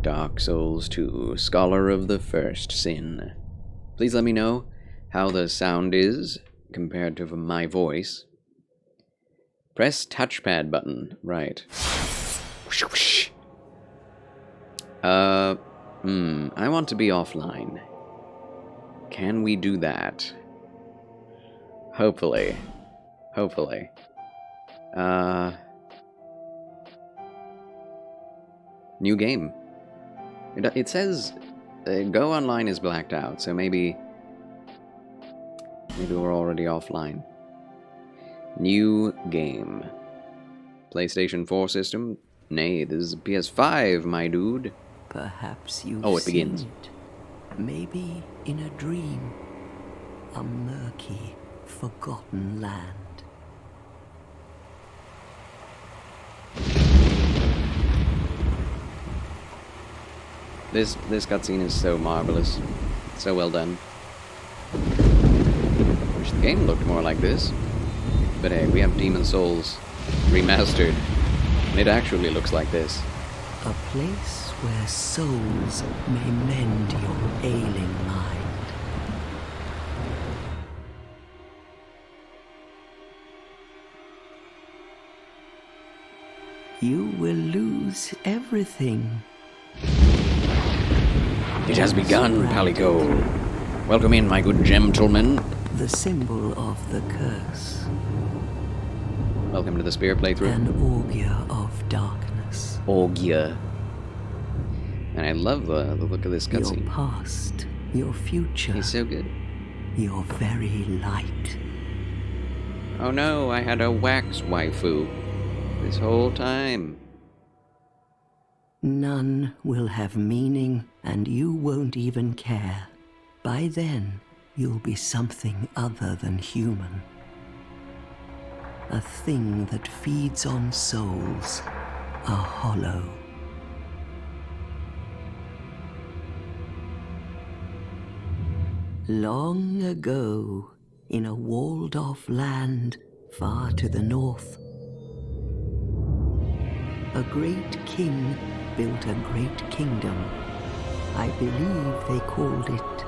Dark Souls 2, Scholar of the First Sin. Please let me know how the sound is compared to my voice. Press touchpad button. Right. I want to be offline. Can we do that? Hopefully. Hopefully. New game. It says go online is blacked out, so maybe we're already offline. New game. PlayStation 4 system? Nay, this is PS5, my dude. Perhaps you've it begins. seen it. Maybe in a dream. A murky, forgotten land. This cutscene is so marvelous. So well done. Wish the game looked more like this. But hey, we have Demon Souls remastered. And it actually looks like this. A place where souls may mend your ailing mind. You will lose everything. It has begun, Palico. Welcome in, my good gentleman. The symbol of the curse. Welcome to the Spear playthrough. An augur of darkness. Augur. And I love the look of this cutscene. Your past, your future. He's so good. Your very light. Oh no, I had a wax waifu this whole time. None will have meaning, and you won't even care. By then, you'll be something other than human. A thing that feeds on souls, a hollow. Long ago, in a walled-off land far to the north, a great king built a great kingdom. I believe they called it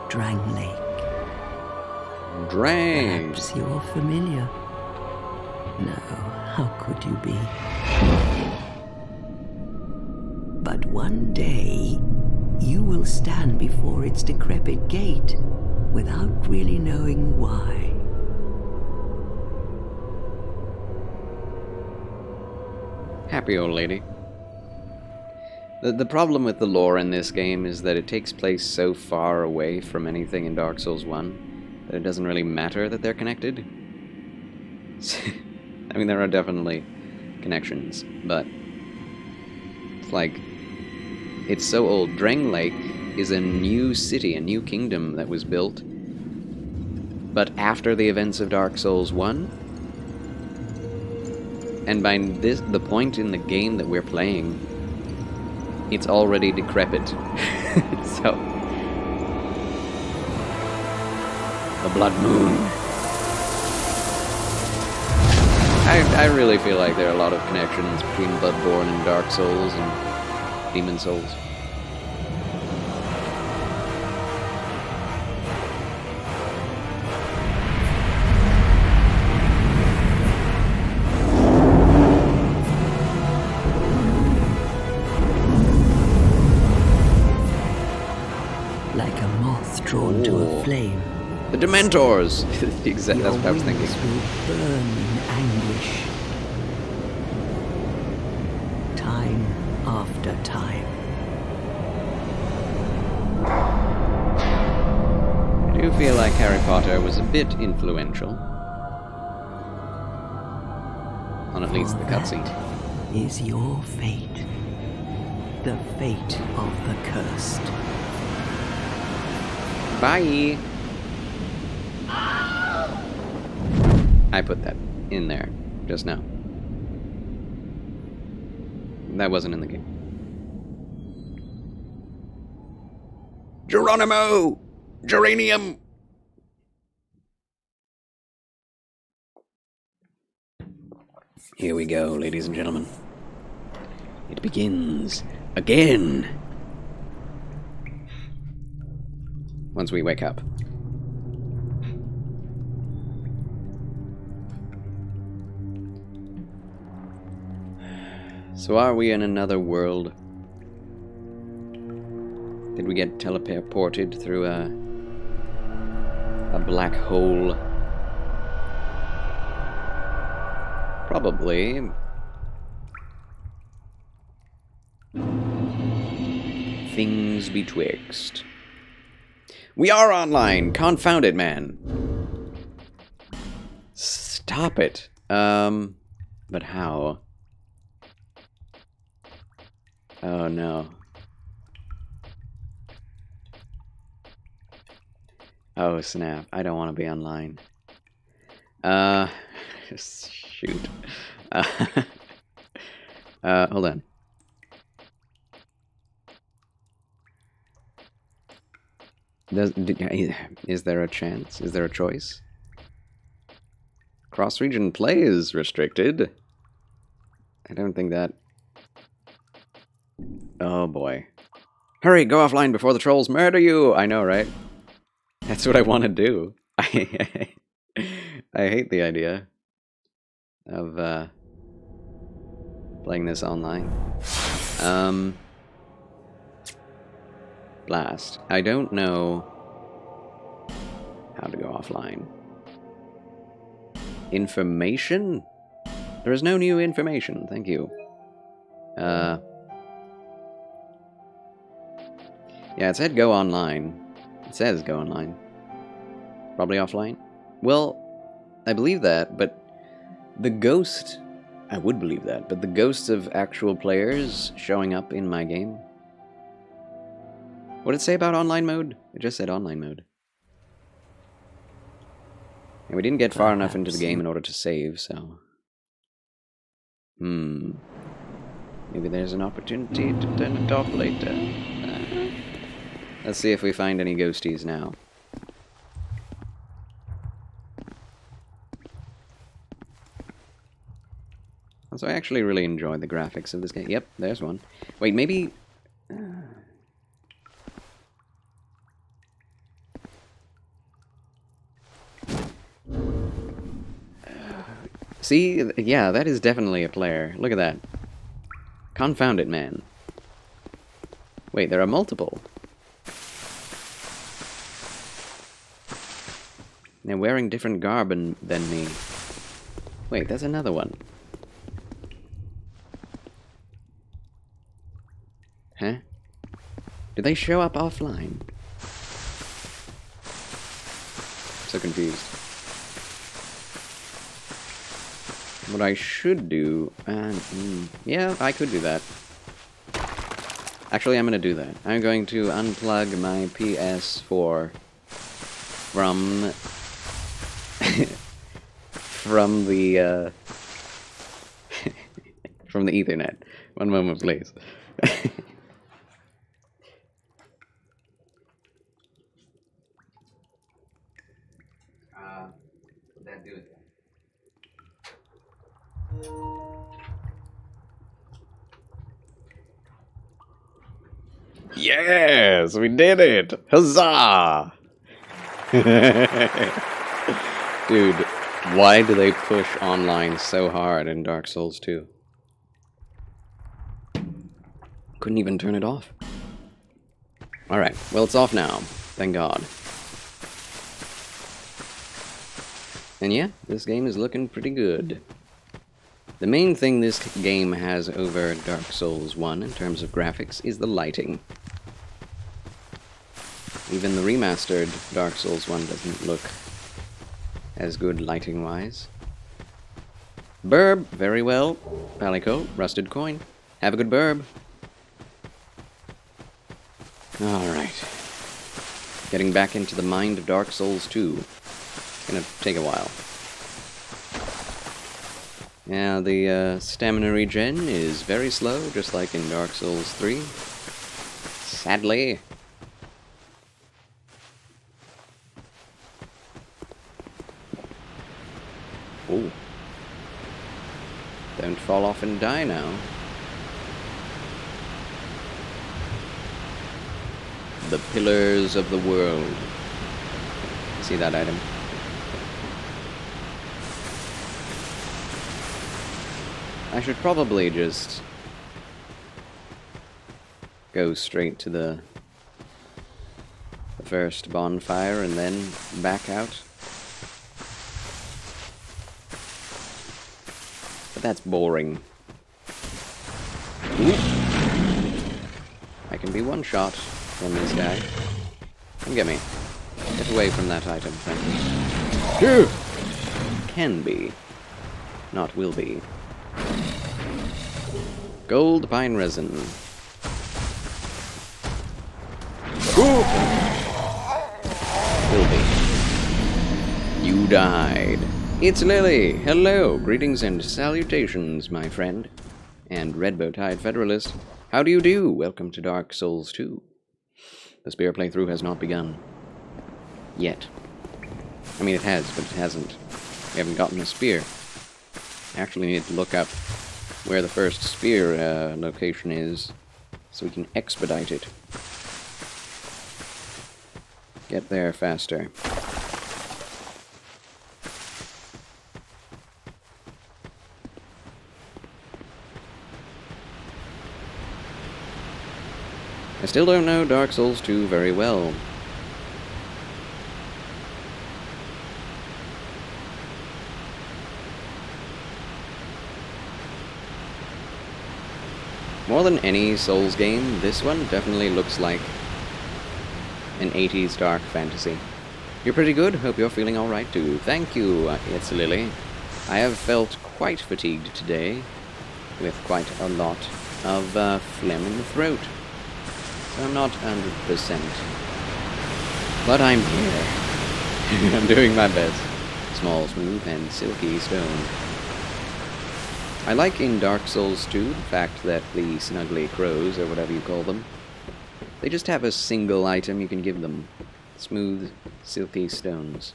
Drang Lake. Drang. Perhaps you're familiar. No, how could you be? But one day, you will stand before its decrepit gate without really knowing why. Happy old lady. The problem with the lore in this game is that it takes place so far away from anything in Dark Souls 1 that it doesn't really matter that they're connected. I mean, there are definitely connections, but it's like, it's so old. Drang Lake is a new city, a new kingdom that was built, but after the events of Dark Souls 1, and by the point in the game that we're playing, it's already decrepit. So, the Blood Moon. I really feel like there are a lot of connections between Bloodborne and Dark Souls and Demon Souls. Like a moth drawn to a flame. The Dementors! Exactly, that's what I was thinking. Your wings will burn in anguish. Time after time. I do feel like Harry Potter was a bit influential. On at least the cutscene. Is your fate. The fate of the cursed. Bye! I put that in there just now. That wasn't in the game. Geronimo! Geranium! Here we go, ladies and gentlemen. It begins. Again! Once we wake up. So are we in another world? Did we get teleported through a black hole? Probably. Things betwixt. We are online! Confound it, man! Stop it! But how? Oh no. Oh snap, I don't want to be online. Shoot. Hold on. Is there a chance? Is there a choice? Cross-region play is restricted. I don't think that... Oh boy. Hurry, go offline before the trolls murder you! I know, right? That's what I want to do. I hate the idea of playing this online. Blast. I don't know how to go offline. Information? There is no new information, thank you. Yeah, it said go online. It says go online. Probably offline? Well, I believe that, but the ghost... I would believe that, but the ghosts of actual players showing up in my game... What did it say about online mode? It just said online mode. And we didn't get far enough into the game in order to save, so... Maybe there's an opportunity to turn it off later. Let's see if we find any ghosties now. So I actually really enjoy the graphics of this game. Yep, there's one. Wait, maybe... See? Yeah, that is definitely a player. Look at that. Confound it, man. Wait, there are multiple. They're wearing different garb than me. Wait, there's another one. Huh? Did they show up offline? So confused. What I should do... yeah, I could do that. Actually, I'm going to do that. I'm going to unplug my PS4 from... from the, from the Ethernet. One moment, please. That do it. Yes, we did it! Huzzah! Dude, why do they push online so hard in Dark Souls 2? Couldn't even turn it off. Alright, well it's off now. Thank God. And yeah, this game is looking pretty good. The main thing this game has over Dark Souls 1 in terms of graphics is the lighting. Even the remastered Dark Souls 1 doesn't look as good lighting-wise. Burb, very well. Palico, rusted coin. Have a good burb. Alright. Getting back into the mind of Dark Souls 2. It's gonna take a while. Yeah, the stamina regen is very slow, just like in Dark Souls 3. Sadly. Oh. Don't fall off and die now. The Pillars of the World. See that item? I should probably just go straight to the first bonfire and then back out. But that's boring. Ooh. I can be one shot from this guy. Come get me. Get away from that item, thank you. Can be. Not will be. Gold pine resin. Will be. You died. It's Lily. Hello. Greetings and salutations, my friend. And Red Bow-Tied Federalist. How do you do? Welcome to Dark Souls 2. The spear playthrough has not begun. Yet. I mean, it has, but it hasn't. We haven't gotten a spear. I actually need to look up where the first spear location is, so we can expedite it. Get there faster. I still don't know Dark Souls 2 very well. More than any Souls game, this one definitely looks like an 80s dark fantasy. You're pretty good, hope you're feeling alright too. Thank you, it's Lily. I have felt quite fatigued today, with quite a lot of phlegm in the throat. So I'm not 100%. But I'm here. I'm doing my best. Small, smooth, and silky stone. I like in Dark Souls 2 the fact that the snuggly crows, or whatever you call them, they just have a single item you can give them. Smooth, silky stones.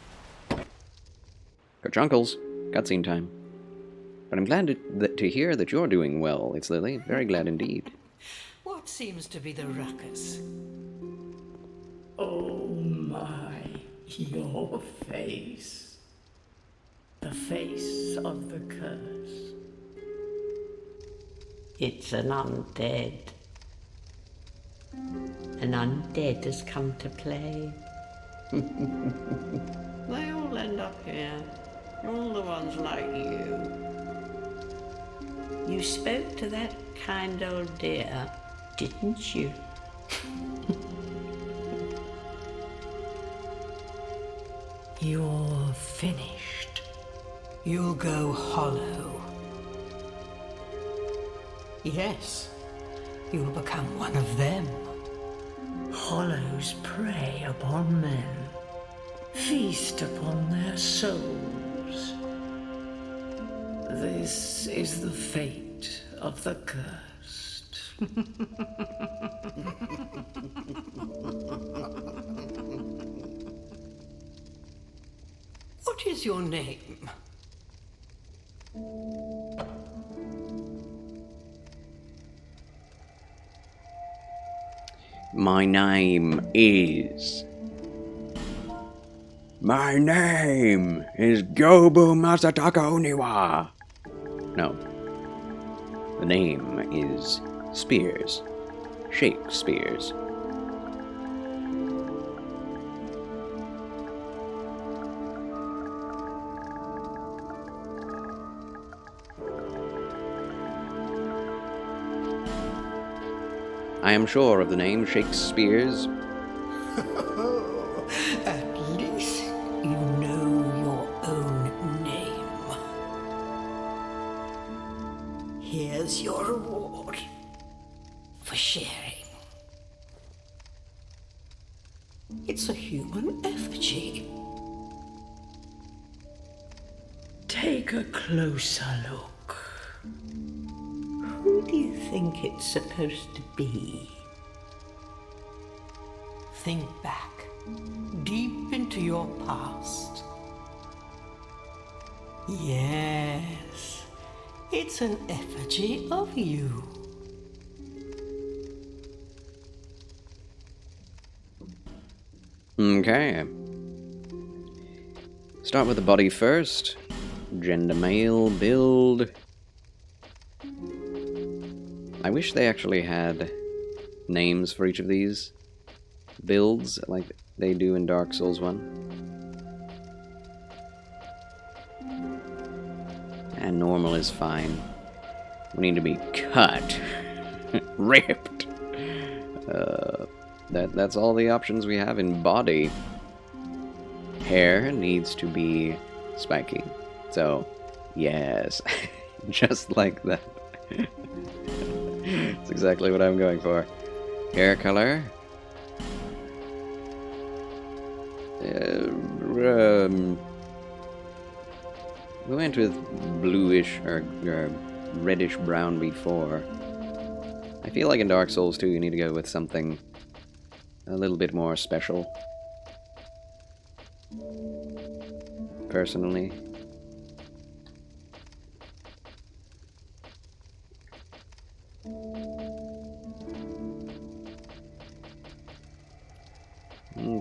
Kerchunkles, cutscene time. But I'm glad to hear that you're doing well, it's Lily. Very glad indeed. What seems to be the ruckus? Oh my, your face. The face of the curse. It's an undead. An undead has come to play. They all end up here. All the ones like you. You spoke to that kind old dear, didn't you? You're finished. You'll go hollow. Yes, you'll become one of them. Hollows prey upon men, feast upon their souls. This is the fate of the cursed. What is your name? My name is... My name is Gobu Masataka Oniwa. No. The name is Spears. Shakespeare's. I am sure of the name Shakespeare's. At least you know your own name. Here's your reward for sharing. It's a human effigy. Take a closer look. Who do you think it's supposed to be? Think back, deep into your past. Yes, it's an effigy of you. Okay. Start with the body first. Gender male, build. I wish they actually had names for each of these builds like they do in Dark Souls 1. And normal is fine. We need to be cut. Ripped. That's all the options we have in body. Hair needs to be spiky. So, yes. Just like that. That's exactly what I'm going for. Hair color. We went with bluish or reddish brown before. I feel like in Dark Souls 2 you need to go with something a little bit more special. Personally.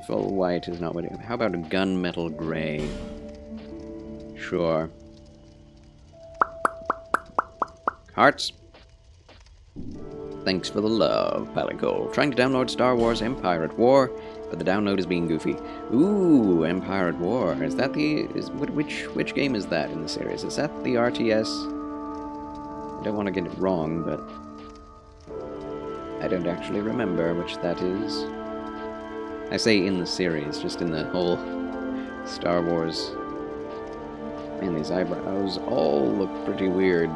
Full white is not what it... How about a gunmetal gray? Sure. Hearts. Thanks for the love, Palico. Trying to download Star Wars Empire at War, but the download is being goofy. Ooh, Empire at War. Is that the... Which game is that in the series? Is that the RTS? I don't want to get it wrong, but... I don't actually remember which that is. I say in the series, just in the whole Star Wars. Man, these eyebrows all look pretty weird.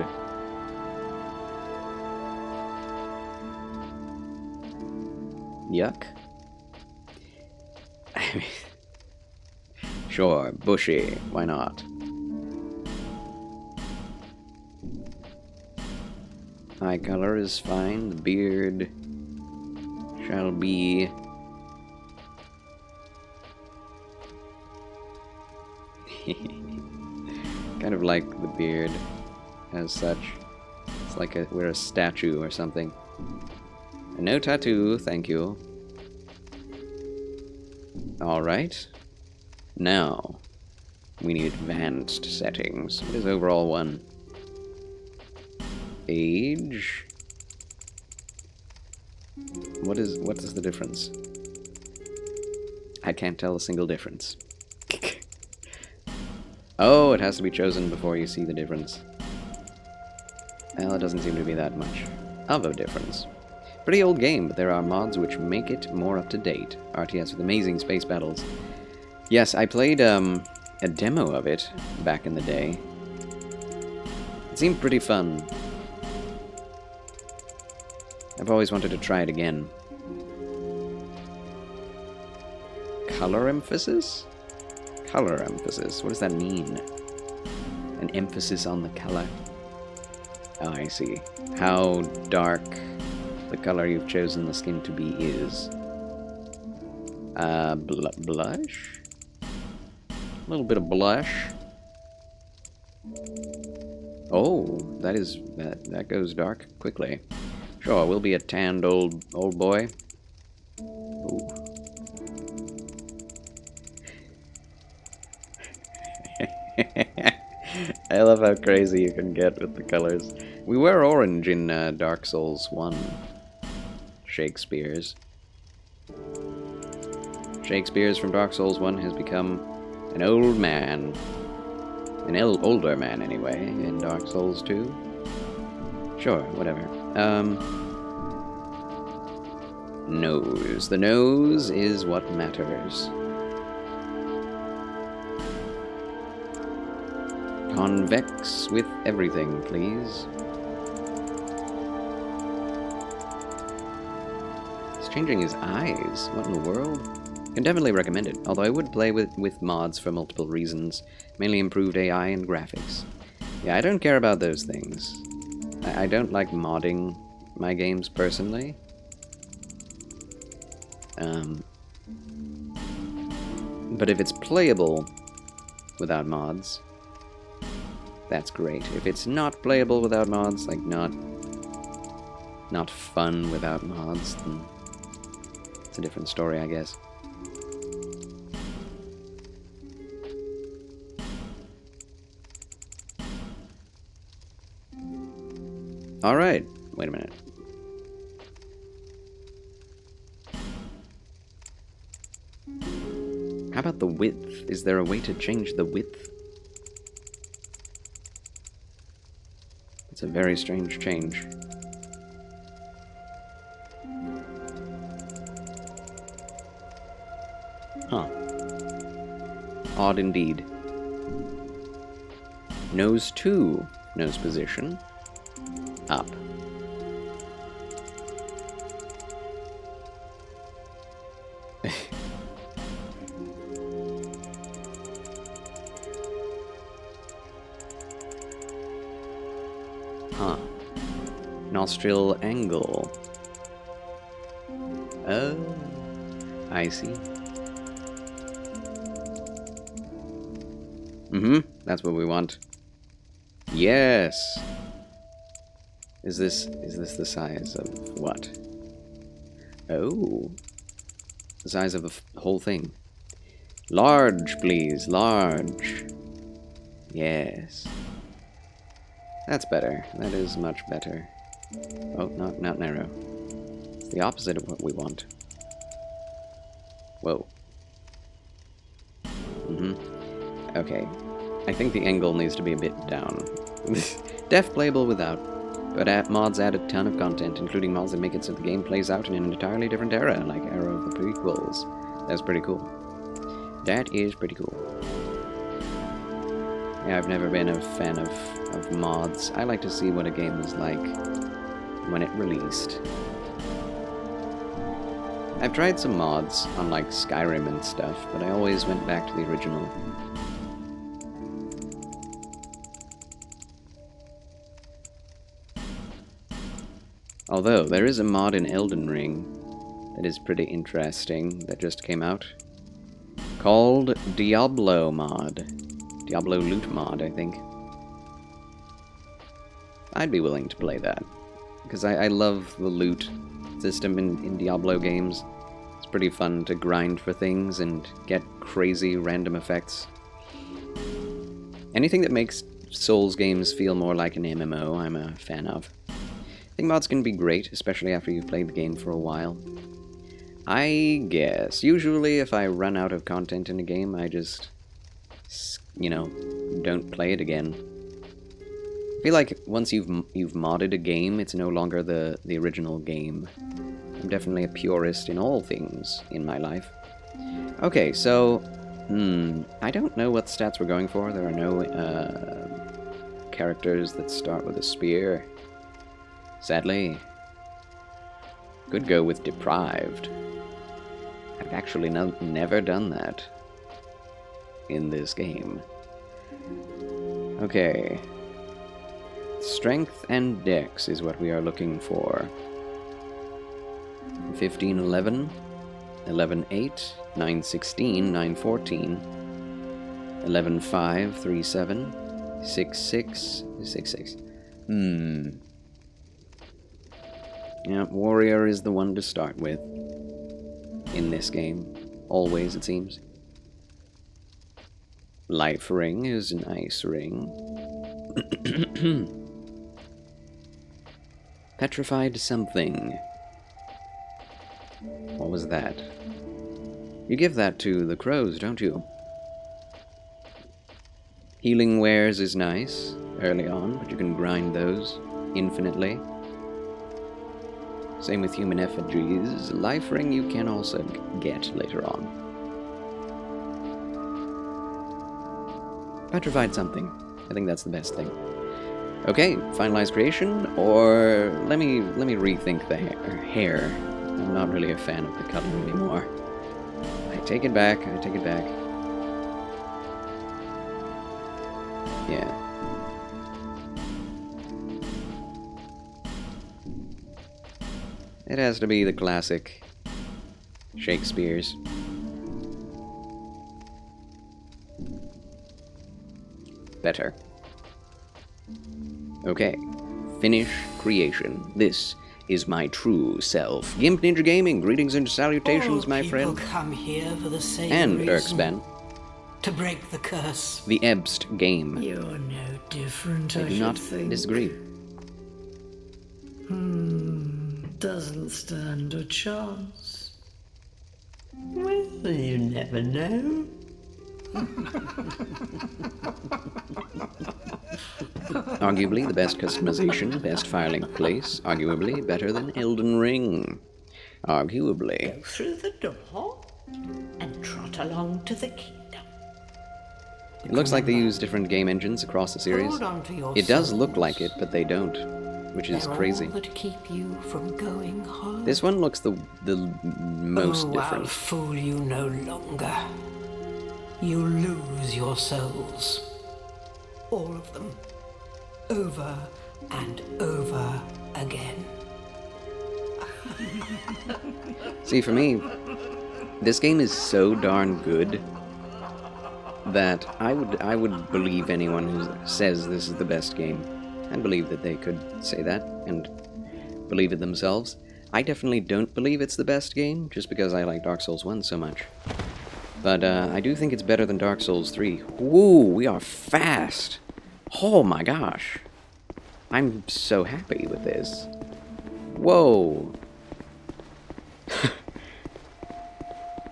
Yuck. I mean, sure, bushy, why not? Eye color is fine, the beard shall be... kind of like the beard as such. It's like we're a statue or something. No tattoo, thank you. Alright. Now, we need advanced settings. What is overall 1? Age? What is the difference? I can't tell a single difference. Oh, it has to be chosen before you see the difference. Well, it doesn't seem to be that much of a difference. Pretty old game, but there are mods which make it more up-to-date. RTS with amazing space battles. Yes, I played a demo of it back in the day. It seemed pretty fun. I've always wanted to try it again. Color emphasis? Color emphasis. What does that mean? An emphasis on the color. Oh, I see. How dark the color you've chosen the skin to be is. Blush? A little bit of blush. Oh, that goes dark quickly. Sure, we'll be a tanned old boy. Ooh. I love how crazy you can get with the colors. We were orange in Dark Souls 1. Shakespeare's from Dark Souls 1 has become an old man. An older man, anyway, in Dark Souls 2. Sure, whatever. Nose. The nose is what matters. Convex with everything, please. He's changing his eyes. What in the world? Can definitely recommend it, although I would play with mods for multiple reasons. Mainly improved AI and graphics. Yeah, I don't care about those things. I don't like modding my games personally. But if it's playable without mods, that's great. If it's not playable without mods, like not fun without mods, then it's a different story, I guess. Alright, wait a minute. How about the width? Is there a way to change the width? It's a very strange change. Huh. Odd indeed. Nose 2. Nose position. Up. Huh. Nostril angle. Oh, I see. That's what we want. Yes. Is this the size of what? Oh. The size of the whole thing. Large, please. Large. Yes. That's better. That is much better. Oh, not narrow. It's the opposite of what we want. Whoa. Okay. I think the angle needs to be a bit down. Def playable without. But mods add a ton of content, including mods that make it so the game plays out in an entirely different era, like era of the prequels. That's pretty cool. That is pretty cool. Yeah, I've never been a fan of mods. I like to see what a game was like when it released. I've tried some mods on like Skyrim and stuff, but I always went back to the original. Although, there is a mod in Elden Ring that is pretty interesting that just came out. Called Diablo mod. Diablo loot mod, I think. I'd be willing to play that. Because I love the loot system in Diablo games. It's pretty fun to grind for things and get crazy random effects. Anything that makes Souls games feel more like an MMO, I'm a fan of. I think mods can be great, especially after you've played the game for a while. I guess, usually if I run out of content in a game, I just, you know, don't play it again. I feel like once you've modded a game, it's no longer the original game. I'm definitely a purist in all things in my life. Okay, so, I don't know what stats we're going for. There are no characters that start with a spear. Sadly. Could go with deprived. I've actually never done that in this game. Okay. Strength and dex is what we are looking for. 15, 11, 11, 8, 9, 16, 9, 14, 11, 5, 3, 7, 6, 6, 6, 6. Yeah, warrior is the one to start with. In this game. Always, it seems. Life ring is a nice ring. Petrified something. What was that? You give that to the crows, don't you? Healing wares is nice early on, but you can grind those infinitely. Same with human effigies. Life ring you can also get later on. Petrified something. I think that's the best thing. Okay, finalize creation, or let me rethink the hair. I'm not really a fan of the color anymore. I take it back. Yeah. It has to be the classic Shakespeare's. Better. Okay. Finish creation. This is my true self. Gimp Ninja Gaming, greetings and salutations, my friend. Come here for the same and reason. Erkspan. To break the curse. The Ebst game. You're no different, I do not disagree. Doesn't stand a chance. Well, you never know. Arguably the best customization, best filing place, arguably better than Elden Ring. Arguably. Go through the door and trot along to the kingdom. It looks like they use different game engines across the series. Hold on to your It does look souls. like it, but they don't, which is They're crazy. all that keep you from going home. This one looks the most I'll different. fool you no longer. You lose your souls. All of them. Over and over again. See, for me, this game is so darn good that I would believe anyone who says this is the best game. I believe that they could say that and believe it themselves. I definitely don't believe it's the best game, just because I like Dark Souls 1 so much. But I do think it's better than Dark Souls 3. Woo, we are fast! Oh my gosh! I'm so happy with this. Whoa!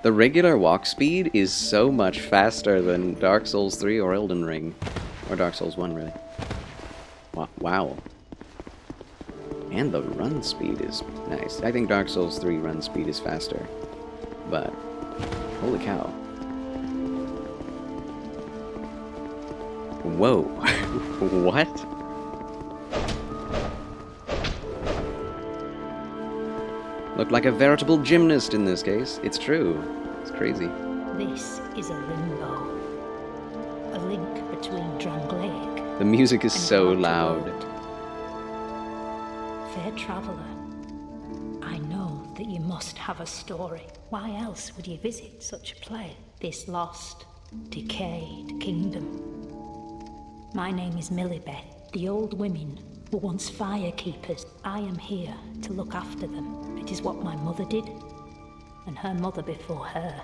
The regular walk speed is so much faster than Dark Souls 3 or Elden Ring. Or Dark Souls 1, really. Wow. And the run speed is nice. I think Dark Souls 3 run speed is faster. But, holy cow. Whoa. What? Looked like a veritable gymnast in this case. It's true. It's crazy. This is a limbo. A link between Drangleic The music is and so Outer loud. World. Fair traveller, I know that you must have a story. Why else would you visit such a place? This lost, decayed kingdom. My name is Millibeth. The old women were once firekeepers. I am here to look after them. It is what my mother did, and her mother before her,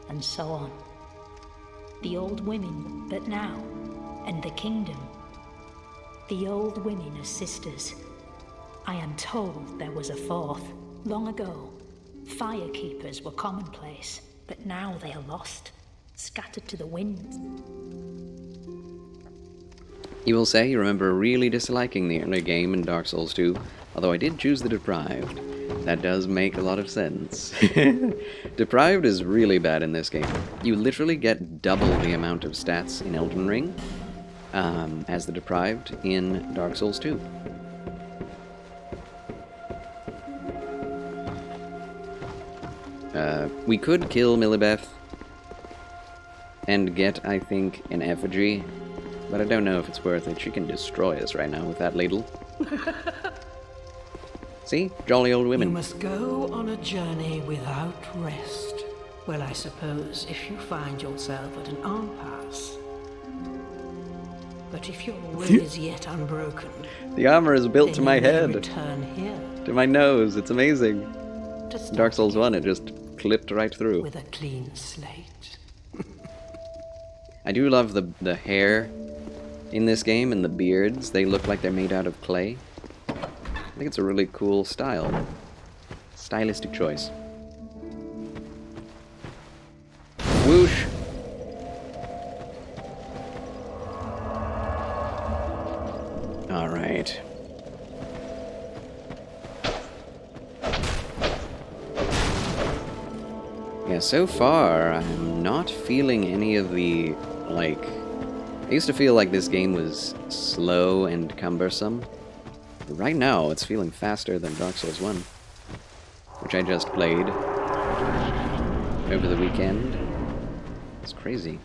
and so on. The old women, but now, and the kingdom. The old women as sisters. I am told there was a fourth. Long ago, firekeepers were commonplace, but now they are lost, scattered to the winds. You will say you remember really disliking the early game in Dark Souls 2, although I did choose the Deprived. That does make a lot of sense. Deprived is really bad in this game. You literally get double the amount of stats in Elden Ring as the Deprived in Dark Souls 2. We could kill Millibeth and get, I think, an effigy, but I don't know if it's worth it. She can destroy us right now with that ladle. See? Jolly old You women. must go on a journey without rest. Well, I suppose if you find yourself at an impasse. But if your will is yet unbroken, The armor is built then to my you may head, return here to my nose. It's amazing. to start Dark Souls again 1, it just clipped right through. with a clean slate. I do love the hair in this game and the beards. They look like they're made out of clay. I think it's a really cool style. Stylistic choice. Whoosh! Alright. Yeah, so far, I'm not feeling any of the, like... I used to feel like this game was slow and cumbersome. But right now, it's feeling faster than Dark Souls 1, which I just played over the weekend. It's crazy.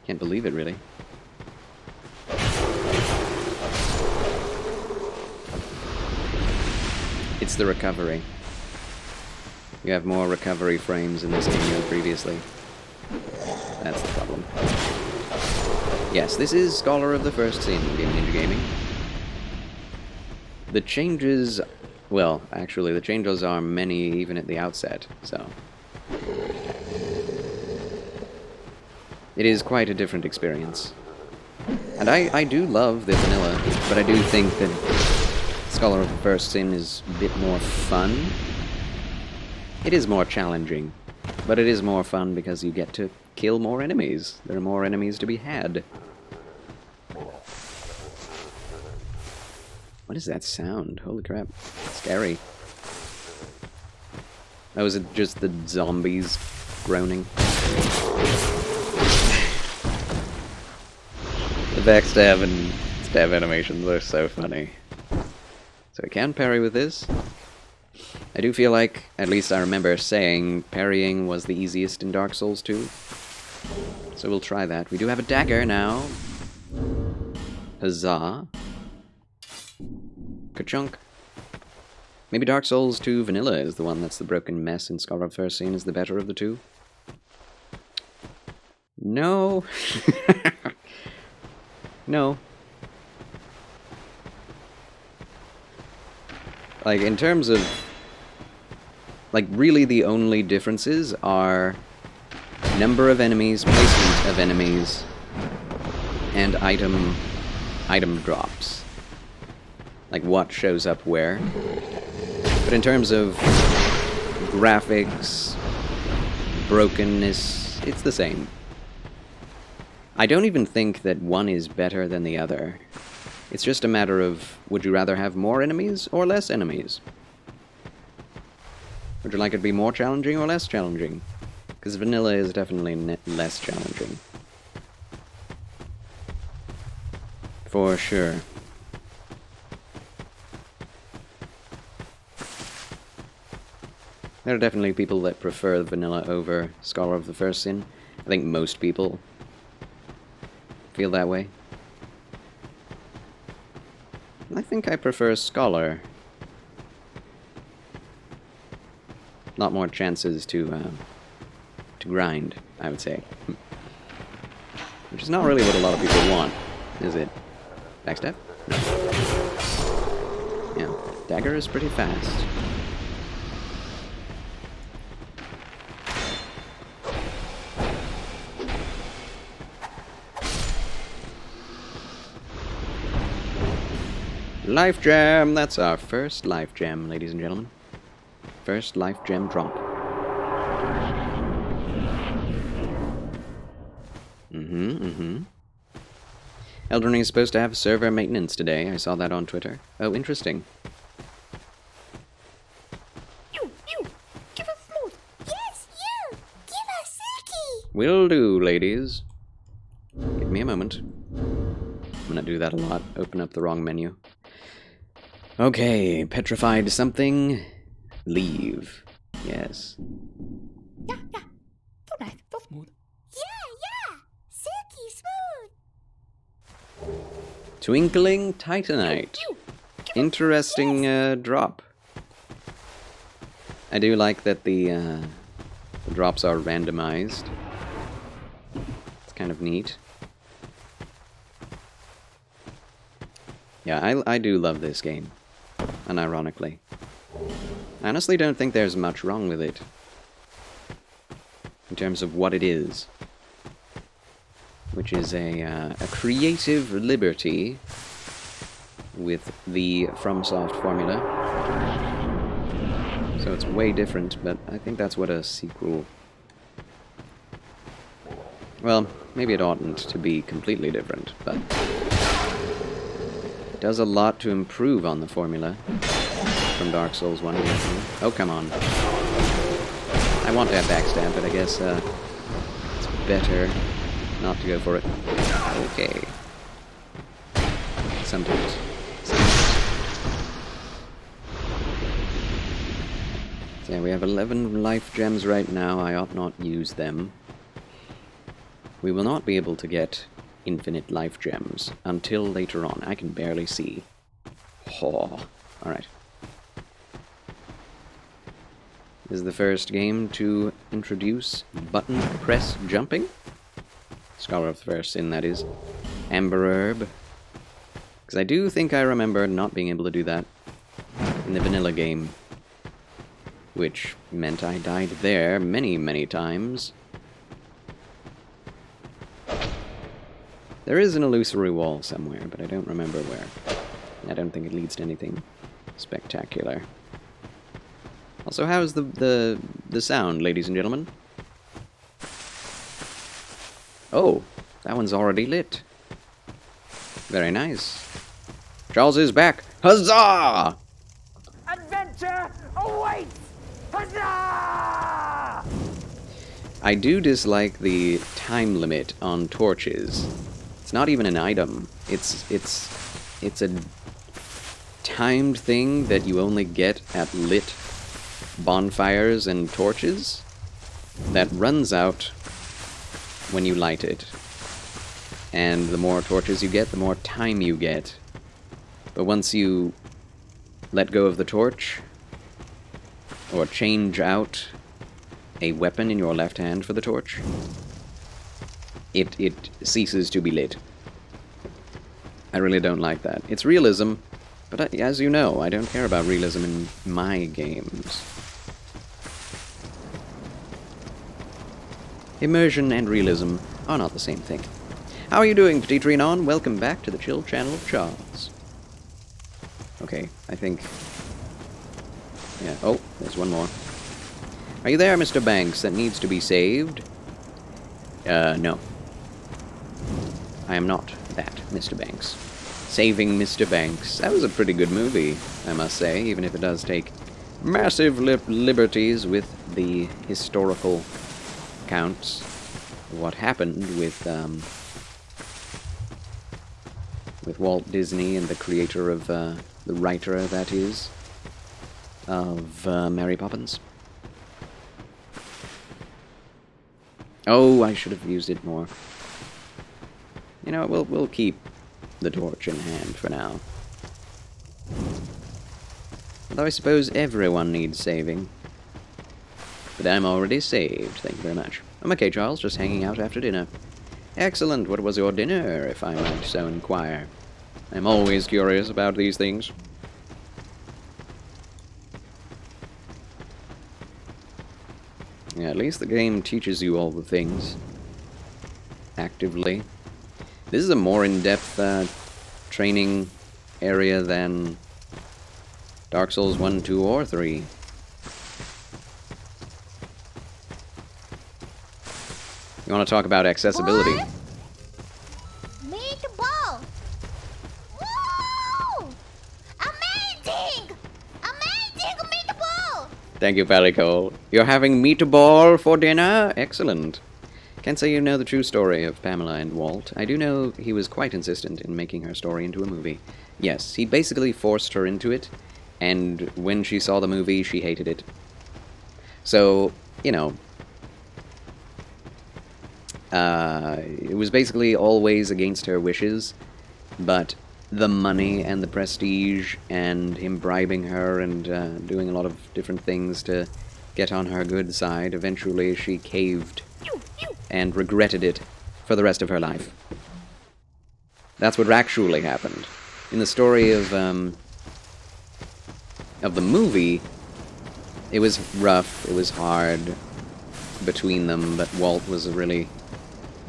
Can't believe it, really. It's the recovery. You have more recovery frames in this game than previously. That's the problem. Yes, this is Scholar of the First Sin, Game Ninja Gaming. The changes... Well, actually, the changes are many even at the outset, so... It is quite a different experience. And I do love the vanilla, but I do think that Scholar of the First Sin is a bit more fun. It is more challenging, but it is more fun because you get to kill more enemies. There are more enemies to be had. What is that sound? Holy crap. Scary. Oh, is it just the zombies groaning? The backstab and stab animations are so funny. So I can parry with this. I do feel like, at least I remember saying, parrying was the easiest in Dark Souls 2. So we'll try that. We do have a dagger now. Huzzah. Ka-chunk. Maybe Dark Souls 2 Vanilla is the one that's the broken mess and Scholar of First Sin is the better of the two? No. No. Like, in terms of... Like, really the only differences are number of enemies, placement of enemies, and item drops. Like, what shows up where. But in terms of graphics, brokenness, it's the same. I don't even think that one is better than the other. It's just a matter of, would you rather have more enemies or less enemies? Would you like it to be more challenging or less challenging? Because vanilla is definitely less challenging. For sure. There are definitely people that prefer vanilla over Scholar of the First Sin. I think most people feel that way. I think I prefer Scholar. A lot more chances to grind, I would say. Which is not really what a lot of people want, is it? Backstab? Yeah, dagger is pretty fast. Life gem! That's our first life gem, ladies and gentlemen. First life gem drop. Elden Ring is supposed to have server maintenance today. I saw that on Twitter. Oh, interesting. You! Give us food! Yes, you! Give us Silky! Will do, ladies. Give me a moment. I'm gonna do that a lot. Open up the wrong menu. Okay, petrified something. Leave. Yes. Yeah. So nice, so smooth. Yeah! Silky smooth! Twinkling Titanite. Interesting drop. I do like that the drops are randomized. It's kind of neat. Yeah, I do love this game. Unironically. I honestly don't think there's much wrong with it. In terms of what it is. Which is a creative liberty with the FromSoft formula. So it's way different, but I think that's what a sequel... Well, maybe it oughtn't to be completely different, but... It does a lot to improve on the formula from Dark Souls 1. Oh, come on. I want that backstab, but I guess it's better not to go for it. Okay. Sometimes. So yeah, we have 11 life gems right now. I ought not use them. We will not be able to get infinite life gems until later on. I can barely see. Oh. Alright. This is the first game to introduce button press jumping. Scholar of the First Sin, that is. Amber Herb. Because I do think I remember not being able to do that in the vanilla game. Which meant I died there many times. There is an illusory wall somewhere, but I don't remember where. I don't think it leads to anything spectacular. Also, how's the sound, ladies and gentlemen? Oh, that one's already lit. Very nice. Charles is back. Huzzah! Adventure awaits! Huzzah! I do dislike the time limit on torches. It's not even an item. It's a timed thing that you only get at lit bonfires and torches that runs out when you light it. And the more torches you get, the more time you get. But once you let go of the torch, or change out a weapon in your left hand for the torch, it ceases to be lit. I really don't like that. It's realism, but as you know, I don't care about realism in my games. Immersion and realism are not the same thing. How are you doing, Petit Trinon? Welcome back to the chill channel of Charles. Okay, I think... yeah, oh, there's one more. Are you there, Mr. Banks, that needs to be saved? No. I am not that, Mr. Banks. Saving Mr. Banks. That was a pretty good movie, I must say, even if it does take massive liberties with the historical accounts of what happened with Walt Disney and the creator of, the writer, that is, of Mary Poppins. Oh, I should have used it more. You know, we'll keep the torch in hand for now. Although I suppose everyone needs saving. But I'm already saved, thank you very much. I'm okay, Charles, just hanging out after dinner. Excellent, what was your dinner, if I might so inquire? I'm always curious about these things. Yeah, at least the game teaches you all the things. Actively. This is a more in-depth training area than Dark Souls 1, 2, or 3. You want to talk about accessibility? Boy? Meatball! Woo! Amazing! Amazing meatball! Thank you, Pellicole. You're having meatball for dinner? Excellent. Can't say you know the true story of Pamela and Walt. I do know he was quite insistent in making her story into a movie. Yes, he basically forced her into it, and when she saw the movie, she hated it. So, you know, it was basically always against her wishes, but the money and the prestige and him bribing her and doing a lot of different things to get on her good side, eventually she caved and regretted it for the rest of her life. That's what actually happened. In the story of the movie, it was rough, it was hard between them, but Walt was really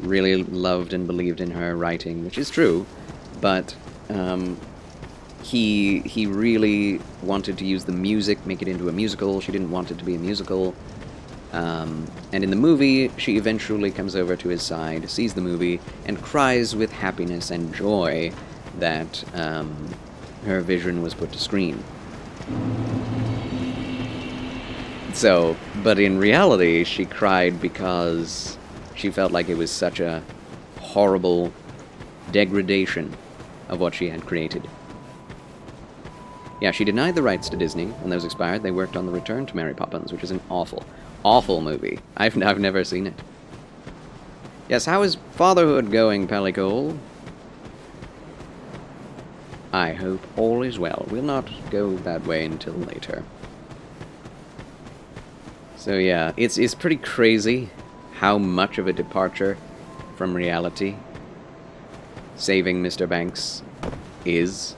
loved and believed in her writing, which is true, but he really wanted to use the music, make it into a musical. She didn't want it to be a musical. And in the movie, she eventually comes over to his side, sees the movie, and cries with happiness and joy that her vision was put to screen. So, but in reality, she cried because she felt like it was such a horrible degradation of what she had created. Yeah, she denied the rights to Disney. When those expired, they worked on the Return to Mary Poppins, which is an awful, awful movie. I've never seen it. Yes, how is fatherhood going, Pellicole? I hope all is well. We'll not go that way until later. So yeah, it's pretty crazy how much of a departure from reality saving Mr. Banks is.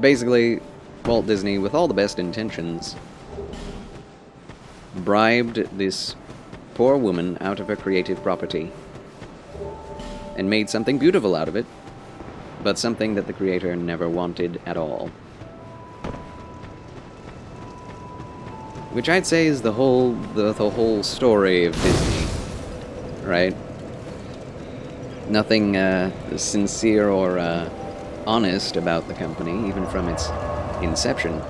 Basically, Walt Disney, with all the best intentions, bribed this poor woman out of her creative property and made something beautiful out of it, but something that the creator never wanted at all. Which I'd say is the whole story of Disney, right? Nothing sincere or honest about the company, even from its inception.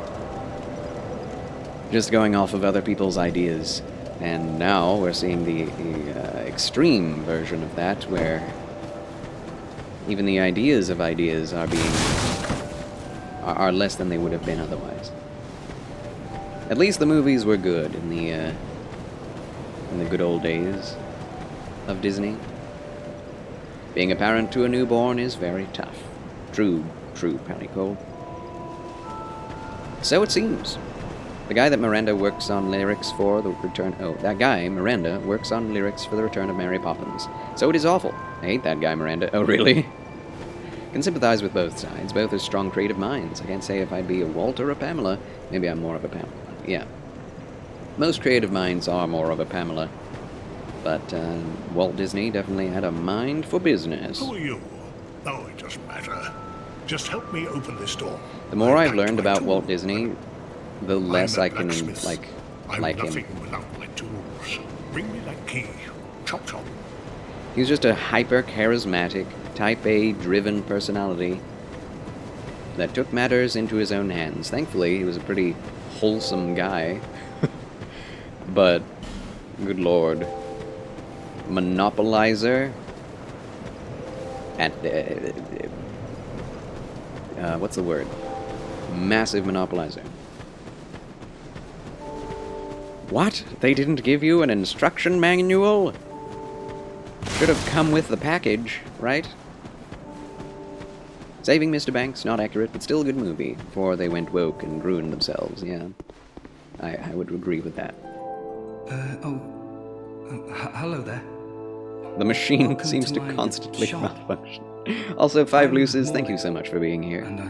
Just going off of other people's ideas. And now we're seeing the extreme version of that, where even the ideas of ideas are less than they would have been otherwise. At least the movies were good in the good old days of Disney. Being a parent to a newborn is very tough. True, Patty Cole. So it seems. The guy that Miranda works on lyrics for the return... Oh, that guy, Miranda, works on lyrics for the return of Mary Poppins. So it is awful. I hate that guy, Miranda. Oh, really? Can sympathize with both sides. Both are strong creative minds. I can't say if I'd be a Walt or a Pamela. Maybe I'm more of a Pamela. Yeah. Most creative minds are more of a Pamela. But Walt Disney definitely had a mind for business. Who are you? Oh, it doesn't matter. Just help me open this door. The more I'm I've back learned to my about tools. Walt Disney, the less I'm a I can blacksmith. I'm like nothing him. without my tools. Bring me that key. Chop chop. He's just a hyper-charismatic, Type A driven personality that took matters into his own hands. Thankfully, he was a pretty wholesome guy. But, good lord. Monopolizer? At what's the word? Massive monopolizer. What? They didn't give you an instruction manual? Should have come with the package, right? Saving Mr. Banks, not accurate, but still a good movie. Before they went woke and ruined themselves, yeah. I would agree with that. Hello there. The machine Welcome seems to to my constantly shop. malfunction. Also, Five I'm Luces, thank you Morley. so much for being here. And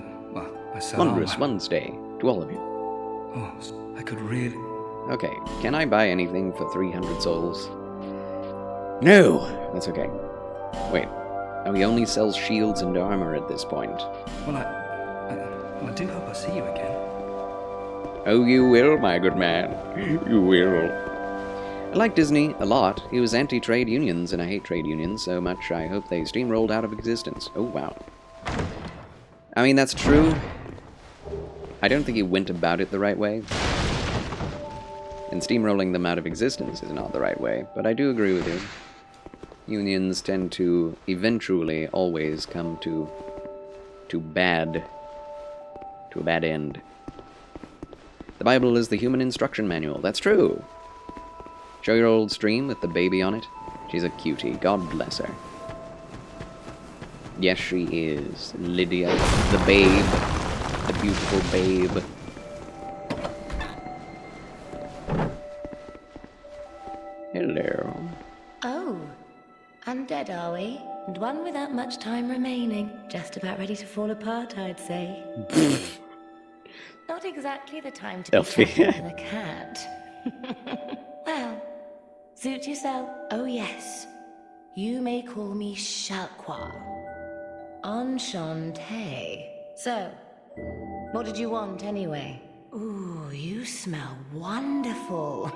I sell Wondrous armor. Wednesday to all of you. Oh, I could really... Okay, can I buy anything for 300 souls? No! That's okay. Wait. Oh, he only sells shields and armor at this point. Well, I do hope I see you again. Oh, you will, my good man. You will. I like Disney a lot. He was anti-trade unions, and I hate trade unions so much I hope they steamrolled out of existence. Oh, wow. I mean, that's true. I don't think he went about it the right way. And steamrolling them out of existence is not the right way, but I do agree with you. Unions tend to eventually always come to a bad end. The Bible is the human instruction manual. That's true. Show your old stream with the baby on it. She's a cutie. God bless her. Yes, she is. Lydia, the babe. The beautiful babe. Hello. Oh, undead are we? And one without much time remaining. Just about ready to fall apart, I'd say. Not exactly the time to be Elfie. tracking with a cat. Well, suit yourself. Oh yes. You may call me Shalqua. Enchanté. So, what did you want anyway? Ooh, you smell wonderful.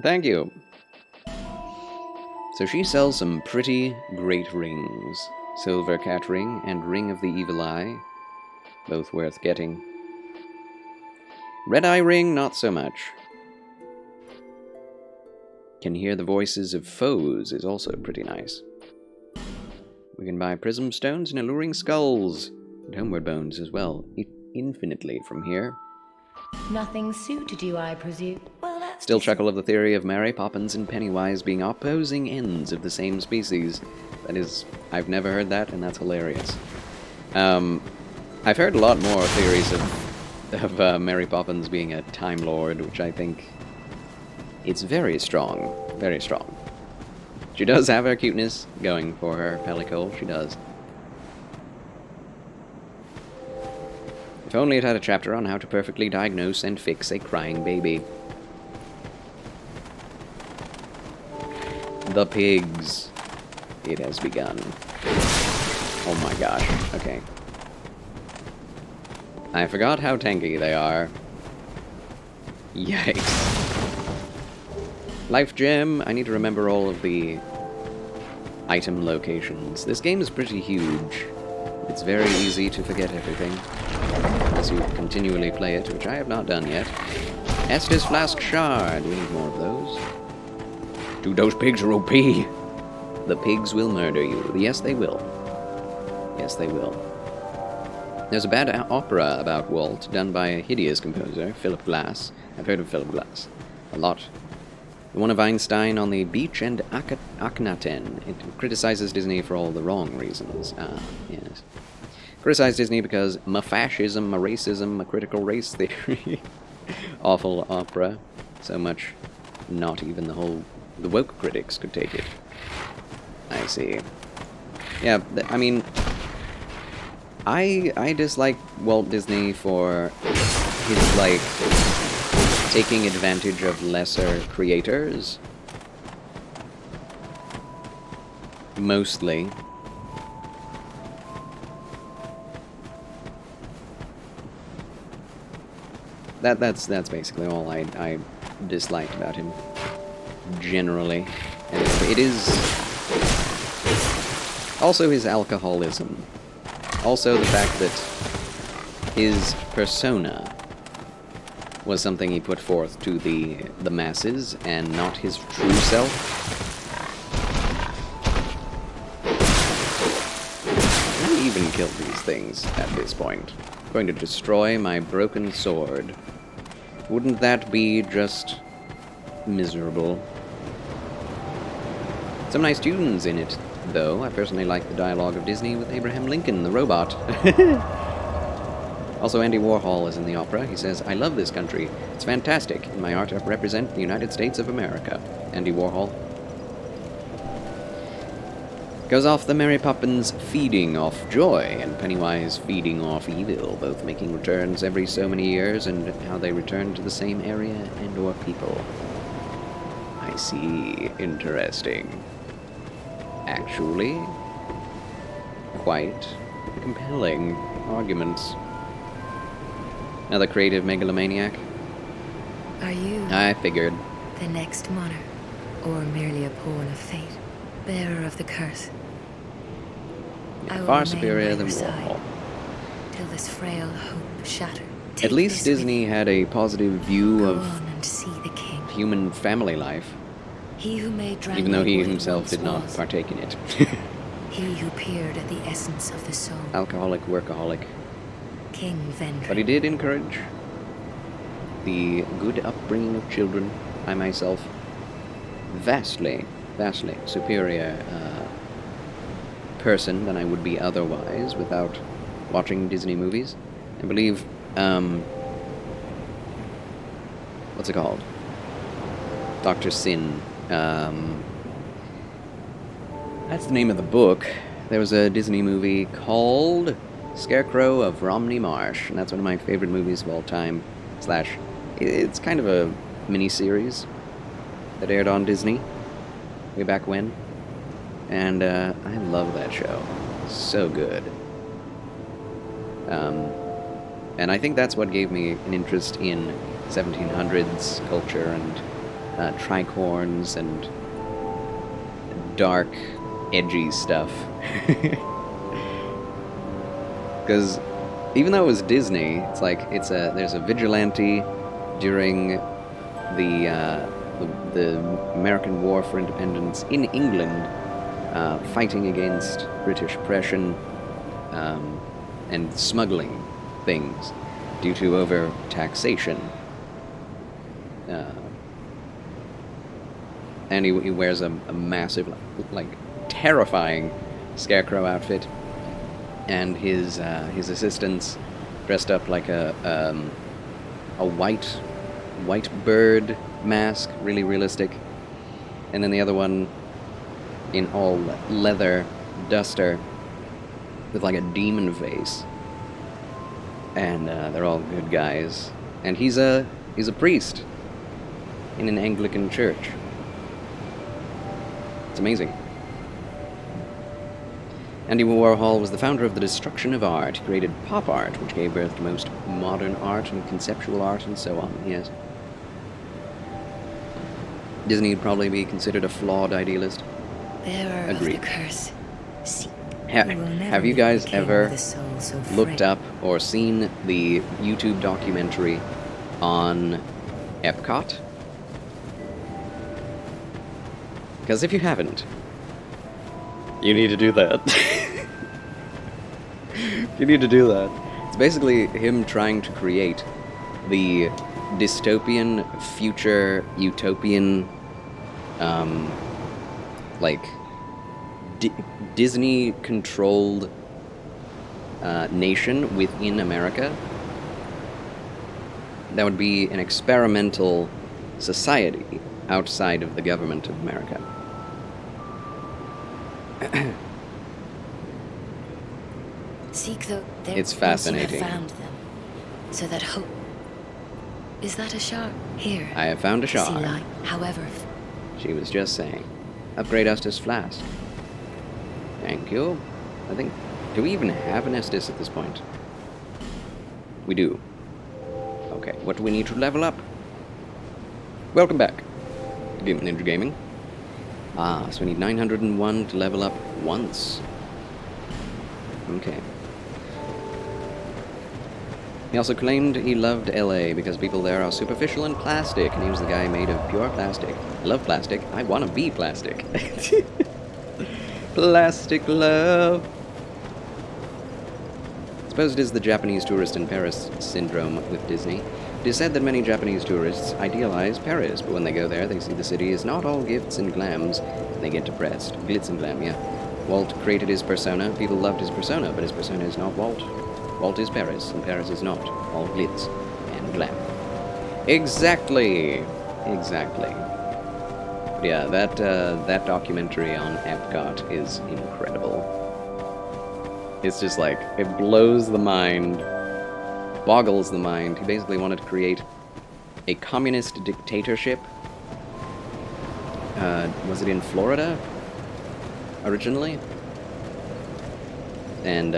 Thank you. So she sells some pretty great rings. Silver cat ring and ring of the evil eye. Both worth getting. Red eye ring, not so much. Can hear the voices of foes is also pretty nice. We can buy prism stones and alluring skulls. And homeward bones as well. Infinitely from here. Nothing suited you, I presume. Well, that's Still just- chuckle of the theory of Mary Poppins and Pennywise being opposing ends of the same species. That is, I've never heard that, and that's hilarious. I've heard a lot more theories of Mary Poppins being a Time Lord, which I think it's very strong. Very strong. She does have her cuteness going for her, Pellicole, she does. If only it had a chapter on how to perfectly diagnose and fix a crying baby. The pigs. It has begun. Oh my gosh. Okay. I forgot how tanky they are. Yikes. Life gem. I need to remember all of the item locations. This game is pretty huge. It's very easy to forget everything. Unless you continually play it, which I have not done yet. Estus Flask Shard. We need more of those. Dude, those pigs are OP. The pigs will murder you. Yes, they will. Yes, they will. There's a bad opera about Walt, done by a hideous composer, Philip Glass. I've heard of Philip Glass. A lot. The one of Einstein on the beach and Akhenaten. It criticizes Disney for all the wrong reasons. Yes. Criticized Disney because fascism, racism, a critical race theory. Awful opera. So much not even the woke critics could take it. I see. Yeah, I mean, I dislike Walt Disney for his, like, taking advantage of lesser creators. Mostly. That's basically all I disliked about him. Generally. And it is also his alcoholism. Also the fact that his persona was something he put forth to the masses and not his true self. Can I even kill these things at this point? I'm going to destroy my broken sword. Wouldn't that be just miserable? Some nice tunes in it, though. I personally like the dialogue of Disney with Abraham Lincoln, the robot. Also, Andy Warhol is in the opera. He says, "I love this country. It's fantastic. In my art, I represent the United States of America." Andy Warhol. Goes off the Mary Poppins feeding off joy, and Pennywise feeding off evil, both making returns every so many years, and how they return to the same area and or people. I see. Interesting. Actually, quite compelling arguments. Another creative megalomaniac? Are you I figured. the next monarch, or merely a pawn of fate, bearer of the curse? I will Far remain superior by than your side Warhol. till this frail hope shattered. At Take least this Disney with had a positive view you. of Go on and see the king. human family life, He who made Dragon even though he what it himself once did not was. partake in it. He who peered at the essence of the soul. Alcoholic, workaholic. King Vendrick. But he did encourage the good upbringing of children. I myself, vastly superior person than I would be otherwise without watching Disney movies. I believe, what's it called? Dr. Sin. That's the name of the book. There was a Disney movie called Scarecrow of Romney Marsh, and that's one of my favorite movies of all time. It's kind of a mini-series that aired on Disney way back when, and I love that show. So good. And I think that's what gave me an interest in 1700s culture and tricorns and dark, edgy stuff. Because even though it was Disney, it's like there's a vigilante during the American War for Independence in England, fighting against British oppression and smuggling things due to over-taxation. And he wears a massive, like, terrifying scarecrow outfit, and his assistants dressed up like a white bird mask, really realistic, and then the other one in all leather duster with like a demon face, and they're all good guys, and he's a priest in an Anglican church. It's amazing. Andy Warhol was the founder of the destruction of art. He created pop art, which gave birth to most modern art and conceptual art and so on, yes. Disney would probably be considered a flawed idealist. Bearer Agreed. of the curse. See, Have you guys ever looked up or seen the YouTube documentary on Epcot? Because if you haven't, you need to do that. You need to do that. It's basically him trying to create the dystopian, future, utopian, like, Disney-controlled nation within America. That would be an experimental society outside of the government of America. Seek the. It's fascinating. Have found them, so that hope. Is that a shard? Here. I have found a See shard. light. However, She was just saying. Upgrade Estes flask. Thank you. I think... Do we even have an Estes at this point? We do. Okay, what do we need to level up? Welcome back to Ninja Gaming. Ah, so we need 901 to level up once. Okay. He also claimed he loved LA because people there are superficial and plastic, and he was the guy made of pure plastic. I love plastic. I want to be plastic. Plastic love. I suppose it is the Japanese tourist in Paris syndrome with Disney. It is said that many Japanese tourists idealize Paris, but when they go there, they see the city is not all gifts and glams, and they get depressed. Glitz and glam, yeah. Walt created his persona. People loved his persona, but his persona is not Walt. Walt is Paris, and Paris is not all glitz and glam. Exactly. Exactly. But yeah, that documentary on Epcot is incredible. It's just like, it blows the mind, boggles the mind. He basically wanted to create a communist dictatorship. Was it in Florida originally? And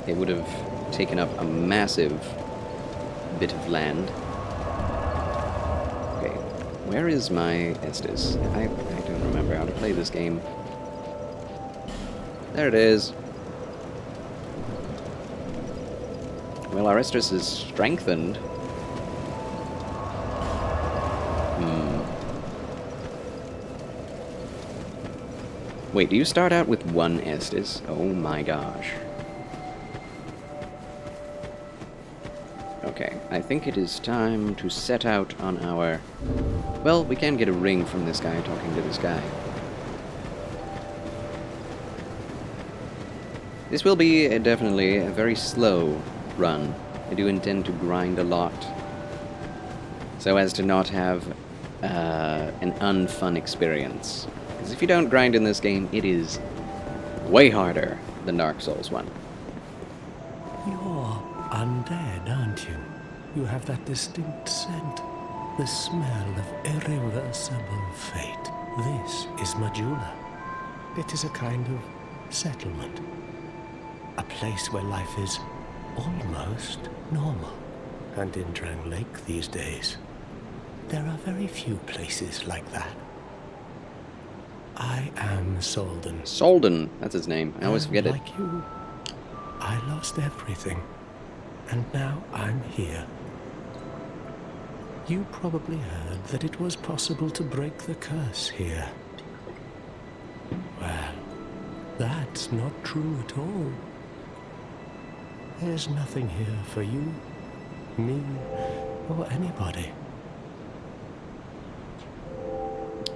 it would have taken up a massive bit of land. Okay, where is my Estes? I don't remember how to play this game. There it is. Well, our Estes is strengthened. Wait, do you start out with one Estes? Oh my gosh. Okay, I think it is time to set out on our... Well, we can get a ring from this guy talking to this guy. This will be definitely a very slow run. I do intend to grind a lot, so as to not have an unfun experience. Because if you don't grind in this game, it is way harder than Dark Souls 1. You're undead, aren't you? You have that distinct scent, the smell of irreversible fate. This is Majula. It is a kind of settlement. A place where life is almost normal. And in Drang Lake these days, there are very few places like that. I am Solden. Solden, that's his name. I always forget it. Like you, I lost everything. And now I'm here. You probably heard that it was possible to break the curse here. Well, that's not true at all. There's nothing here for you, me, or anybody.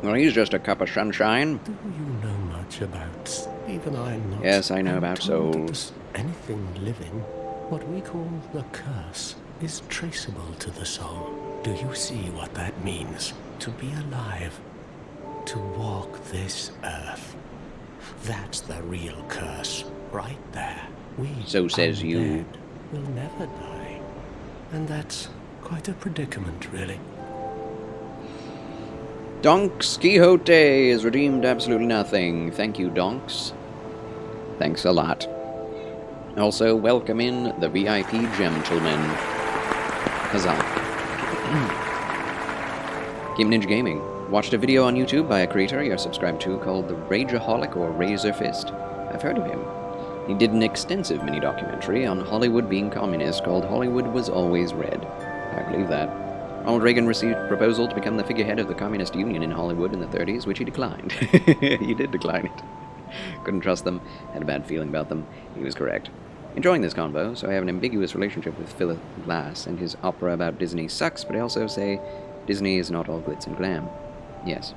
Well, he's just a cup of sunshine. Do you know much about... Even I'm not... Yes, I know about souls. Anything living, what we call the curse, is traceable to the soul. Do you see what that means? To be alive. To walk this earth. That's the real curse, right there. We, so says you, will never die. And that's quite a predicament, really. Donks Quixote has redeemed absolutely nothing. Thank you, Donks. Thanks a lot. Also, welcome in the VIP gentleman. Huzzah. Game Ninja Gaming. Watched a video on YouTube by a creator you're subscribed to called The Rageaholic or Razor Fist. I've heard of him. He did an extensive mini-documentary on Hollywood being communist called Hollywood Was Always Red. I believe that. Ronald Reagan received a proposal to become the figurehead of the Communist Union in Hollywood in the 30s, which he declined. He did decline it. Couldn't trust them, had a bad feeling about them. He was correct. Enjoying this convo, so I have an ambiguous relationship with Philip Glass, and his opera about Disney sucks, but I also say Disney is not all glitz and glam. Yes.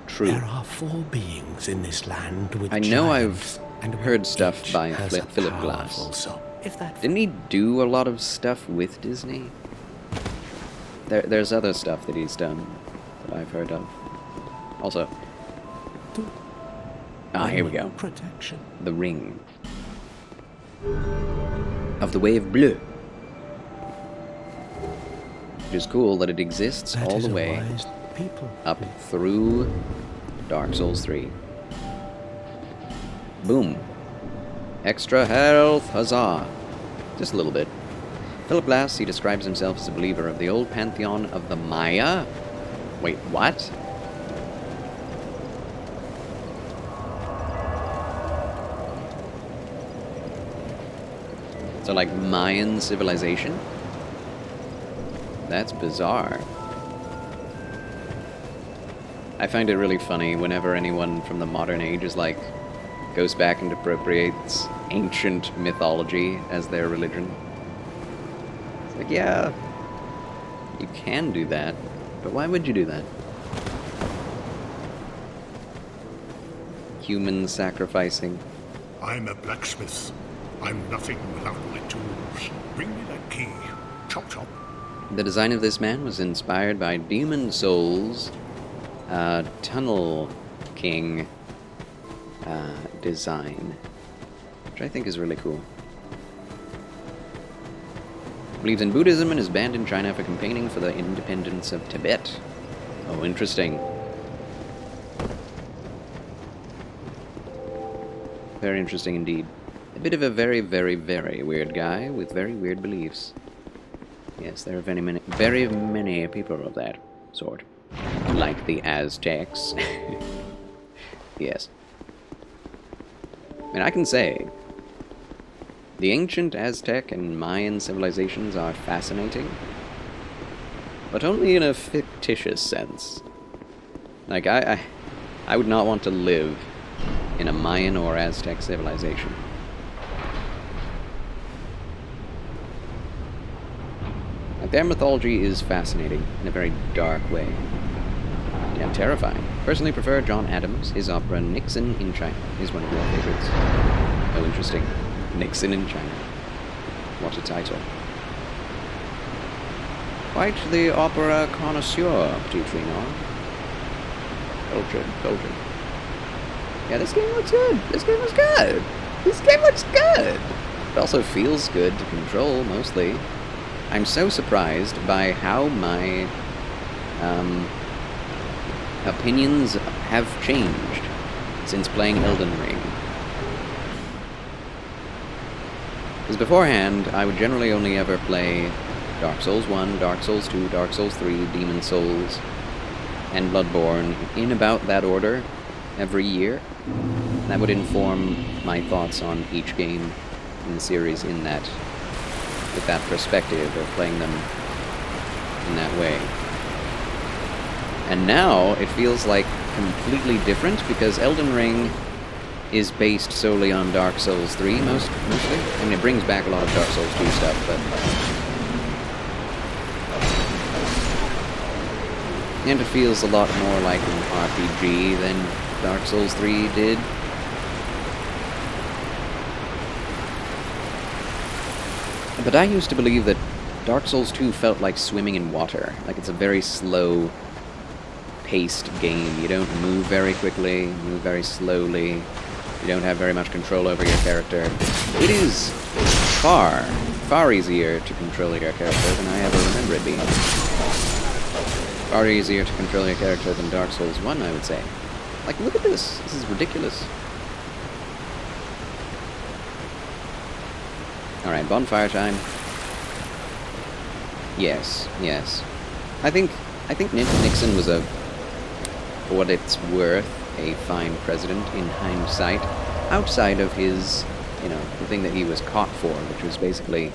True. There are 4 beings in this land with I know giants, I've heard stuff by Philip Glass. Didn't he do a lot of stuff with Disney? There's other stuff that he's done that I've heard of. Also. Here we go. Protection. The Ring of the Wave Bleu. It is cool that it exists That all is the a way wise people. up through Dark Souls 3. Boom. Extra health, huzzah. Just a little bit. Philip Glass, he describes himself as a believer of the old pantheon of the Maya. Wait, what? So like Mayan civilization? That's bizarre. I find it really funny whenever anyone from the modern age is like, goes back and appropriates ancient mythology as their religion. It's like, yeah, you can do that, but why would you do that? Human sacrificing. I'm a blacksmith. I'm nothing without my tools. Bring me that key. Chop chop. The design of this man was inspired by Demon Souls' Tunnel King design, which I think is really cool. Believes in Buddhism and is banned in China for campaigning for the independence of Tibet. Oh, interesting. Very interesting indeed. A bit of a very, very, very weird guy with very weird beliefs. Yes, there are very many people of that sort. Like the Aztecs. Yes. And I can say, the ancient Aztec and Mayan civilizations are fascinating, but only in a fictitious sense. Like, I would not want to live in a Mayan or Aztec civilization. Like, their mythology is fascinating in a very dark way. And terrifying. Personally prefer John Adams. His opera Nixon in China is one of my favorites. Oh, interesting. Nixon in China. What a title. Quite the opera connoisseur, Petit Trino. Cultured. Yeah, this game looks good. This game looks good. This game looks good. It also feels good to control, mostly. I'm so surprised by how my opinions have changed since playing Elden Ring. Because beforehand, I would generally only ever play Dark Souls 1, Dark Souls 2, Dark Souls 3, Demon Souls, and Bloodborne in about that order every year. That would inform my thoughts on each game in the series with that perspective of playing them in that way. And now it feels like completely different because Elden Ring is based solely on Dark Souls 3 mostly. I mean, it brings back a lot of Dark Souls 2 stuff, but... And it feels a lot more like an RPG than Dark Souls 3 did. But I used to believe that Dark Souls 2 felt like swimming in water. Like it's a very slow-paced game. You don't move very quickly, you move very slowly. You don't have very much control over your character. It is far easier to control your character than I ever remember it being. Far easier to control your character than Dark Souls 1, I would say. Like, look at this. This is ridiculous. Alright, bonfire time. Yes, yes. I think Nixon was for what it's worth, a fine president in hindsight, outside of his, the thing that he was caught for, which was basically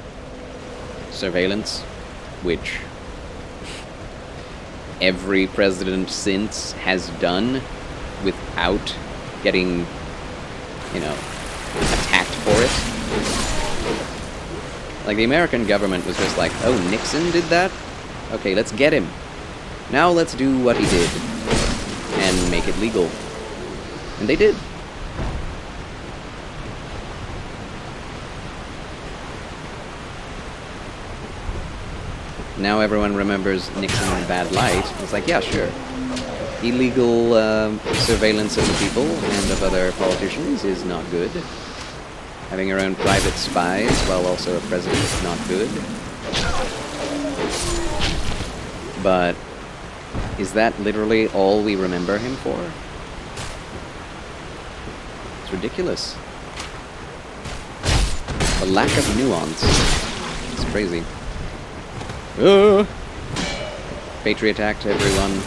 surveillance, which every president since has done without getting, attacked for it. Like, the American government was just like, oh, Nixon did that? Okay, let's get him. Now let's do what he did and make it legal. And they did. Now everyone remembers Nixon in a bad light. It's like, yeah, sure. Illegal surveillance of the people and of other politicians is not good. Having your own private spies while also a president is not good. But is that literally all we remember him for? It's ridiculous. The lack of nuance. It's crazy. Patriot Act, everyone.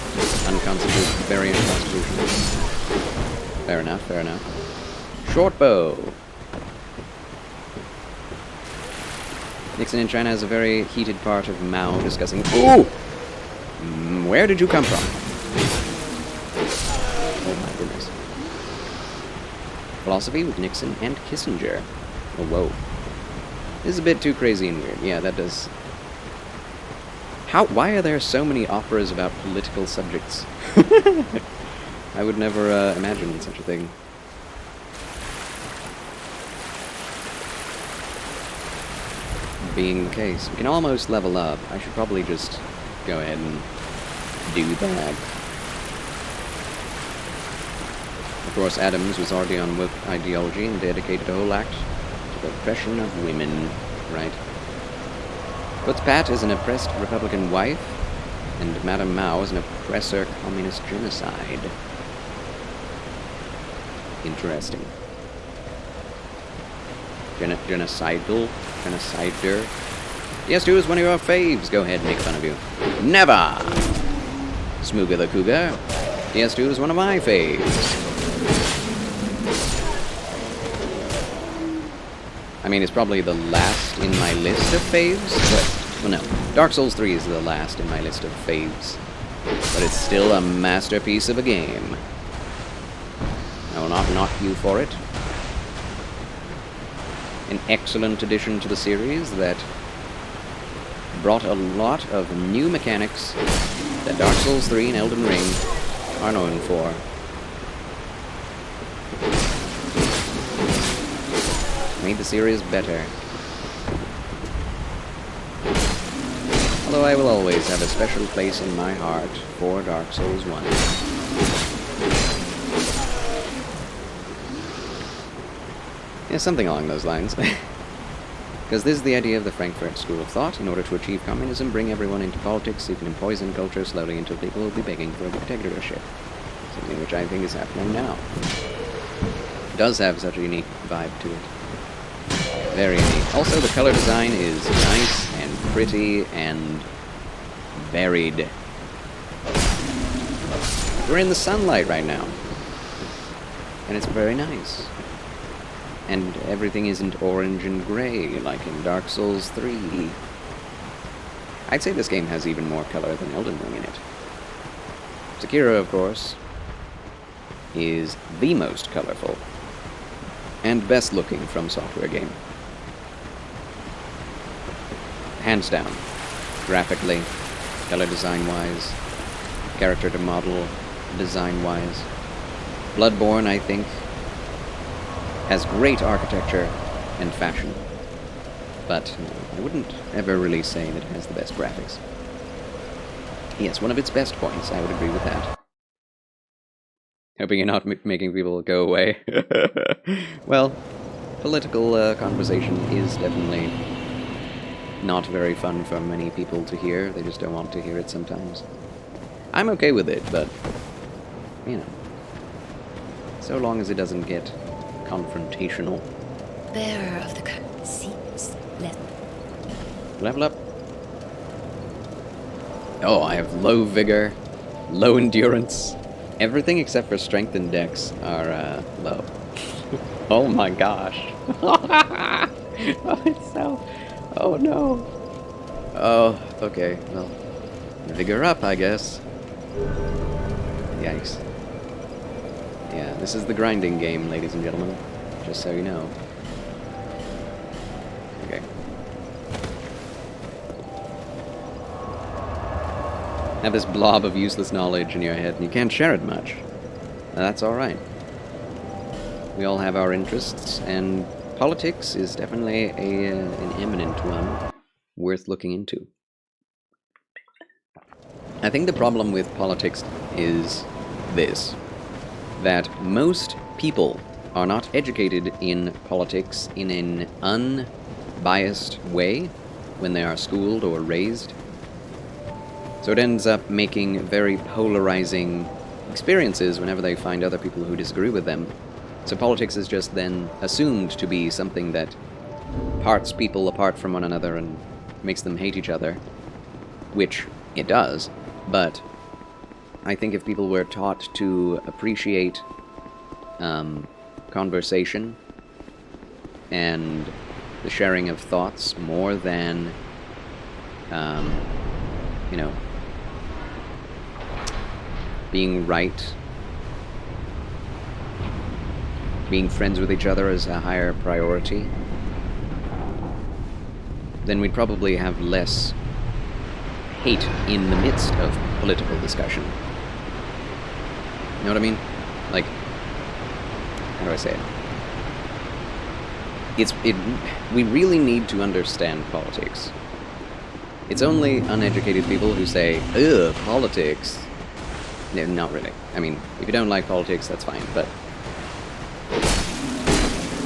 Unconstitutional. Very unconstitutional. Fair enough, fair enough. Short bow. Nixon in China has a very heated part of Mao discussing... Ooh! Where did you come from? Oh my goodness. Philosophy with Nixon and Kissinger. Oh, whoa. This is a bit too crazy and weird. Yeah, that does... Why are there so many operas about political subjects? I would never imagine such a thing. Being the case. We can almost level up. I should probably just go ahead and do that. Of course, Adams was already on woke ideology and dedicated a whole act to the oppression of women, right? Puts Pat as an oppressed Republican wife, and Madame Mao as an oppressor communist genocide. Interesting. Genocidal? Genocider? DS2 is one of your faves. Go ahead and make fun of you. Never! Smooga the Cougar. DS2 is one of my faves. I mean, it's probably the last in my list of faves, but... Well, no. Dark Souls 3 is the last in my list of faves. But it's still a masterpiece of a game. I will not knock you for it. An excellent addition to the series that brought a lot of new mechanics that Dark Souls 3 and Elden Ring are known for. Made the series better. Although I will always have a special place in my heart for Dark Souls 1. Yeah, something along those lines. Because this is the idea of the Frankfurt School of Thought. In order to achieve communism, bring everyone into politics, you can poison culture slowly until people will be begging for a dictatorship. Something which I think is happening now. It does have such a unique vibe to it. Very unique. Also, the color design is nice and pretty and varied. We're in the sunlight right now. And it's very nice. And everything isn't orange and gray like in Dark Souls 3. I'd say this game has even more color than Elden Ring in it. Sekiro, of course, is the most colorful and best looking From Software game. Hands down. Graphically, color design-wise, character to model design-wise. Bloodborne, I think, has great architecture and fashion. But I wouldn't ever really say that it has the best graphics. Yes, one of its best points, I would agree with that. Hoping you're not making people go away. Well, political conversation is definitely not very fun for many people to hear. They just don't want to hear it sometimes. I'm okay with it, but, you know, so long as it doesn't get confrontational. Bearer of the seems Level up. Oh, I have low vigor, low endurance. Everything except for strength and dex are low. Oh my gosh. Oh, it's so... Oh no. Oh, okay, well. Vigor up, I guess. Yikes. Yeah, this is the grinding game, ladies and gentlemen. Just so you know. Okay. Have this blob of useless knowledge in your head, and you can't share it much. That's alright. We all have our interests, and politics is definitely an eminent one worth looking into. I think the problem with politics is this, that most people are not educated in politics in an unbiased way when they are schooled or raised. So it ends up making very polarizing experiences whenever they find other people who disagree with them. So politics is just then assumed to be something that parts people apart from one another and makes them hate each other, which it does, but I think if people were taught to appreciate conversation and the sharing of thoughts more than, you know, being right, being friends with each other is a higher priority, then we'd probably have less hate in the midst of political discussion. You know what I mean? Like, how do I say it? We really need to understand politics. It's only uneducated people who say, ugh, politics. No, not really. I mean, if you don't like politics, that's fine, but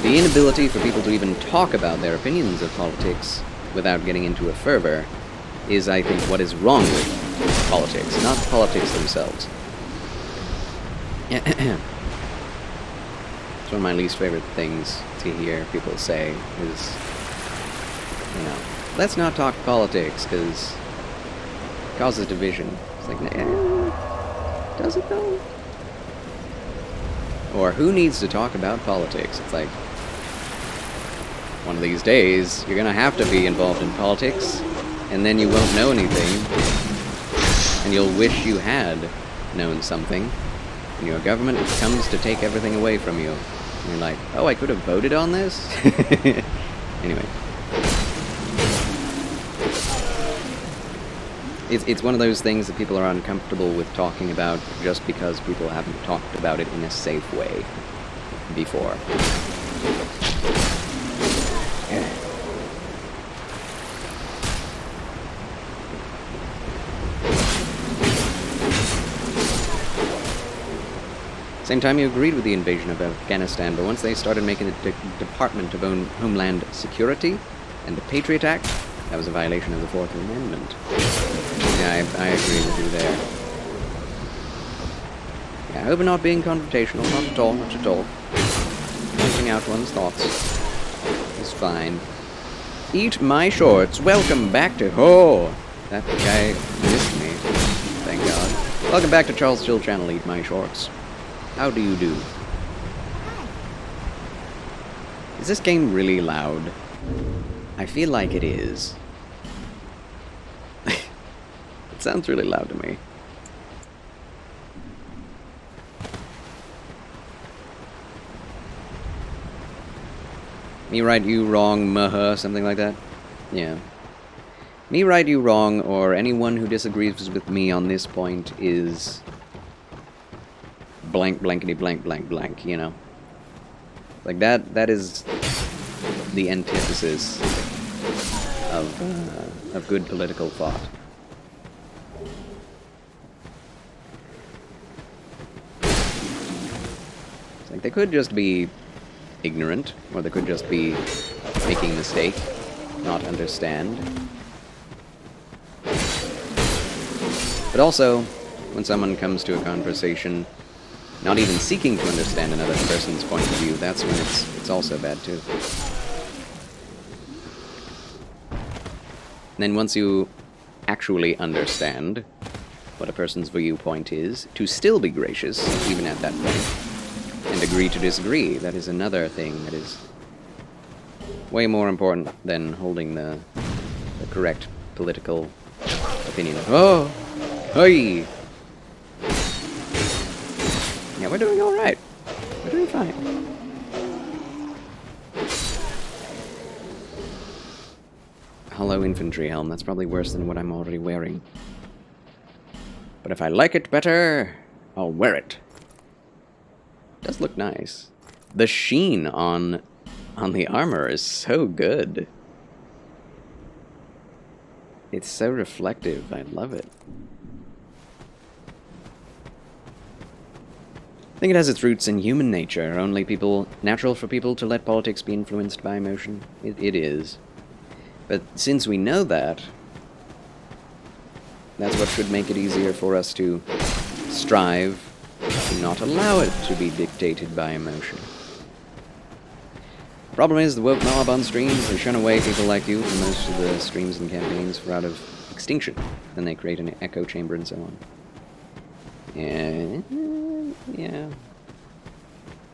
the inability for people to even talk about their opinions of politics without getting into a fervor is, I think, what is wrong with politics, not politics themselves. It's one of my least favorite things to hear people say is, you know, let's not talk politics because it causes division. It's like, nah, does it though? Or who needs to talk about politics? It's like, one of these days, you're gonna have to be involved in politics, and then you won't know anything, and you'll wish you had known something, and your government comes to take everything away from you. And you're like, oh, I could have voted on this? Anyway. It's one of those things that people are uncomfortable with talking about just because people haven't talked about it in a safe way before. Same time you agreed with the invasion of Afghanistan, but once they started making the Department of Homeland Security and the Patriot Act, that was a violation of the Fourth Amendment. Yeah, I agree with you there. Yeah, I hope I'm not being confrontational, not at all, not at all. Pointing out one's thoughts is fine. Eat my shorts, welcome back to... Oh! That guy missed me, thank God. Welcome back to Charles Chill Channel, Eat My Shorts. How do you do? Is this game really loud? I feel like it is. It sounds really loud to me. Me right, you wrong, something like that? Yeah. Me right, you wrong, or anyone who disagrees with me on this point is... blank, blankety, blank, blank, blank, you know? Like, that is the antithesis of good political thought. It's like, they could just be ignorant, or they could just be making a mistake, not understand. But also, when someone comes to a conversation not even seeking to understand another person's point of view, that's when it's also bad too. then once you actually understand what a person's viewpoint is, to still be gracious, even at that point, and agree to disagree. That is another thing that is way more important than holding the correct political opinion. Oh! Hey! Yeah, we're doing alright. We're doing fine. Hollow infantry helm. That's probably worse than what I'm already wearing. But if I like it better, I'll wear it. It does look nice. The sheen on the armor is so good. It's so reflective. I love it. I think it has its roots in human nature. Only natural for people to let politics be influenced by emotion. It is. But since we know that, that's what should make it easier for us to strive to not allow it to be dictated by emotion. Problem is, the woke mob on streams, they shun away people like you from most of the streams and campaigns for out of extinction. Then they create an echo chamber and so on. And, yeah.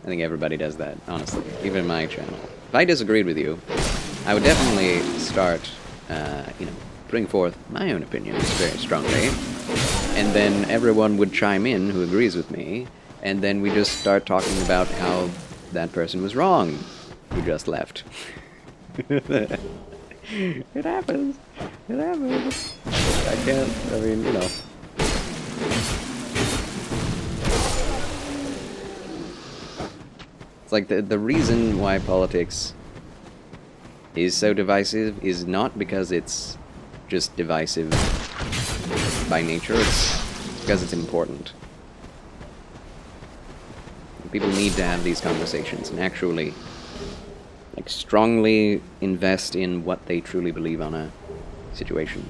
I think everybody does that, honestly. Even my channel. If I disagreed with you, I would definitely start, putting forth my own opinions very strongly, and then everyone would chime in who agrees with me, and then we just start talking about how that person was wrong who just left. It happens. It happens. I can't, It's like the reason why politics is so divisive is not because it's just divisive by nature, it's because it's important. People need to have these conversations and actually strongly invest in what they truly believe on a situation.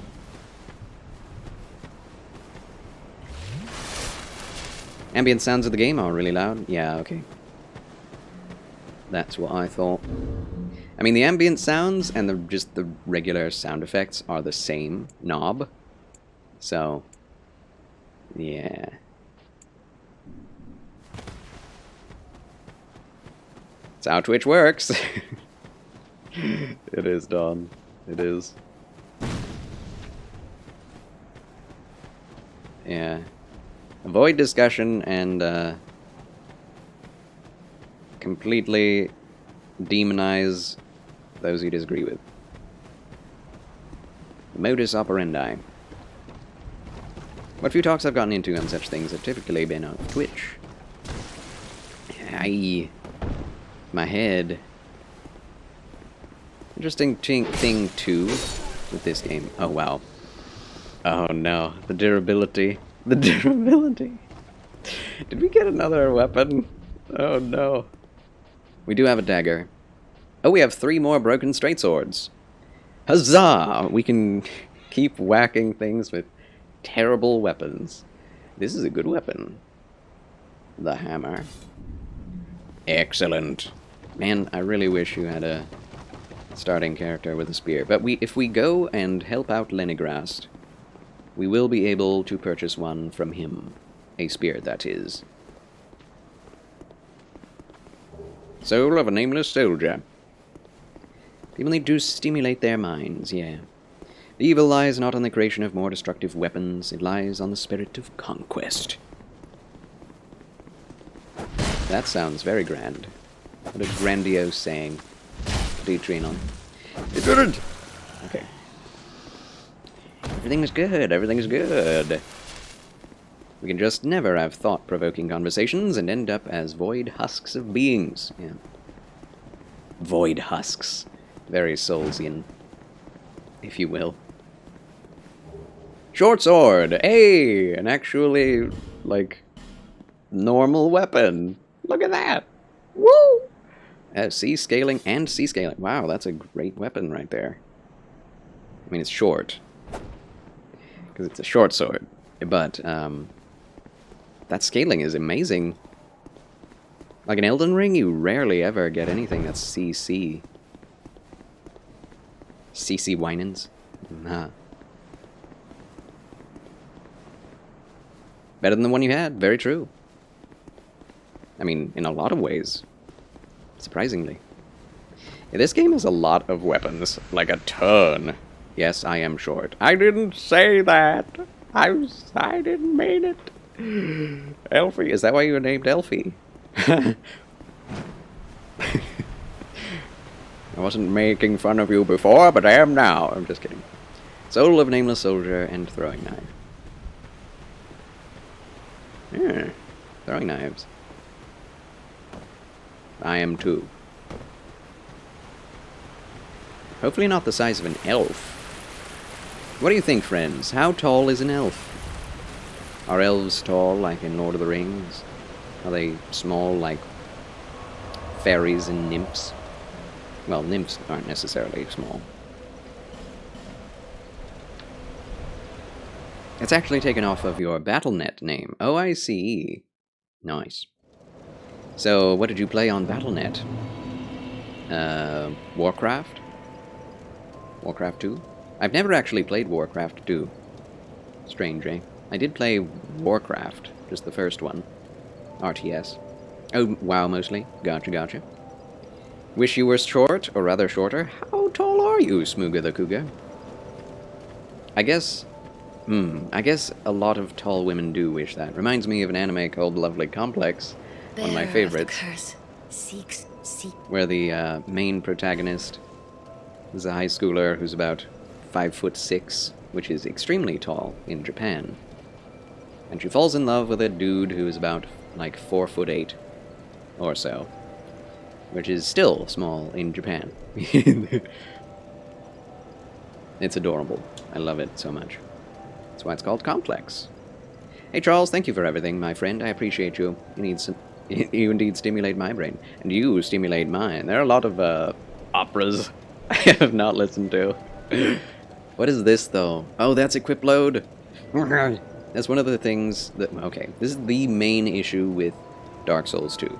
Ambient sounds of the game are really loud. Yeah, okay. That's what I thought. I mean, the ambient sounds and just the regular sound effects are the same knob. So, yeah. It's how Twitch works. It is, Dawn. It is. Yeah. Avoid discussion and, completely demonize those you disagree with. Modus operandi. What few talks I've gotten into on such things have typically been on Twitch. Aye. My head. Interesting thing, too, with this game. Oh, wow. Oh, no. The durability. The durability. Did we get another weapon? Oh, no. We do have a dagger. Oh, we have 3 more broken straight swords. Huzzah! We can keep whacking things with terrible weapons. This is a good weapon. The hammer. Excellent. Man, I really wish you had a starting character with a spear. But if we go and help out Lenigrast, we will be able to purchase one from him. A spear, that is. Soul of a nameless soldier. People need to stimulate their minds, yeah. The evil lies not on the creation of more destructive weapons, it lies on the spirit of conquest. That sounds very grand. What a grandiose saying. What are you treating on? It didn't! Okay. Everything is good, everything is good. We can just never have thought-provoking conversations and end up as void husks of beings. Yeah. Void husks. Very Soulsian, if you will. Short sword! Hey! An actually, normal weapon. Look at that! Woo! C-scaling and C-scaling. Wow, that's a great weapon right there. I mean, it's short. Because it's a short sword. But, that scaling is amazing. Like in Elden Ring, you rarely ever get anything that's CC. CC Winans. Nah. Better than the one you had. Very true. I mean, in a lot of ways. Surprisingly. Yeah, this game has a lot of weapons. Like a ton. Yes, I am short. I didn't say that. I didn't mean it. Elfie. Is that why you were named Elfie? I wasn't making fun of you before, but I am now. I'm just kidding. Soul of Nameless Soldier and Throwing Knife. Yeah, throwing knives. I am too. Hopefully not the size of an elf. What do you think, friends? How tall is an elf? Are elves tall like in Lord of the Rings? Are they small like fairies and nymphs? Well, nymphs aren't necessarily small. It's actually taken off of your Battle.net name. Oh, I see. Nice. So, what did you play on Battle.net? Warcraft? Warcraft 2? I've never actually played Warcraft 2. Strange, eh? I did play Warcraft, just the first one. RTS. Oh, WoW mostly. Gotcha, gotcha. Wish you were short, or rather shorter. How tall are you, Smooga the Cougar? I guess a lot of tall women do wish that. Reminds me of an anime called Lovely Complex, one of my favorites, where the main protagonist is a high schooler who's about 5'6", which is extremely tall in Japan. And she falls in love with a dude who is about, like, 4'8", or so, which is still small in Japan. It's adorable. I love it so much. That's why it's called Complex. Hey Charles, thank you for everything, my friend. I appreciate you. You indeed stimulate my brain. And you stimulate mine. There are a lot of operas I have not listened to. What is this, though? Oh, that's equip load. That's one of the things that... Okay, this is the main issue with Dark Souls 2.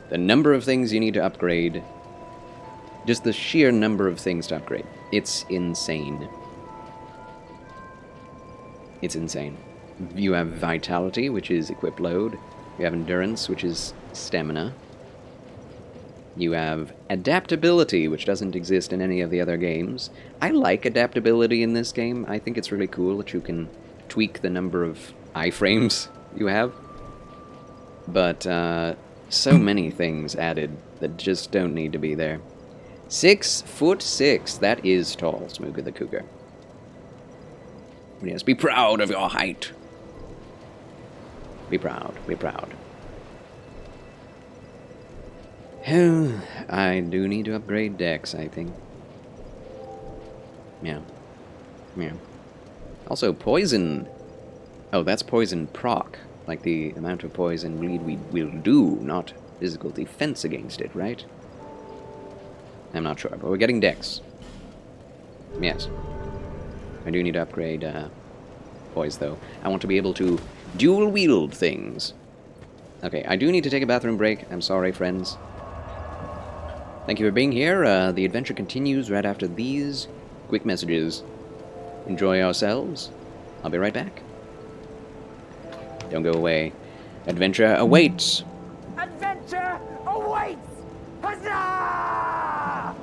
The number of things you need to upgrade. Just the sheer number of things to upgrade. It's insane. It's insane. You have Vitality, which is equip load. You have Endurance, which is stamina. You have Adaptability, which doesn't exist in any of the other games. I like adaptability in this game. I think it's really cool that you can tweak the number of iframes you have. But, so many things added that just don't need to be there. 6'6". That is tall, Smooga the Cougar. Yes, be proud of your height. Be proud, be proud. Oh, I do need to upgrade Dex, I think. Yeah. Yeah. Also, poison. Oh, that's poison proc. Like the amount of poison we will do, not physical defense against it, right? I'm not sure, but we're getting Dex. Yes. I do need to upgrade poise, though. I want to be able to dual-wield things. Okay, I do need to take a bathroom break. I'm sorry, friends. Thank you for being here. The adventure continues right after these quick messages. Enjoy yourselves. I'll be right back. Don't go away. Adventure awaits! Adventure awaits! Huzzah!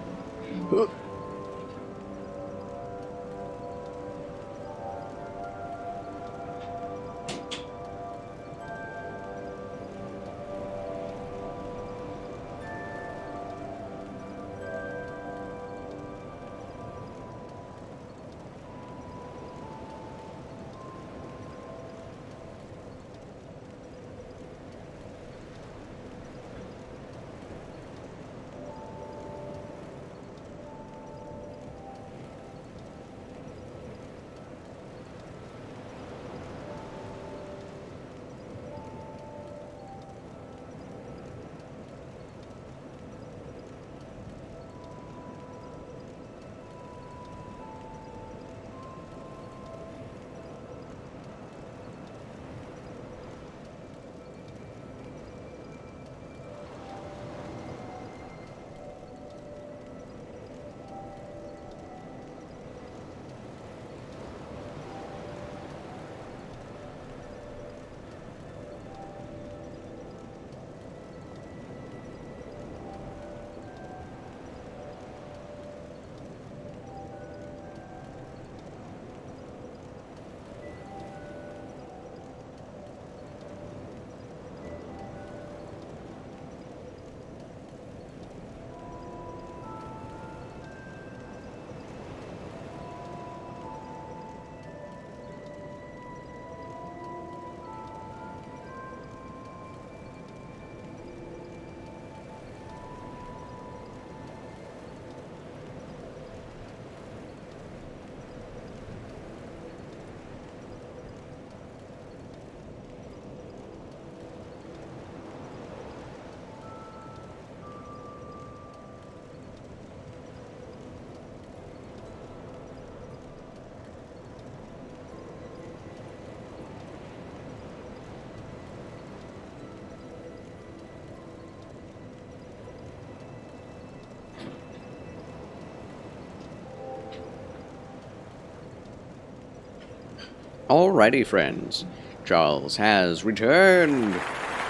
Alrighty, friends. Charles has returned.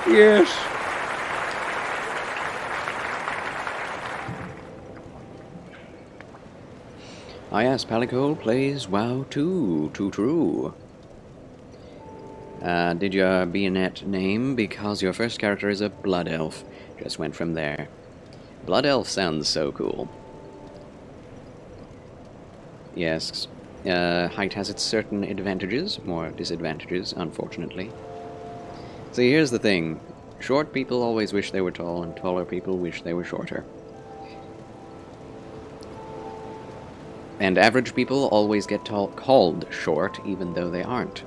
Yes. Ah, yes, Palico plays WoW too. Too true. Did your bayonet name because your first character is a blood elf? Just went from there. Blood elf sounds so cool. Yes, height has its certain advantages, more disadvantages, unfortunately. See, here's the thing. Short people always wish they were tall, and taller people wish they were shorter. And average people always get called short, even though they aren't.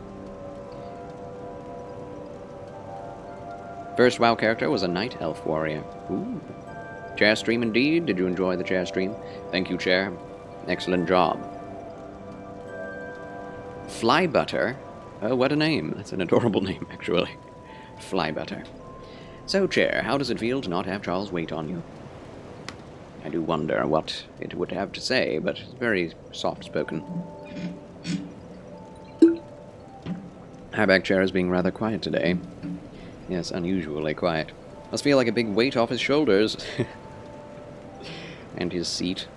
First WoW character was a Night Elf warrior. Ooh. Chair stream indeed. Did you enjoy the chair stream? Thank you, Chair. Excellent job. Flybutter? Oh, what a name. That's an adorable name, actually. Flybutter. So, Chair, how does it feel to not have Charles wait on you? I do wonder what it would have to say, but it's very soft-spoken. Highback Chair is being rather quiet today. Yes, unusually quiet. Must feel like a big weight off his shoulders. And his seat.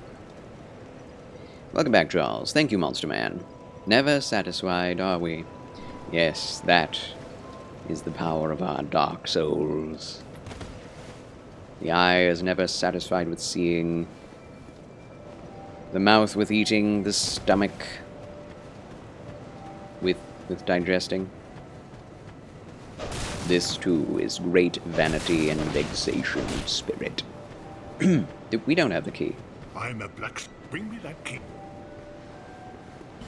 Welcome back, Charles. Thank you, Monster Man. Never satisfied, are we? Yes, that is the power of our dark souls. The eye is never satisfied with seeing, the mouth with eating, the stomach with digesting. This, too, is great vanity and vexation of spirit. We don't have the key. I'm a blacksmith. Bring me that key.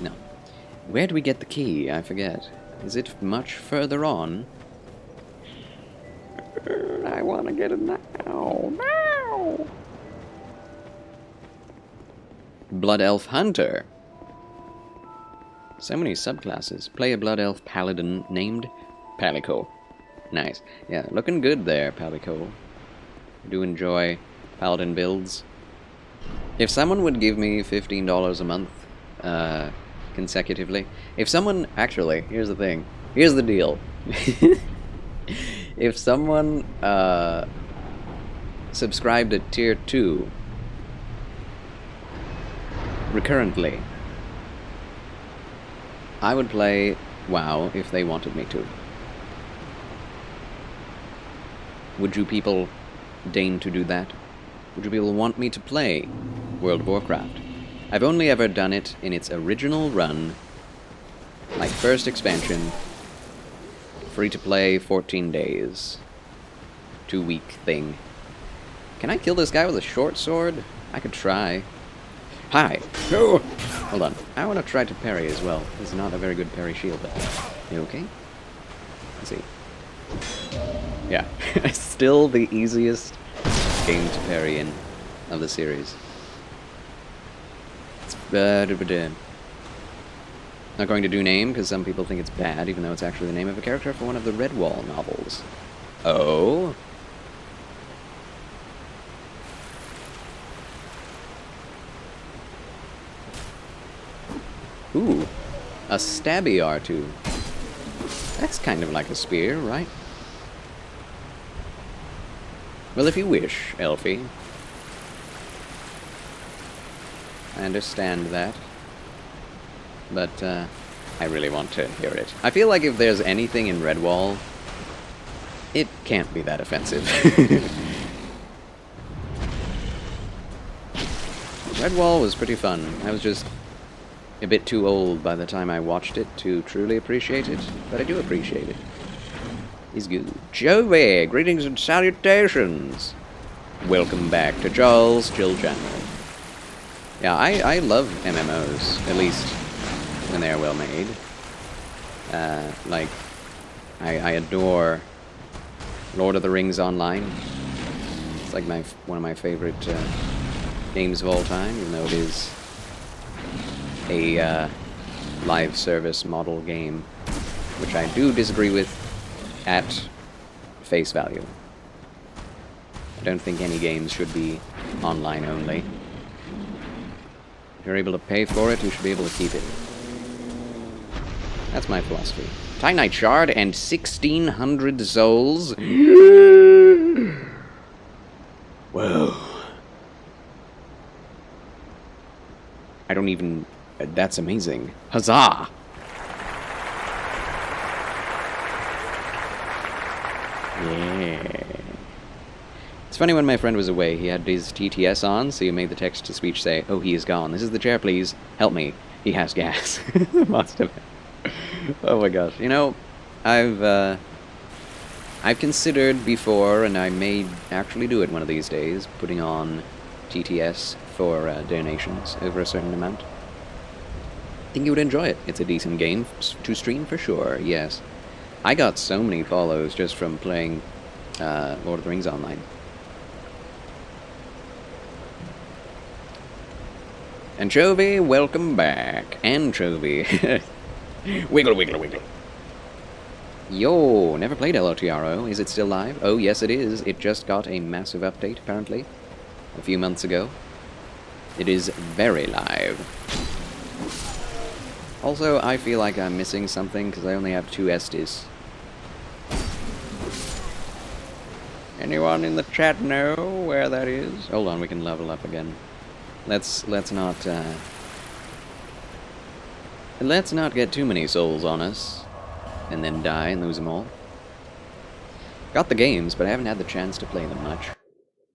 No. Where do we get the key? I forget. Is it much further on? I want to get it now. Now! Blood Elf Hunter. So many subclasses. Play a Blood Elf Paladin named Palico. Nice. Yeah, looking good there, Palico. I do enjoy Paladin builds. If someone would give me $15 a month, consecutively. If someone... Actually, here's the thing. Here's the deal. If someone, subscribed at Tier 2 recurrently, I would play WoW if they wanted me to. Would you people deign to do that? Would you people want me to play World of Warcraft? I've only ever done it in its original run, like first expansion, free to play, 14 days, 2-week thing. Can I kill this guy with a short sword? I could try. Hi! No! Hold on. I want to try to parry as well. This is not a very good parry shield, but... You okay? Let's see. Yeah. Still the easiest game to parry in of the series. It's not going to do name, because some people think it's bad, even though it's actually the name of a character for one of the Redwall novels. Oh? Ooh. A stabby R2. That's kind of like a spear, right? Well, if you wish, Elfie. I understand that. But, I really want to hear it. I feel like if there's anything in Redwall, it can't be that offensive. Redwall was pretty fun. I was just a bit too old by the time I watched it to truly appreciate it, but I do appreciate it. It's good. Joey, greetings and salutations! Welcome back to Charles' Chill Channel. Yeah, I love MMOs, at least when they are well made. Like, I adore Lord of the Rings Online. It's like one of my favorite games of all time, even though it is a live service model game, which I do disagree with at face value. I don't think any games should be online only. If you're able to pay for it, you should be able to keep it. That's my philosophy. Titanite Shard and 1,600 souls. Whoa. I don't even... That's amazing. Huzzah! Yeah. It's funny, when my friend was away, he had his TTS on, so he made the text-to-speech say, "Oh, he is gone. This is the chair, please. Help me. He has gas." Must have been. Oh my gosh. You know, I've considered before, and I may actually do it one of these days, putting on TTS for donations over a certain amount. I think you would enjoy it. It's a decent game to stream for sure, yes. I got so many follows just from playing Lord of the Rings Online. Anchovy, welcome back. Anchovy. Wiggle, wiggle, wiggle. Yo, never played LOTRO. Is it still live? Oh, yes it is. It just got a massive update, apparently, a few months ago. It is very live. Also, I feel like I'm missing something, because I only have 2 Estes. Anyone in the chat know where that is? Hold on, we can level up again. Let's not get too many souls on us, and then die and lose them all. Got the games, but I haven't had the chance to play them much.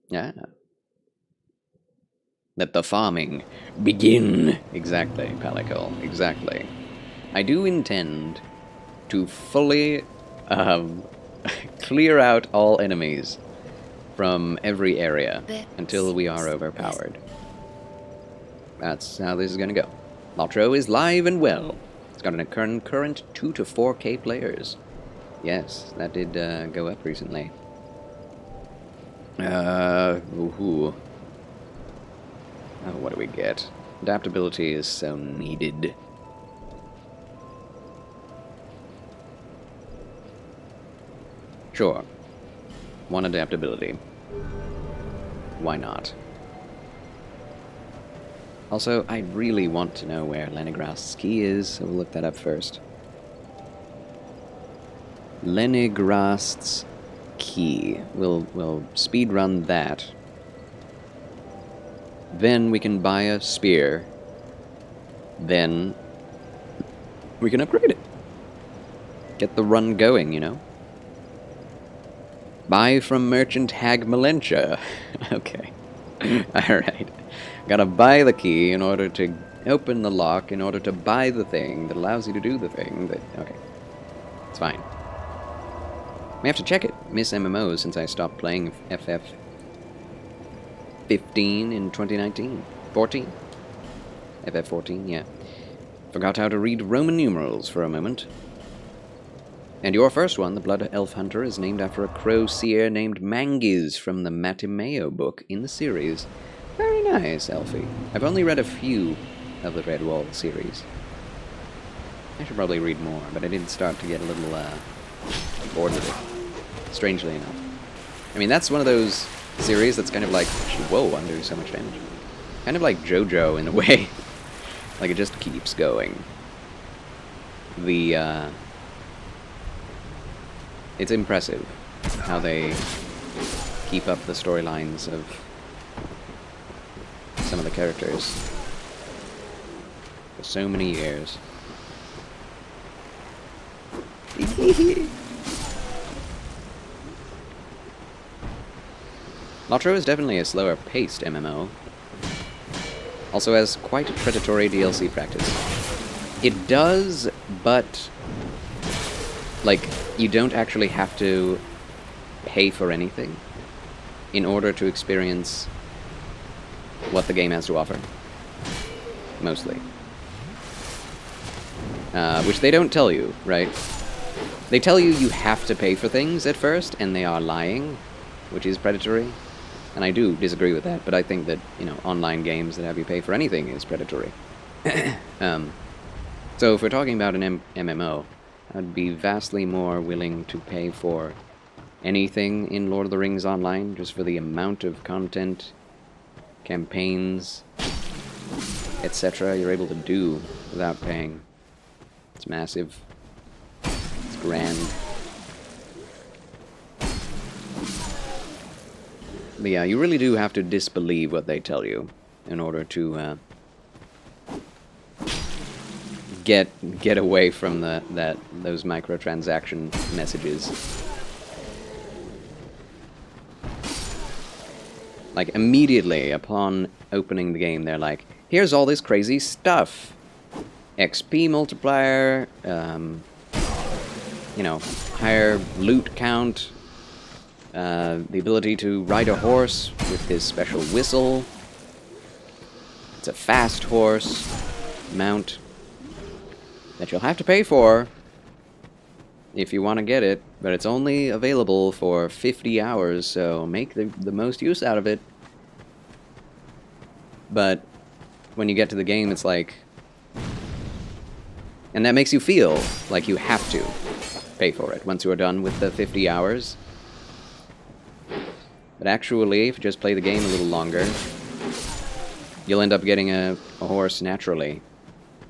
Yeah. Let the farming begin. Exactly, Palico. Exactly. I do intend to fully clear out all enemies from every area until we are overpowered. That's how this is going to go. LOTRO is live and well. It's got a current 2 to 4K players. Yes, that did go up recently. Ooh. Oh, what do we get? Adaptability is so needed. Sure. 1 adaptability. Why not? Also, I really want to know where Leningrast's key is, so we'll look that up first. Leningrast's key. We'll speedrun that. Then we can buy a spear. Then we can upgrade it. Get the run going, you know? Buy from Merchant Hag Malentia. Okay. Alright. Gotta buy the key in order to open the lock, in order to buy the thing that allows you to do the thing that... Okay. It's fine. We have to check it. Miss MMOs since I stopped playing FF 15 in 2019. 14? FF 14, yeah. Forgot how to read Roman numerals for a moment. And your first one, the Blood Elf Hunter, is named after a crow seer named Mangiz from the Matimeo book in the series. Very nice, Elfie. I've only read a few of the Redwall series. I should probably read more, but I did start to get a little bored with it. Strangely enough. I mean, that's one of those series that's kind of like... Whoa, I'm doing so much damage. Kind of like JoJo in a way. Like, it just keeps going. It's impressive how they keep up the storylines of some of the characters for so many years. LOTRO is definitely a slower paced MMO. Also has quite a predatory DLC practice. It does, but like, you don't actually have to pay for anything in order to experience what the game has to offer. Mostly. Which they don't tell you, right? They tell you you have to pay for things at first, and they are lying, which is predatory. And I do disagree with that, but I think that, you know, online games that have you pay for anything is predatory. So if we're talking about an MMO, I'd be vastly more willing to pay for anything in Lord of the Rings Online, just for the amount of content, campaigns, etc. you're able to do without paying. It's massive. It's grand. But yeah, you really do have to disbelieve what they tell you in order to get away from those microtransaction messages. Like, immediately upon opening the game, they're like, here's all this crazy stuff. XP multiplier, you know, higher loot count, the ability to ride a horse with his special whistle. It's a fast horse mount that you'll have to pay for if you want to get it, but it's only available for 50 hours, so make the most use out of it. But when you get to the game, it's like... And that makes you feel like you have to pay for it once you are done with the 50 hours. But actually, if you just play the game a little longer, you'll end up getting a horse naturally,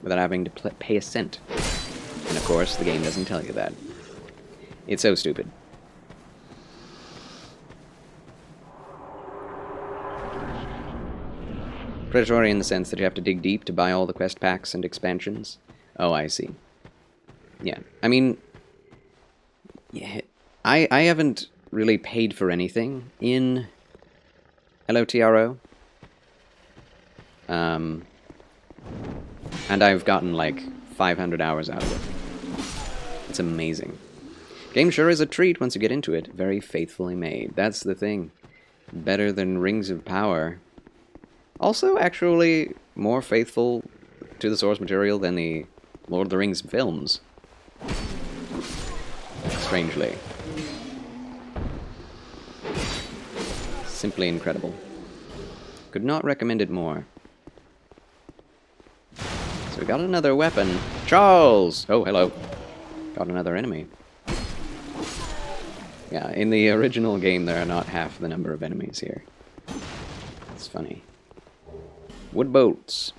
without having to pay a cent. And of course, the game doesn't tell you that. It's so stupid. Predatory in the sense that you have to dig deep to buy all the quest packs and expansions. Oh, I see. Yeah, I mean... Yeah, I haven't really paid for anything in LOTRO. And I've gotten like 500 hours out of it. It's amazing. Game sure is a treat once you get into it. Very faithfully made. That's the thing. Better than Rings of Power. Also, actually, more faithful to the source material than the Lord of the Rings films. Strangely. Simply incredible. Could not recommend it more. So we got another weapon. Charles! Oh, hello. Got another enemy. Yeah, in the original game there are not half the number of enemies here. It's funny. Wood bolts.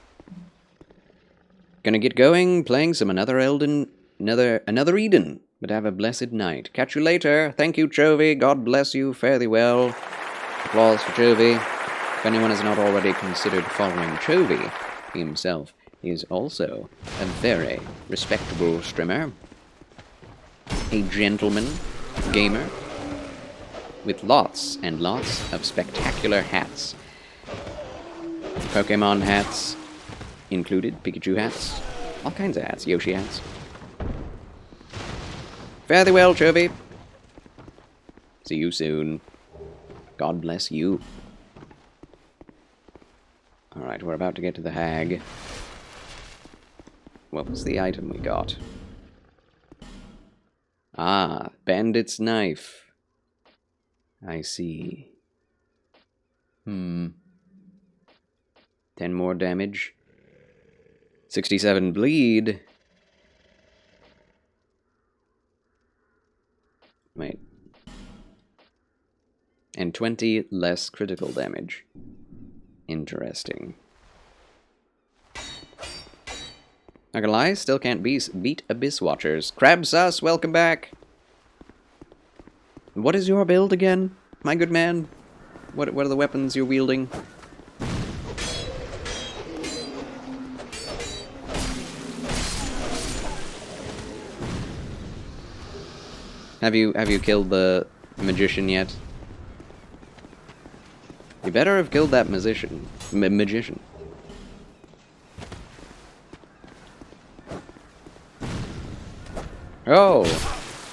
Gonna get going, playing some another Eden. But have a blessed night. Catch you later. Thank you, Chovy. God bless you. Fare thee well. Applause for Chovy. If anyone has not already considered following Chovy himself, he is also a very respectable streamer. A gentleman gamer with lots and lots of spectacular hats. Pokemon hats included, Pikachu hats, all kinds of hats, Yoshi hats. Fare thee well, Chovy. See you soon. God bless you. Alright, we're about to get to the hag. What was the item we got? Ah, bandit's knife. I see. 10 more damage. 67 bleed. Wait. And 20 less critical damage. Interesting. Not gonna lie, still can't beat Abyss Watchers. Crab Sus, welcome back! What is your build again, my good man? What are the weapons you're wielding? Have you killed the magician yet? You better have killed that magician. Oh!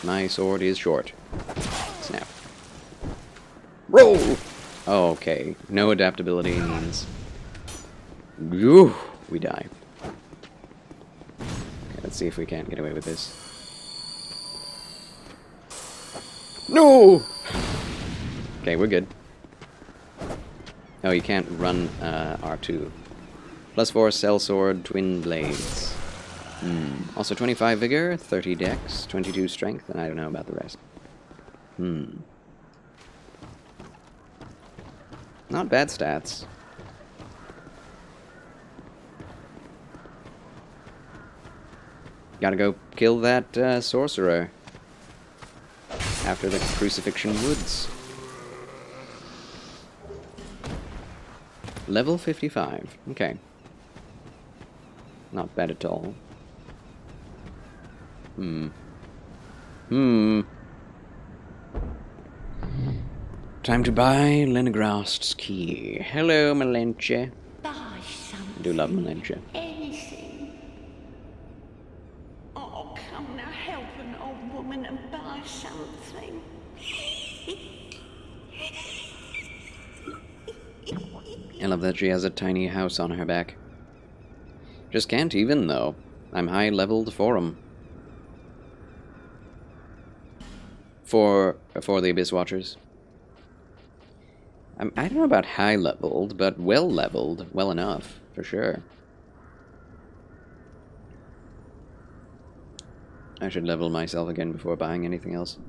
My sword is short. Snap. Roll! Oh, okay. No adaptability means... Whew, we die. Okay, let's see if we can't get away with this. No! Okay, we're good. Oh, you can't run R2. +4 sellsword, twin blades. Also 25 vigor, 30 dex, 22 strength, and I don't know about the rest. Not bad stats. Gotta go kill that sorcerer after the Crucifixion Woods. Level 55. Okay. Not bad at all. Time to buy Leningrast's key. Hello, Malenche. Buy something. I do love Malenche. Anything. Oh, come now, help an old woman and buy something. I love that she has a tiny house on her back. Just can't even, though. I'm high-leveled for 'em. For the Abyss Watchers. I don't know about high-leveled, but well-leveled. Well enough, for sure. I should level myself again before buying anything else.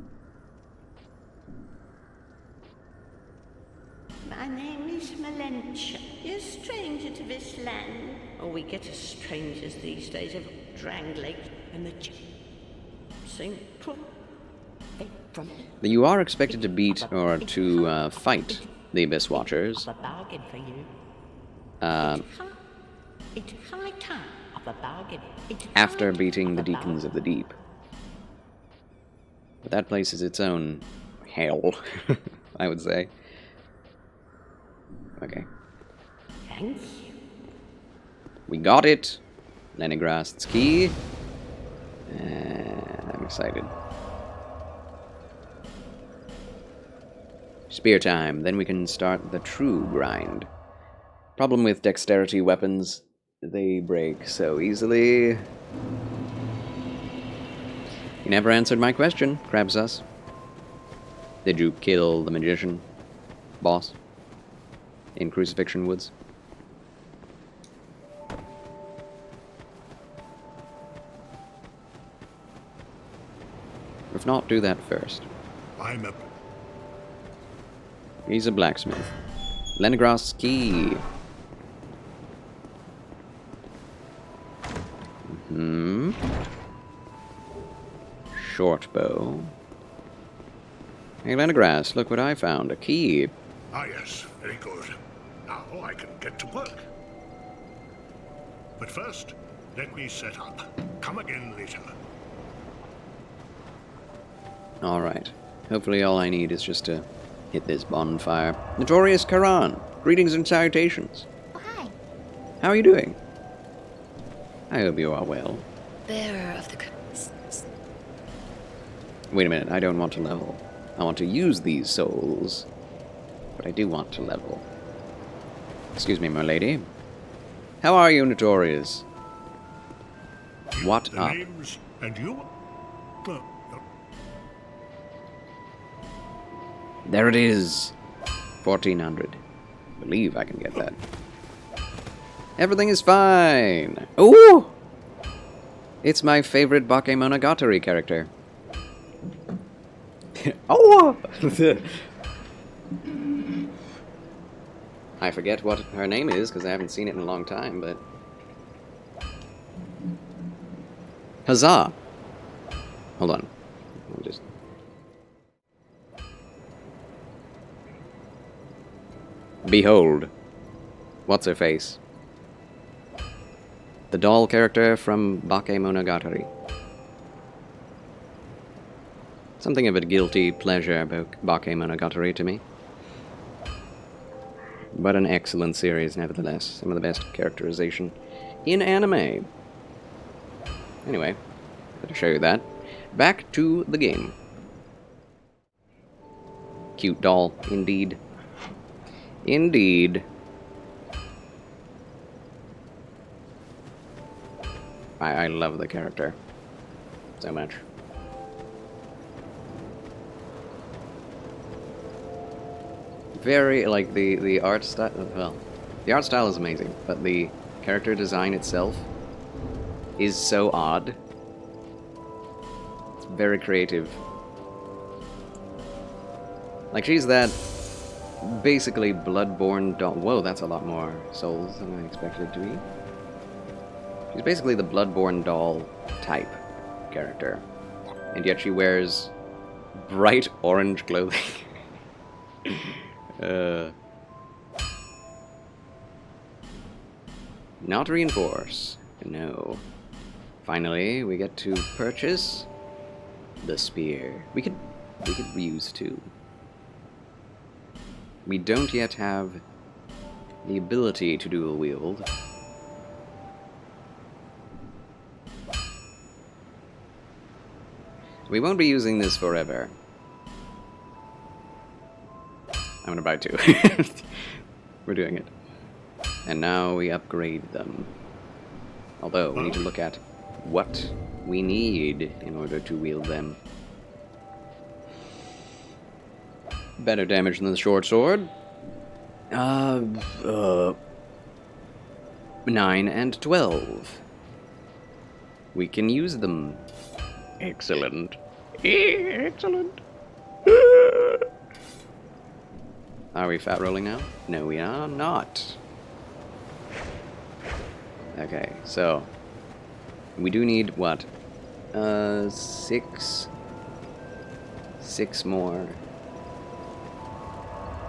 My name is Malentia. You're a stranger to this land. Oh, we get as strangers these days of Drangleic and the St. You are expected to beat or to fight the Abyss Watchers. A bargain for you. It's high time of a bargain. After beating the Deacons of the Deep. But that place is its own hell, I would say. Okay. Thank you. We got it! Leningrast's key. And I'm excited. Spear time, then we can start the true grind. Problem with dexterity weapons, they break so easily. You never answered my question, Crabsus. Did you kill the magician boss in Crucifixion Woods? If not, do that first. I'm a... He's a blacksmith. Leningrast's key. Short bow. Hey, Lenigrast, look what I found. A key. Ah, yes, very good. Now I can get to work. But first, let me set up. Come again later. Alright. Hopefully all I need is just to hit this bonfire. Notorious Karan, greetings and salutations. Oh, hi. How are you doing? I hope you are well. Bearer of the... Wait a minute, I don't want to level. I want to use these souls. But I do want to level. Excuse me, my lady. How are you, Notorious? What the up? Names and you? There it is. 1400. I believe I can get that. Everything is fine. Ooh! It's my favorite Bakemonogatari character. Oh! I forget what her name is because I haven't seen it in a long time, but... Huzzah! Hold on. Let me just... Behold. What's her face? The doll character from Bakemonogatari. Something of a guilty pleasure about Bakemonogatari to me. But an excellent series, nevertheless. Some of the best characterization in anime. Anyway, to show you that. Back to the game. Cute doll, indeed. Indeed. I love the character so much. Very, like, the art style, well, the art style is amazing, but the character design itself is so odd. It's very creative. Like, she's that basically bloodborne doll. Whoa, that's a lot more souls than I expected it to be. She's basically the bloodborne doll type. character. And yet she wears bright orange clothing. Not reinforce. No. Finally, we get to purchase the spear. We could use two. We don't yet have the ability to dual wield. We won't be using this forever. I'm gonna buy two. We're doing it. And now we upgrade them. Although, we need to look at what we need in order to wield them. Better damage than the short sword. 9 and 12. We can use them. Excellent. Excellent. Are we fat rolling now? No, we are not. Okay, so we do need what? 6 more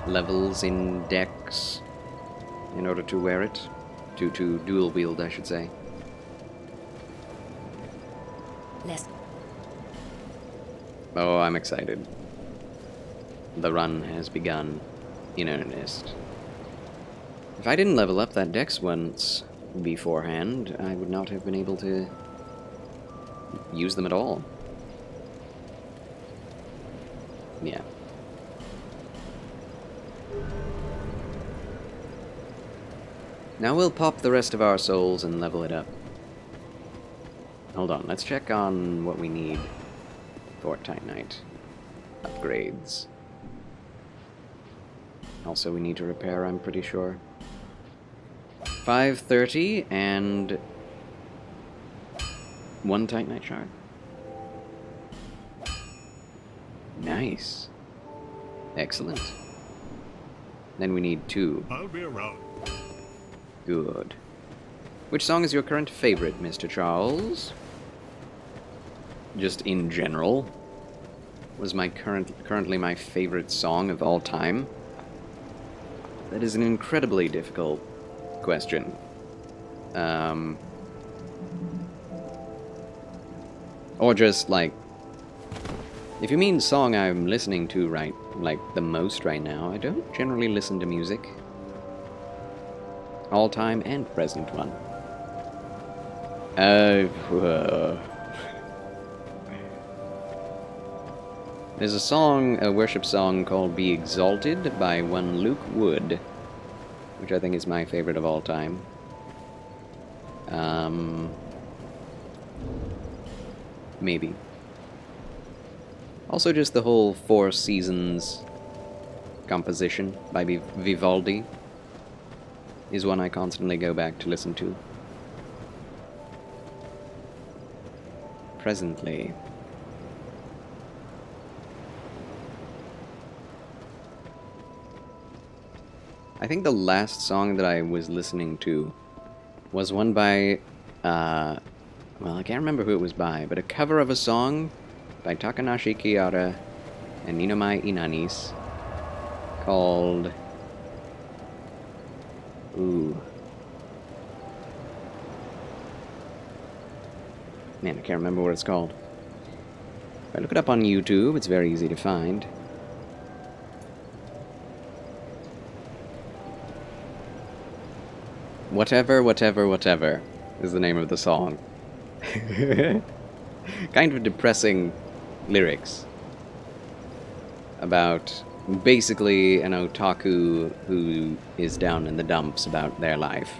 levels in Dex in order to wear it. To dual wield, I should say. Less. Oh, I'm excited. The run has begun in earnest. If I didn't level up that Dex once beforehand, I would not have been able to use them at all. Yeah. Now we'll pop the rest of our souls and level it up. Hold on, let's check on what we need for Titanite upgrades. Also, we need to repair, I'm pretty sure. 530 and 1 Titanite shard. Nice. Excellent. Then we need 2. I'll be around. Good. Which song is your current favorite, Mr. Charles? Just in general. Was my currently my favorite song of all time? That is an incredibly difficult question. Or just like, if you mean song I'm listening to like the most right now, I don't generally listen to music. All time and present one. There's a song, a worship song called Be Exalted by one Luke Wood, which I think is my favorite of all time. Maybe. Also just the whole Four Seasons composition by Vivaldi is one I constantly go back to listen to. Presently. I think the last song that I was listening to was one by, well, I can't remember who it was by, but a cover of a song by Takanashi Kiyara and Ninomai Inanis called... Ooh. Man, I can't remember what it's called. If I look it up on YouTube, it's very easy to find. Whatever, Whatever, Whatever is the name of the song. Kind of depressing lyrics about basically an otaku who is down in the dumps about their life.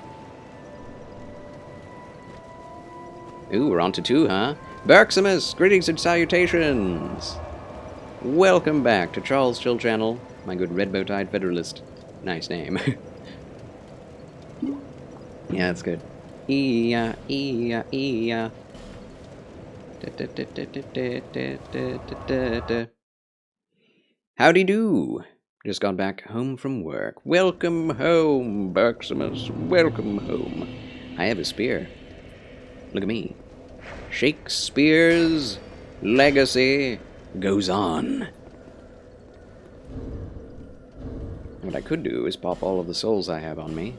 Ooh, we're on to 2, huh? Berximus, greetings and salutations! Welcome back to Charles Chill Channel, my good red bow-tied federalist. Nice name. Yeah, that's good. Iya, iya, iya. Howdy do! Just got back home from work. Welcome home, Berximus. Welcome home. I have a spear. Look at me. Shakespeare's legacy goes on. What I could do is pop all of the souls I have on me.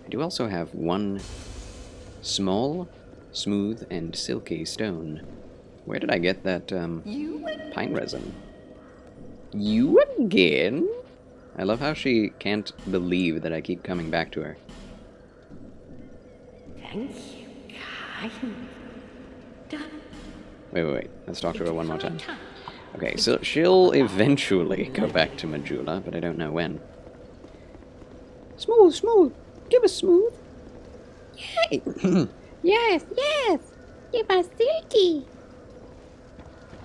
I do also have one small, smooth, and silky stone. Where did I get that pine resin? You again? I love how she can't believe that I keep coming back to her. Thank you, kind. Wait. Let's talk to her one more time. Okay, so she'll eventually go back to Majula, but I don't know when. Smooth. Give us smooth. Yay. Yes. Give us silky.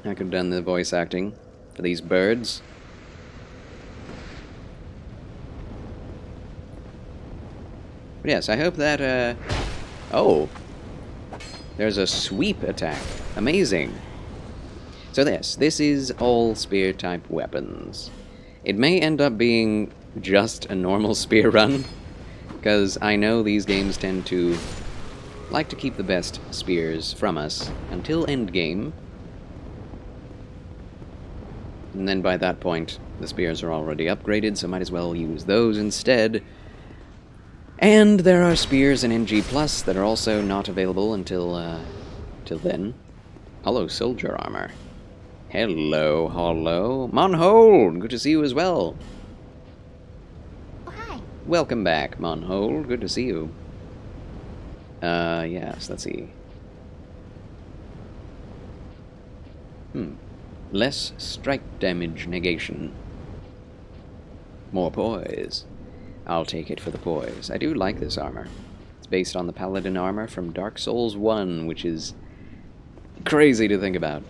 I could have done the voice acting for these birds. But yes, I hope that, oh! There's a sweep attack. Amazing! So this is all spear-type weapons. It may end up being just a normal spear run, because I know these games tend to like to keep the best spears from us until endgame. And then by that point, the spears are already upgraded, so might as well use those instead. And there are spears in NG Plus that are also not available until till then. Hollow soldier armor. Hello. Monhold, good to see you as well. Oh, hi. Welcome back, Monhold. Good to see you. Yes, let's see. Less strike damage negation. More poise. I'll take it for the poise. I do like this armor. It's based on the paladin armor from Dark Souls 1, which is crazy to think about.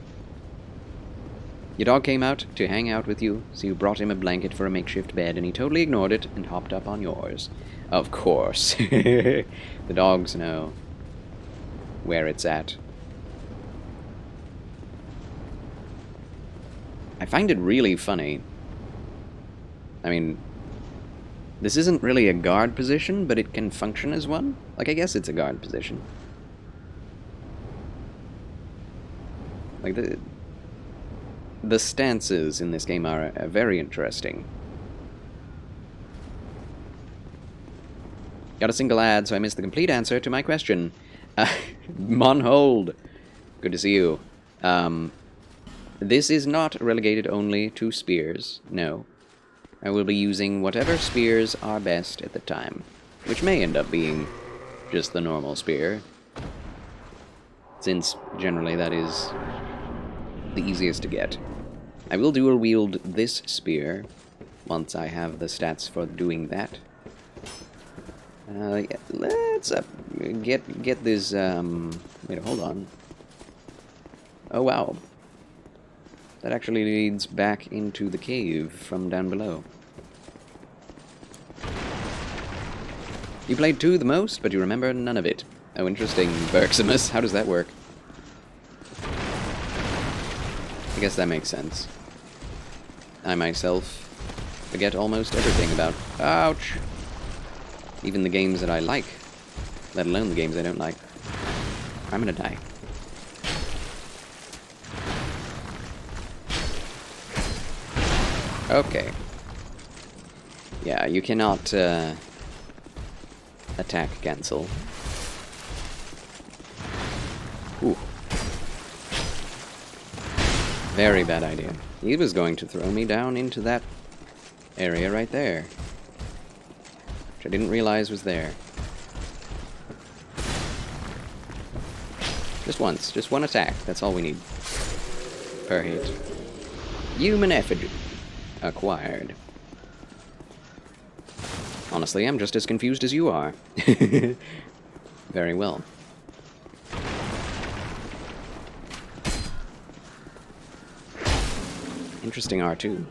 Your dog came out to hang out with you, so you brought him a blanket for a makeshift bed, and he totally ignored it and hopped up on yours. Of course. The dogs know where it's at. I find it really funny. I mean, this isn't really a guard position, but it can function as one. Like, I guess it's a guard position. Like, the stances in this game are very interesting. Got a single ad, so I missed the complete answer to my question. Monhold, good to see you. This is not relegated only to spears, no. I will be using whatever spears are best at the time, which may end up being just the normal spear, since generally that is the easiest to get. I will dual wield this spear once I have the stats for doing that. Yeah, let's get this, wait, hold on. Oh wow. That actually leads back into the cave from down below. You played 2 the most, but you remember none of it. Oh, interesting, Berximus. How does that work? I guess that makes sense. I myself forget almost everything about... Ouch! Even the games that I like, let alone the games I don't like. I'm gonna die. Okay. Yeah, you cannot attack cancel. Ooh. Very bad idea. He was going to throw me down into that area right there, which I didn't realize was there. Just once. Just one attack. That's all we need. Per hit. Human effigy. Acquired. Honestly, I'm just as confused as you are. Very well. Interesting R2.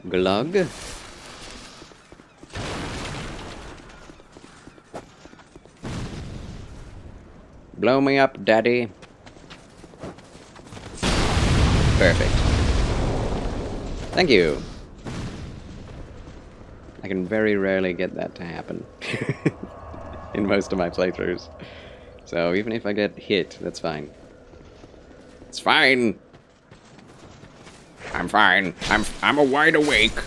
Glug. Blow me up, daddy. Perfect. Thank you. I can very rarely get that to happen. in most of my playthroughs. So even if I get hit, that's fine. It's fine! I'm fine. I'm a wide awake.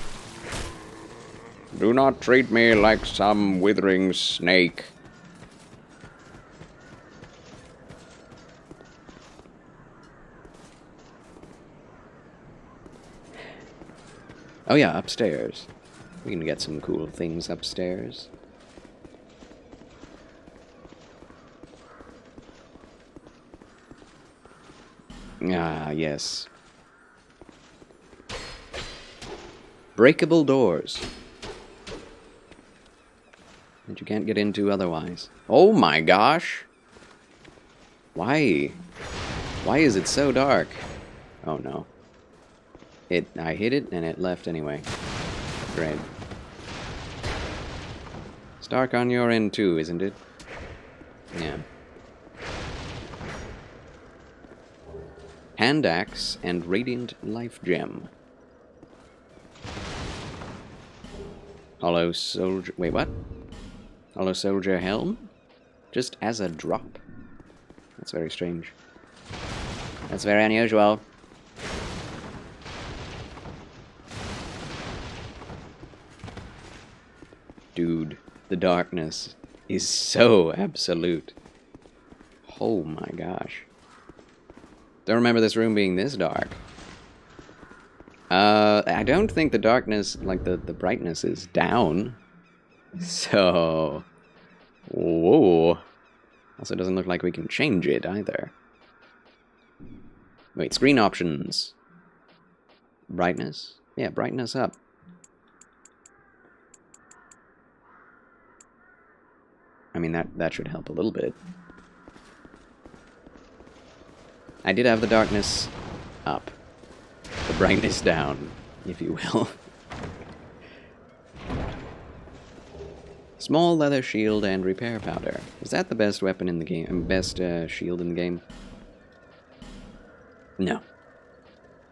Do not treat me like some withering snake. Oh yeah, upstairs. We can get some cool things upstairs. Ah, yes. Breakable doors. That you can't get into otherwise. Oh my gosh! Why? Why is it so dark? Oh no. I hit it and it left anyway. Great. It's dark on your end too, isn't it? Yeah. Hand axe and radiant life gem. Hollow soldier. Wait, what? Hollow soldier helm? Just as a drop. That's very strange. That's very unusual. Dude, the darkness is so absolute. Oh my gosh. Don't remember this room being this dark. I don't think the darkness, like the brightness is down. So... Whoa. Also doesn't look like we can change it either. Wait, screen options. Brightness? Yeah, brightness up. I mean, that should help a little bit. I did have the darkness up. The brightness down, if you will. Small leather shield and repair powder. Is that the best weapon in the game? Best shield in the game? No.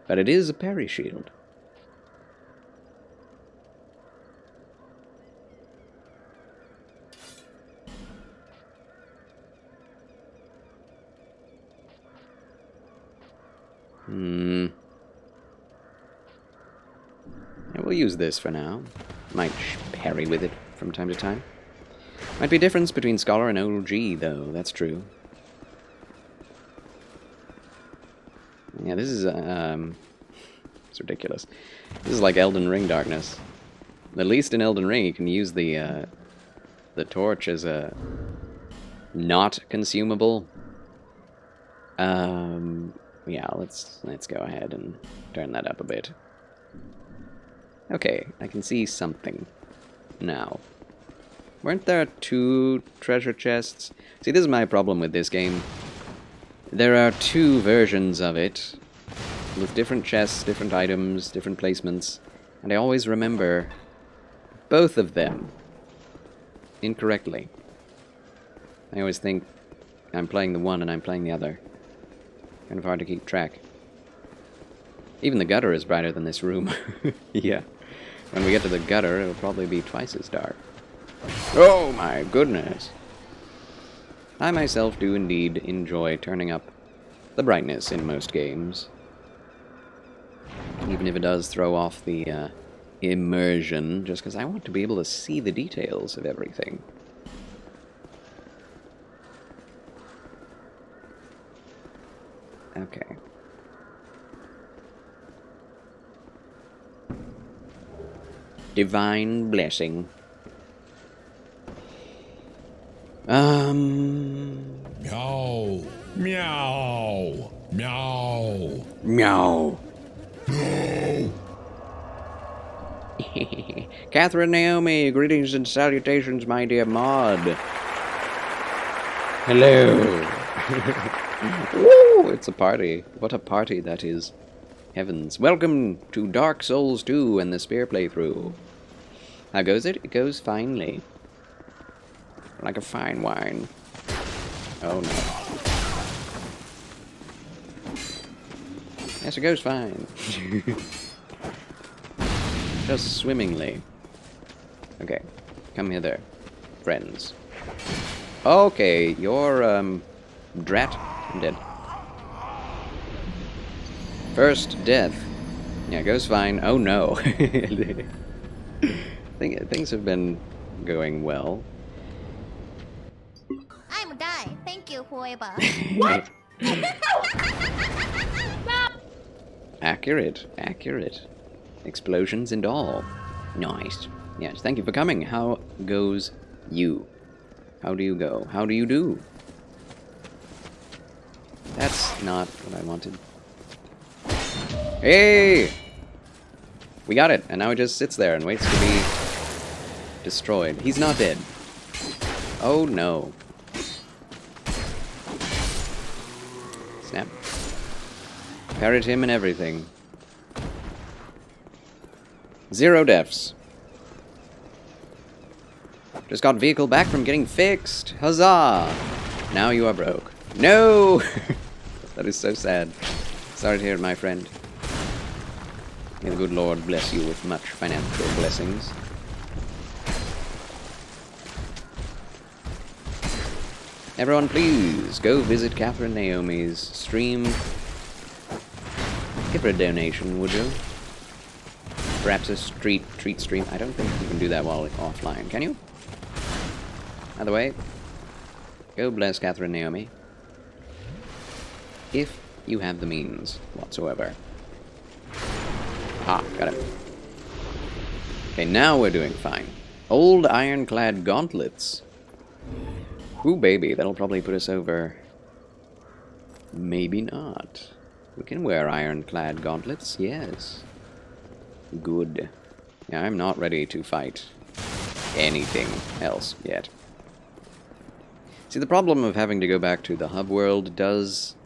But it is a parry shield. Yeah, we'll use this for now. Might parry with it from time to time. Might be a difference between Scholar and OG, though. That's true. Yeah, this is, it's ridiculous. This is like Elden Ring darkness. At least in Elden Ring, you can use the torch as a not consumable. Yeah, let's go ahead and turn that up a bit. Okay, I can see something now. Weren't there 2 treasure chests? See, this is my problem with this game. There are 2 versions of it, with different chests, different items, different placements, and I always remember both of them incorrectly. I always think I'm playing the one and I'm playing the other. Kind of hard to keep track. Even the gutter is brighter than this room. Yeah. When we get to the gutter, it'll probably be twice as dark. Oh my goodness! I myself do indeed enjoy turning up the brightness in most games. Even if it does throw off the immersion, just because I want to be able to see the details of everything. Okay. Divine blessing. Meow. Meow. Meow. Meow. No. Catherine Naomi, greetings and salutations, my dear Maud. Hello. Woo! It's a party. What a party that is. Heavens. Welcome to Dark Souls 2 and the Spear playthrough. How goes it? It goes finely. Like a fine wine. Oh no. Yes, it goes fine. Just swimmingly. Okay. Come hither, friends. Okay, you're, drat. I'm dead. First death. Yeah, goes fine. Oh no. Things have been going well. I'm dying. Thank you, whoever. Accurate, accurate. Explosions and all. Nice. Yes, thank you for coming. How goes you? How do you go? How do you do? That's not what I wanted. Hey! We got it, and now it just sits there and waits to be destroyed. He's not dead. Oh no. Snap. Parrot him and everything. 0 deaths. Just got vehicle back from getting fixed. Huzzah! Now you are broke. No! That is so sad. Sorry to hear it, my friend. May the good Lord bless you with much financial blessings. Everyone, please go visit Catherine Naomi's stream. Give her a donation, would you? Perhaps a treat stream. I don't think you can do that while offline, can you? Either way, go bless Catherine Naomi. If you have the means whatsoever. Ah, got it. Okay, now we're doing fine. Old ironclad gauntlets. Ooh, baby, that'll probably put us over. Maybe not. We can wear ironclad gauntlets, yes. Good. Yeah, I'm not ready to fight anything else yet. See, the problem of having to go back to the hub world does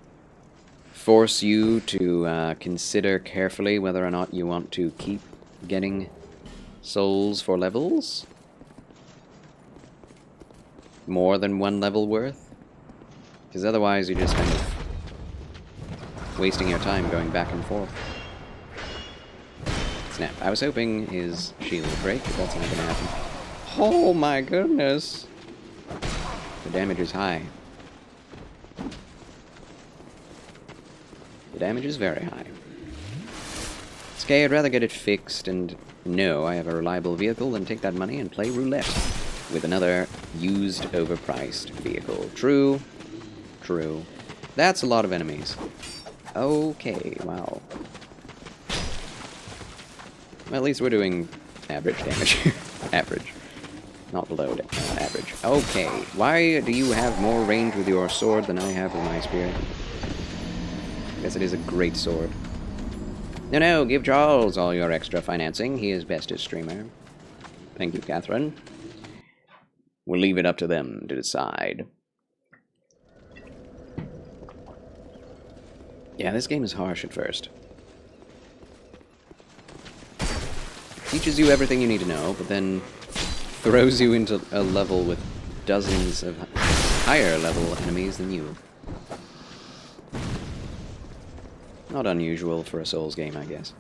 force you to consider carefully whether or not you want to keep getting souls for levels. More than 1 level worth. Because otherwise you're just kind of wasting your time going back and forth. Snap. I was hoping his shield would break, but that's not gonna happen. Oh my goodness! The damage is high. The damage is very high. It's okay, I'd rather get it fixed and know I have a reliable vehicle than take that money and play roulette with another used, overpriced vehicle. True. True. That's a lot of enemies. Okay, wow. Well, at least we're doing average damage. Average. Not below average. Okay, why do you have more range with your sword than I have with my spear? I guess it is a great sword. No, give Charles all your extra financing. He is bestest streamer. Thank you, Catherine. We'll leave it up to them to decide. Yeah, this game is harsh at first. Teaches you everything you need to know, but then throws you into a level with dozens of higher level enemies than you. Not unusual for a Souls game, I guess.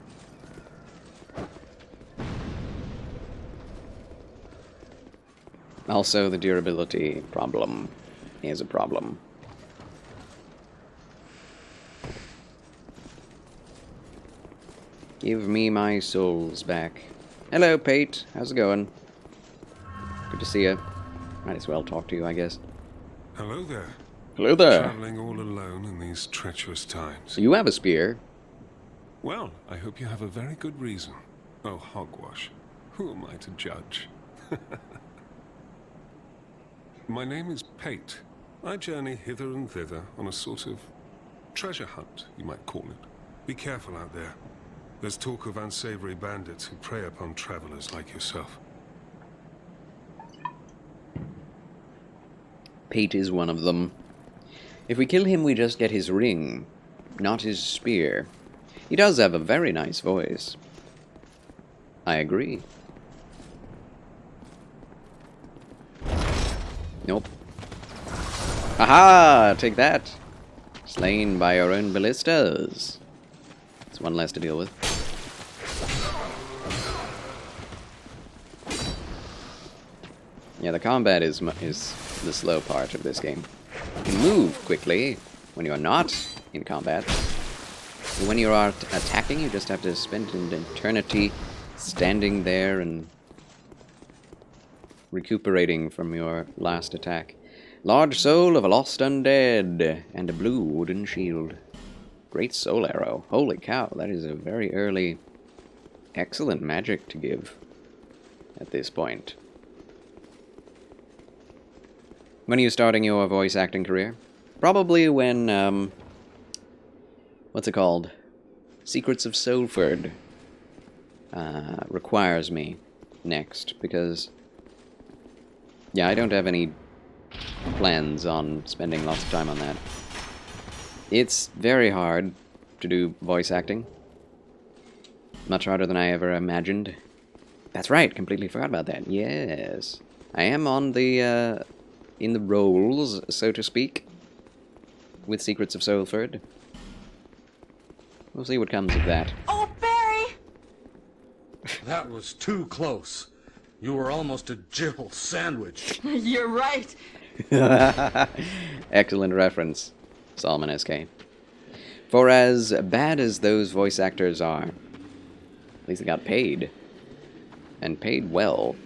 Also, the durability problem is a problem. Give me my souls back. Hello, Pate. How's it going? Good to see you. Might as well talk to you, I guess. Hello there. Hello there. Traveling all alone in these treacherous times. You have a spear. Well, I hope you have a very good reason. Oh, hogwash. Who am I to judge? My name is Pate. I journey hither and thither on a sort of treasure hunt, you might call it. Be careful out there. There's talk of unsavory bandits who prey upon travelers like yourself. Pate is one of them. If we kill him, we just get his ring, not his spear. He does have a very nice voice. I agree. Nope. Aha! Take that! Slain by your own ballistas. It's one less to deal with. Yeah, the combat is the slow part of this game. You can move quickly when you're not in combat. But when you are attacking, you just have to spend an eternity standing there and recuperating from your last attack. Large soul of a lost undead, and a blue wooden shield. Great soul arrow. Holy cow, that is a very early, excellent magic to give at this point. When are you starting your voice acting career? Probably when, what's it called? Secrets of Solford requires me next, because, yeah, I don't have any plans on spending lots of time on that. It's very hard to do voice acting. Much harder than I ever imagined. That's right, completely forgot about that. Yes. I am on the, in the rolls, so to speak, with Secrets of Solford. We'll see what comes of that. Oh, Barry! That was too close. You were almost a Jill sandwich. You're right. Excellent reference, Solomon SK. For as bad as those voice actors are, at least they got paid. And paid well,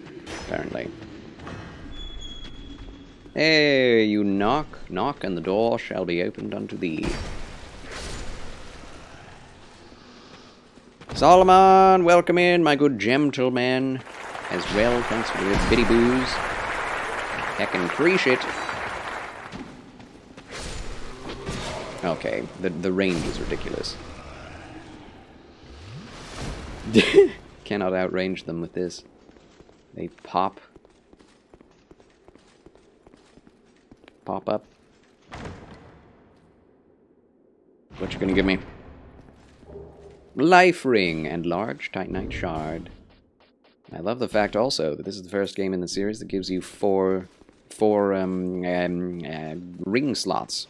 apparently. Hey, you knock, knock, and the door shall be opened unto thee. Solomon, welcome in, my good gentleman. As well, thanks for the bitty booze. Heckin' appreciate. Okay, the range is ridiculous. Cannot outrange them with this. They pop. Pop up. What you gonna give me? Life ring and large titanite shard. I love the fact also that this is the first game in the series that gives you four ring slots.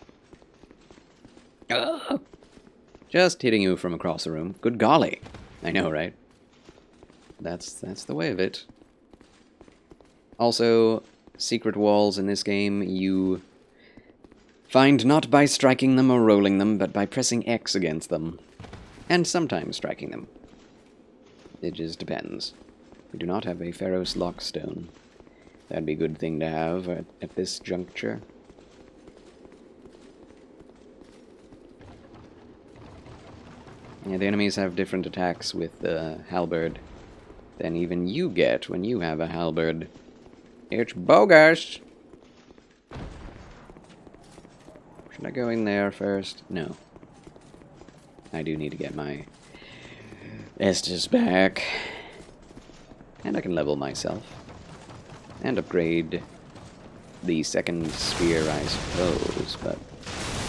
Ugh. Just hitting you from across the room. Good golly. I know, right? That's the way of it. Also, secret walls in this game you find not by striking them or rolling them, but by pressing X against them. And sometimes striking them. It just depends. We do not have a Pharaoh's Lockstone. That'd be a good thing to have at this juncture. Yeah, the enemies have different attacks with the halberd than even you get when you have a halberd. It's bogus! Should I go in there first? No. I do need to get my Estus back. And I can level myself. And upgrade the second spear, I suppose, but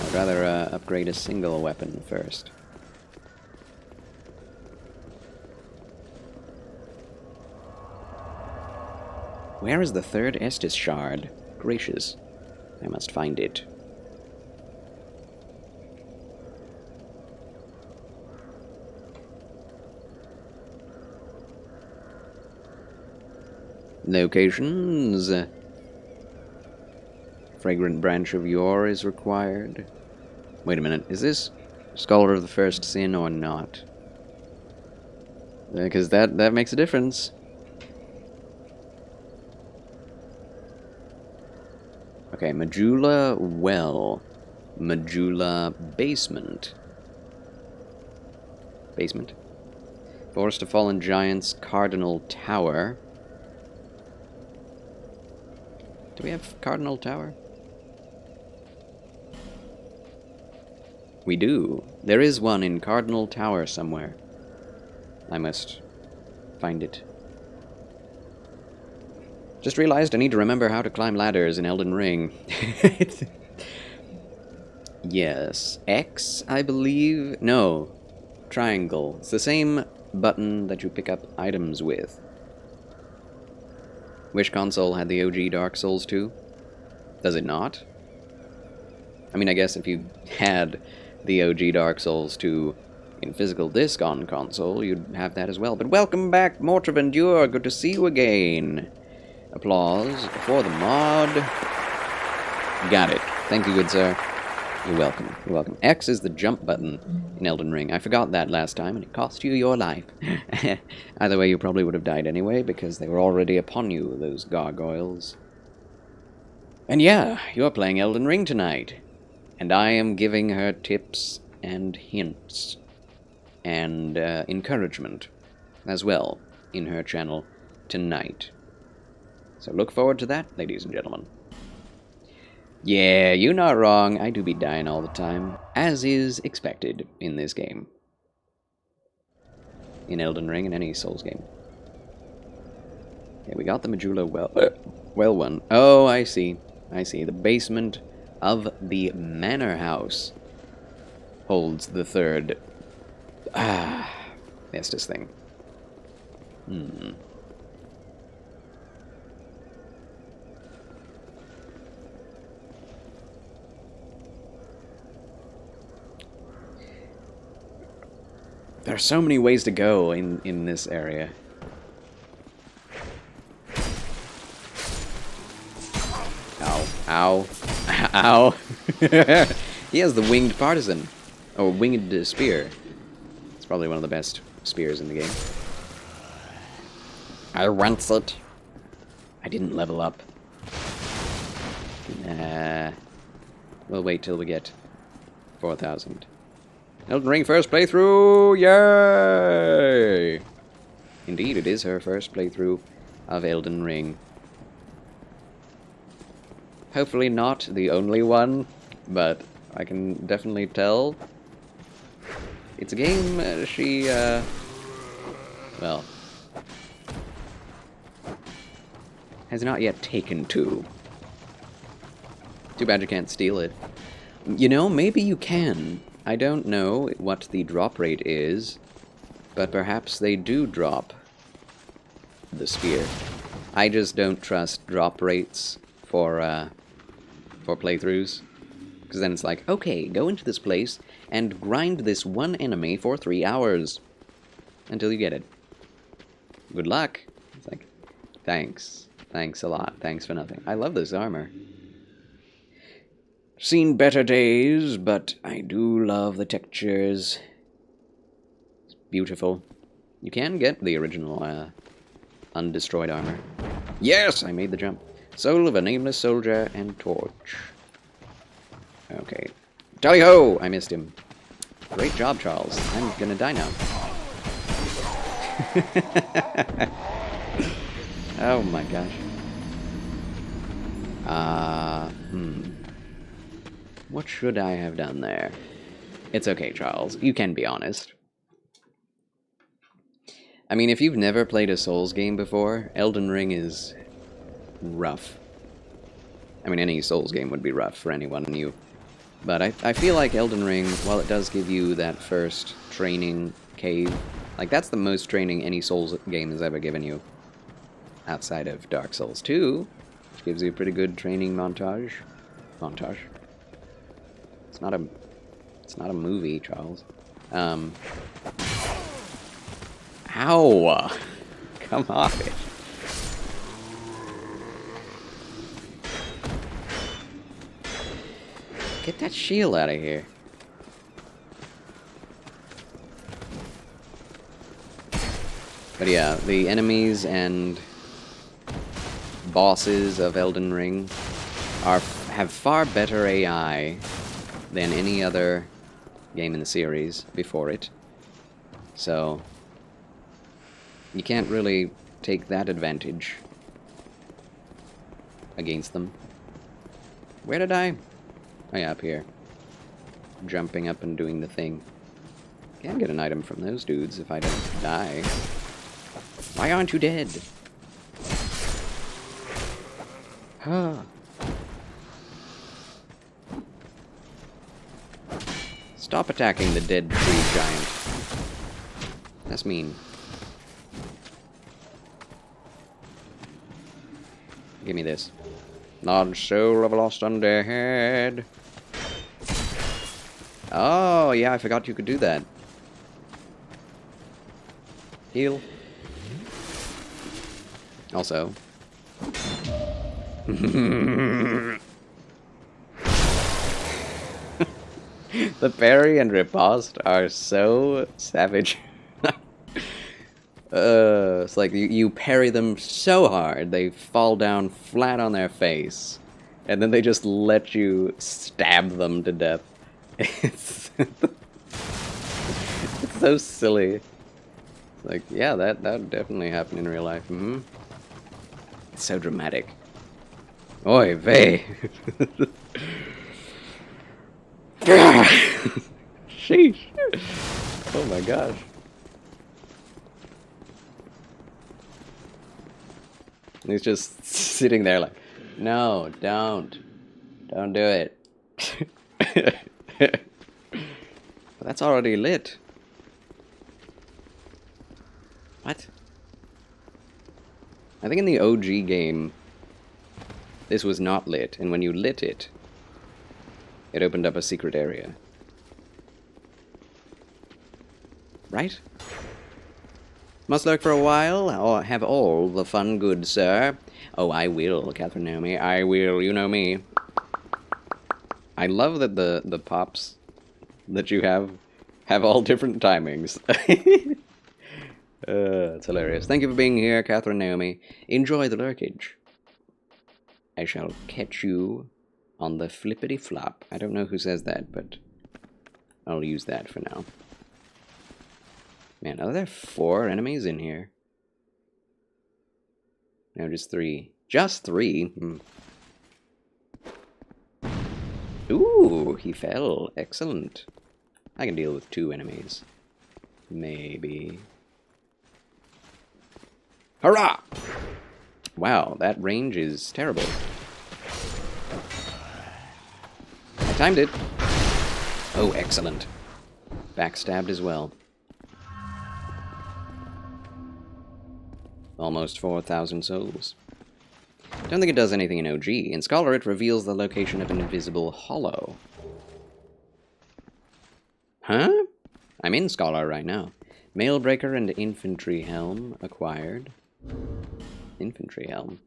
I'd rather upgrade a single weapon first. Where is the third Estus shard? Gracious. I must find it. Locations. Fragrant branch of yore is required. Wait a minute, is this Scholar of the First Sin or not? Because that makes a difference. Okay, Majula Well. Majula Basement. Basement. Forest of Fallen Giants, Cardinal Tower. Do we have Cardinal Tower? We do. There is one in Cardinal Tower somewhere. I must find it. Just realized I need to remember how to climb ladders in Elden Ring. Yes. X, I believe? No. Triangle. It's the same button that you pick up items with. Which console had the OG Dark Souls 2? Does it not? I mean, I guess if you had the OG Dark Souls 2 in physical disc on console, you'd have that as well. But welcome back, Mortar of Endure. Good to see you again. Applause for the mod. Got it. Thank you, good sir. You're welcome. You're welcome. X is the jump button in Elden Ring. I forgot that last time, and it cost you your life. Either way, you probably would have died anyway, because they were already upon you, those gargoyles. And yeah, you're playing Elden Ring tonight. And I am giving her tips and hints and encouragement as well in her channel tonight. So look forward to that, ladies and gentlemen. Yeah, you're not wrong. I do be dying all the time, as is expected in this game. In Elden Ring and any Souls game. Okay, we got the Majula well one. Oh, I see. I see. The basement of the manor house holds the third Estus thing. There are so many ways to go in this area. Ow. Ow. Ow. He has the winged partisan. Or winged spear. It's probably one of the best spears in the game. I want it. I didn't level up. Nah. We'll wait till we get 4,000. Elden Ring first playthrough! Yay! Indeed, it is her first playthrough of Elden Ring. Hopefully not the only one, but I can definitely tell. It's a game she, well, has not yet taken to. Too bad you can't steal it. You know, maybe you can. I don't know what the drop rate is, but perhaps they do drop the spear. I just don't trust drop rates for playthroughs, because then it's like, okay, go into this place and grind this one enemy for 3 hours until you get it. Good luck. It's like, thanks. Thanks a lot. Thanks for nothing. I love this armor. Seen better days, but I do love the textures. It's beautiful. You can get the original undestroyed armor. Yes, I made the jump. Soul of a nameless soldier and torch. Okay. Tally-ho! I missed him. Great job, Charles. I'm gonna die now. Oh my gosh. What should I have done there? It's okay, Charles. You can be honest. I mean, if you've never played a Souls game before, Elden Ring is rough. I mean, any Souls game would be rough for anyone new. But I feel like Elden Ring, while it does give you that first training cave, like that's the most training any Souls game has ever given you. Outside of Dark Souls 2, which gives you a pretty good training montage. It's not a movie, Charles. Ow! Come on. Get that shield out of here. But yeah, the enemies and bosses of Elden Ring have far better AI than any other game in the series before it. So you can't really take that advantage against them. Where did I? Oh yeah, up here. Jumping up and doing the thing. Can get an item from those dudes if I don't die. Why aren't you dead? Huh. Stop attacking the dead tree giant. That's mean. Give me this. Large soul of a lost undead. Oh, yeah, I forgot you could do that. Heal. Also. The parry and riposte are so savage. It's like you parry them so hard, they fall down flat on their face, and then they just let you stab them to death. It's, it's so silly. It's like, yeah, that definitely happened in real life. It's so dramatic. Oy vey. Sheesh. Oh my gosh. And he's just sitting there like, no, don't do it. But that's already lit. What? I think in the OG game, this was not lit, and when you lit it, it opened up a secret area. Right? Must lurk for a while, or have all the fun, good sir? Oh, I will, Catherine Naomi, I will, you know me. I love that the pops that you have all different timings. It's hilarious. Thank you for being here, Catherine Naomi. Enjoy the lurkage. I shall catch you on the flippity flop. I don't know who says that, but I'll use that for now. Man, are there 4 enemies in here? No, just 3. Just 3? Ooh, he fell. Excellent. I can deal with 2 enemies. Maybe. Hurrah! Wow, that range is terrible. I timed it. Oh, excellent. Backstabbed as well. Almost 4,000 souls. Don't think it does anything in OG. In Scholar, it reveals the location of an invisible hollow. Huh? I'm in Scholar right now. Mailbreaker and Infantry Helm acquired. Infantry Helm.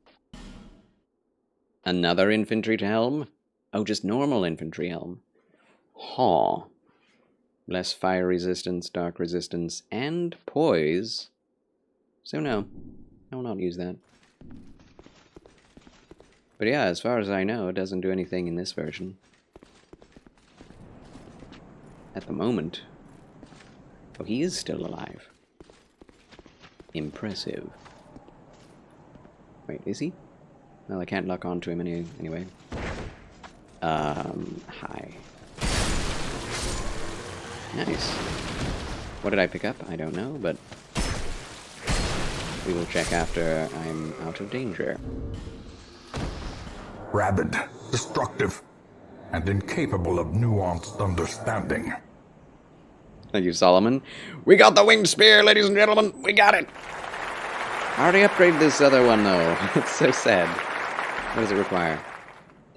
Another Infantry Helm? Oh, just normal Infantry Helm. Huh. Less fire resistance, dark resistance, and poise. So no, I will not use that. But yeah, as far as I know, it doesn't do anything in this version. At the moment. Oh, he is still alive. Impressive. Wait, is he? Well, I can't lock onto him anyway. Hi. Nice. What did I pick up? I don't know, but we will check after I'm out of danger. Rabid, destructive, and incapable of nuanced understanding. Thank you, Solomon. We got the winged spear, ladies and gentlemen. We got it. I already upgraded this other one, though. It's so sad. What does it require?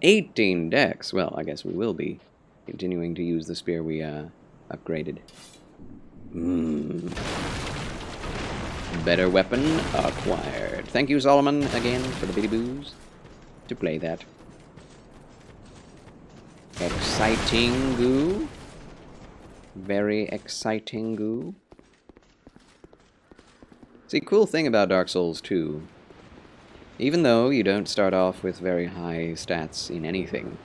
18 dex. Well, I guess we will be continuing to use the spear we upgraded. Better weapon acquired. Thank you, Solomon, again, for the bitty boos to play that. Exciting goo. Very exciting goo. See, cool thing about Dark Souls 2, even though you don't start off with very high stats in anything,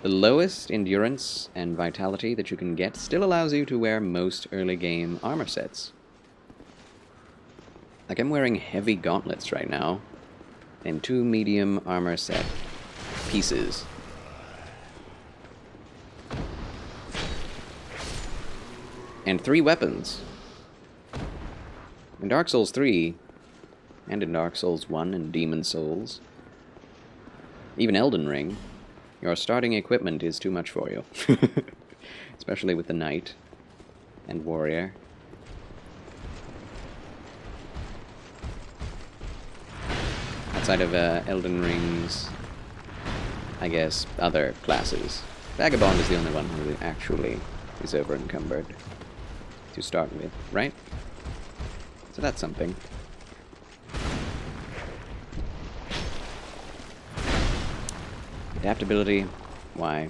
the lowest endurance and vitality that you can get still allows you to wear most early game armor sets. Like, I'm wearing heavy gauntlets right now, and 2 medium armor set pieces. And 3 weapons. In Dark Souls 3, and in Dark Souls 1 and Demon Souls, even Elden Ring, your starting equipment is too much for you. Especially with the Knight and Warrior. Outside of Elden Ring's, I guess, other classes. Vagabond is the only one who actually is over-encumbered to start with, right? So that's something. Adaptability, why?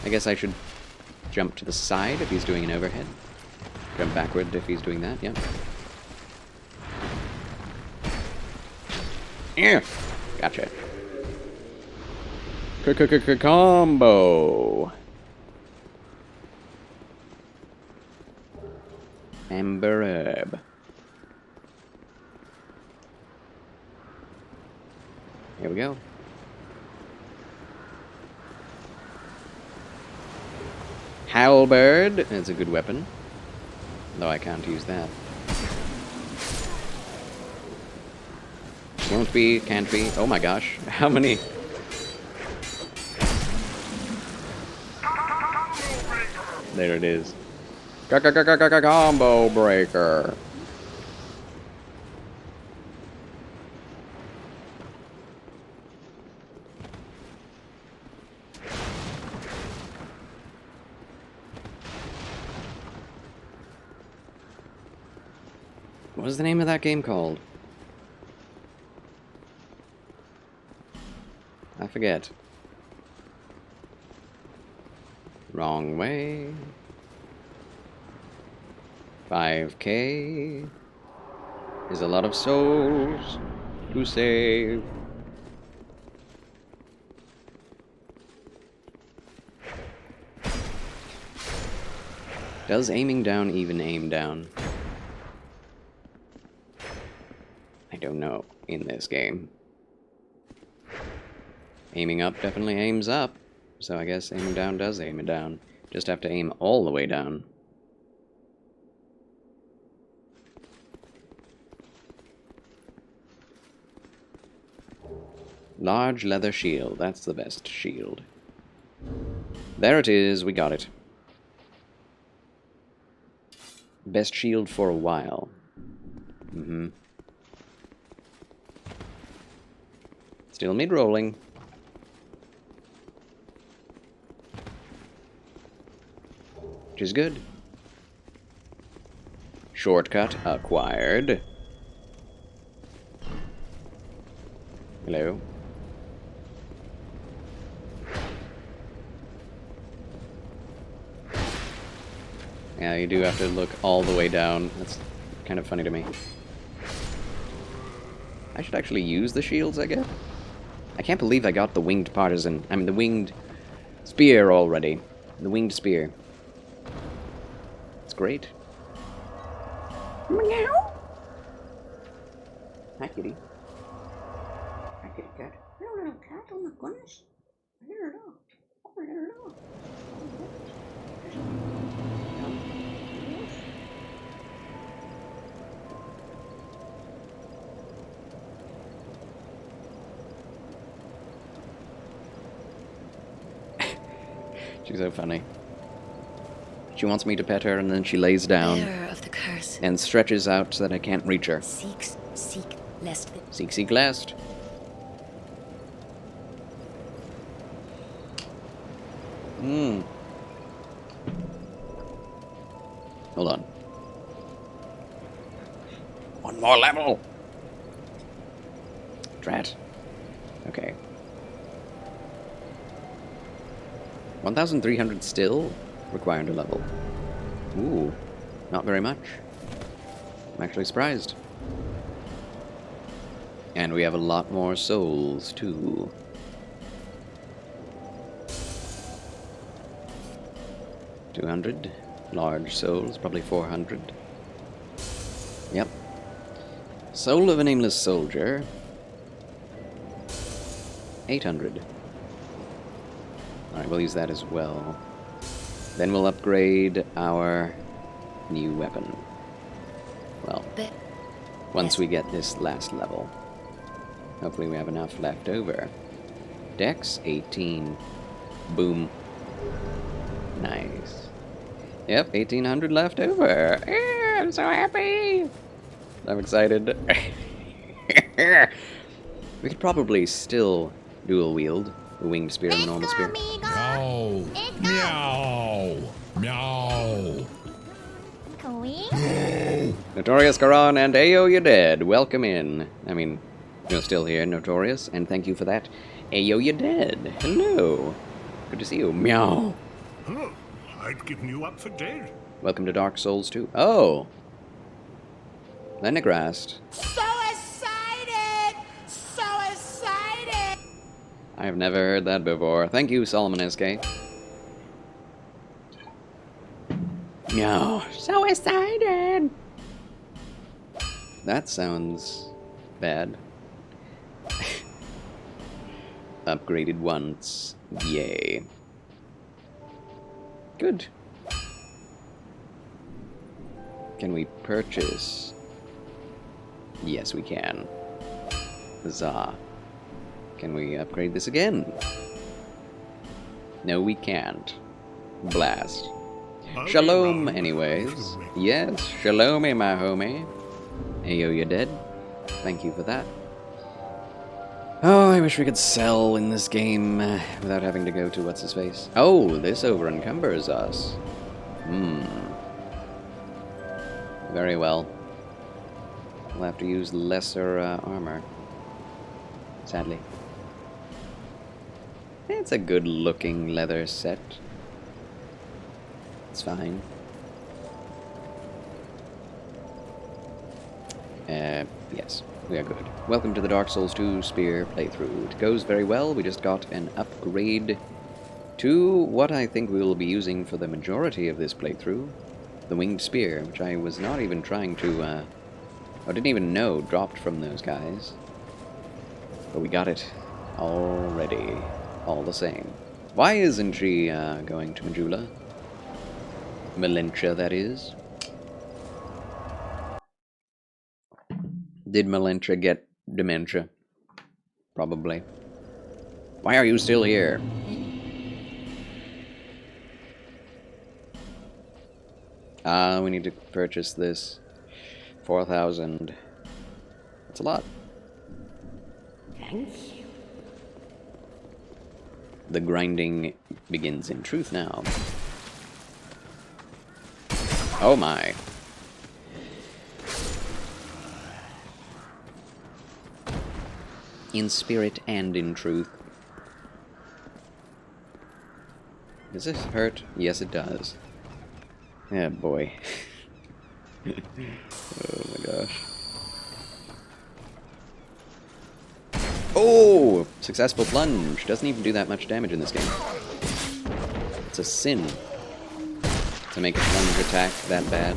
I guess I should jump to the side if he's doing an overhead. Jump backward if he's doing that, yep. Yeah! Gotcha. Combo! Amber herb. Here we go. Halberd is a good weapon, though I can't use that. Won't be, can't be. Oh my gosh, how many? There it is. Combo breaker. What was the name of that game called? I forget. Wrong way. 5K is a lot of souls to save. Does aiming down even aim down? I don't know in this game. Aiming up definitely aims up, so I guess aiming down does aim it down. Just have to aim all the way down. Large leather shield, that's the best shield. There it is, we got it. Best shield for a while. Mm-hmm. Still mid-rolling. Which is good. Shortcut acquired. Hello. Yeah, you do have to look all the way down. That's kind of funny to me. I should actually use the shields, I guess. I can't believe I got the winged partisan. I mean, the winged spear already. The winged spear. It's great. Meow. Hi, kitty. Hi, kitty cat. Hello, little cat. Oh my goodness. Here it all. Oh, here it all. She's so funny. She wants me to pet her, and then she lays down Bearer of the curse. and stretches out so that I can't reach her. Seek lest. Seek lest. Hold on. One more level. Drat. Okay. 1,300 still required a level. Ooh, not very much. I'm actually surprised. And we have a lot more souls, too. $200. Large souls, probably 400. Yep. Soul of a Nameless Soldier. 800. Alright, we'll use that as well. Then we'll upgrade our new weapon. Well, once we get this last level. Hopefully we have enough left over. Dex, 18. Boom. Nice. Yep, 1,800 left over. Yeah, I'm so happy. I'm excited. We could probably still dual wield the winged spear and the normal spear. Meow. Meow. Meow. Notorious Karan and Ayo, you're dead. Welcome in. I mean, you're still here, Notorious, and thank you for that. Ayo, you're dead. Hello. Good to see you. Meow. Oh, I'd given you up for dead. Welcome to Dark Souls 2. Oh! Lenegrast. So excited! So excited! I have never heard that before. Thank you, Solomon SK. No. So excited! That sounds bad. Upgraded once. Yay. Good. Can we purchase? Yes, we can. Huzzah. Can we upgrade this again? No, we can't. Blast. Shalom, anyways. Yes, shalom, my homie. Ayo, you're dead. Thank you for that. Oh, I wish we could sell in this game without having to go to what's-his-face. Oh, this over-encumbers us. Very well. We'll have to use lesser armor. Sadly. It's a good-looking leather set. It's fine. Yes, we are good. Welcome to the Dark Souls 2 Spear playthrough. It goes very well. We just got an upgrade to what I think we will be using for the majority of this playthrough. The Winged Spear, which I was not even trying to, I didn't even know dropped from those guys. But we got it already, all the same. Why isn't she going to Majula? Melentia, that is. Did Melentia get dementia? Probably. Why are you still here? We need to purchase this. 4,000. That's a lot. Thank you. The grinding begins in truth now. Oh my. In spirit and in truth. Does this hurt? Yes, it does. Yeah, boy. Oh my gosh. Oh! Successful plunge. Doesn't even do that much damage in this game. It's a sin to make a plunge attack that bad.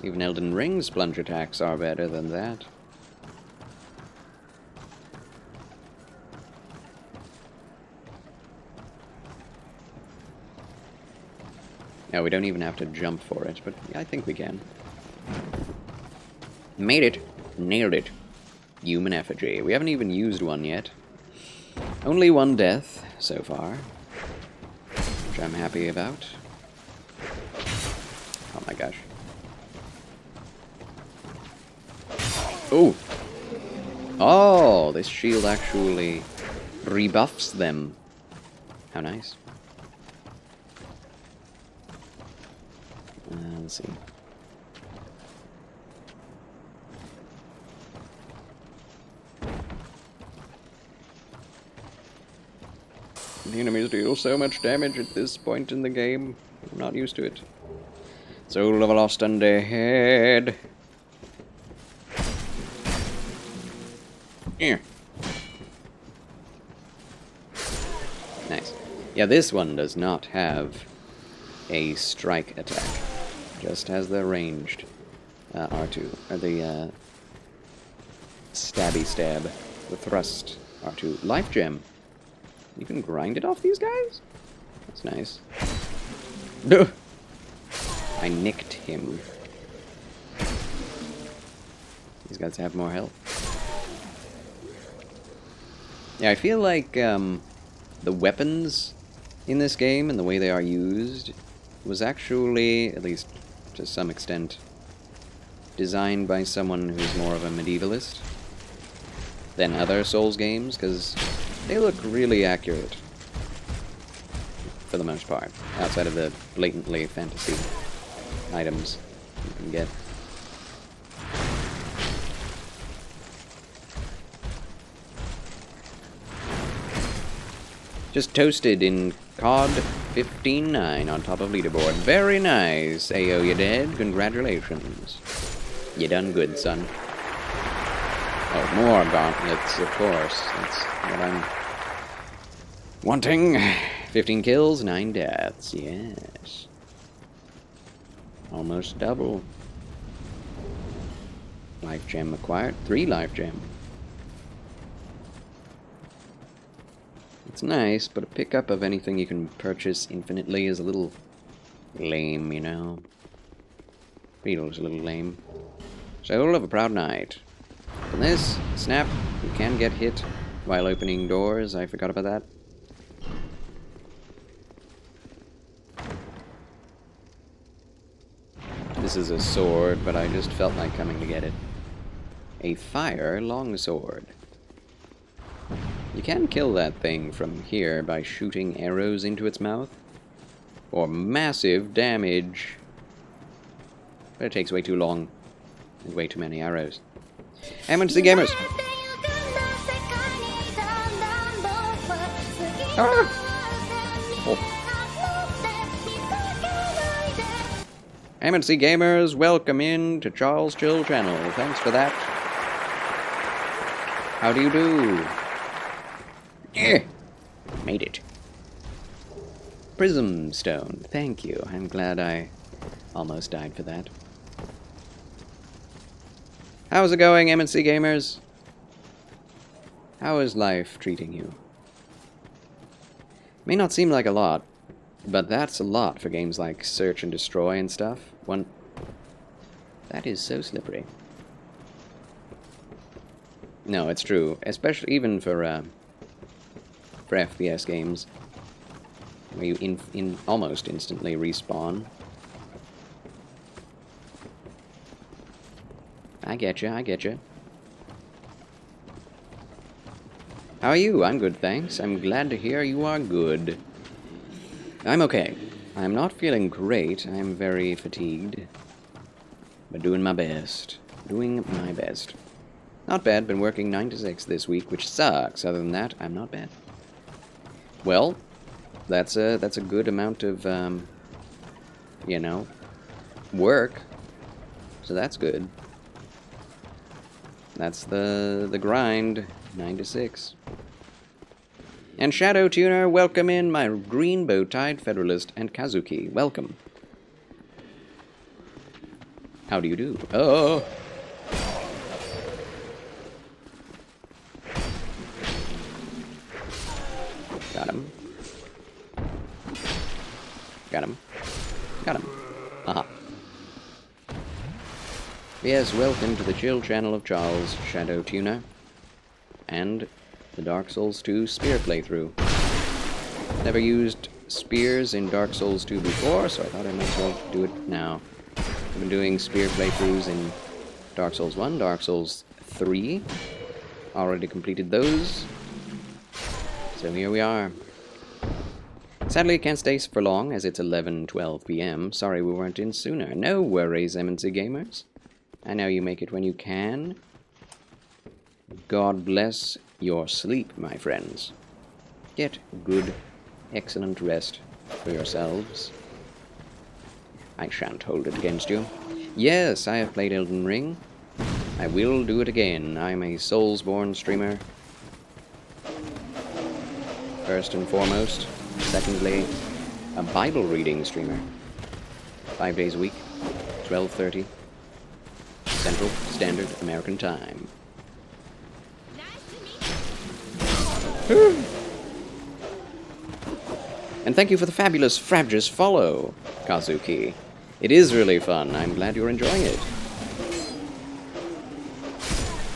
Even Elden Ring's plunge attacks are better than that. Yeah, we don't even have to jump for it, but I think we can. Made it. Nailed it. Human effigy. We haven't even used one yet. Only one death so far, which I'm happy about. Oh my gosh. Oh! Oh, this shield actually rebuffs them. How nice. Let's see. The enemies deal so much damage at this point in the game. I'm not used to it. Soul of a lost undead. Yeah. Nice. Yeah, this one does not have a strike attack. Just has the ranged R2. Or the stabby stab. The thrust R2. Life gem. You can grind it off these guys? That's nice. I nicked him. These guys have more health. Yeah, I feel like the weapons in this game and the way they are used was actually, at least to some extent, designed by someone who's more of a medievalist than other Souls games, because they look really accurate for the most part, outside of the blatantly fantasy items you can get. Just toasted in COD 15-9 on top of leaderboard. Very nice. Ayo, you dead? Congratulations. You done good, son. Oh, more gauntlets, of course. That's what I'm wanting. 15 kills, 9 deaths. Yes. Almost double. Life gem acquired. 3 life gem. It's nice, but a pickup of anything you can purchase infinitely is a little lame, you know? Feels a little lame. Soul of a Proud Knight. And this, snap, you can get hit while opening doors. I forgot about that. This is a sword, but I just felt like coming to get it. A fire longsword. You can kill that thing from here by shooting arrows into its mouth. For massive damage. But it takes way too long. And way too many arrows. MNC Gamers! Ah! Oh. MNC Gamers, welcome in to Charles Chill Channel. Thanks for that. How do you do? Yeah. Made it. Prism Stone, thank you. I'm glad I almost died for that. How's it going, MNC Gamers? How is life treating you? May not seem like a lot, but that's a lot for games like Search and Destroy and stuff. That is so slippery. No, it's true. Especially even for FPS games. Where you almost instantly respawn. I getcha, I getcha. How are you? I'm good, thanks. I'm glad to hear you are good. I'm okay. I'm not feeling great. I'm very fatigued. But doing my best. Doing my best. Not bad. Been working 9 to 6 this week, which sucks. Other than that, I'm not bad. Well, that's a good amount of, you know, work. So that's good. That's the grind. 9 to 6. And Shadow Tuner, welcome in, my green bow-tied Federalist, and Kazuki, welcome. How do you do? Oh! Got him. Got him. Got him. Aha. Yes, welcome to the chill channel of Charles, Shadow Tuner, and the Dark Souls 2 spear playthrough. Never used spears in Dark Souls 2 before, so I thought I might as well do it now. I've been doing spear playthroughs in Dark Souls 1, Dark Souls 3. Already completed those. So here we are. Sadly, I can't stay for long, as it's 11:12 p.m. Sorry we weren't in sooner. No worries, MNC Gamers. I know you make it when you can. God bless your sleep, my friends. Get good, excellent rest for yourselves. I shan't hold it against you. Yes, I have played Elden Ring. I will do it again. I'm a Soulsborne streamer. First and foremost. Secondly, a Bible reading streamer. 5 days a week, 12:30 Central Standard American Time. And thank you for the fabulous Frabjous follow, Kazuki. It is really fun. I'm glad you're enjoying it.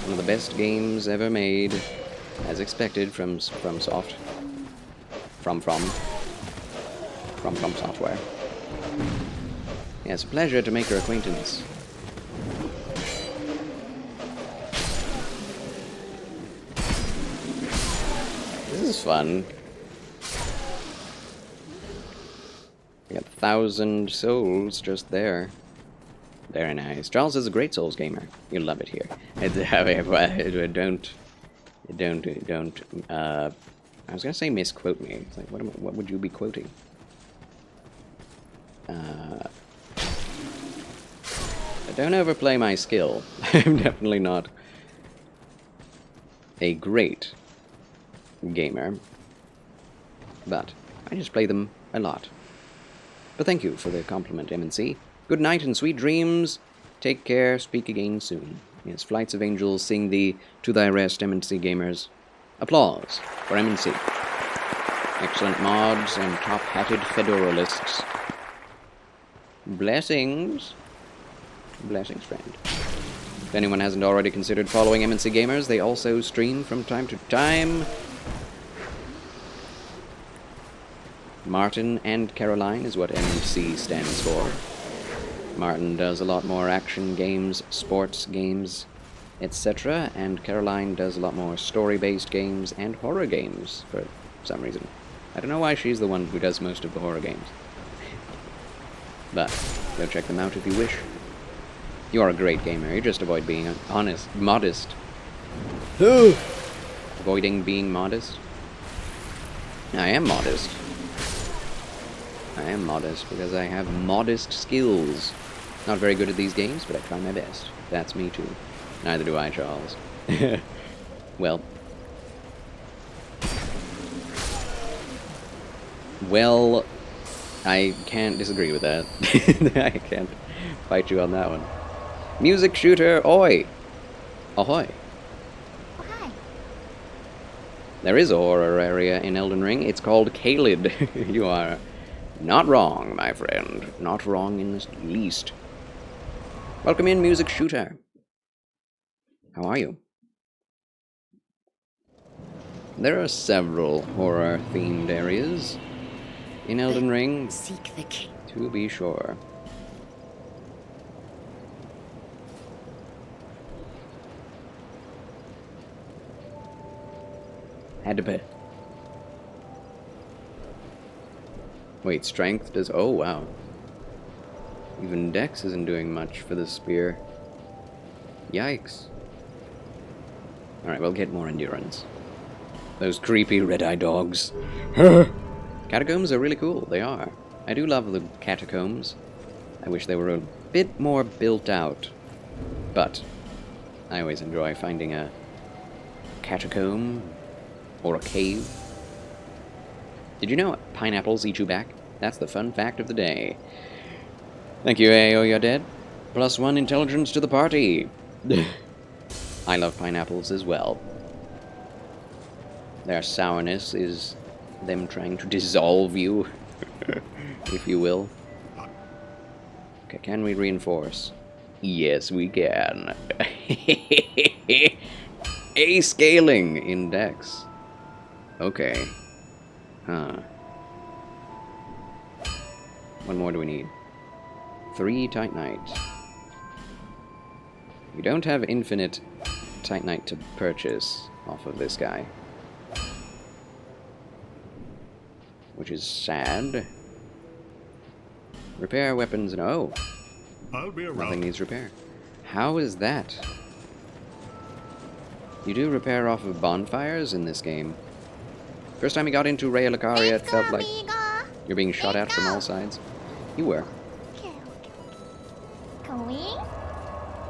One of the best games ever made, as expected from Soft. From Software. Yeah, it's a pleasure to make your acquaintance. This is fun. We got 1,000 souls just there. Very nice. Charles is a great Souls gamer. You'll love it here. I was gonna say misquote me. It's like, what would you be quoting? Don't overplay my skill. I'm definitely not a great gamer, but I just play them a lot. But thank you for the compliment, MNC. Good night and sweet dreams. Take care. Speak again soon. Yes, Flights of Angels sing thee to thy rest, MNC gamers. Applause for MNC. Excellent mods and top-hatted fedoralists. Blessings. Blessings, friend. If anyone hasn't already considered following MNC Gamers, they also stream from time to time. Martin and Caroline is what MNC stands for. Martin does a lot more action games, sports games, etc., and Caroline does a lot more story-based games and horror games, for some reason. I don't know why she's the one who does most of the horror games. But, go check them out if you wish. You are a great gamer, you just avoid being modest. Avoiding being modest? I am modest. I am modest because I have modest skills. Not very good at these games, but I try my best. That's me too. Neither do I, Charles. Well. Well, I can't disagree with that. I can't fight you on that one. Music shooter, oi! Ahoy! Hi. There is a horror area in Elden Ring. It's called Caelid. You are not wrong, my friend. Not wrong in the least. Welcome in, music shooter. How are you? There are several horror-themed areas in Elden Ring, Seek the king. to be sure. Had to pay. Wait, strength does... Oh, wow. Even Dex isn't doing much for the spear. Yikes. Alright, we'll get more endurance. Those creepy red-eye dogs. Catacombs are really cool, they are. I do love the catacombs. I wish they were a bit more built out. But I always enjoy finding a catacomb or a cave. Did you know pineapples eat you back? That's the fun fact of the day. Thank you, Ayo, you're dead. +1 intelligence to the party. I love pineapples as well. Their sourness is them trying to dissolve you, if you will. Okay, can we reinforce? Yes, we can. A scaling in Dex. Okay. Huh. What more do we need? 3 Titanite. We don't have infinite Titanite to purchase off of this guy. Which is sad. Repair weapons and... Oh! I'll be around. Nothing needs repair. How is that? You do repair off of bonfires in this game. First time we got into Raya Lucaria, it felt like you're being shot at from all sides. You were. Can we?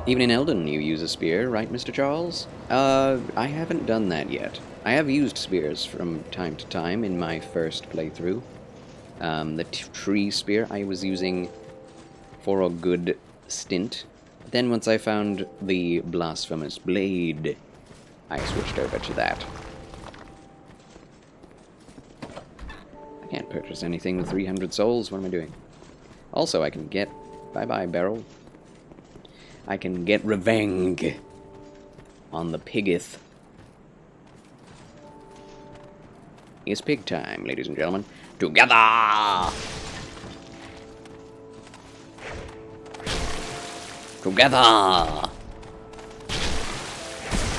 Even in Elden, you use a spear, right, Mr. Charles? I haven't done that yet. I have used spears from time to time in my first playthrough. The tree spear I was using for a good stint. Then once I found the blasphemous blade, I switched over to that. I can't purchase anything with 300 souls. What am I doing? Also, I can get... Bye-bye, barrel. I can get revenge on the pigeth. It's pig time, ladies and gentlemen. Together! Together!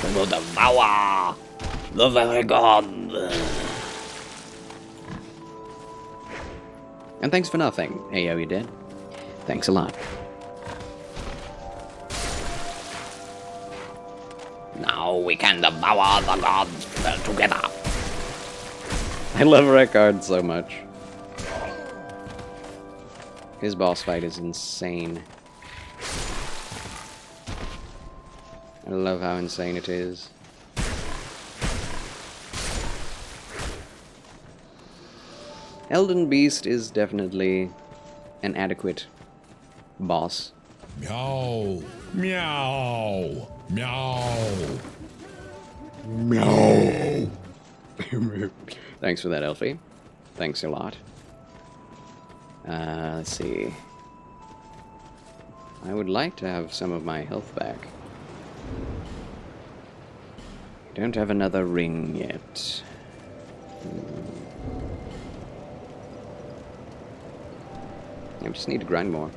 We will devour the very god. And thanks for nothing. Hey, how you dead? Thanks a lot. Now we can devour the gods together. I love Rekard so much. His boss fight is insane. I love how insane it is. Elden Beast is definitely an adequate boss. Meow. Meow. Meow. Meow. Thanks for that, Elfie. Thanks a lot. Let's see. I would like to have some of my health back. Don't have another ring yet. I just need to grind more.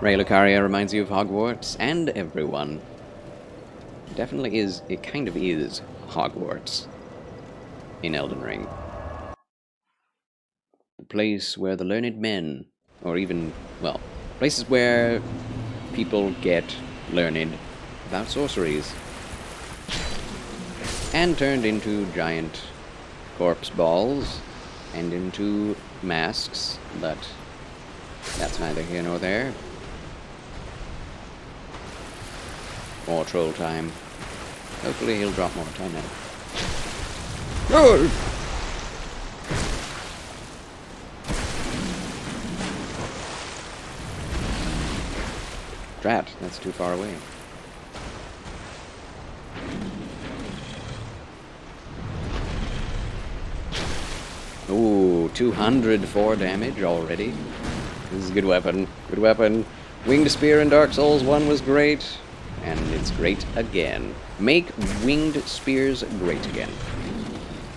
Ray Lucaria reminds you of Hogwarts and everyone. It definitely is, it kind of is Hogwarts in Elden Ring. The place where the learned men, or even, well, places where people get learned about sorceries. And turned into giant corpse balls and into masks, but that's neither here nor there. More troll time. Hopefully he'll drop more time now. Oh! Drat, that's too far away. Ooh, 204 damage already. This is a good weapon. Good weapon. Winged Spear in Dark Souls 1 was great, and it's great again. Make winged spears great again.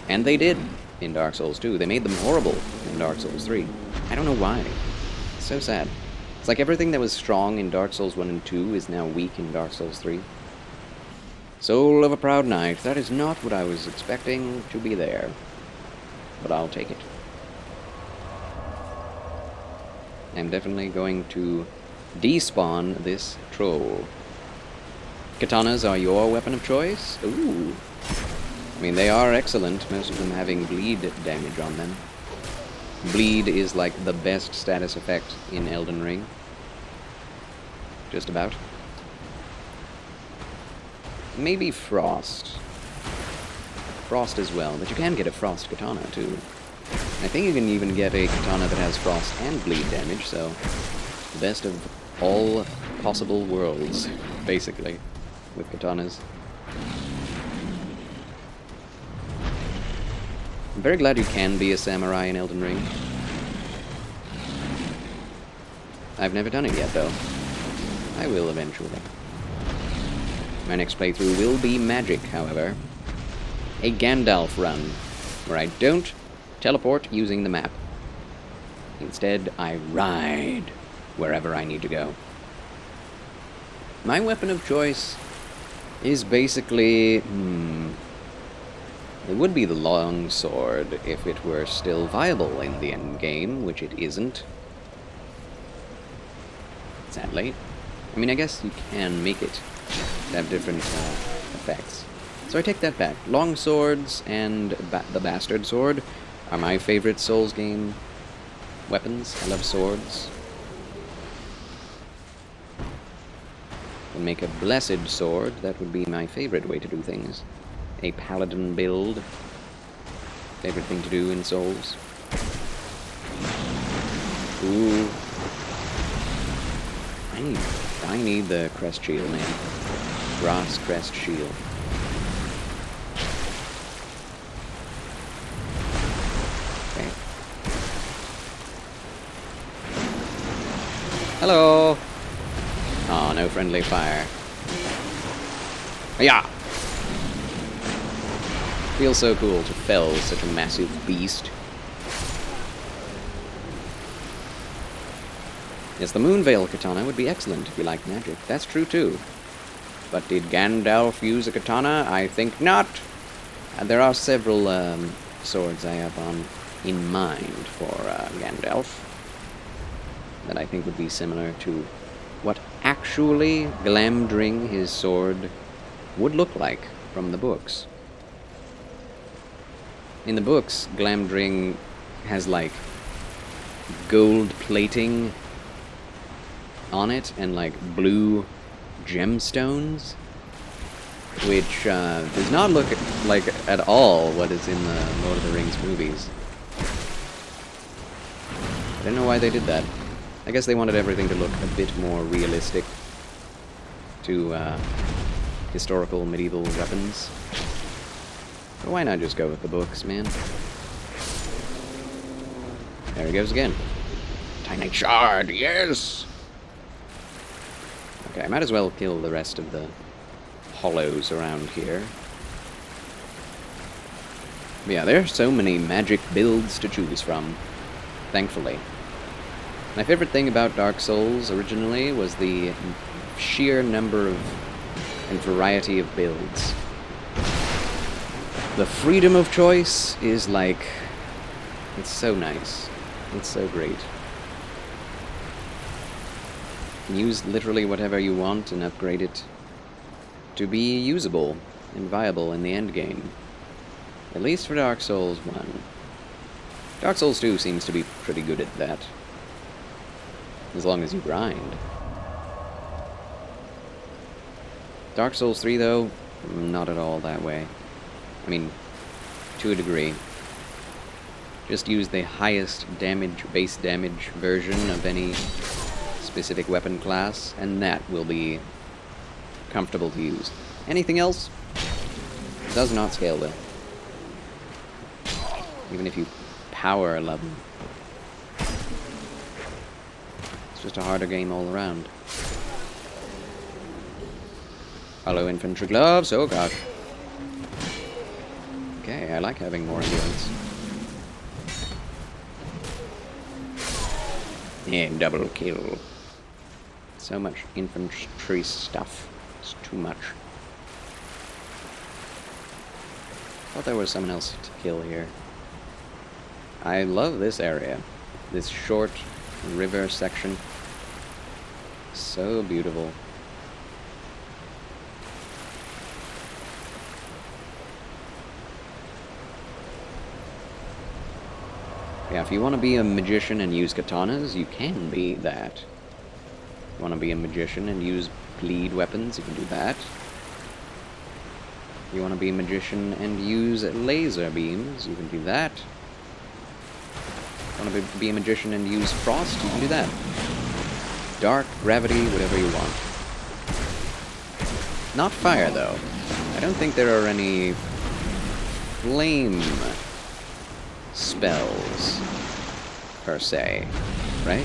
And they did in Dark Souls 2. They made them horrible in Dark Souls 3. I don't know why. It's so sad. It's like everything that was strong in Dark Souls 1 and 2 is now weak in Dark Souls 3. Soul of a Proud Knight. That is not what I was expecting to be there. But I'll take it. I'm definitely going to despawn this troll. Katanas are your weapon of choice? Ooh. I mean, they are excellent, most of them having bleed damage on them. Bleed is like the best status effect in Elden Ring. Just about. Maybe Frost. Frost as well, but you can get a Frost Katana too. I think you can even get a Katana that has Frost and Bleed damage, so the best of all possible worlds, basically, with Katanas. I'm very glad you can be a samurai in Elden Ring. I've never done it yet, though. I will eventually. My next playthrough will be magic, however. A Gandalf run, where I don't teleport using the map. Instead, I ride wherever I need to go. My weapon of choice is basically... it would be the long sword if it were still viable in the end game, which it isn't. Sadly. I mean, I guess you can make it to have different effects. So I take that back. Long swords and the Bastard Sword are my favorite Souls game weapons. I love swords. And make a Blessed Sword. That would be my favorite way to do things. A Paladin build. Favorite thing to do in Souls. Ooh. I need the crest shield, man. Brass crest shield. Okay. Hello! Oh, no friendly fire. Yeah. Feels so cool to fell such a massive beast. Yes, the Moonveil Katana would be excellent if you like magic. That's true too. But did Gandalf use a katana? I think not. There are several swords I have in mind for Gandalf that I think would be similar to what actually Glamdring, his sword, would look like from the books. In the books, Glamdring has, like, gold plating on it and, like, blue gemstones, which does not look like at all what is in the Lord of the Rings movies. I don't know why they did that. I guess they wanted everything to look a bit more realistic to historical medieval weapons. But why not just go with the books, man? There he goes again. Tiny shard, yes! Okay, I might as well kill the rest of the hollows around here. But yeah, there are so many magic builds to choose from, thankfully. My favorite thing about Dark Souls originally was the sheer number of and variety of builds. The freedom of choice is like... it's so nice. It's so great. You can use literally whatever you want and upgrade it to be usable and viable in the end game. At least for Dark Souls 1. Dark Souls 2 seems to be pretty good at that. As long as you grind. Dark Souls 3, though, not at all that way. I mean, to a degree. Just use the highest damage, base damage version of any specific weapon class, and that will be comfortable to use. Anything else does not scale well. Even if you power level. It's just a harder game all around. Hello, infantry gloves. Oh gosh. Okay, I like having more endurance. And double kill. So much infantry stuff. It's too much. Thought there was someone else to kill here. I love this area. This short river section. So beautiful. Yeah, if you want to be a magician and use katanas, you can be that. If you want to be a magician and use bleed weapons, you can do that. If you want to be a magician and use laser beams, you can do that. If you want to be a magician and use frost, you can do that. Dark, gravity, whatever you want. Not fire, though. I don't think there are any flame spells, per se, right?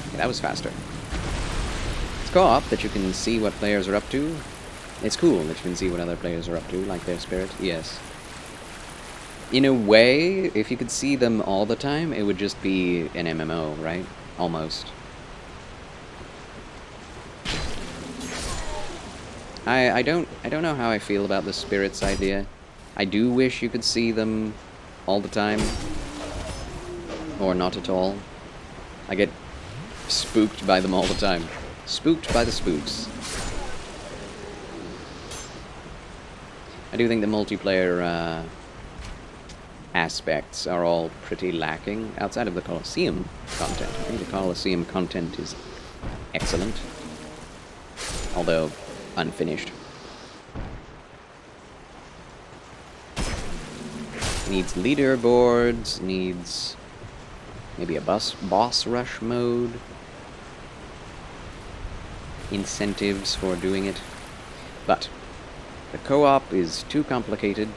Okay, that was faster. It's co-op that you can see what players are up to. It's cool that you can see what other players are up to, like their spirit, yes. In a way, if you could see them all the time, it would just be an MMO, right? Almost. I don't know how I feel about the spirits idea. I do wish you could see them all the time. Or not at all. I get spooked by them all the time. Spooked by the spooks. I do think the multiplayer aspects are all pretty lacking outside of the Colosseum content. I think the Colosseum content is excellent. Although unfinished. Needs leaderboards, needs maybe a boss rush mode, incentives for doing it, but the co-op is too complicated,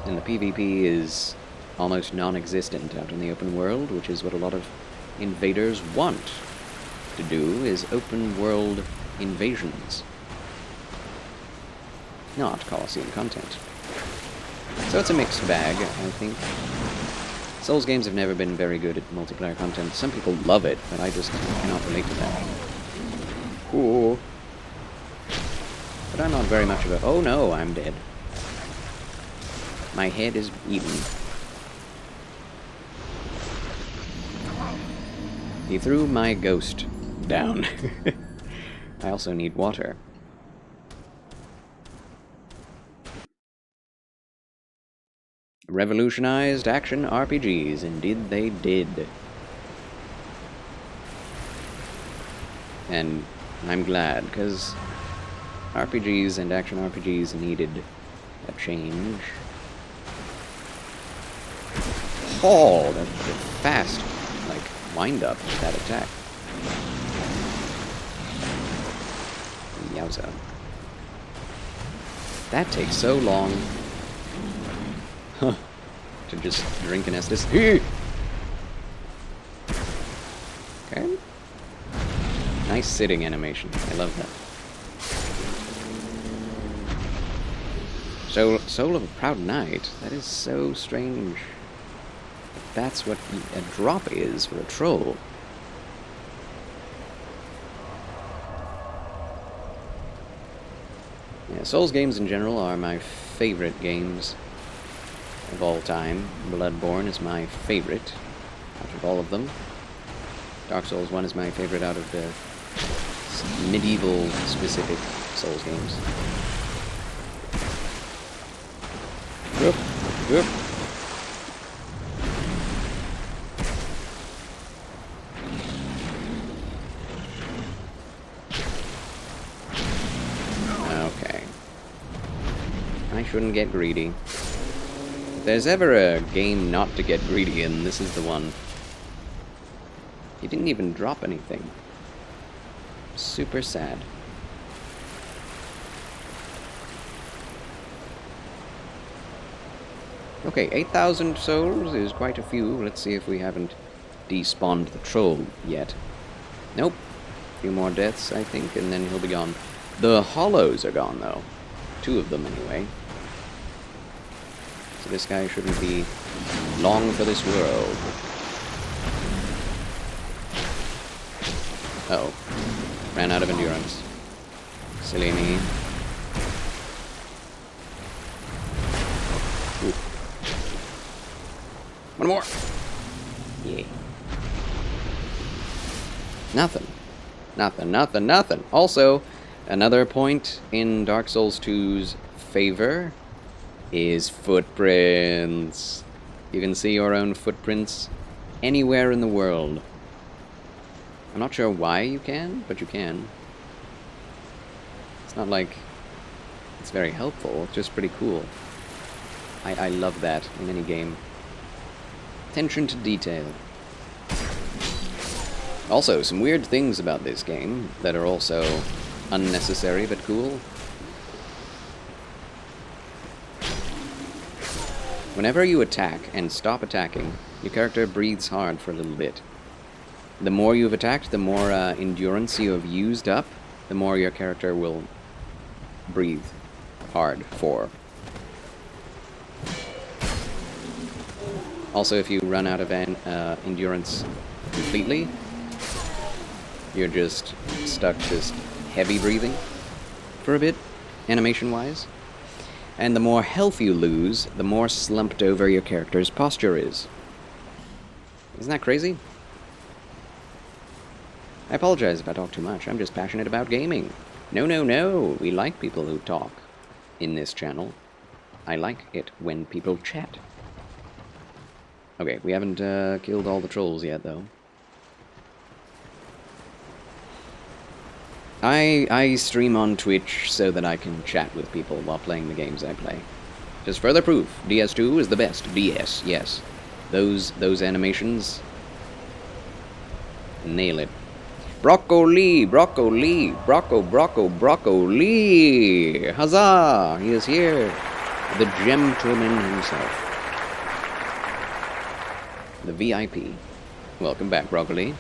and the PvP is almost non-existent out in the open world, which is what a lot of invaders want to do, is open world invasions, not Colosseum content. So it's a mixed bag, I think. Souls games have never been very good at multiplayer content. Some people love it, but I just cannot relate to that. Ooh. But I'm not very much of a... Oh no, I'm dead. My head is eaten. He threw my ghost down. I also need water. revolutionized action RPGs. Indeed they did. And I'm glad, because RPGs and action RPGs needed a change. Oh, that fast, like, wind up that attack. Yowza. That takes so long. Huh. To just drink an Estus. Okay. Nice sitting animation. I love that. Soul of a Proud Knight. That is so strange. That's what a drop is for a troll. Yeah, Souls games in general are my favorite games of all time. Bloodborne is my favorite out of all of them. Dark Souls 1 is my favorite out of the medieval specific Souls games. Whoop, whoop. Okay. I shouldn't get greedy. If there's ever a game not to get greedy in, this is the one. He didn't even drop anything. Super sad. Okay, 8,000 souls is quite a few. Let's see if we haven't despawned the troll yet. Nope. A few more deaths, I think, and then he'll be gone. The hollows are gone, though. 2 of them, anyway. So this guy shouldn't be long for this world. Uh-oh. Ran out of endurance. Silly me. Ooh. One more! Yay. Nothing. Nothing, nothing, nothing. Also, another point in Dark Souls 2's favor is footprints. You can see your own footprints anywhere in the world. I'm not sure why you can, but you can. It's not like it's very helpful, it's just pretty cool. I love that in any game. Attention to detail. Also, some weird things about this game that are also unnecessary but cool. Whenever you attack and stop attacking, your character breathes hard for a little bit. The more you've attacked, the more endurance you have used up, the more your character will breathe hard for. Also, if you run out of endurance completely, you're just stuck just heavy breathing for a bit, animation-wise. And the more health you lose, the more slumped over your character's posture is. Isn't that crazy? I apologize if I talk too much. I'm just passionate about gaming. No, no, no. We like people who talk in this channel. I like it when people chat. Okay, we haven't killed all the trolls yet, though. I stream on Twitch so that I can chat with people while playing the games I play. Just further proof, DS2 is the best. DS, yes. Those animations, nail it. Broccoli, broccoli, broccoli. Huzzah! He is here. The gentleman himself. The VIP. Welcome back, Broccoli.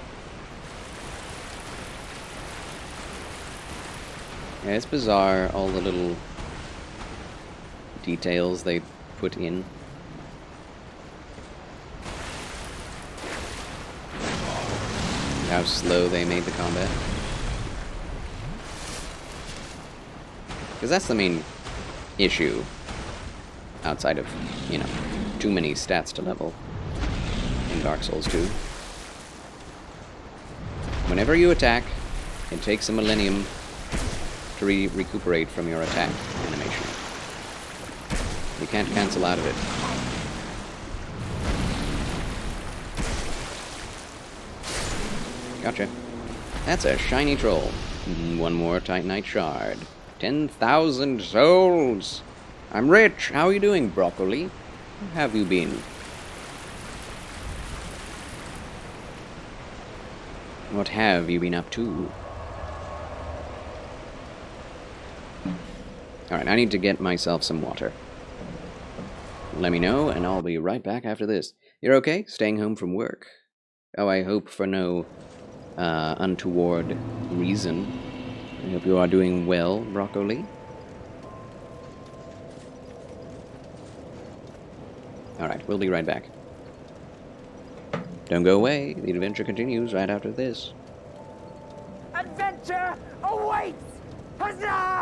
Yeah, it's bizarre, all the little details they put in. How slow they made the combat. Because that's the main issue, outside of, you know, too many stats to level in Dark Souls 2. Whenever you attack, it takes a millennium to recuperate from your attack animation. You can't cancel out of it. Gotcha. That's a shiny troll. One more Titanite shard. 10,000 souls! I'm rich! How are you doing, Broccoli? How have you been? What have you been up to? Alright, I need to get myself some water. Let me know, and I'll be right back after this. You're okay? Staying home from work? Oh, I hope for no untoward reason. I hope you are doing well, Broccoli. Alright, we'll be right back. Don't go away. The adventure continues right after this. Adventure awaits! Huzzah!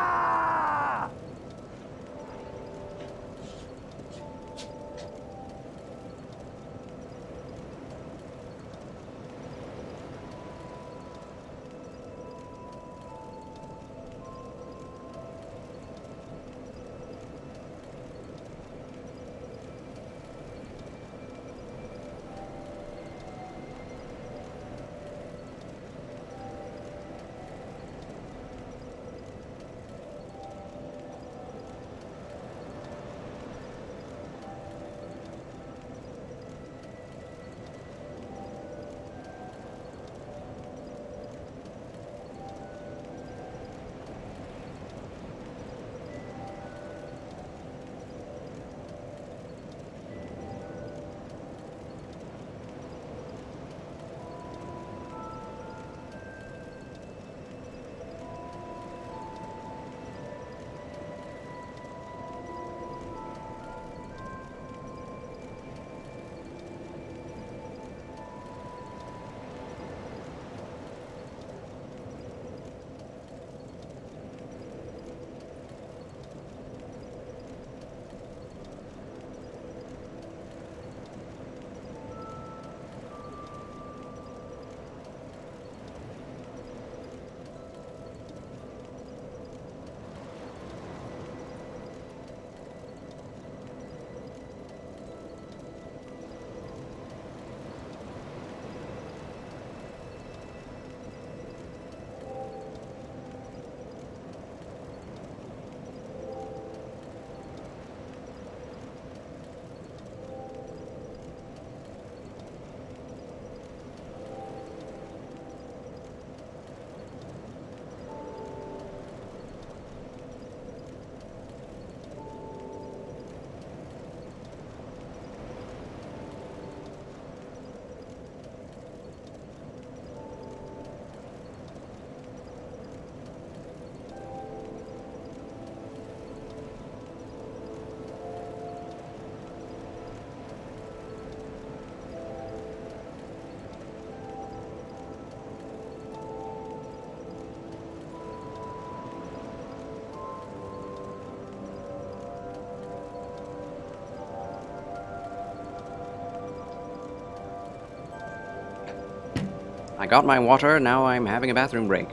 I got my water, now I'm having a bathroom break.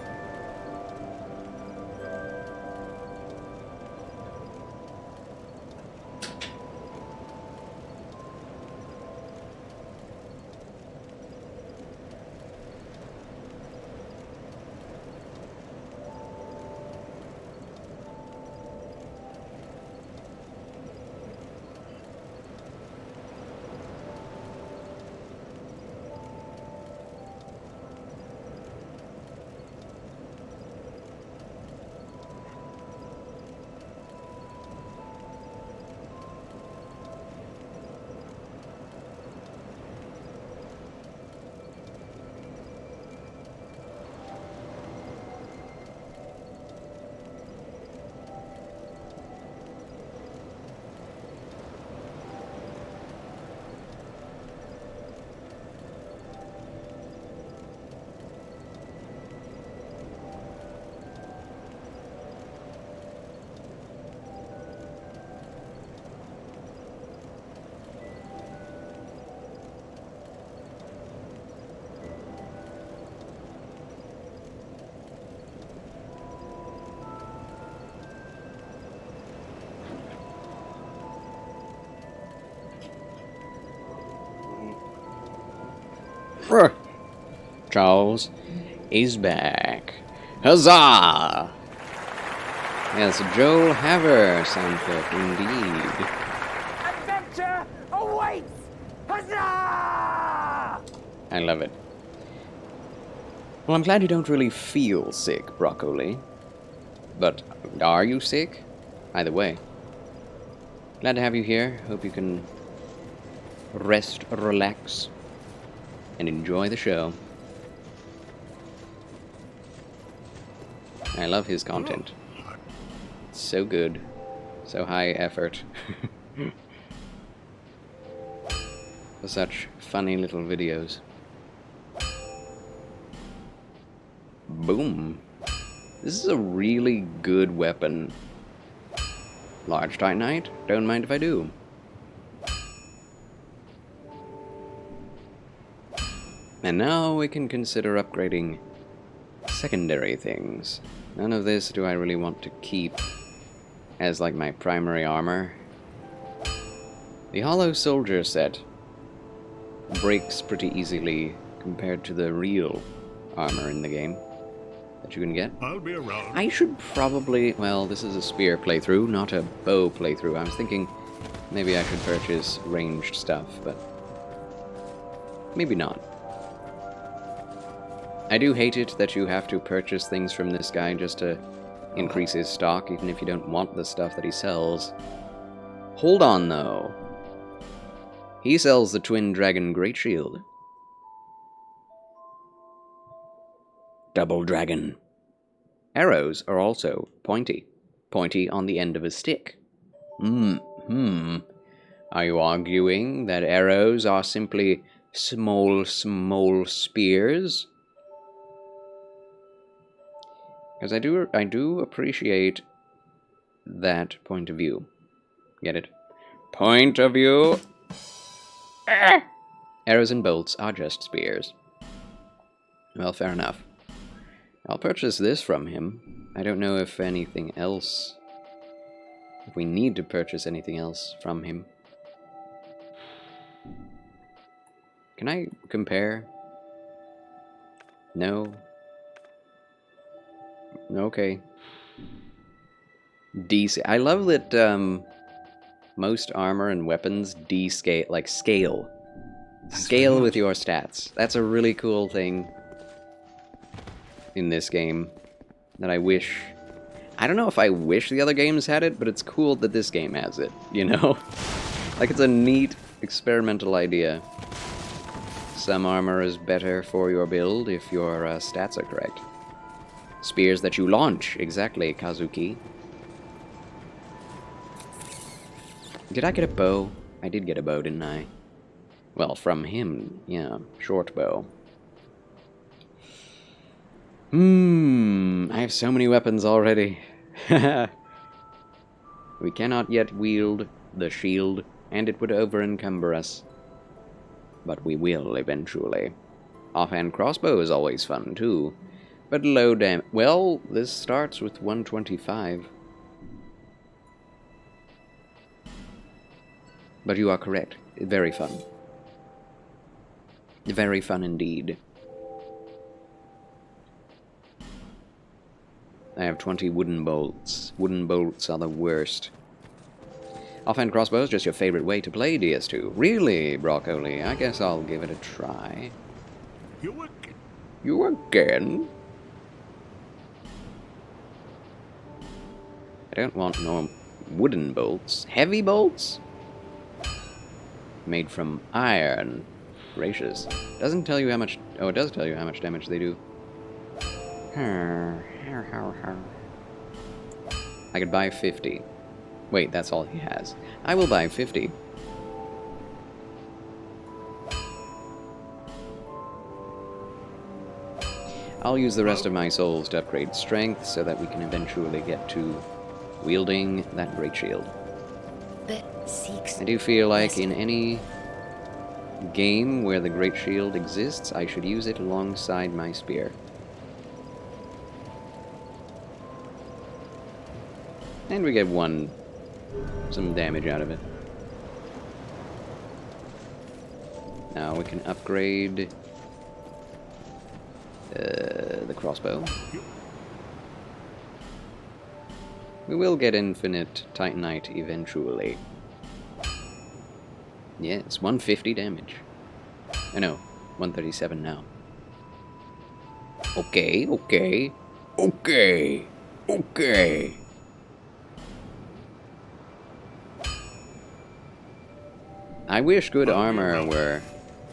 Charles is back. Huzzah! Yes, Joel Haver sound clip, indeed. Adventure awaits! Huzzah! I love it. Well, I'm glad you don't really feel sick, Broccoli. But are you sick? Either way. Glad to have you here. Hope you can rest, relax, and enjoy the show. I love his content. It's so good. So high effort. For such funny little videos. Boom. This is a really good weapon. Large Titanite? Don't mind if I do. And now we can consider upgrading secondary things. None of this do I really want to keep as like my primary armor. The Hollow Soldier set breaks pretty easily compared to the real armor in the game that you can get. I'll be around. I should probably... Well, this is a spear playthrough, not a bow playthrough. I was thinking maybe I should purchase ranged stuff, but maybe not. I do hate it that you have to purchase things from this guy just to increase his stock, even if you don't want the stuff that he sells. Hold on, though. He sells the Twin Dragon Great Shield. Double Dragon. Arrows are also pointy. Pointy on the end of a stick. Are you arguing that arrows are simply small spears? Because I do appreciate that point of view. Get it? Point of view! Arrows and bolts are just spears. Well, fair enough. I'll purchase this from him. I don't know if anything else... If we need to purchase anything else from him. Can I compare? No. Okay. I love that most armor and weapons descale, like scale. Scale with your stats. That's a really cool thing in this game that I wish... I don't know if I wish the other games had it, but it's cool that this game has it, you know? Like, it's a neat experimental idea. Some armor is better for your build if your stats are correct. Spears that you launch, exactly, Kazuki. Did I get a bow? I did get a bow, didn't I? Well, from him, yeah, short bow. I have so many weapons already. We cannot yet wield the shield, and it would over-encumber us. But we will eventually. Offhand crossbow is always fun, too. But low damage. Well, this starts with 125. But you are correct. Very fun. Very fun indeed. I have 20 wooden bolts. Wooden bolts are the worst. Offhand crossbow is just your favorite way to play DS2. Really, Broccoli? I guess I'll give it a try. You again? You again? I don't want no wooden bolts. Heavy bolts? Made from iron. Gracious. Doesn't tell you how much... Oh, it does tell you how much damage they do. I could buy 50. Wait, that's all he has. I will buy 50. I'll use the rest of my souls to upgrade strength so that we can eventually get to wielding that great shield. I do feel like in any game where the great shield exists, I should use it alongside my spear. And we get some damage out of it. Now we can upgrade The crossbow. We will get infinite Titanite eventually. Yes, 150 damage. I know, 137 now. Okay, okay, okay, okay. I wish good armor were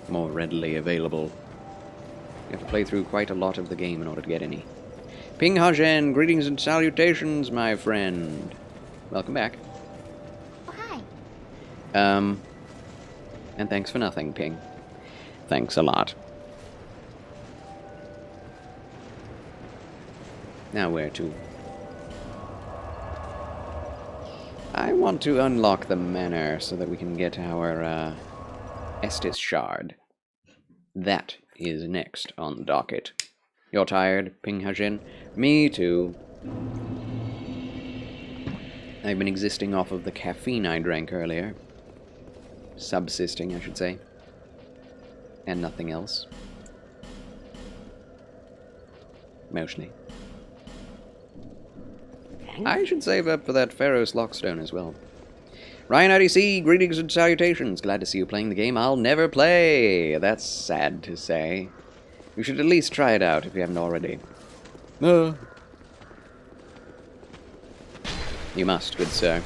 more readily available. You have to play through quite a lot of the game in order to get any. Ping Hajen, greetings and salutations, my friend. Welcome back. Oh, hi. And thanks for nothing, Ping. Thanks a lot. Now where to? I want to unlock the manor so that we can get our Estus shard. That is next on the docket. You're tired, Ping Hajin? Me too. I've been existing off of the caffeine I drank earlier. Subsisting, I should say. And nothing else. Mostly. I should save up for that Pharaoh's Lockstone as well. Ryan IDC, greetings and salutations. Glad to see you playing the game I'll never play. That's sad to say. You should at least try it out if you haven't already. You must, good sir.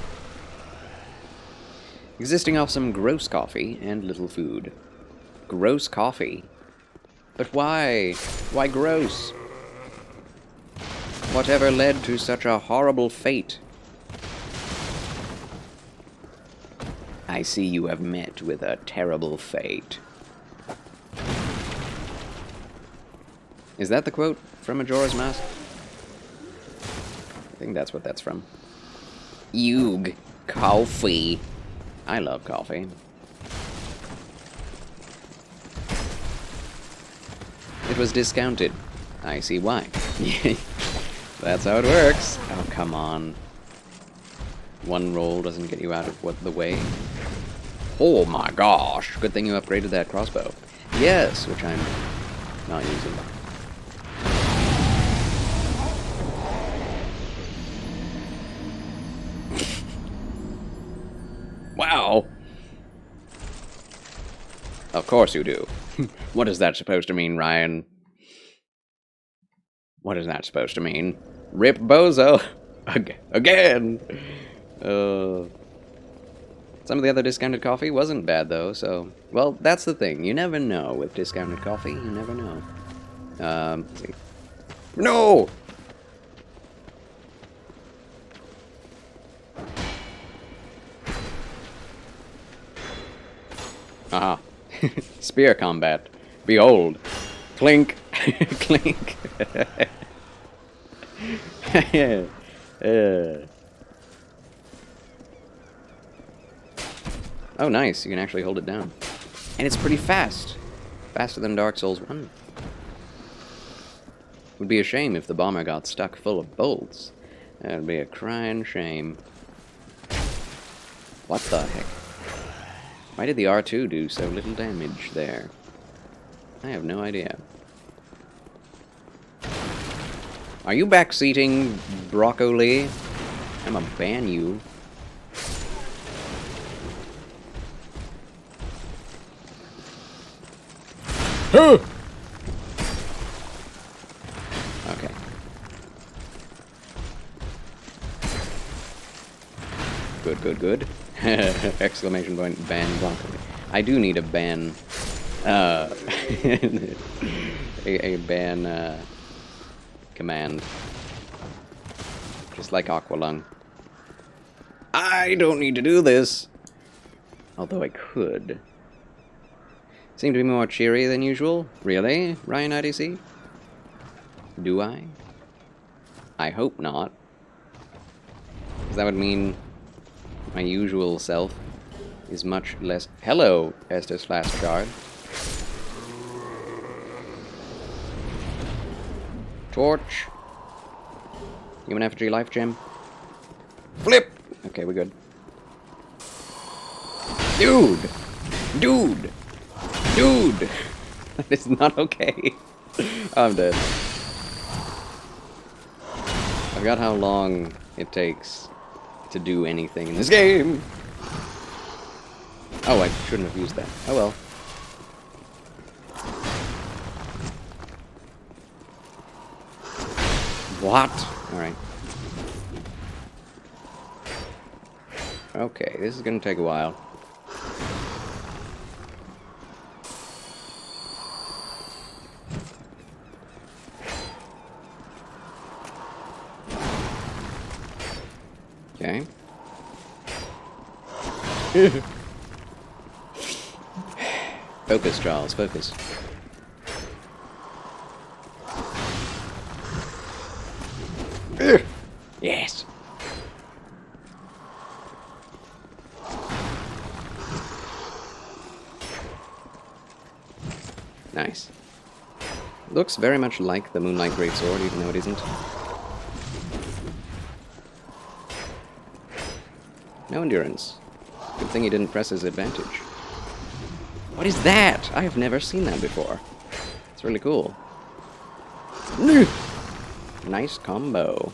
Existing off some gross coffee and little food. Gross coffee? But why? Why gross? Whatever led to such a horrible fate? I see you have met with a terrible fate. Is that the quote from Majora's Mask? I think that's what that's from. Eugh, coffee. I love coffee. It was discounted. I see why. That's how it works. Oh, come on. One roll doesn't get you out of the way. Oh my gosh. Good thing you upgraded that crossbow. Yes, which I'm not using. Wow. Of course you do. What is that supposed to mean, Ryan? What is that supposed to mean? Rip Bozo! Again! Some of the other discounted coffee wasn't bad, though, so... Well, that's the thing. You never know with discounted coffee. You never know. Let's see. No! Aha. Spear combat. Behold. Clink. Clink. Oh, nice. You can actually hold it down. And it's pretty fast. Faster than Dark Souls 1. Would be a shame if the bomber got stuck full of bolts. That would be a crying shame. What the heck? Why did the R2 do so little damage there? I have no idea. Are you backseating, broccoli? I'm gonna ban you. Okay. Good, good, good. Exclamation point, ban broccoli. I do need a ban, a ban, command. Just like Aqualung. I don't need to do this! Although I could. Seem to be more cheery than usual. Really, Ryan IDC? Do I? I hope not. Because that would mean my usual self is much less... Hello, Estus Flask Shard. Torch. Human effigy life gem. Flip! Okay, we're good. Dude! Dude! Dude! That is not okay. I'm dead. I forgot how long it takes to do anything in this game. Oh, I shouldn't have used that. Oh well. What? Alright. Okay, this is gonna take a while. Okay. Focus, Charles, focus. Yes. Nice. Looks very much like the Moonlight Greatsword, even though it isn't. No endurance. Good thing he didn't press his advantage. What is that? I have never seen that before. It's really cool. Nice combo.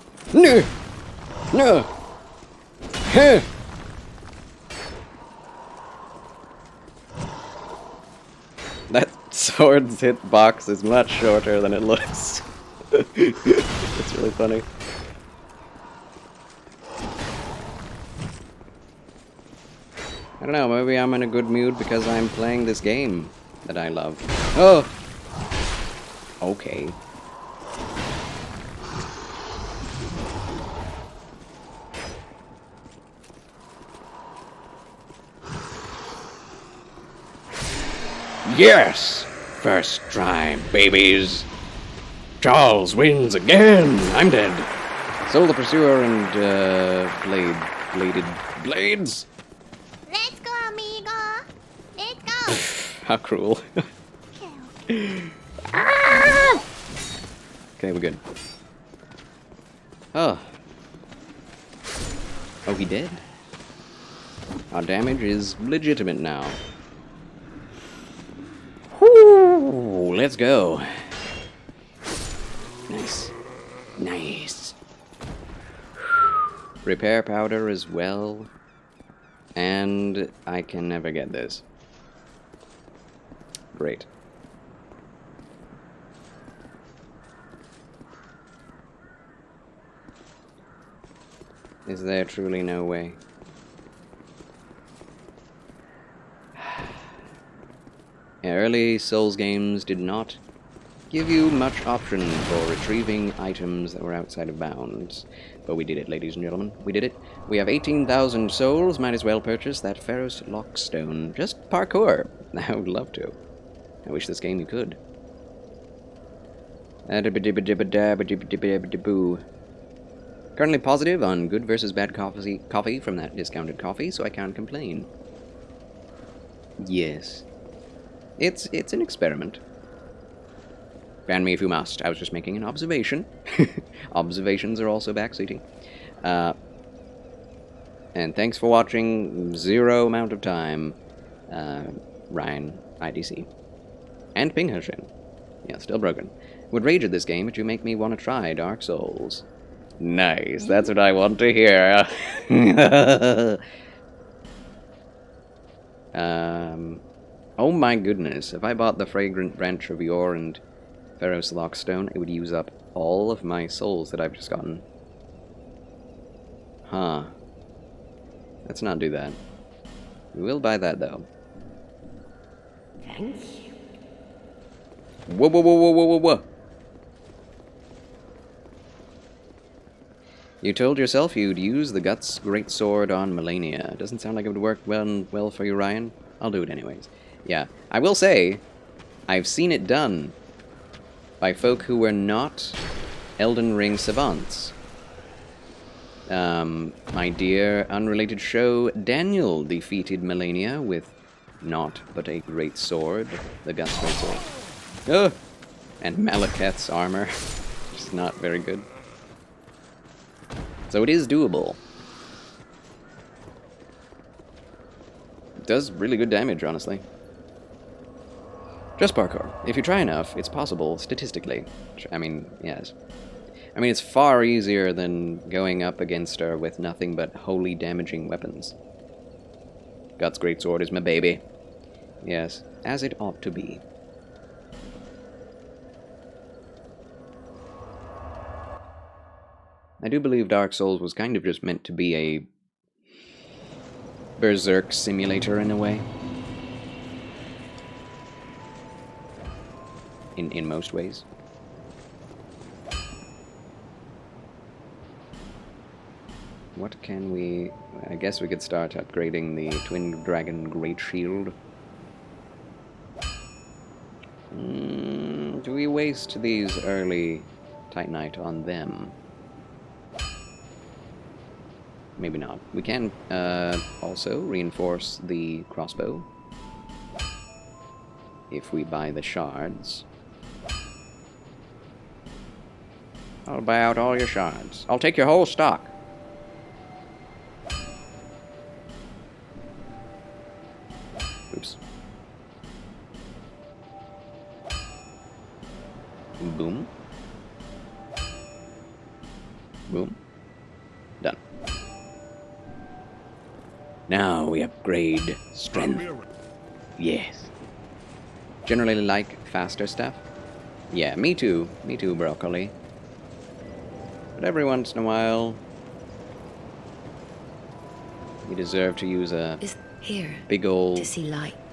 That sword's hitbox is much shorter than it looks. It's really funny. I don't know, maybe I'm in a good mood because I'm playing this game that I love. Oh! Okay. Yes! First try, babies. Charles wins again. I'm dead. Soul the Pursuer and, bladed blades? Let's go, amigo. Let's go. How cruel. Okay, we're good. Oh. Oh, he did? Our damage is legitimate now. Whoo! Let's go. Nice. Nice. Repair powder as well. And I can never get this. Great. Is there truly no way? Early Souls games did not give you much option for retrieving items that were outside of bounds. But we did it, ladies and gentlemen. We did it. We have 18,000 souls. Might as well purchase that Pharaoh's Lockstone. Just parkour. I would love to. I wish this game you could. Currently positive on good versus bad coffee from that discounted coffee, so I can't complain. Yes. It's an experiment. Ban me if you must. I was just making an observation. Observations are also backseating. And thanks for watching. 0 amount of time. Ryan, IDC. And Ping Hashin. Yeah, still broken. Would rage at this game, but you make me want to try Dark Souls. Nice, that's what I want to hear. Oh my goodness, if I bought the Fragrant Branch of Yore and Pharaoh's Lockstone, it would use up all of my souls that I've just gotten. Huh. Let's not do that. We will buy that, though. Thank you. Whoa, whoa, whoa, whoa, whoa, whoa, whoa. You told yourself you'd use the Guts Greatsword on Melania. Doesn't sound like it would work well for you, Ryan. I'll do it anyways. Yeah, I will say, I've seen it done by folk who were not Elden Ring savants. My dear unrelated show, Daniel defeated Melania with naught but a great sword, the Guts Greatsword. Ugh! And Malekith's armor, which is not very good. So it is doable. It does really good damage, honestly. Just parkour. If you try enough, it's possible, statistically. I mean, yes. I mean, it's far easier than going up against her with nothing but wholly damaging weapons. Guts Greatsword is my baby. Yes, as it ought to be. I do believe Dark Souls was kind of just meant to be a Berserk simulator in a way. In most ways. What can we... I guess we could start upgrading the Twin Dragon Great Shield. Do we waste these early Titanite on them? Maybe not. We can also reinforce the crossbow if we buy the shards. I'll buy out all your shards. I'll take your whole stock. Oops. Boom. Boom. Done. Now we upgrade strength. Yes. Generally like faster stuff. Yeah, me too. Me too, broccoli. But every once in a while, you deserve to use a big old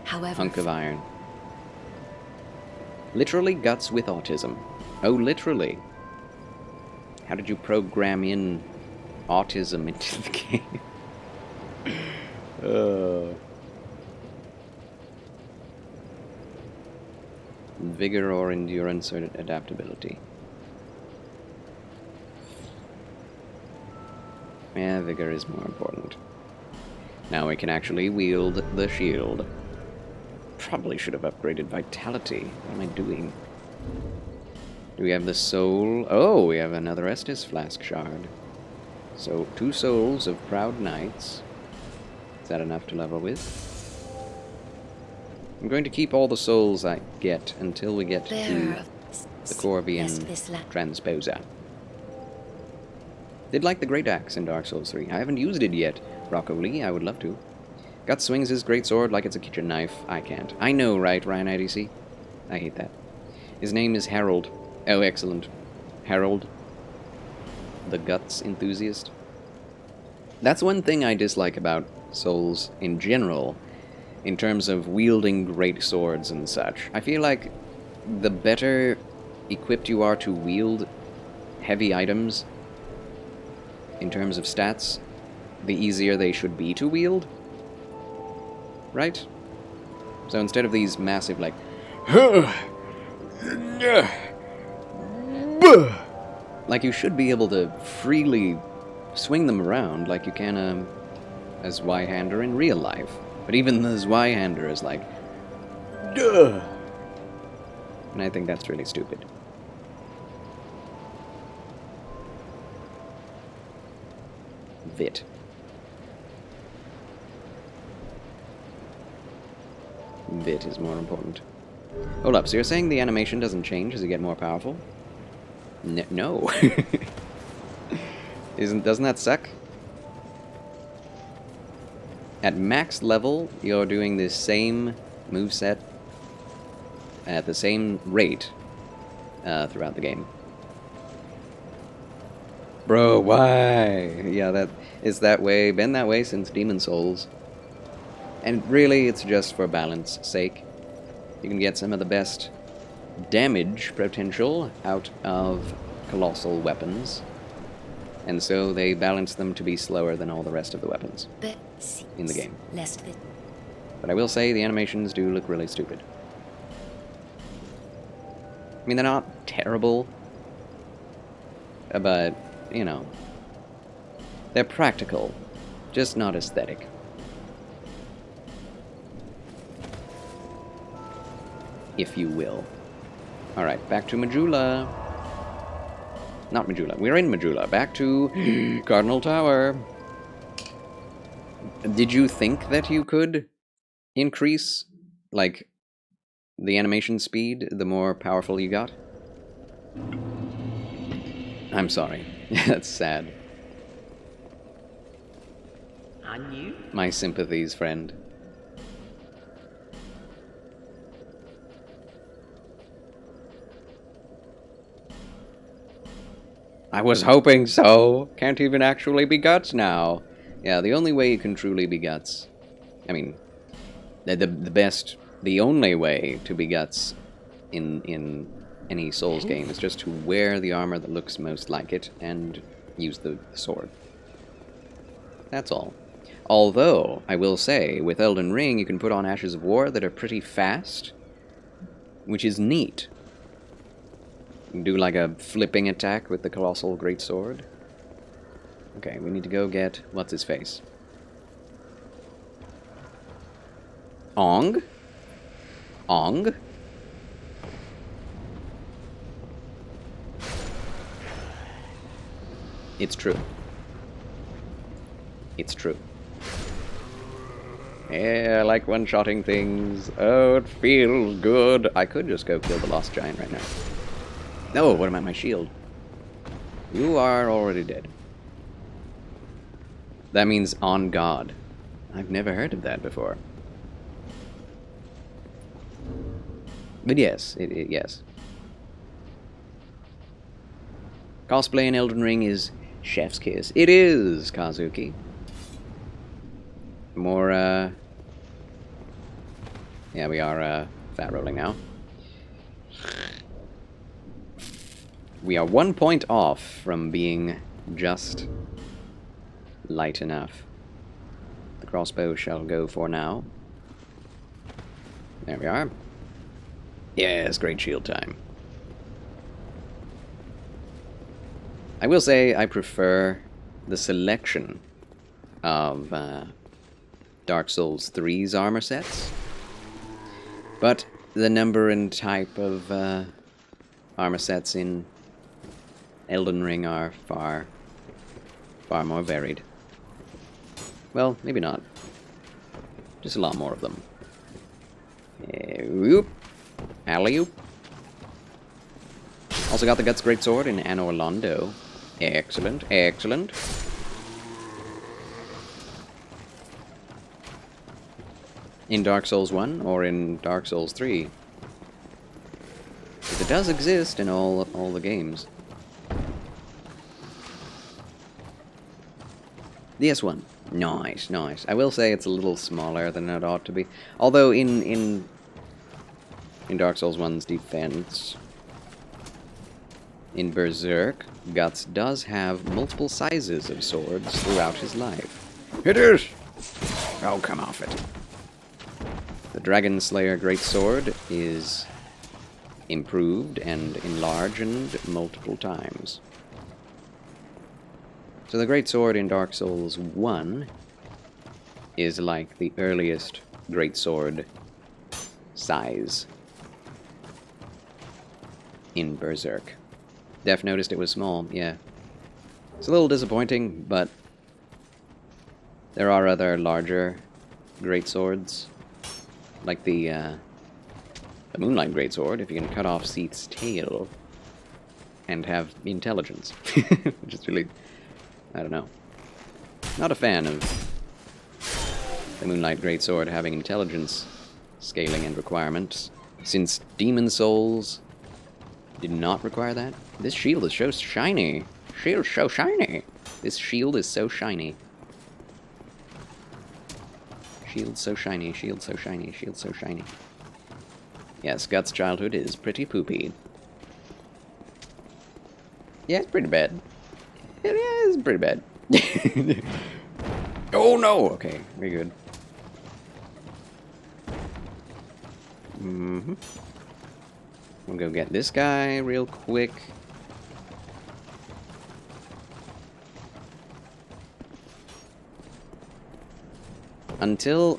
hunk of iron. Literally guts with autism. Oh, literally. How did you program in autism into the game? Vigor or endurance or adaptability? Yeah, vigor is more important. Now we can actually wield the shield. Probably should have upgraded vitality. What am I doing? Do we have the soul? Oh, we have another Estus Flask shard. So, 2 souls of Proud Knights. Is that enough to level with? I'm going to keep all the souls I get until we get to the Corvian Transposer. Did like the Great Axe in Dark Souls 3. I haven't used it yet. Rocco Lee, I would love to. Guts swings his great sword like it's a kitchen knife. I can't. I know, right, Ryan IDC? I hate that. His name is Harold. Oh, excellent. Harold. The Guts enthusiast. That's one thing I dislike about Souls in general, in terms of wielding great swords and such. I feel like the better equipped you are to wield heavy items, in terms of stats, the easier they should be to wield. Right? So instead of these massive, like, like you should be able to freely swing them around like you can a Zweihander in real life. But even the Zweihander is like, duh! And I think that's really stupid. Vit. Vit is more important. Hold up, so you're saying the animation doesn't change as you get more powerful? No. Doesn't that suck? At max level, you're doing the same moveset at the same rate throughout the game. Bro, why? Yeah, that is that way, been that way since Demon Souls. And really, it's just for balance sake. You can get some of the best damage potential out of colossal weapons. And so they balance them to be slower than all the rest of the weapons in the game. But I will say the animations do look really stupid. I mean, they're not terrible, but, you know, they're practical, just not aesthetic. If you will. Alright, back to Majula. Not Majula. We're in Majula. Back to Cardinal Tower. Did you think that you could increase, like, the animation speed, the more powerful you got. I'm sorry. That's sad. And you? My sympathies, friend. I was hoping so. Can't even actually be Guts now. Yeah, the only way you can truly be Guts. I mean, the only way to be Guts in any Souls game is just to wear the armor that looks most like it and use the sword. That's all. Although, I will say, with Elden Ring, you can put on Ashes of War that are pretty fast, which is neat. You can do like a flipping attack with the Colossal Greatsword. Okay, we need to go get... what's-his-face? Ong? Ong? It's true. It's true. Yeah, I like one-shotting things. Oh, it feels good. I could just go kill the Lost Giant right now. No, what about my shield? You are already dead. That means on God. I've never heard of that before. But yes, yes. Cosplay in Elden Ring is chef's kiss. It is, Kazuki. More, yeah, we are, fat rolling now. We are 1 point off from being just light enough. The crossbow shall go for now. There we are. Yes, great shield time. I will say I prefer the selection of Dark Souls 3's armor sets, but the number and type of armor sets in Elden Ring are far more varied. Well, maybe not. Just a lot more of them. Whoop. Alley-oop. Also got the Guts Greatsword in Anor Londo. Excellent, excellent. In Dark Souls 1 or in Dark Souls 3. Because it does exist in all the games. This one. Nice, nice. I will say it's a little smaller than it ought to be. Although in Dark Souls 1's defense, in Berserk, Guts does have multiple sizes of swords throughout his life. It is! Oh, come off it. The Dragon Slayer Greatsword is improved and enlarged multiple times. So the Greatsword in Dark Souls 1 is like the earliest Greatsword size in Berserk. Def noticed it was small, yeah. It's a little disappointing, but there are other larger greatswords, like the Moonlight Greatsword, if you can cut off Seath's tail and have intelligence, which is really, I don't know. Not a fan of the Moonlight Greatsword having intelligence scaling and requirements, since Demon Souls did not require that. This shield is so shiny. Shield's so shiny. This shield is so shiny. Shield's so shiny, shield's so shiny, shield's so shiny. Yes, Guts' childhood is pretty poopy. Yeah, it's pretty bad. Yeah, it's pretty bad. Oh no! Okay, very good. We'll go get this guy real quick.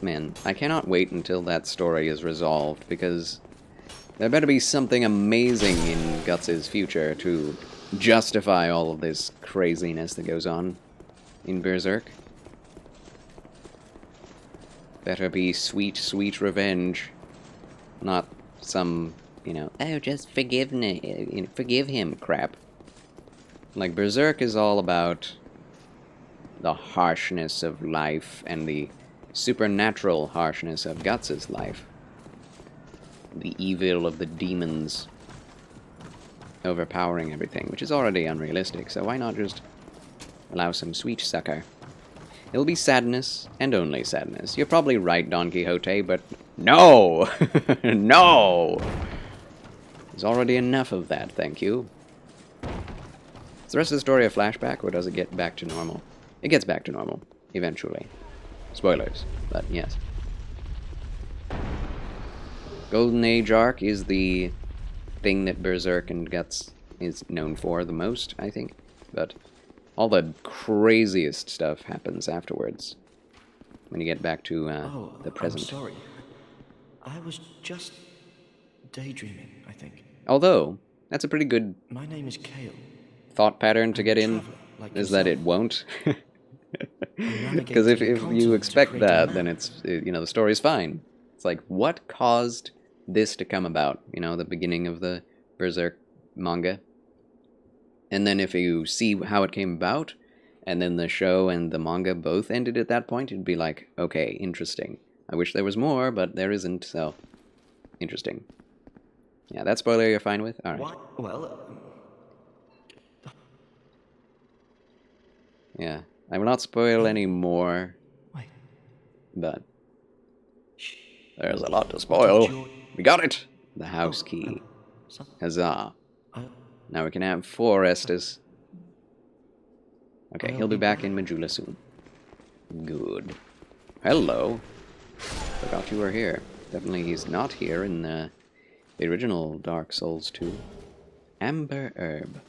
Man, I cannot wait until that story is resolved, because there better be something amazing in Guts' future to justify all of this craziness that goes on in Berserk. Better be sweet, sweet revenge, not some, oh, just forgive him crap. Like, Berserk is all about the harshness of life and the supernatural harshness of Guts' life. The evil of the demons overpowering everything, which is already unrealistic, so why not just allow some sweet succor? It'll be sadness, and only sadness. You're probably right, Don Quixote, but no! No! There's already enough of that, thank you. Is the rest of the story a flashback, or does it get back to normal? It gets back to normal, eventually. Spoilers, but yes. Golden Age arc is the thing that Berserk and Guts is known for the most, I think. But all the craziest stuff happens afterwards. When you get back to the present. I'm sorry. I was just daydreaming, I think. Although, that's a pretty good My name is Kale. thought pattern to get in, is that it won't. Because if you expect that, then it's, the story's fine. It's like, what caused this to come about? The beginning of the Berserk manga. And then if you see how it came about, and then the show and the manga both ended at that point, it'd be like, okay, interesting. I wish there was more, but there isn't, so interesting. Yeah, that spoiler you're fine with? Alright. Well, yeah, I will not spoil any more. Wait. But there's a lot to spoil. We got it! The house key. Huzzah. Now we can have 4 Estes. Okay, he'll be back in Majula soon. Good. Hello. Forgot you were here. Definitely he's not here in the original Dark Souls 2. Amber Herb.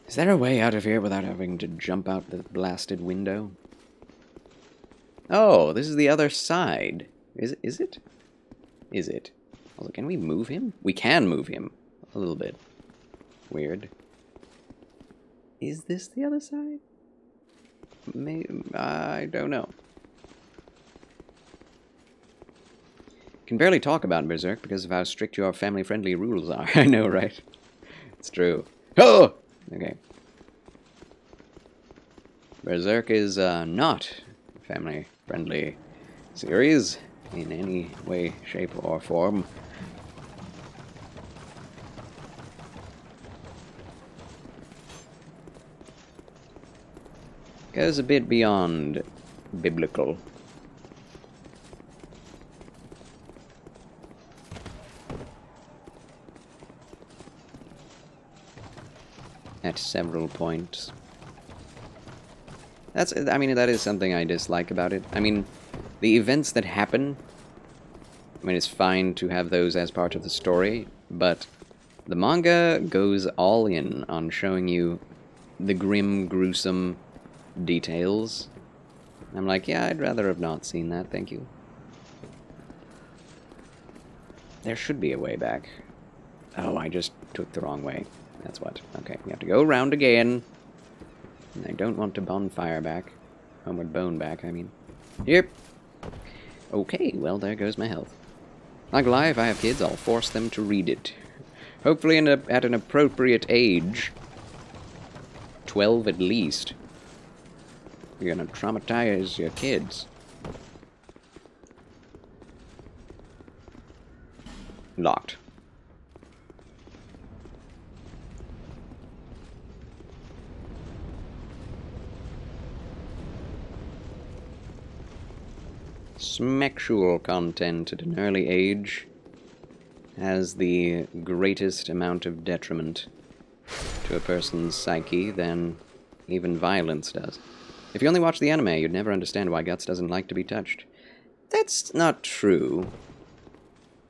Is there a way out of here without having to jump out the blasted window? Oh, this is the other side. Is it? Is it? Also, can we move him? We can move him. A little bit. Weird. Is this the other side? Maybe, I don't know. Can barely talk about Berserk because of how strict your family-friendly rules are. I know, right? It's true. Oh! Okay. Berserk is not a family-friendly series in any way, shape, or form. Goes a bit beyond biblical. At several points. That is something I dislike about it. I mean, the events that happen, it's fine to have those as part of the story, but the manga goes all in on showing you the grim, gruesome details. I'm like, yeah, I'd rather have not seen that, thank you. There should be a way back. Oh, I just took the wrong way. That's what. Okay, we have to go around again. And I don't want to bonfire back. Homeward bone back, I mean. Yep. Okay, well, there goes my health. Not gonna lie, if I have kids, I'll force them to read it. Hopefully at an appropriate age. 12 at least. You're gonna traumatize your kids. Locked. Sexual content at an early age has the greatest amount of detriment to a person's psyche than even violence does. If you only watch the anime, you'd never understand why Guts doesn't like to be touched. That's not true.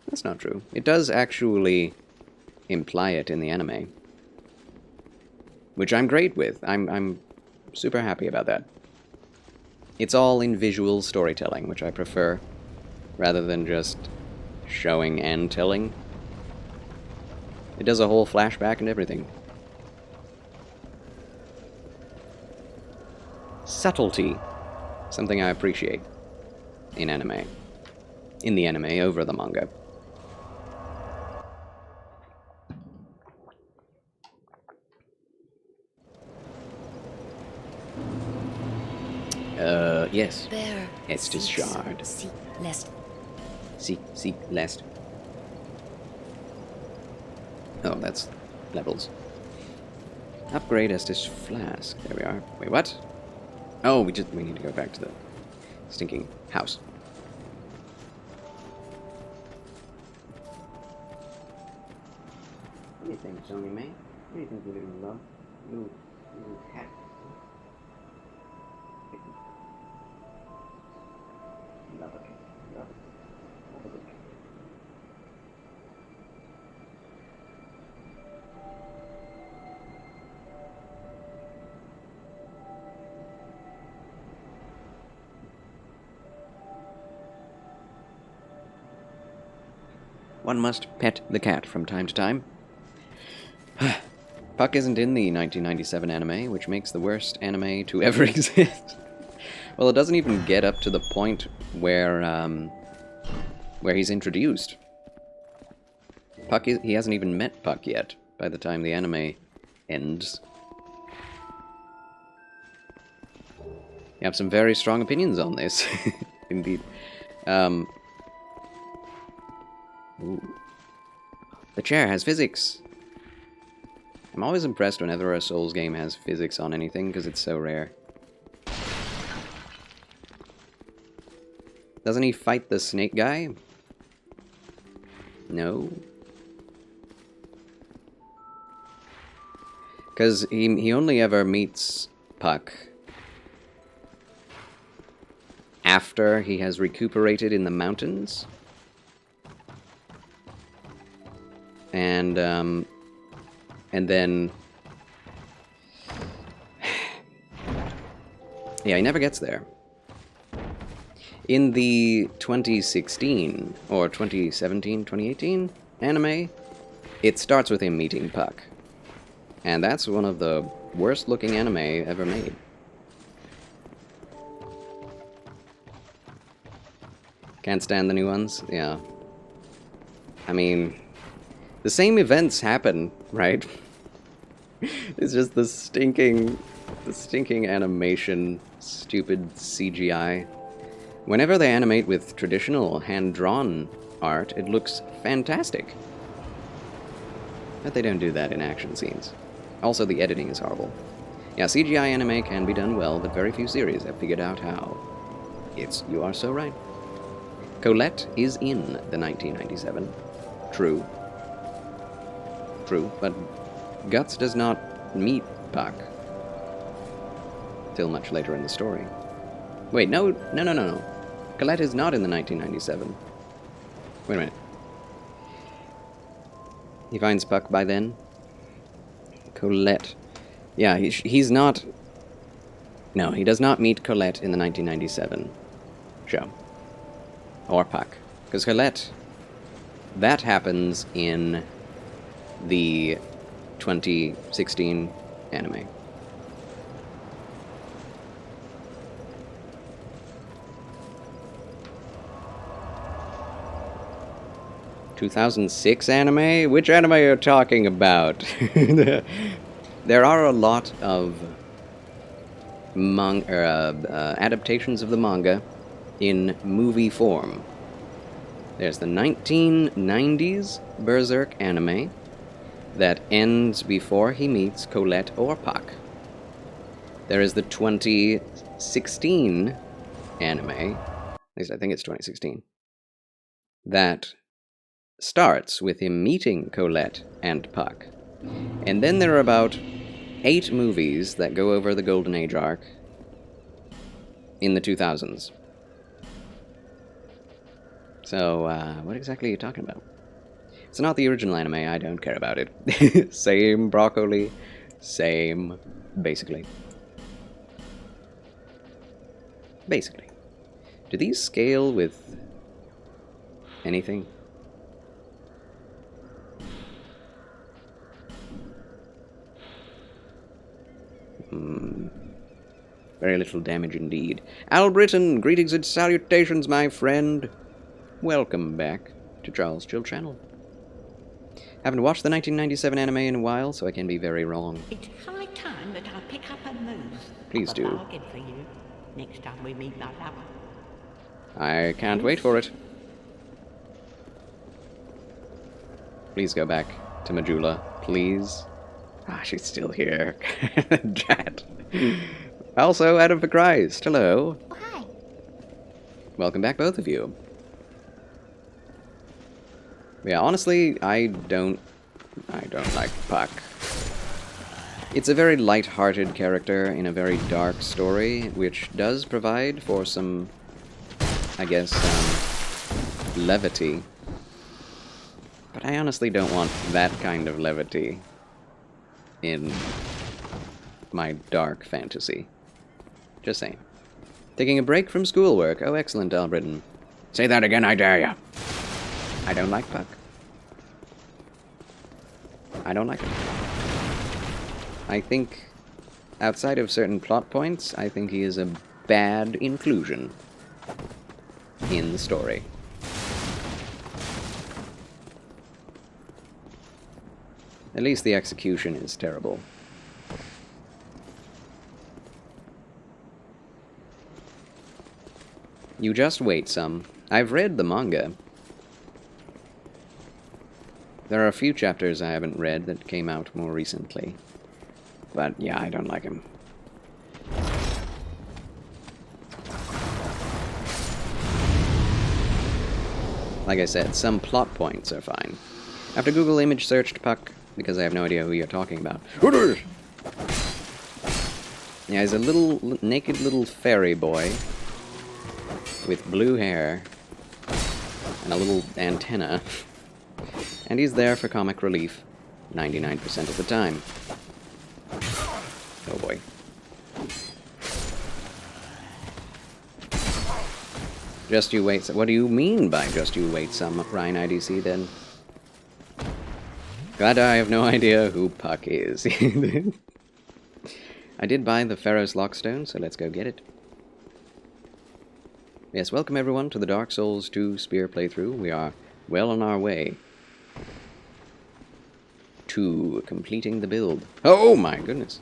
That's not true. It does actually imply it in the anime. Which I'm great with. I'm super happy about that. It's all in visual storytelling, which I prefer, rather than just showing and telling. It does a whole flashback and everything. Subtlety. Something I appreciate in anime. in the anime over the manga. Yes. Bear. Estes Shard. Seek lest. Seek lest. Oh, that's levels. Upgrade Estes Flask. There we are. Wait, what? Oh, we need to go back to the stinking house. What do you think, Sony May? What do you think, you little love? Little cat. Love it. Love it. Love it. One must pet the cat from time to time. Puck isn't in the 1997 anime, which makes the worst anime to ever exist. Well, it doesn't even get up to the point where he's introduced. Puck, he hasn't even met Puck yet by the time the anime ends. You have some very strong opinions on this, indeed. Ooh. The chair has physics. I'm always impressed whenever a Souls game has physics on anything, because it's so rare. Doesn't he fight the snake guy? No. Because he only ever meets Puck after he has recuperated in the mountains. And then... yeah, he never gets there. In the 2016, or 2017, 2018 anime, it starts with him meeting Puck. And that's one of the worst looking anime ever made. Can't stand the new ones? Yeah. I mean, the same events happen, right? It's just the stinking animation, stupid CGI. Whenever they animate with traditional hand-drawn art, it looks fantastic. But they don't do that in action scenes. Also, the editing is horrible. Yeah, CGI anime can be done well, but very few series have figured out how. You are so right. Colette is in the 1997. True. True, but Guts does not meet Puck till much later in the story. Wait, no. Colette is not in the 1997. Wait a minute. He finds Puck by then? Colette. Yeah, he's not... No, he does not meet Colette in the 1997 show. Or Puck. Because Colette... that happens in the 2016 anime. ...2006 anime? Which anime are you talking about? There are a lot of adaptations of the manga in movie form. There's the 1990s Berserk anime that ends before he meets Colette or Puck. There is the 2016 anime, at least I think it's 2016, that starts with him meeting Colette and Puck. And then there are about 8 movies that go over the Golden Age arc in the 2000s. So, what exactly are you talking about? It's not the original anime, I don't care about it. Same broccoli, same, basically. Basically. Do these scale with anything? Very little damage indeed. Al Britton, greetings and salutations, my friend. welcome back to Charles Chill Channel. Haven't watched the 1997 anime in a while, so I can be very wrong. It's high time that I pick up a move. Please do. I've a bargain for you next time we meet my lover. I can't wait for it. Please go back to Majula, please. Ah, she's still here. Chat. Also, Adam for Christ, hello. Oh, hi. Welcome back, both of you. Yeah, honestly, I don't like Puck. It's a very light-hearted character in a very dark story, which does provide for some, I guess, levity. But I honestly don't want that kind of levity in my dark fantasy. Just saying. Taking a break from schoolwork. Oh, excellent, Albritton. Say that again, I dare ya. I don't like Puck. I don't like him. I think, outside of certain plot points, I think he is a bad inclusion in the story. At least the execution is terrible. You just wait some. I've read the manga. There are a few chapters I haven't read that came out more recently. But yeah, I don't like him. Like I said, some plot points are fine. After Google image searched Puck, because I have no idea who you're talking about. Yeah, he's a naked little fairy boy with blue hair and a little antenna. And he's there for comic relief 99% of the time. Oh boy. Just you wait. What do you mean by just you wait some, Ryan IDC, then? Glad I have no idea who Puck is. I did buy the Pharaoh's Lockstone, so let's go get it. Yes, welcome everyone to the Dark Souls 2 Spear playthrough. We are well on our way to completing the build. Oh my goodness.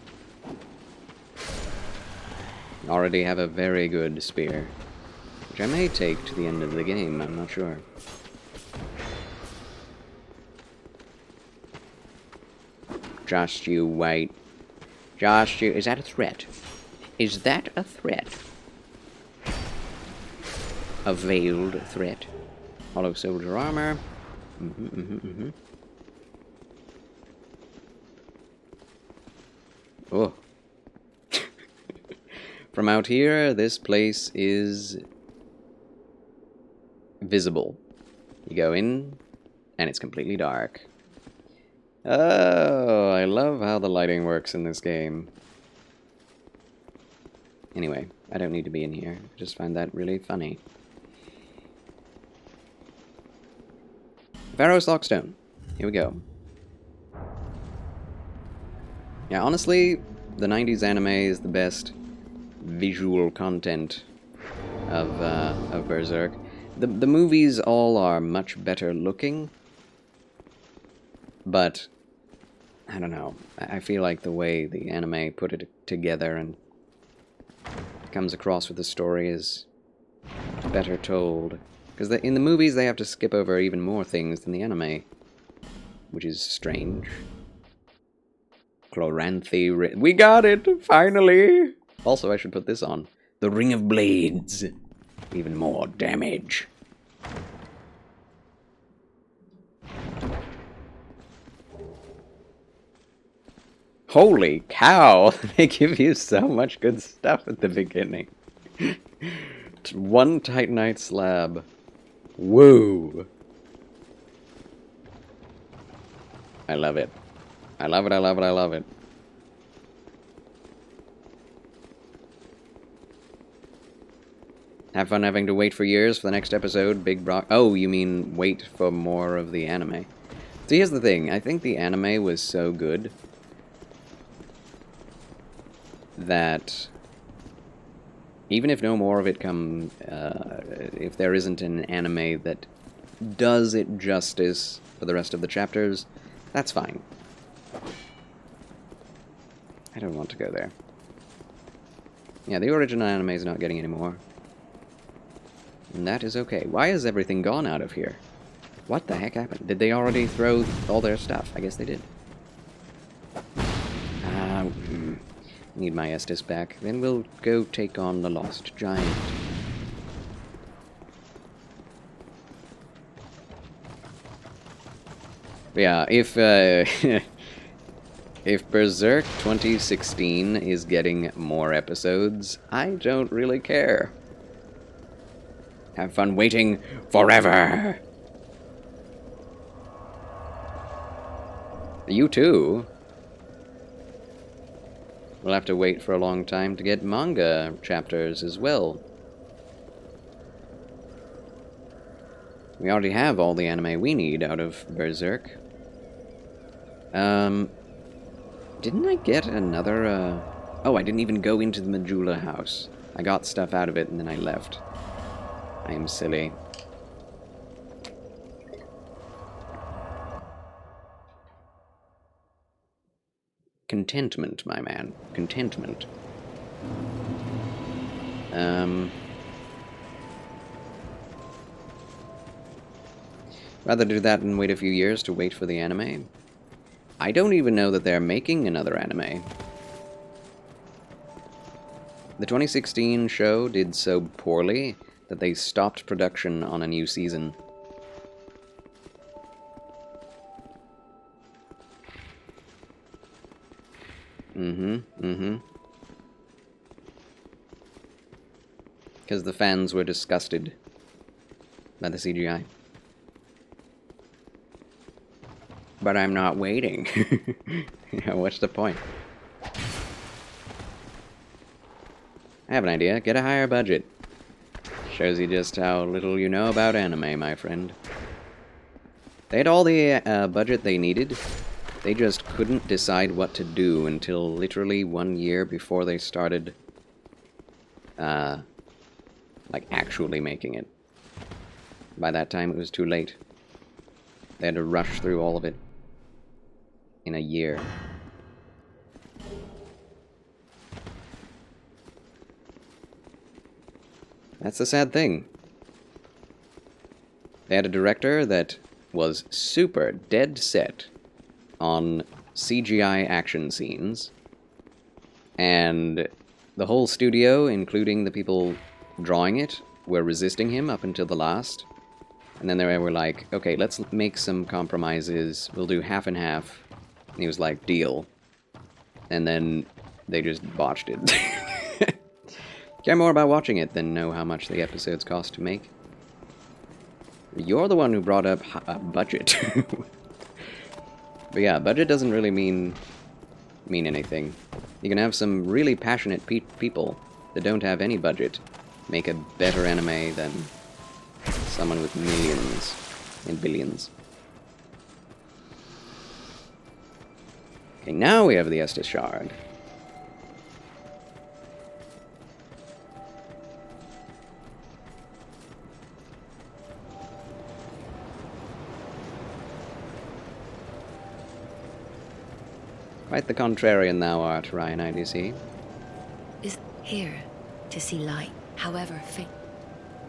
Already have a very good spear, which I may take to the end of the game, I'm not sure. Just you wait. Just you... Is that a threat? Is that a threat? A veiled threat. Hollow soldier armor. Oh. From out here, this place is visible. You go in, and it's completely dark. Oh, I love how the lighting works in this game. Anyway, I don't need to be in here. I just find that really funny. Pharaoh's Lockstone. Here we go. Yeah, honestly, the 90s anime is the best visual content of Berserk. The movies all are much better looking, but I don't know. I feel like the way the anime put it together and comes across with the story is better told. Because in the movies they have to skip over even more things than the anime, which is strange. Chloranthy... We got it! Finally! Also, I should put this on. The Ring of Blades. Even more damage. Holy cow! They give you so much good stuff at the beginning. One Titanite slab. Woo! I love it. I love it, I love it, I love it. Have fun having to wait for years for the next episode, Big Brock. Oh, you mean wait for more of the anime. So here's the thing. I think the anime was so good that Even if no more of it come, if there isn't an anime that does it justice for the rest of the chapters, that's fine. I don't want to go there. Yeah, the original anime is not getting any more. And that is okay. Why is everything gone out of here? What the heck happened? Did they already throw all their stuff? I guess they did. Need my Estus back. Then we'll go take on the Lost Giant. But yeah, if if Berserk 2016 is getting more episodes, I don't really care. Have fun waiting forever. You too. We'll have to wait for a long time to get manga chapters as well. We already have all the anime we need out of Berserk. Didn't I get another, Oh, I didn't even go into the Majula house. I got stuff out of it and then I left. I am silly. Contentment, my man. Contentment. Rather do that and wait a few years to wait for the anime. I don't even know that they're making another anime. The 2016 show did so poorly that they stopped production on a new season. Because the fans were disgusted by the CGI. But I'm not waiting. Yeah, what's the point? I have an idea. Get a higher budget. Shows you just how little you know about anime, my friend. They had all the budget they needed. They just couldn't decide what to do until literally 1 year before they started, like, actually making it. By that time, it was too late. They had to rush through all of it in a year. That's the sad thing. They had a director that was super dead set on CGI action scenes, and the whole studio, including the people drawing it, were resisting him up until the last. And then they were like, okay, let's make some compromises. We'll do half and half. And he was like, deal. And then they just botched it. Care more about watching it than know how much the episodes cost to make. You're the one who brought up budget. But yeah, budget doesn't really mean anything. You can have some really passionate people that don't have any budget make a better anime than someone with millions and billions. Okay, now we have the Estus Shard. Quite the contrarian thou art, Ryan IDC. Is here to see light, however faint.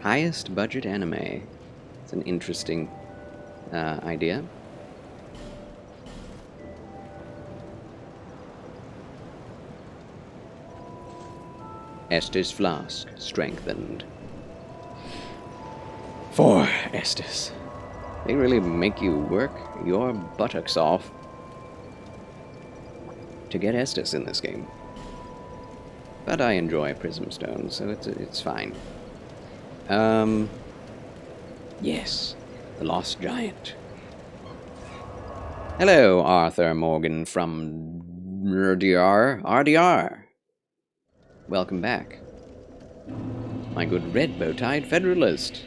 Highest budget anime. It's an interesting idea. Estus Flask strengthened. 4 Estus. They really make you work your buttocks off to get Estus in this game. But I enjoy Prism Stone, so it's fine. Yes, the Lost Giant. Hello, Arthur Morgan from RDR. Welcome back. My good red bow-tied Federalist.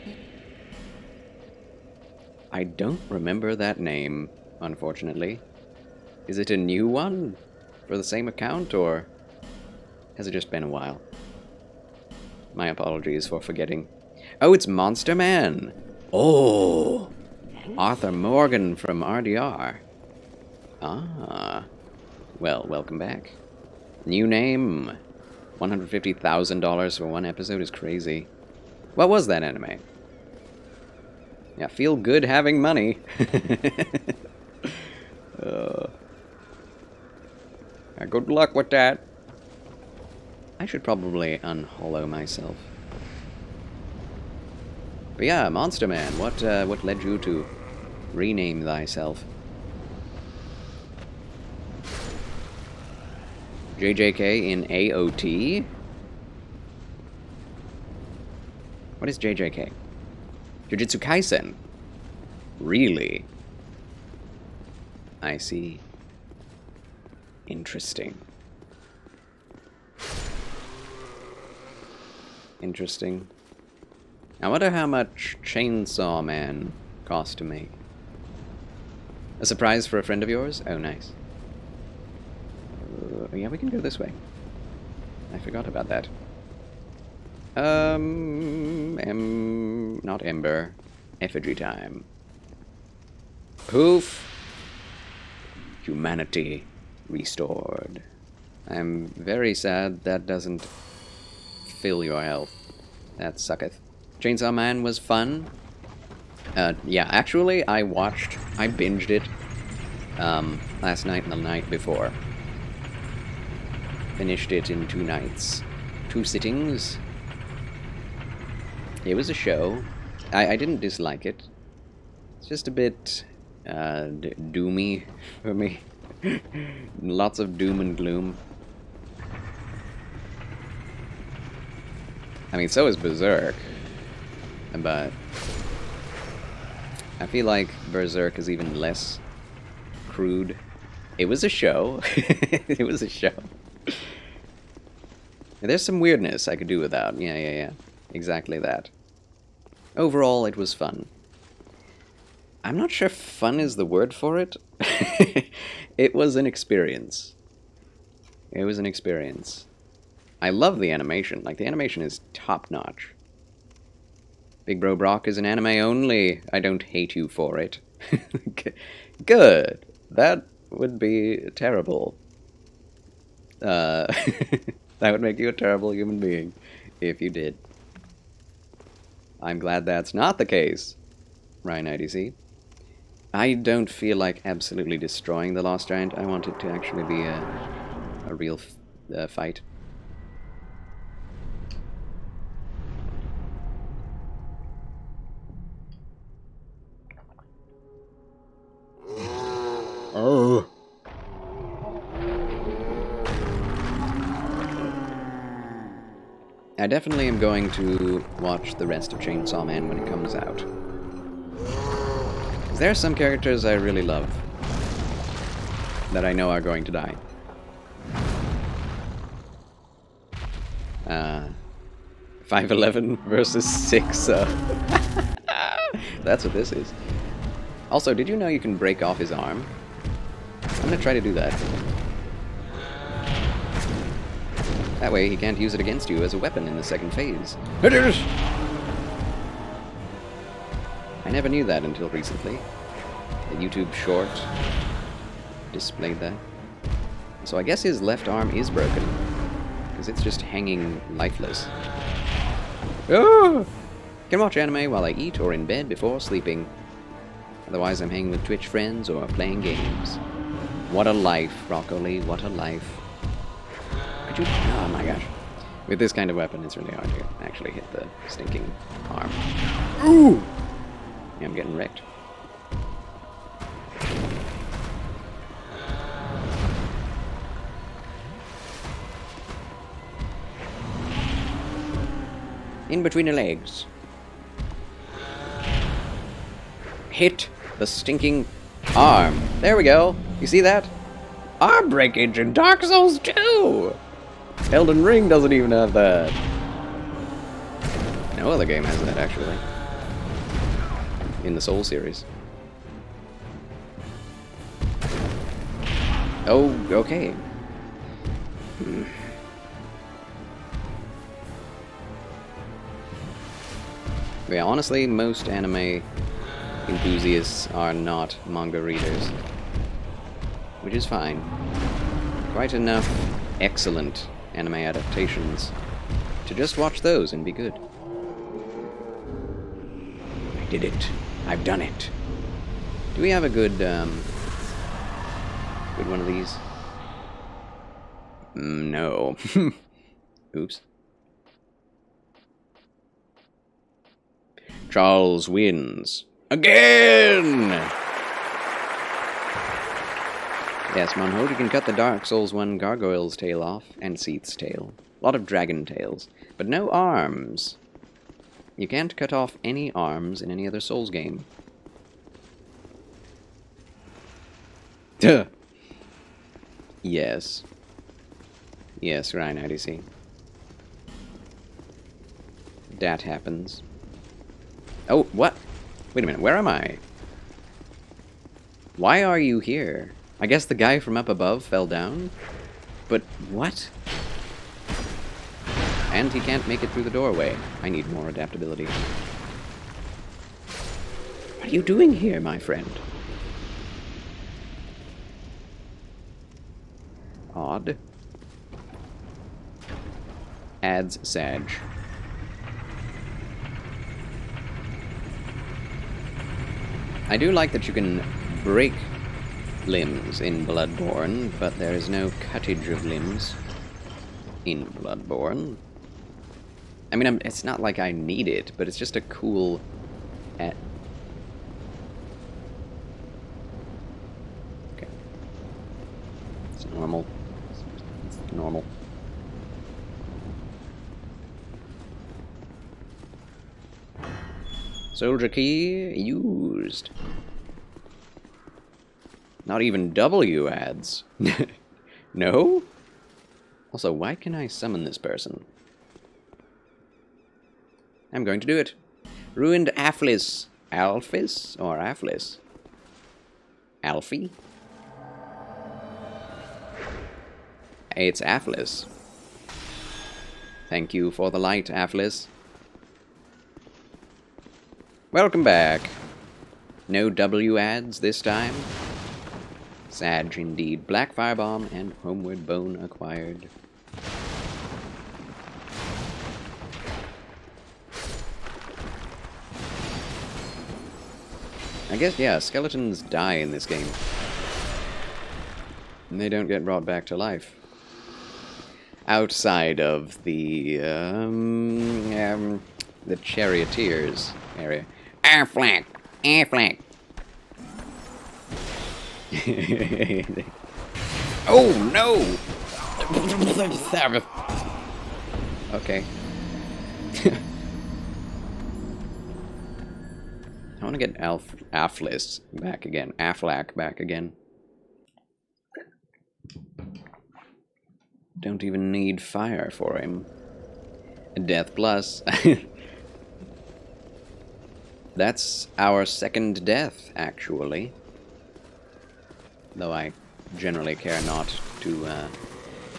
I don't remember that name, unfortunately. Is it a new one for the same account, or has it just been a while? My apologies for forgetting. Oh, it's Monster Man! Oh! Arthur Morgan from RDR. Ah. Well, welcome back. New name. $150,000 for one episode is crazy. What was that anime? Yeah, feel good having money. Good luck with that. I should probably unhollow myself. But yeah, Monster Man, what led you to rename thyself? JJK in AOT? What is JJK? Jujutsu Kaisen? Really? I see. Interesting. Interesting. I wonder how much Chainsaw Man cost to make. A surprise for a friend of yours? Oh, nice. Yeah, we can go this way. I forgot about that. Not Ember. Effigy time. Poof! Humanity restored. I'm very sad that doesn't fill your health. That sucketh. Chainsaw Man was fun. Yeah, actually, I binged it last night and the night before. Finished it in 2 nights. 2 sittings. It was a show. I didn't dislike it. It's just a bit doomy for me. Lots of doom and gloom. I mean, so is Berserk. But I feel like Berserk is even less crude. It was a show. It was a show. There's some weirdness I could do without. Yeah. Exactly that. Overall, it was fun. I'm not sure fun is the word for it. It was an experience. It was an experience. I love the animation. Like, the animation is top-notch. Big Bro Brock is an anime only. I don't hate you for it. Good. That would be terrible. That would make you a terrible human being if you did. I'm glad that's not the case, Ryan IDC. I don't feel like absolutely destroying the Lost Giant. I want it to actually be a real fight. Oh. I definitely am going to watch the rest of Chainsaw Man when it comes out. There are some characters I really love that I know are going to die. 5'11" versus 6. That's what this is. Also, did you know you can break off his arm? I'm gonna try to do that. That way he can't use it against you as a weapon in the second phase. I never knew that until recently. The YouTube short displayed that. So I guess his left arm is broken, because it's just hanging lifeless. Oh! Can watch anime while I eat or in bed before sleeping. Otherwise I'm hanging with Twitch friends or playing games. What a life, Broccoli, what a life. Could you... Oh my gosh. With this kind of weapon, it's really hard to actually hit the stinking arm. Ooh! Yeah, I'm getting wrecked. In between the legs. Hit the stinking arm. There we go. You see that? Arm breakage in Dark Souls 2! Elden Ring doesn't even have that. No other game has that, actually. In the Soul series. Oh, okay. Yeah, honestly, most anime enthusiasts are not manga readers, which is fine. Quite enough excellent anime adaptations to just watch those and be good. I did it. I've done it. Do we have a good, good one of these? No. Oops. Charles wins. Again! Yes, Monhold, you can cut the Dark Souls 1 gargoyle's tail off, and Seath's tail. A lot of dragon tails. But no arms. You can't cut off any arms in any other Souls game. Duh! Yes. Yes, Ryan IDC. That happens. Oh, what? Wait a minute, where am I? Why are you here? I guess the guy from up above fell down? But what? And he can't make it through the doorway. I need more adaptability. What are you doing here, my friend? Odd. Adds Sag. I do like that you can break limbs in Bloodborne, but there is no cuttage of limbs in Bloodborne. I mean, it's not like I need it, but it's just a cool... Okay. It's normal. It's normal. Soldier key used. Not even W adds. No? Also, why can I summon this person? I'm going to do it. Ruined Afflis. Alphys or Afflis? Alfie? It's Afflis. Thank you for the light, Afflis. Welcome back. No W ads this time. Sag indeed. Black Firebomb and Homeward Bone acquired. I guess, yeah, skeletons die in this game. And they don't get brought back to life. Outside of the charioteers area. Affleck! Affleck! Oh, no! Okay. I want to get Afflis back again. Affleck back again. Don't even need fire for him. Death plus. That's our second death, actually. Though I generally care not to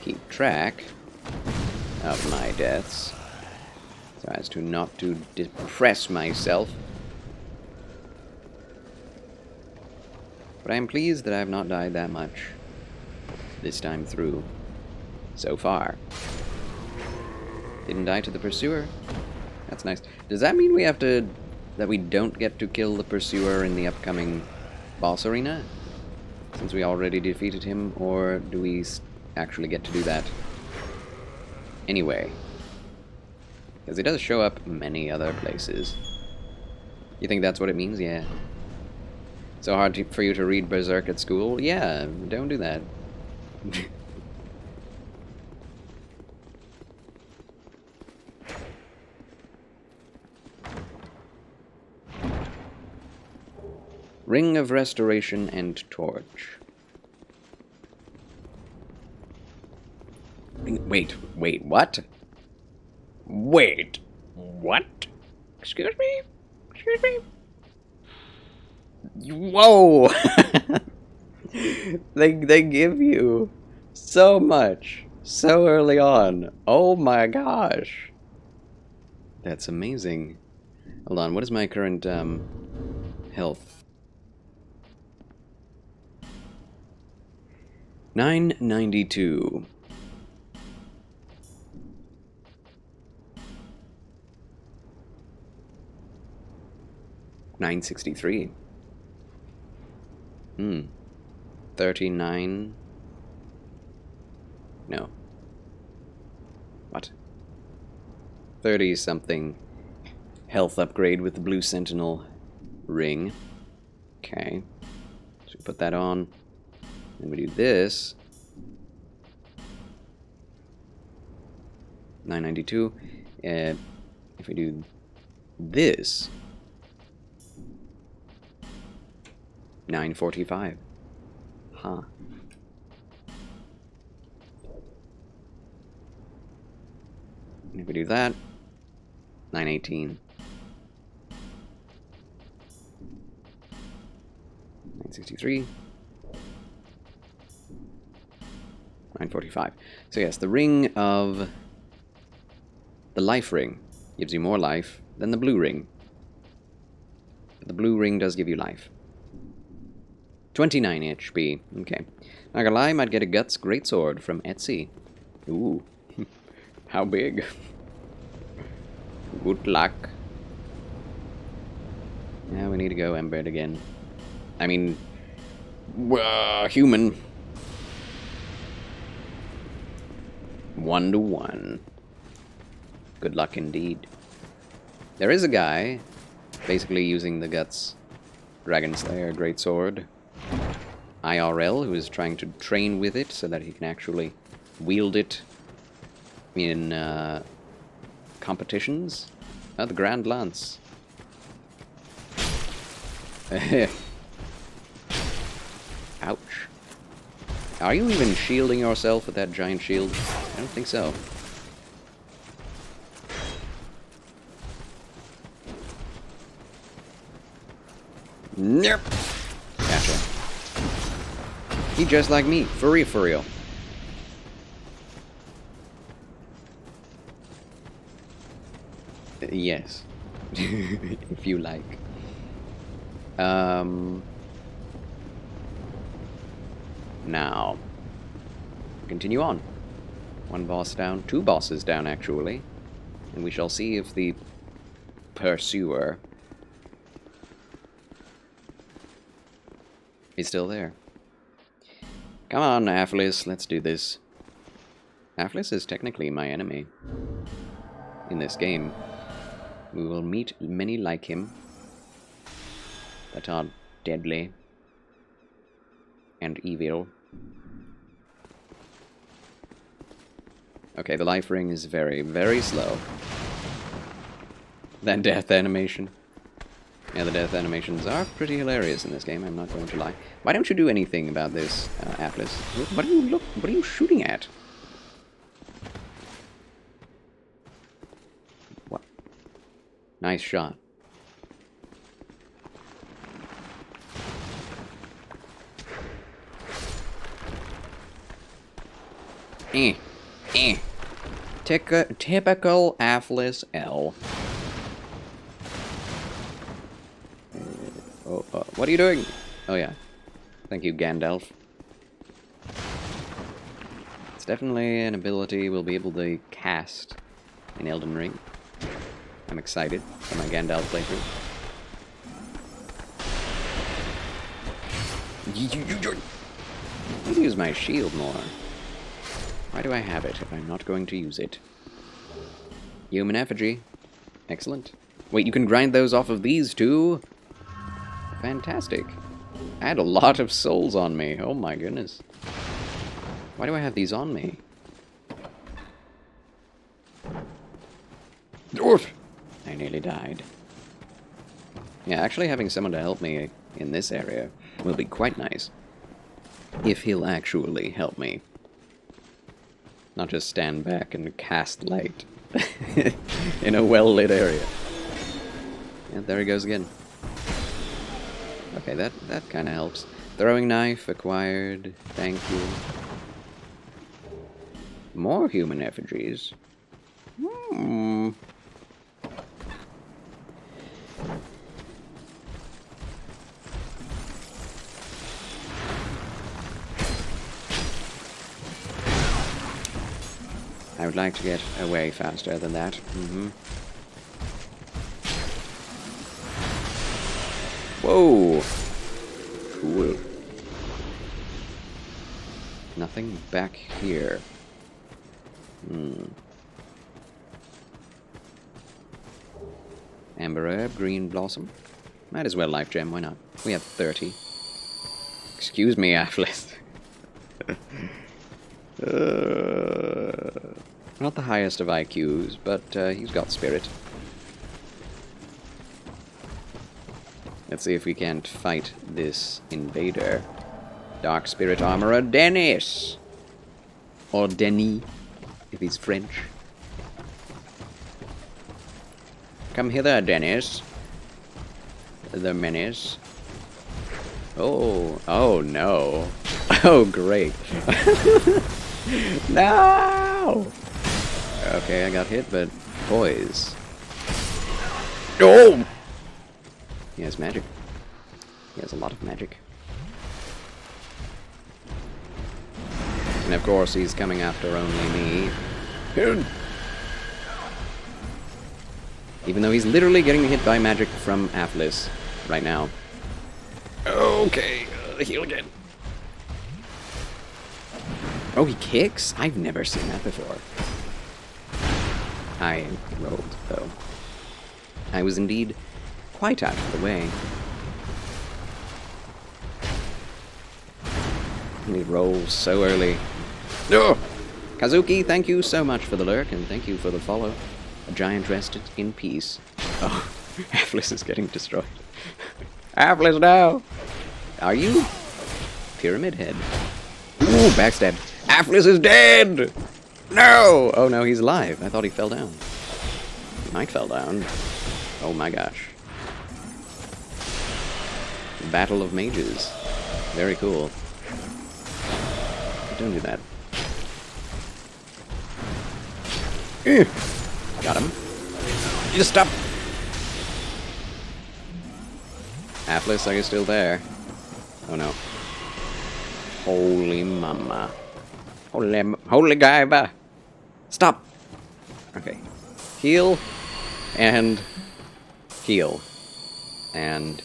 keep track of my deaths, so as to not to depress myself. But I am pleased that I have not died that much this time through, so far. Didn't die to the pursuer. That's nice. Does that mean we have to... that we don't get to kill the pursuer in the upcoming boss arena? Since we already defeated him, or do we actually get to do that anyway? Because it does show up many other places. You think that's what it means? Yeah. So hard for you to read Berserk at school? Yeah, don't do that. Ring of Restoration and Torch. Wait, what? Wait, what? Excuse me? Excuse me? Whoa! They give you so much so early on. Oh my gosh. That's amazing. Hold on, what is my current health? 992. $963. 39. No. What? 30 something health upgrade with the blue sentinel ring. Okay. So we put that on. Then we do this. 992. If we do this, 945. Huh. And if we do that, 918. 963. 945. So yes, the ring of... the life ring gives you more life than the blue ring. But the blue ring does give you life. 29 HP. Okay. Not gonna lie, might get a Guts Greatsword from Etsy. Ooh. How big? Good luck. Now we need to go Embered again. I mean... human. 1-to-1. Good luck indeed. There is a guy basically using the Guts Dragon Slayer Greatsword IRL who is trying to train with it so that he can actually wield it in competitions. Oh, the Grand Lance. Ouch. Are you even shielding yourself with that giant shield? I don't think so. Nope. Gotcha. He just like me, for real, for real. Yes. If you like. Now. Continue on. One boss down. 2 bosses down, actually. And we shall see if the pursuer is still there. Come on, Aphlis, let's do this. Aphlis is technically my enemy in this game. We will meet many like him that are deadly and evil. Okay, the life ring is very, very slow. That death animation. Yeah, the death animations are pretty hilarious in this game, I'm not going to lie. Why don't you do anything about this, Atlas? What are you shooting at? What? Nice shot. Typical Atlas L. What are you doing? Oh yeah. Thank you, Gandalf. It's definitely an ability we'll be able to cast in Elden Ring. I'm excited for my Gandalf playthrough. I need to use my shield more. Why do I have it if I'm not going to use it? Human effigy. Excellent. Wait, you can grind those off of these too? Fantastic. I had a lot of souls on me. Oh my goodness. Why do I have these on me? Oof. I nearly died. Yeah, actually having someone to help me in this area will be quite nice. If he'll actually help me. Not just stand back and cast light in a well-lit area. Yeah, there he goes again. Okay, that kind of helps. Throwing knife acquired. Thank you. More human effigies. I would like to get away faster than that. Whoa! Cool. Nothing back here. Amber herb, green blossom. Might as well life gem, why not? We have 30. Excuse me, Afflis. Not the highest of IQs, but he's got spirit. Let's see if we can't fight this invader. Dark Spirit Armorer Dennis! Or Denny, if he's French. Come hither, Dennis. The menace. Oh, oh no. Oh, great. No! Okay, I got hit, but boys. Oh! He has magic. He has a lot of magic. And of course, he's coming after only me. Even though he's literally getting hit by magic from Afflis right now. Okay, heal again. Oh, he kicks? I've never seen that before. I rolled, though. I was indeed quite out of the way. He rolls so early. No! Kazuki, thank you so much for the lurk, and thank you for the follow. A giant rested in peace. Oh, Afflis is getting destroyed. Afflis, no! Are you? Pyramid Head. Ooh, backstab. Afflis is dead! No! Oh no, he's alive. I thought he fell down. He might fell down. Oh my gosh. Battle of Mages. Very cool. Don't do that. Got him. You just stop! Afflis, are you still there? Oh no. Holy mama. Holy gaiba. Stop! Okay. Heal. And heal. And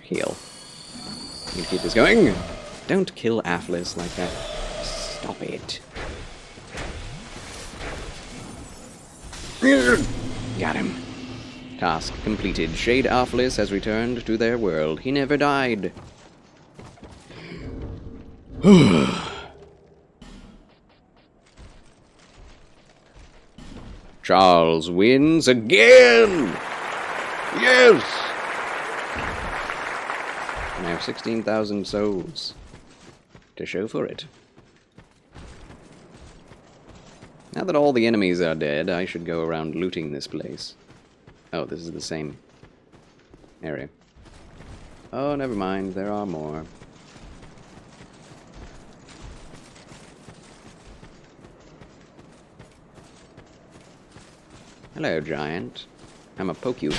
heal. Need to keep this going. Don't kill Afflis like that. Stop it. Got him. Task completed. Shade Afflis has returned to their world. He never died. Charles wins again! Yes! And I have 16,000 souls to show for it. Now that all the enemies are dead, I should go around looting this place. Oh, this is the same area. Oh, never mind. There are more. Hello, giant. I'ma poke you.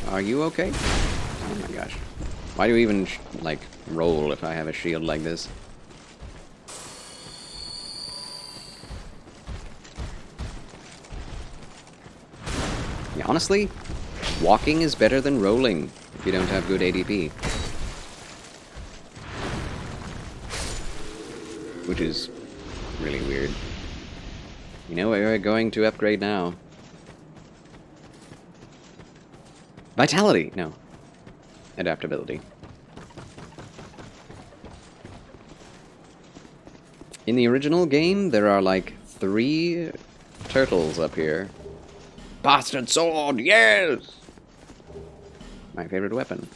Are you okay? Oh my gosh. Why do you even, like, roll if I have a shield like this? Yeah, honestly, walking is better than rolling if you don't have good ADP. Which is really weird. You know what we're going to upgrade now? Vitality! No. Adaptability. In the original game, there are like 3 turtles up here. Bastard sword, yes! My favorite weapon.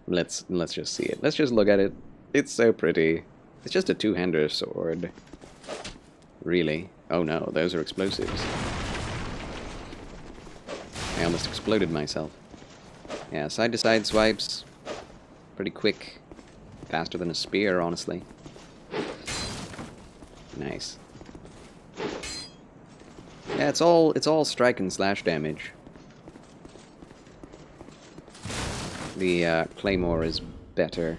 Let's just see it. Let's just look at it. It's so pretty. It's just a 2-hander sword. Really? Oh no, those are explosives. I almost exploded myself. Yeah, side-to-side swipes. Pretty quick. Faster than a spear, honestly. Nice. Yeah, it's all strike and slash damage. The Claymore is better.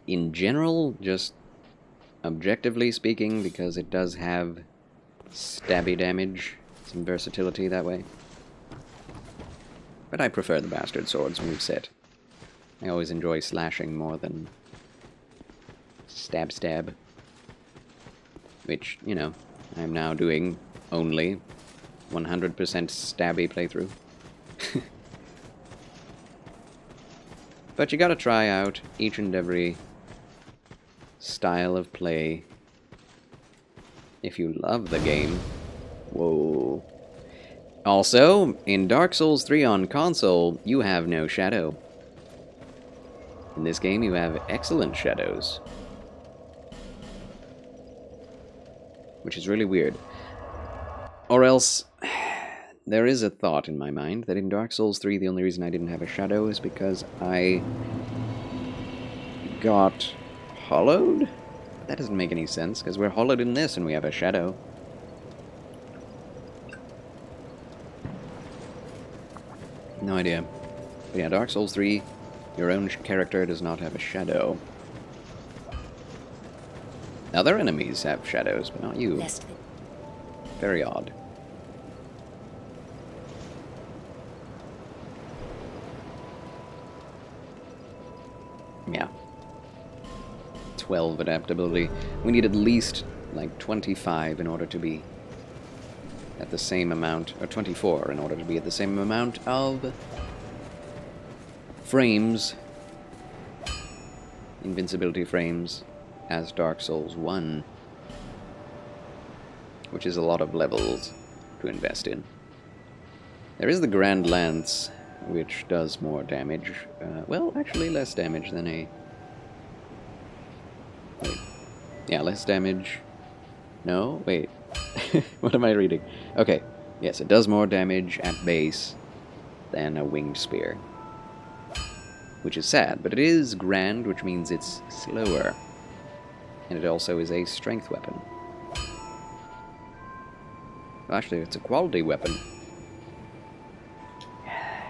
In general, just objectively speaking, because it does have stabby damage, some versatility that way. But I prefer the Bastard Sword's moveset. I always enjoy slashing more than stab. Which, you know, I'm now doing only 100% stabby playthrough. But you gotta try out each and every style of play if you love the game. Whoa. Also, in Dark Souls 3 on console, you have no shadow. In this game, you have excellent shadows. Which is really weird. Or else, there is a thought in my mind that in Dark Souls 3, the only reason I didn't have a shadow is because I got hollowed? That doesn't make any sense, because we're hollowed in this and we have a shadow. No idea. But yeah, Dark Souls 3, your own character does not have a shadow. Other enemies have shadows, but not you. Very odd. Yeah. 12 adaptability. We need at least, like, 25 in order to be at the same amount, or 24 in order to be at the same amount of frames, invincibility frames, as Dark Souls 1, which is a lot of levels to invest in. There is the Grand Lance, which does more damage. Well, actually less damage than a... Wait. Yeah, less damage. No? Wait. What am I reading? Okay. Yes, it does more damage at base than a winged spear. Which is sad, but it is grand, which means it's slower. And it also is a strength weapon. Well, actually, it's a quality weapon.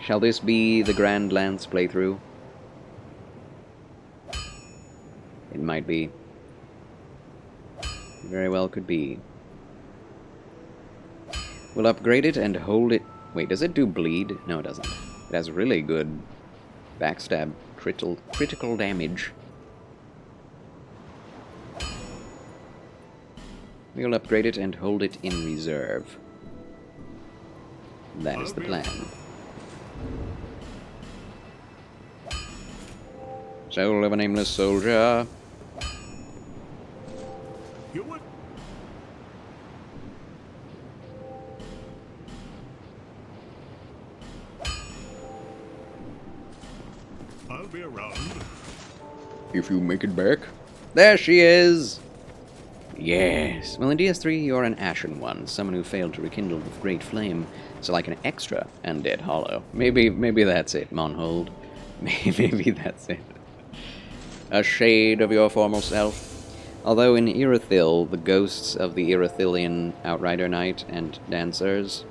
Shall this be the Grand Lance playthrough? It might be. Very well could be. We'll upgrade it and hold it... Wait, does it do bleed? No, it doesn't. It has really good backstab critical damage. We'll upgrade it and hold it in reserve. That is the plan. Soul of a nameless soldier. You would. I'll be around. If you make it back. There she is! Yes. Well, in DS3, you're an Ashen One, someone who failed to rekindle with great flame, so like an extra Undead Hollow. Maybe that's it, Monhold. Maybe that's it. A shade of your former self. Although in Irithyll, the ghosts of the Irithyllian Outrider Knight and Dancers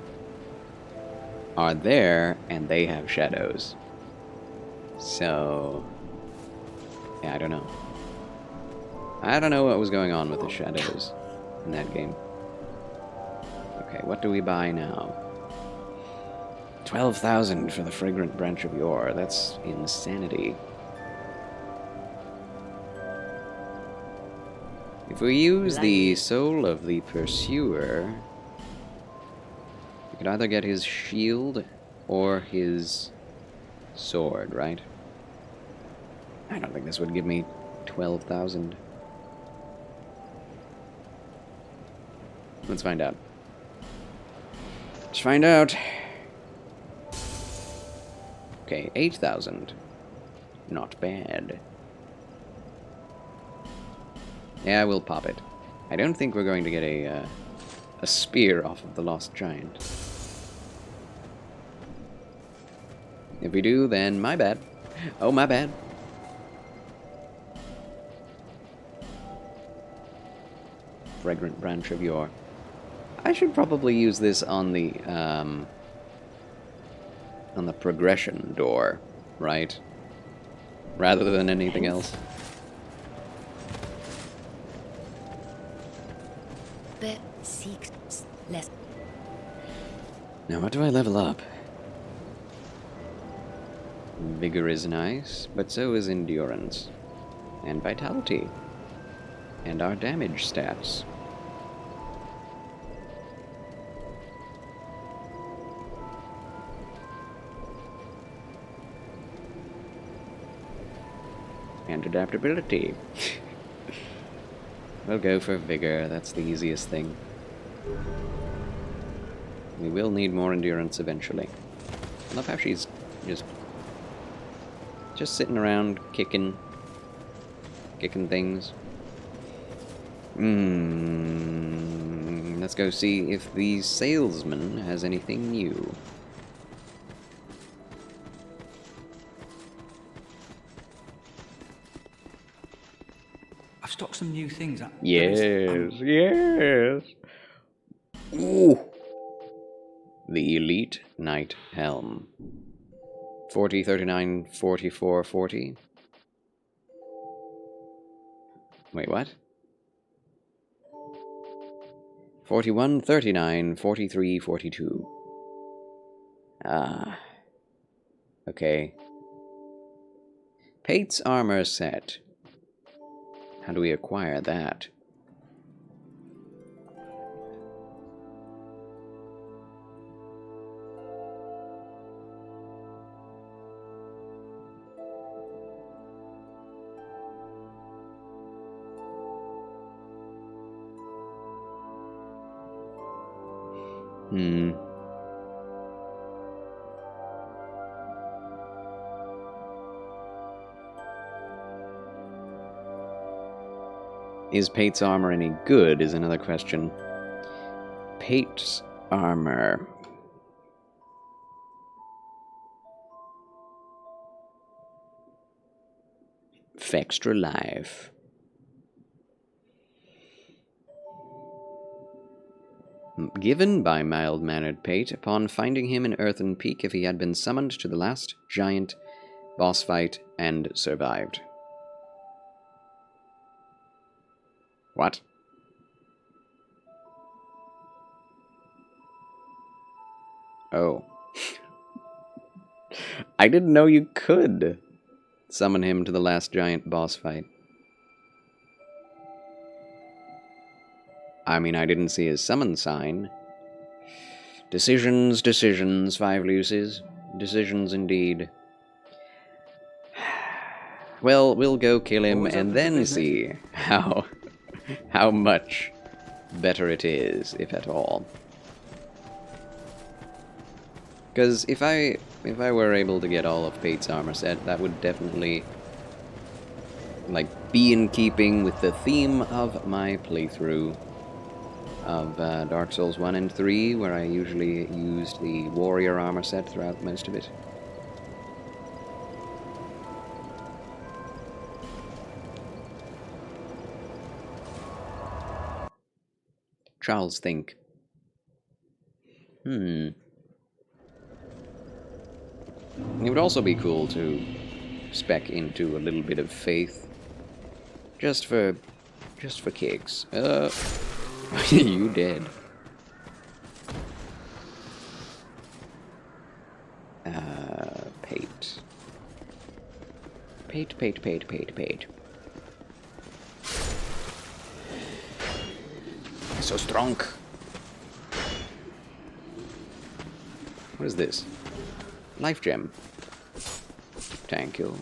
are there, and they have shadows. So... yeah, I don't know. I don't know what was going on with the shadows in that game. Okay, what do we buy now? 12,000 for the Fragrant Branch of Yore. That's insanity. If we use the Soul of the Pursuer, we could either get his shield or his sword, right? I don't think this would give me 12,000. Let's find out. Let's find out. Okay, 8,000. Not bad. Yeah, we'll pop it. I don't think we're going to get a spear off of the Lost Giant. If we do, then my bad. Oh, my bad. Fragrant Branch of Yore. I should probably use this on the progression door, right? Rather than anything else. But seeks less. Now, what do I level up? Vigor is nice, but so is endurance. And vitality. And our damage stats. And adaptability. We'll go for vigor, that's the easiest thing. We will need more endurance eventually. I love how she's just sitting around kicking things. Let's go see if the salesman has anything new. I've stocked some new things. Yes, yes. Ooh. The Elite Knight Helm. 40, 39, 44, 40. Wait, what? 41, 39, 43, 42. Ah. Okay. Pate's armor set. How do we acquire that? Is Pate's armor any good is another question. Pate's armor. Extra life. Given by mild-mannered Pate upon finding him in Earthen Peak if he had been summoned to the last giant boss fight and survived. What? Oh. I didn't know you could summon him to the last giant boss fight. I mean, I didn't see his summon sign. Decisions, decisions, 5 luces. Decisions indeed. Well, we'll go kill him and then see how much better it is, if at all. Because if I were able to get all of Pate's armor set, that would definitely be in keeping with the theme of my playthrough of Dark Souls 1 and 3, where I usually used the warrior armor set throughout most of it. Charles, think. It would also be cool to spec into a little bit of faith. Just for kicks. You dead. Pate. Pate. So strong. What is this? Life gem. Thank you.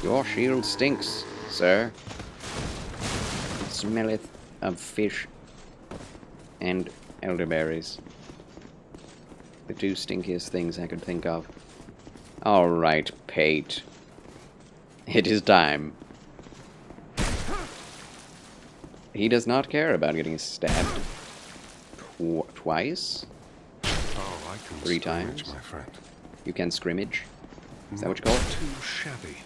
Your shield stinks, sir. It smelleth of fish and elderberries. The 2 stinkiest things I could think of. Alright, Pate. It is time. He does not care about getting stabbed. Twice? Oh, I can 3 times? my friend. You can scrimmage? Is that what you call it? Too shabby.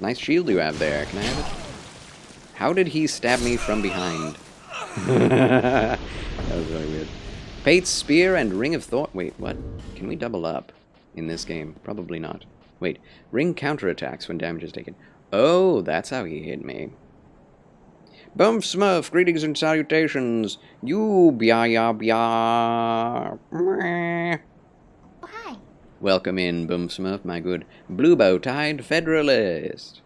Nice shield you have there. Can I have it? How did he stab me from behind? That was really weird. Pate's Spear and Ring of Thought. Wait, what? Can we double up in this game? Probably not. Wait, ring counterattacks when damage is taken. Oh, that's how he hit me. Bump Smurf, greetings and salutations. You bya bya. Oh, hi. Welcome in, Bump Smurf, my good blue bow-tied Federalist.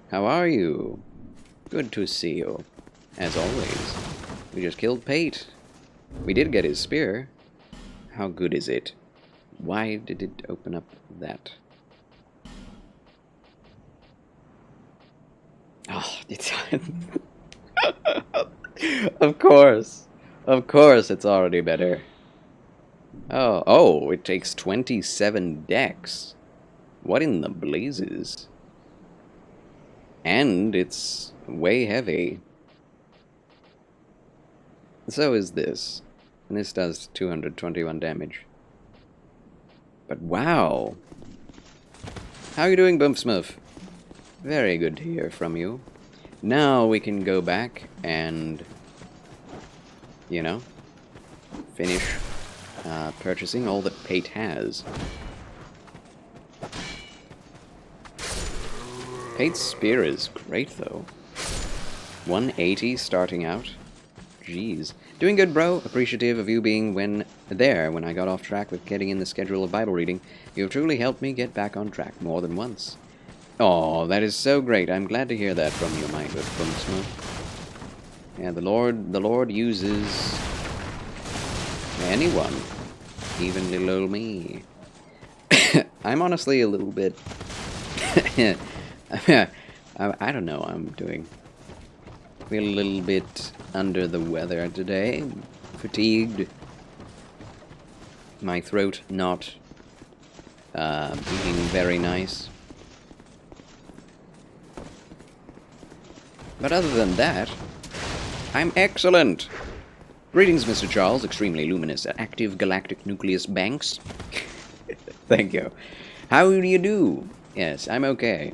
How are you? Good to see you. As always. We just killed Pate. We did get his spear. How good is it? Why did it open up that? Oh, it's... Of course. Of course it's already better. Oh, it takes 27 decks. What in the blazes? And it's way heavy. So is this. And this does 221 damage. But wow! How are you doing, Bump Smurf? Very good to hear from you. Now we can go back and, you know, finish purchasing all that Pate has. Pate's Spear is great, though. 180 starting out. Jeez. Doing good, bro. Appreciative of you being when I got off track with getting in the schedule of Bible reading. You have truly helped me get back on track more than once. Oh, that is so great. I'm glad to hear that from you, my good Bumsma. Yeah, the Lord uses anyone, even little old me. I'm honestly a little bit... I don't know how I'm doing. Feel a little bit under the weather today. Fatigued. My throat not being very nice. But other than that, I'm excellent. Greetings, Mr. Charles, extremely luminous at active galactic nucleus banks. Thank you. How do you do? Yes, I'm okay.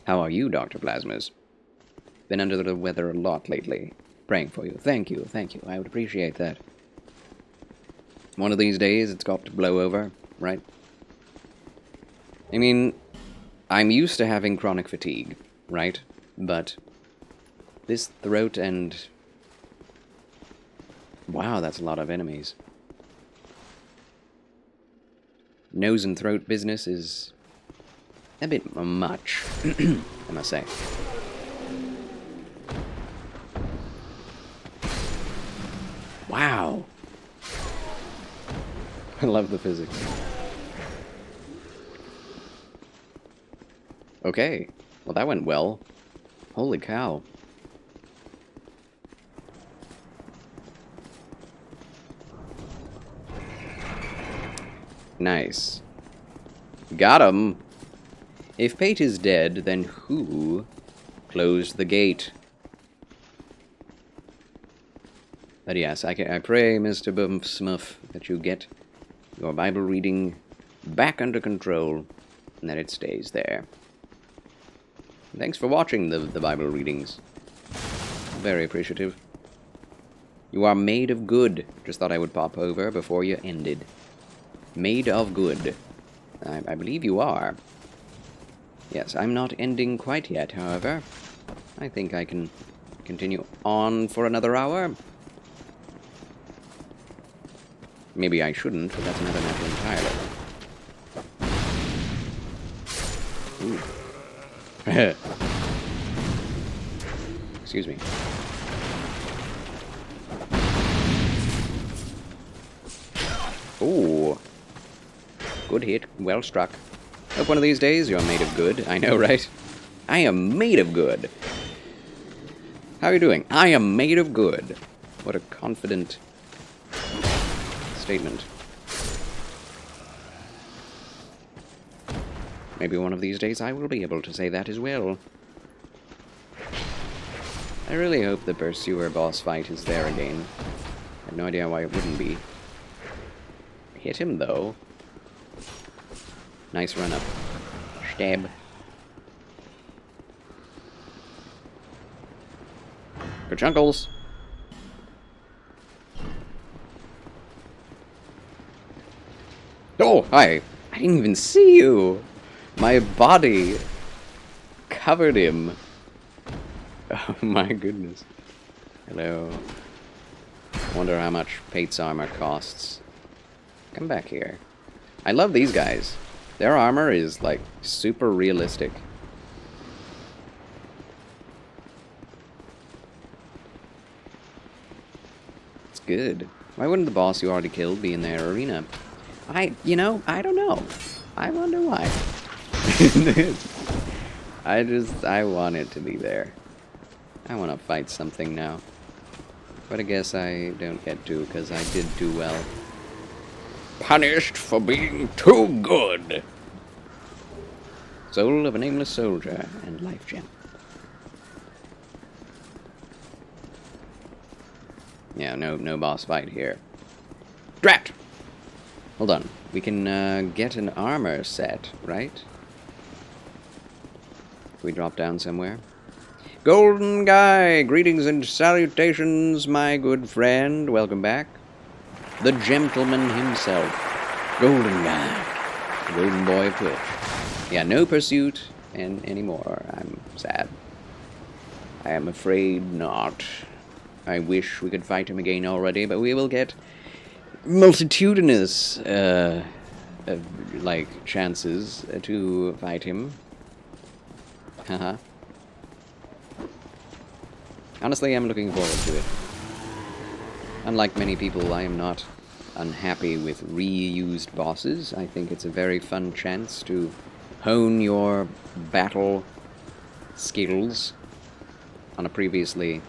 How are you, Dr. Plasmas? Been under the weather a lot lately. Praying for you. Thank you, thank you. I would appreciate that. One of these days, it's got to blow over, right? I mean, I'm used to having chronic fatigue, right? But this throat and... Wow, that's a lot of enemies. Nose and throat business is a bit much, I must say. Wow. I love the physics. Okay. Well, that went well. Holy cow. Nice. Got him. If Pate is dead, then who closed the gate? But yes, I pray, Mr. Bumsmuff, that you get your Bible reading back under control and that it stays there. Thanks for watching the Bible readings. Very appreciative. You are made of good. Just thought I would pop over before you ended. Made of good. I believe you are. Yes, I'm not ending quite yet, however. I think I can continue on for another hour. Maybe I shouldn't, but that's another matter entirely. Ooh. Excuse me. Ooh. Good hit. Well struck. Hope one of these days you're made of good. I know, right? I am made of good. How are you doing? I am made of good. What a confident statement. Maybe one of these days I will be able to say that as well. I really hope the Pursuer boss fight is there again. I have no idea why it wouldn't be. Hit him, though. Nice run-up. Stab. Chunkles. Oh, hi. I didn't even see you. My body covered him. Oh my goodness. Hello. Wonder how much Pate's armor costs. Come back here. I love these guys. Their armor is, like, super realistic. It's good. Why wouldn't the boss you already killed be in their arena? You know, I don't know. I wonder why. I want it to be there. I want to fight something now. But I guess I don't get to, because I did do well. Punished for being too good. Soul of a Nameless Soldier and Life Gem. Yeah, no boss fight here. Drat! Hold on. We can get an armor set, right? Can we drop down somewhere? Golden Guy! Greetings and salutations, my good friend. Welcome back. The gentleman himself. Golden Guy. The golden boy of Twitch. Yeah, no pursuit anymore. I'm sad. I am afraid not. I wish we could fight him again already, but we will get multitudinous, like, chances to fight him. Haha. Honestly, I'm looking forward to it. Unlike many people, I am not unhappy with reused bosses. I think it's a very fun chance to hone your battle skills on a previously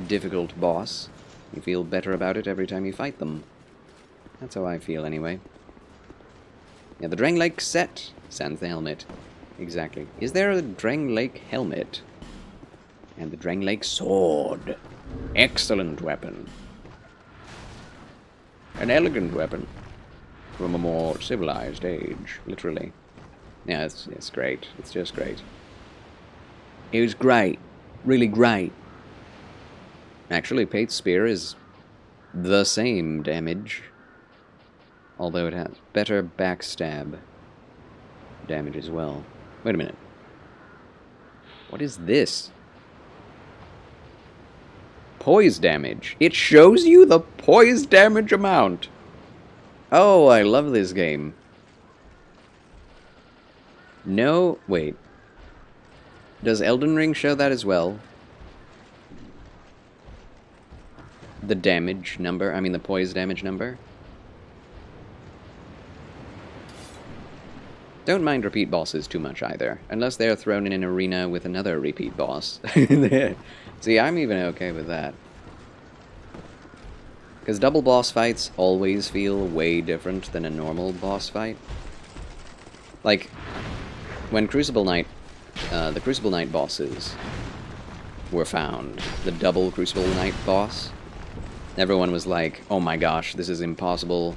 difficult boss. You feel better about it every time you fight them. That's how I feel, anyway. Yeah, the Drang Lake set. Sans the helmet. Exactly. Is there a Drang Lake helmet? And the Drang Lake sword. Excellent weapon. An elegant weapon. From a more civilized age, literally. Yeah, it's great. It's just great. It was great. Really great. Actually, Pate's spear is the same damage. Although it has better backstab damage as well. Wait a minute. What is this? Poise damage. It shows you the poise damage amount. Oh, I love this game. No, wait. Does Elden Ring show that as well? The damage number, I mean the poise damage number? Don't mind repeat bosses too much either, unless they're thrown in an arena with another repeat boss. See, I'm even okay with that. Because double boss fights always feel way different than a normal boss fight. Like, when Crucible Knight, the Crucible Knight bosses were found, the double Crucible Knight boss, everyone was like, oh my gosh, this is impossible,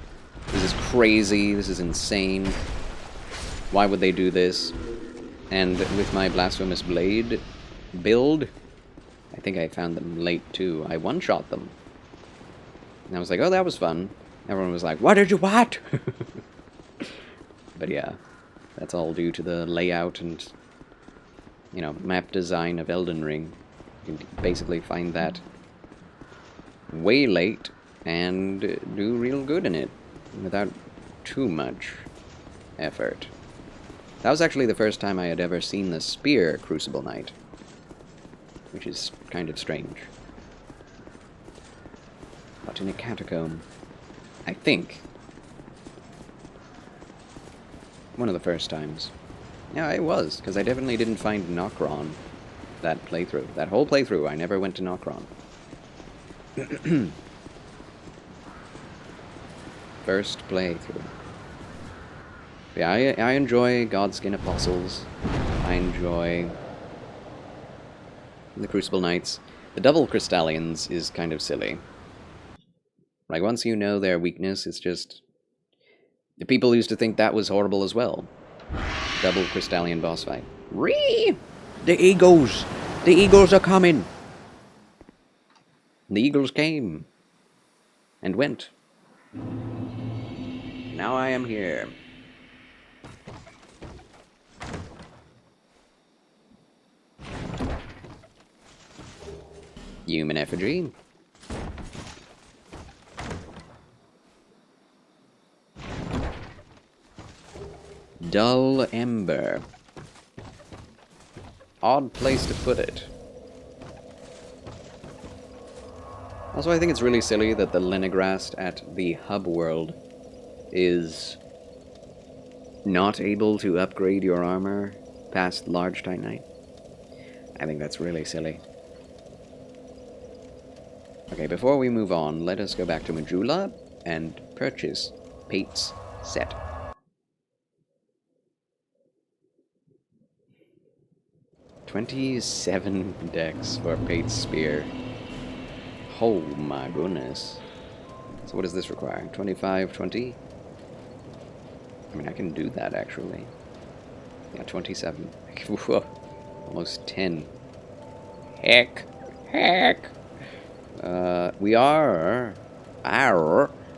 this is crazy, this is insane, why would they do this? And with my Blasphemous Blade build, I think I found them late too, I one-shot them. And I was like, oh, that was fun. Everyone was like, what did you what? But yeah, that's all due to the layout and, you know, map design of Elden Ring. You can basically find that way late and do real good in it without too much effort. That was actually the first time I had ever seen the spear Crucible Knight, which is kind of strange. But in a catacomb, I think. One of the first times. Yeah, it was, because I definitely didn't find Nokron that playthrough. That whole playthrough, I never went to Nokron. First playthrough. Yeah, I enjoy Godskin Apostles. I enjoy the Crucible Knights. The double Crystallians is kind of silly. Like, once you know their weakness, it's just... The people used to think that was horrible as well. Double Crystallian boss fight. Ree! The eagles! The eagles are coming! The eagles came and went. Now I am here. Human effigy. Dull ember. Odd place to put it. Also, I think it's really silly that the Lenigrast at the hub world is not able to upgrade your armor past large titanite. I think that's really silly. Okay, before we move on, let us go back to Majula and purchase Pate's set. $27 decks for Pate's spear. Oh my goodness. So what does this require? 25, 20? I mean, I can do that actually. Yeah, 27. Whoa, almost 10. Heck.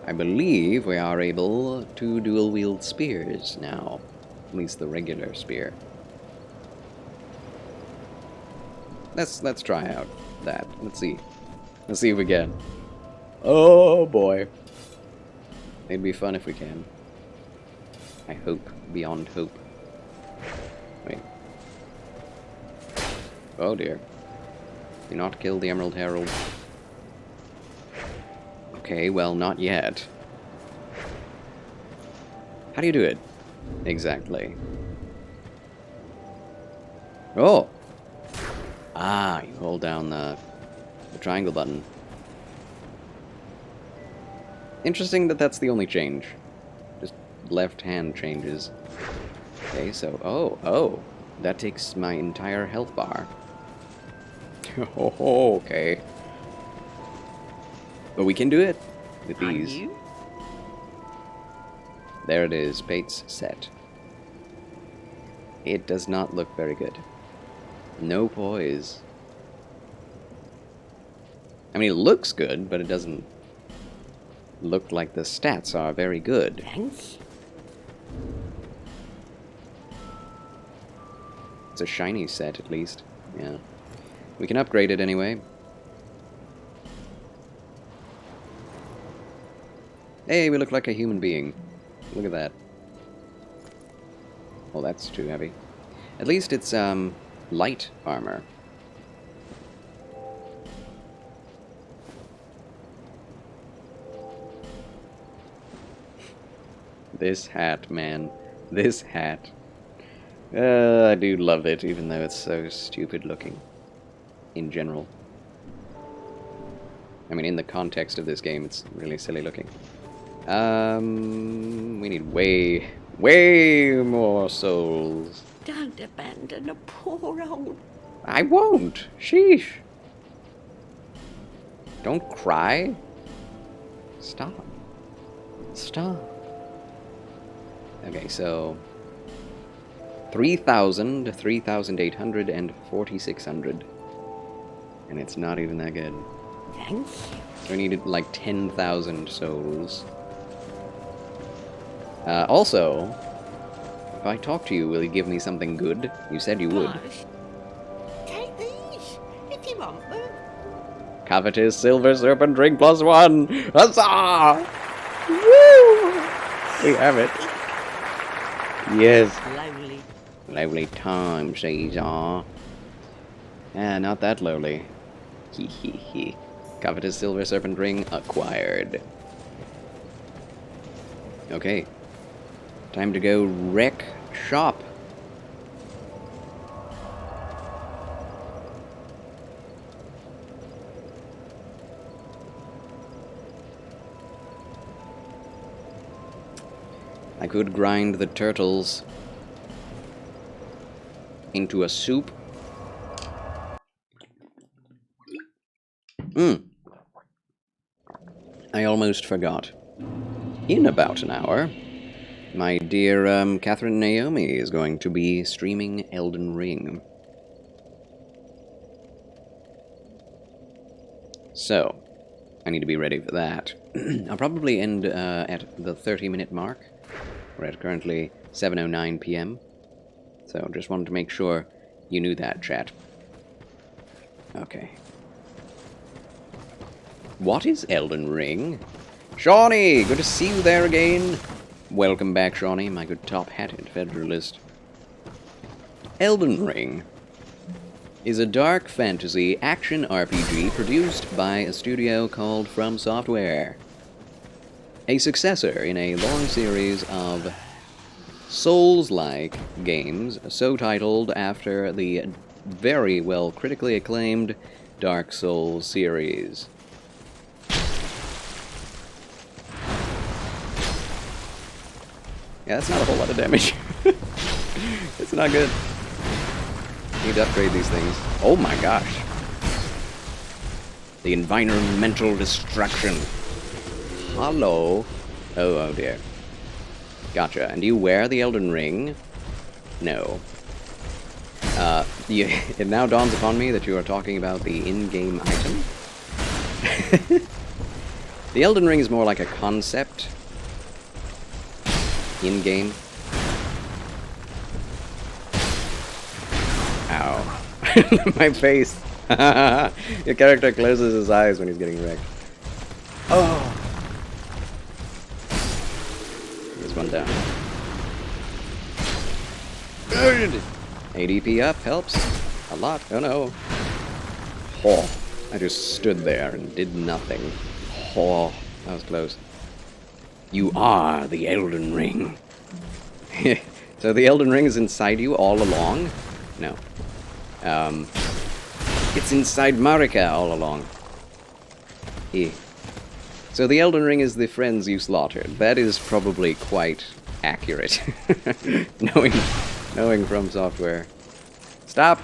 I believe we are able to dual wield spears now. At least the regular spear. Let's try out that. Let's see if we can. Oh boy. It'd be fun if we can. I hope beyond hope. Wait. Oh dear. Do not kill the Emerald Herald. Okay, well, not yet. How do you do it? Exactly. Oh! Ah, you hold down the triangle button. Interesting that that's the only change. Just left hand changes. Okay, so, oh, that takes my entire health bar. Oh, okay. But we can do it with these. There it is, Pate's set. It does not look very good. No poise. I mean, it looks good, but it doesn't look like the stats are very good. Thanks. It's a shiny set, at least. Yeah. We can upgrade it anyway. Hey, we look like a human being. Look at that. Oh, that's too heavy. At least it's, light armor. This hat, man. This hat. I do love it, even though it's so stupid looking. In general. I mean, in the context of this game, it's really silly looking. We need way more souls. Don't abandon a poor old... I won't! Sheesh! Don't cry. Stop. Stop. Okay, so... 3,000, 3,800, and 4,600. And it's not even that good. Thanks. So we needed like 10,000 souls. Also, if I talk to you, will you give me something good? You said you would. Gosh. Take these, if you want them. Covetous Silver Serpent Ring +1! Huzzah! Woo! We have it. Yes. Lowly. Lovely times, these are. Not that lowly. Hee hee hee. Covetous Silver Serpent Ring acquired. Okay. Time to go wreck shop. I could grind the turtles into a soup. I almost forgot. In about an hour, my dear Catherine Naomi is going to be streaming Elden Ring. So, I need to be ready for that. I'll probably end at the 30-minute mark. We're at currently 7:09 p.m. So, just wanted to make sure you knew that, chat. Okay. What is Elden Ring? Shawnee! Good to see you there again. Welcome back, Shawnee, my good top-hatted Federalist. Elden Ring is a dark fantasy action RPG produced by a studio called From Software. A successor in a long series of Souls-like games, so titled after the very well critically acclaimed Dark Souls series. Yeah, that's not a whole lot of damage. It's not good. Need to upgrade these things. Oh my gosh. The environmental destruction. Hello. Oh dear. Gotcha. And do you wear the Elden Ring? No. It now dawns upon me that you are talking about the in-game item. The Elden Ring is more like a concept. In-game. Ow. My face. Your character closes his eyes when he's getting wrecked. Oh. There's one down. ADP up helps a lot. Oh no. Oh, I just stood there and did nothing. Oh, that was close. You are the Elden Ring. So the Elden Ring is inside you all along? No. It's inside Marika all along. So the Elden Ring is the friends you slaughtered. That is probably quite accurate. knowing From Software. Stop!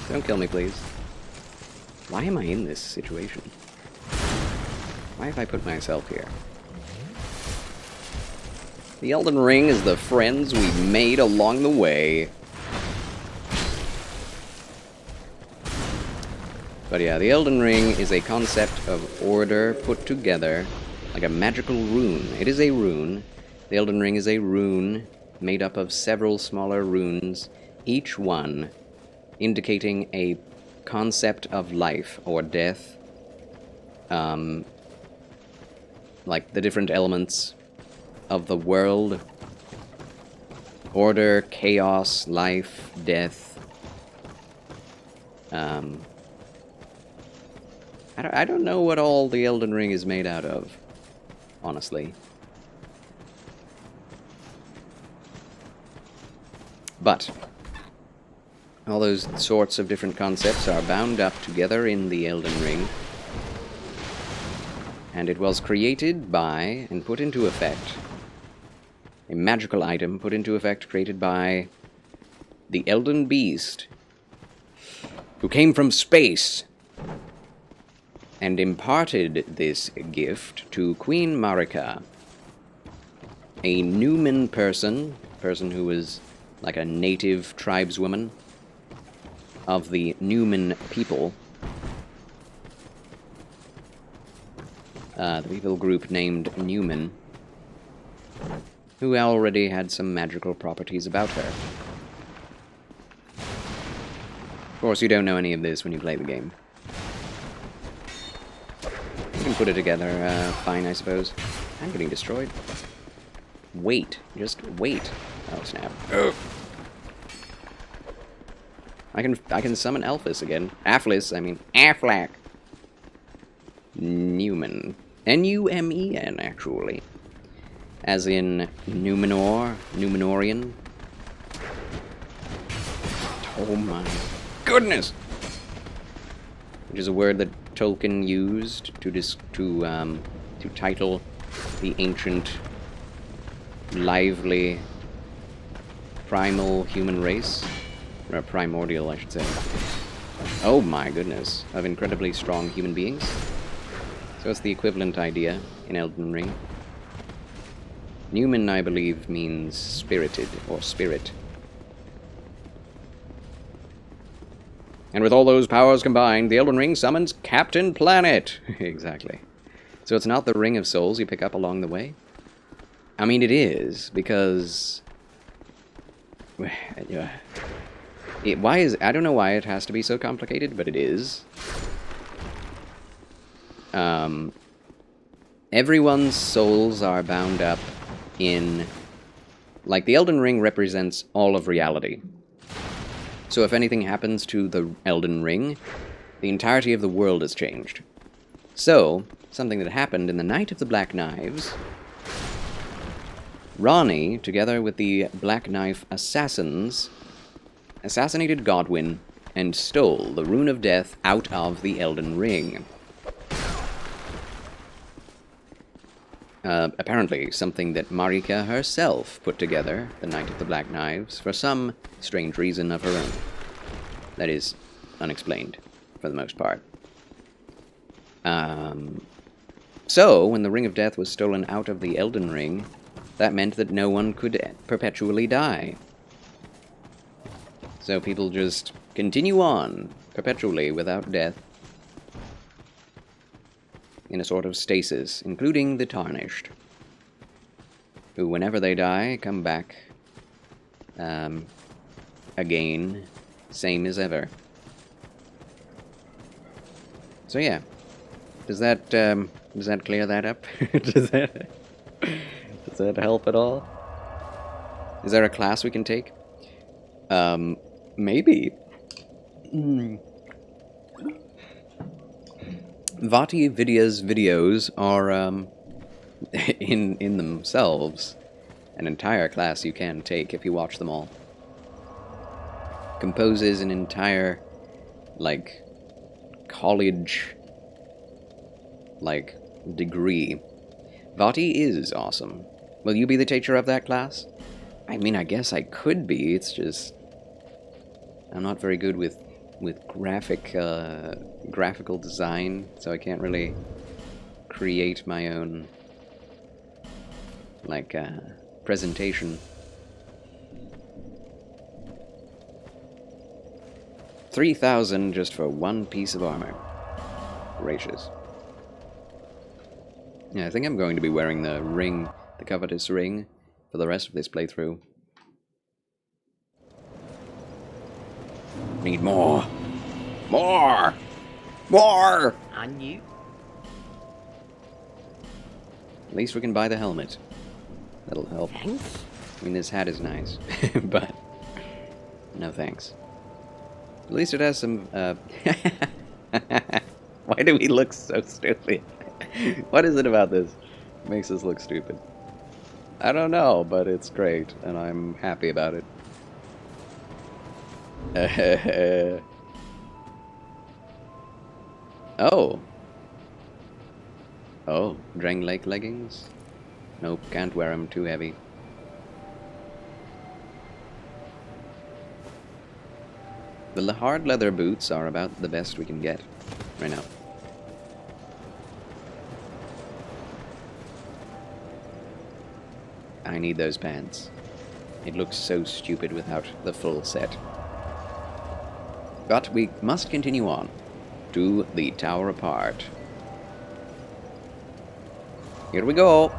Don't kill me, please. Why am I in this situation? Why have I put myself here? The Elden Ring is the friends we made along the way. But yeah, the Elden Ring is a concept of order put together like a magical rune. It is a rune. The Elden Ring is a rune made up of several smaller runes, each one indicating a concept of life or death. Like the different elements of the world. Order, chaos, life, death. I don't know what all the Elden Ring is made out of, honestly. But all those sorts of different concepts are bound up together in the Elden Ring. And it was created by and put into effect, a magical item put into effect, created by the Elden Beast, who came from space and imparted this gift to Queen Marika, a Newman person who was like a native tribeswoman of the Newman people. The people group named Newman, who already had some magical properties about her. Of course, you don't know any of this when you play the game. You can put it together fine, I suppose. I'm getting destroyed. Wait. Just wait. Oh, snap. Ugh. I can summon Alphys again. Afflis, I mean. Afflac. Newman. N-U-M-E-N, actually. As in Numenor, Numenorian. Oh my goodness! Which is a word that Tolkien used to title the ancient, lively, primal human race. Or primordial, I should say. Oh my goodness. Of incredibly strong human beings. So it's the equivalent idea in Elden Ring. Newman, I believe, means spirited, or spirit. And with all those powers combined, the Elden Ring summons Captain Planet. Exactly. So it's not the Ring of Souls you pick up along the way? I mean, it is, because... I don't know why it has to be so complicated, but it is. Everyone's souls are bound up in... Like, the Elden Ring represents all of reality. So if anything happens to the Elden Ring, the entirety of the world is changed. So, something that happened in the Night of the Black Knives, Ronnie, together with the Black Knife assassins, assassinated Godwyn and stole the Rune of Death out of the Elden Ring. Apparently something that Marika herself put together, the Night of the Black Knives, for some strange reason of her own. That is unexplained, for the most part. So, when the Ring of Death was stolen out of the Elden Ring, that meant that no one could perpetually die. So people just continue on, perpetually, without death, in a sort of stasis, including the Tarnished, who, whenever they die, come back again, same as ever. So yeah, does that clear that up? does that help at all? Is there a class we can take? Maybe. Vati Vidya's videos are, in themselves, an entire class you can take if you watch them all. Composes an entire, like, college, like, degree. Vati is awesome. Will you be the teacher of that class? I mean, I guess I could be, it's just... I'm not very good with graphical design, so I can't really create my own, like, presentation. 3,000 just for one piece of armor. Gracious. Yeah, I think I'm going to be wearing the ring, the covetous ring, for the rest of this playthrough. Need more. More! More! And you? At least we can buy the helmet. That'll help. Thanks. I mean, this hat is nice, but no thanks. At least it has some, Why do we look so stupid? What is it about this that makes us look stupid? I don't know, but it's great, and I'm happy about it. Oh. Oh, Drang Lake leggings? Nope, can't wear them, too heavy. The hard leather boots are about the best we can get right now. I need those pants. It looks so stupid without the full set. But we must continue on to the Tower Apart. Here we go.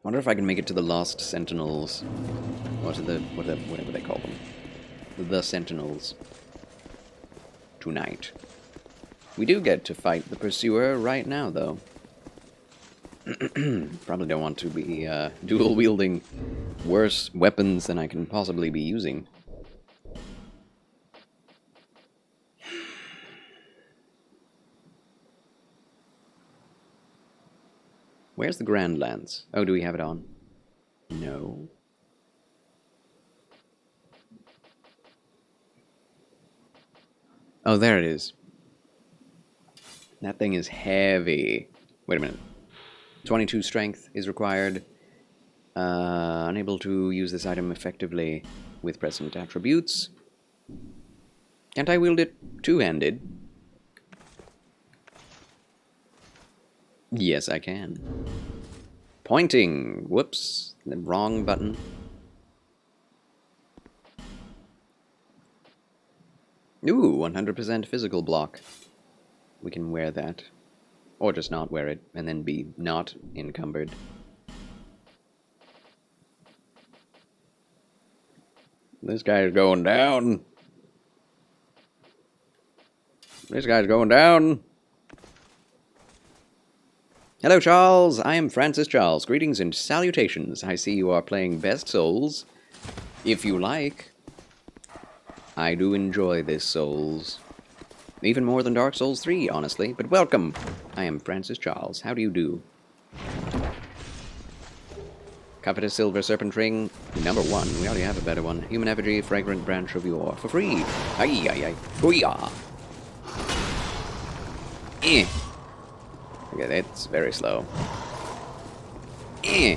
Wonder if I can make it to the Lost Sentinels. Whatever they call them. The Sentinels. Tonight. We do get to fight the Pursuer right now, though. Probably don't want to be dual-wielding worse weapons than I can possibly be using. Where's the Grand Lance? Oh, do we have it on? No. Oh, there it is. That thing is heavy. Wait a minute. 22 strength is required. Unable to use this item effectively with present attributes. Can't I wield it two-handed? Yes, I can. Pointing! Whoops. The wrong button. Ooh, 100% physical block. We can wear that. Or just not wear it, and then be not encumbered. This guy's going down. This guy's going down. Hello, Charles. I am Francis Charles. Greetings and salutations. I see you are playing Best Souls. If you like. I do enjoy this Souls. Even more than Dark Souls 3, honestly. But welcome. I am Francis Charles. How do you do? Covetous Silver Serpent Ring, number 1. We already have a better one. Human Effigy, Fragrant Branch of Yore. For free. Ay, ay, ay. Hoo-yah. Eh. Okay, that's very slow. Eh.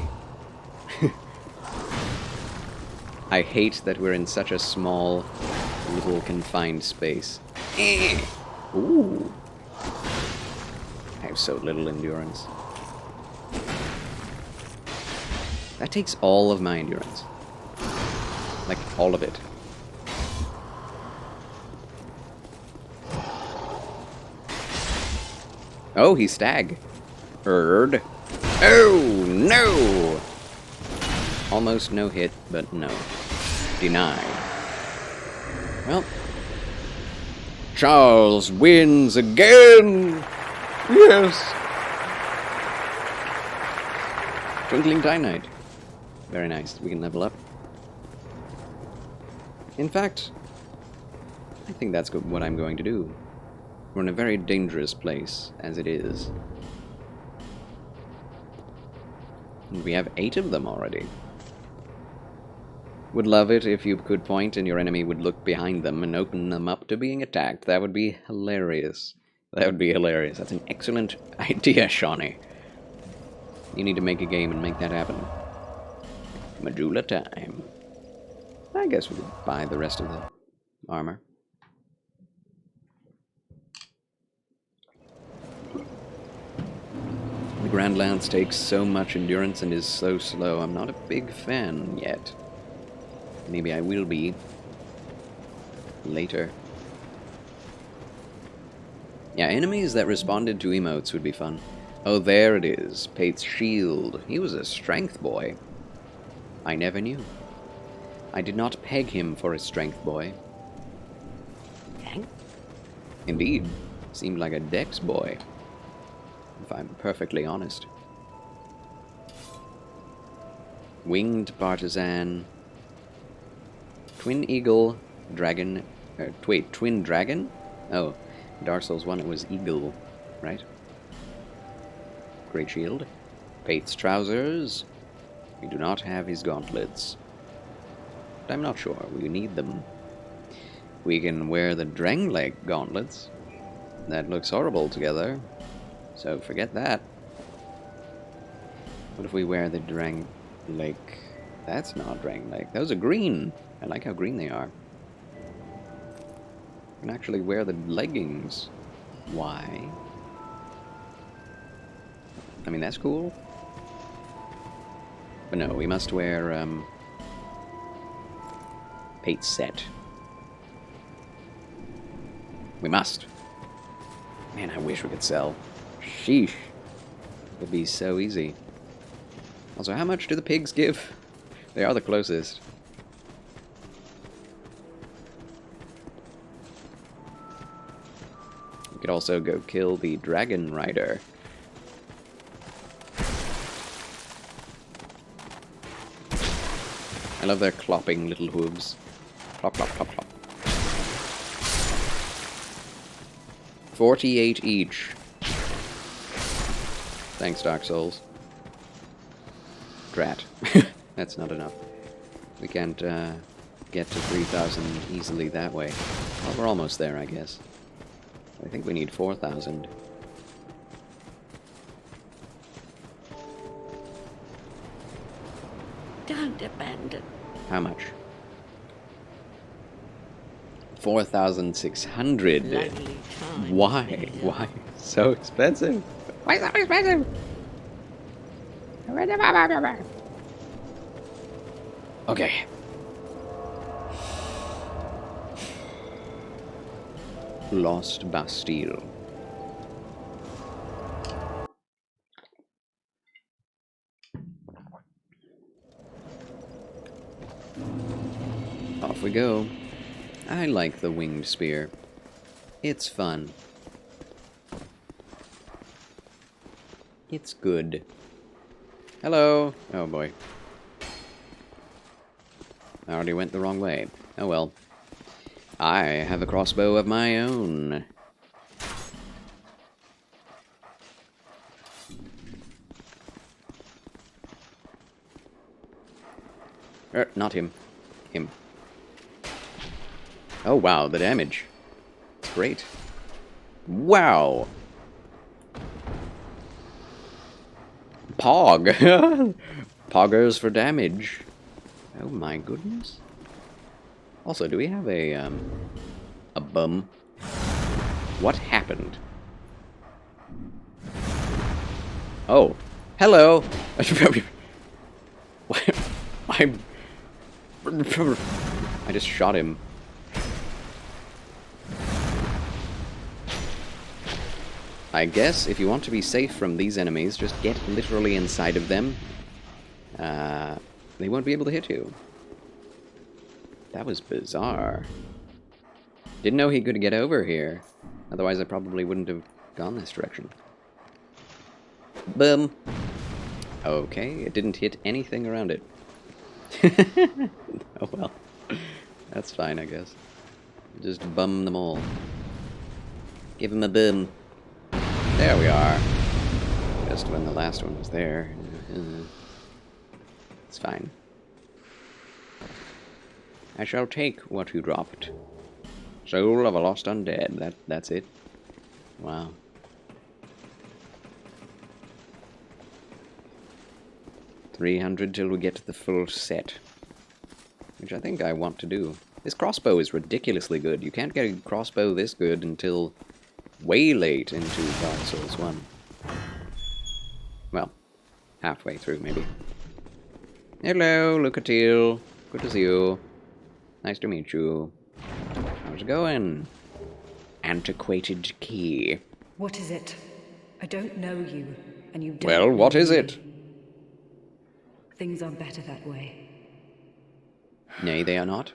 I hate that we're in such a small, little confined space. Eh. Ooh. I have so little endurance. That takes all of my endurance. Like, all of it. Oh, he's stag. Erd. Oh, no! Almost no hit, but no. Denied. Well. Charles wins again! Yes! Twinkling Dynite. Very nice. We can level up. In fact, I think that's what I'm going to do. We're in a very dangerous place, as it is. And we have 8 of them already. Would love it if you could point and your enemy would look behind them and open them up to being attacked. That would be hilarious. That would be hilarious. That's an excellent idea, Shawnee. You need to make a game and make that happen. Majula time. I guess we could buy the rest of the armor. The Grand Lance takes so much endurance and is so slow. I'm not a big fan yet. Maybe I will be later. Yeah, enemies that responded to emotes would be fun. Oh, there it is. Pate's shield. He was a strength boy. I never knew. I did not peg him for a strength boy. Indeed. Seemed like a dex boy. If I'm perfectly honest. Winged Partisan. Twin Eagle. Dragon. Wait, Twin Dragon? Oh, Dark Souls 1 it was Eagle, right? Great Shield. Pate's Trousers. We do not have his gauntlets. But I'm not sure. We need them. We can wear the Drangleic gauntlets. That looks horrible together. So forget that. What if we wear the Drangleic? That's not Drangleic. Those are green. I like how green they are. We can actually wear the leggings. Why? I mean, that's cool. But no, we must wear, Pate's set. We must. Man, I wish we could sell. Sheesh. It'd be so easy. Also, how much do the pigs give? They are the closest. We could also go kill the Dragon Rider. I love their clopping little hooves. Clop, clop, clop, clop. 48 each. Thanks, Dark Souls. Drat. That's not enough. We can't get to 3,000 easily that way. Well, we're almost there, I guess. I think we need 4,000. Don't abandon. How much? 4,600. Why? Why? So expensive? Why so expensive? Okay. Lost Bastille. Off we go. I like the winged spear. It's fun. It's good. Hello! Oh boy. I already went the wrong way. Oh well. I have a crossbow of my own. Not him. Him. Oh wow, the damage. It's great. Wow! Pog! Poggers for damage. Oh my goodness. Also, do we have a bum? What happened? Oh. Hello! I just shot him. I guess if you want to be safe from these enemies, just get literally inside of them. They won't be able to hit you. That was bizarre. Didn't know he could get over here. Otherwise I probably wouldn't have gone this direction. Boom. Okay, it didn't hit anything around it. Oh well. That's fine, I guess. Just bum them all. Give him a bum. There we are. Just when the last one was there. It's fine. I shall take what you dropped. Soul of a lost undead. That's it. Wow. $300 till we get to the full set. Which I think I want to do. This crossbow is ridiculously good. You can't get a crossbow this good until way late into Dark Souls 1. Well, halfway through, maybe. Hello, Lucatiel. Good to see you. Nice to meet you. How's it going? Antiquated key. What is it? I don't know you, and you don't Well, what is it? Things are better that way. Nay, they are not.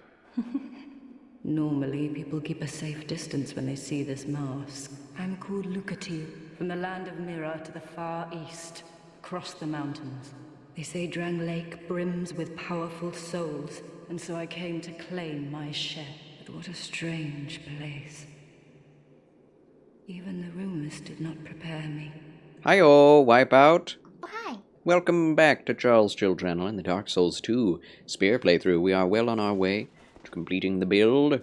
Normally, people keep a safe distance when they see this mask. I'm called Lucatiel, from the land of Mira to the far east, across the mountains. They say Drang Lake brims with powerful souls, and so I came to claim my share. But what a strange place. Even the rumors did not prepare me. Hi-oh, Wipeout. Oh, hi. Welcome back to Charles Chill Channel and the Dark Souls 2 Spear playthrough. We are well on our way to completing the build.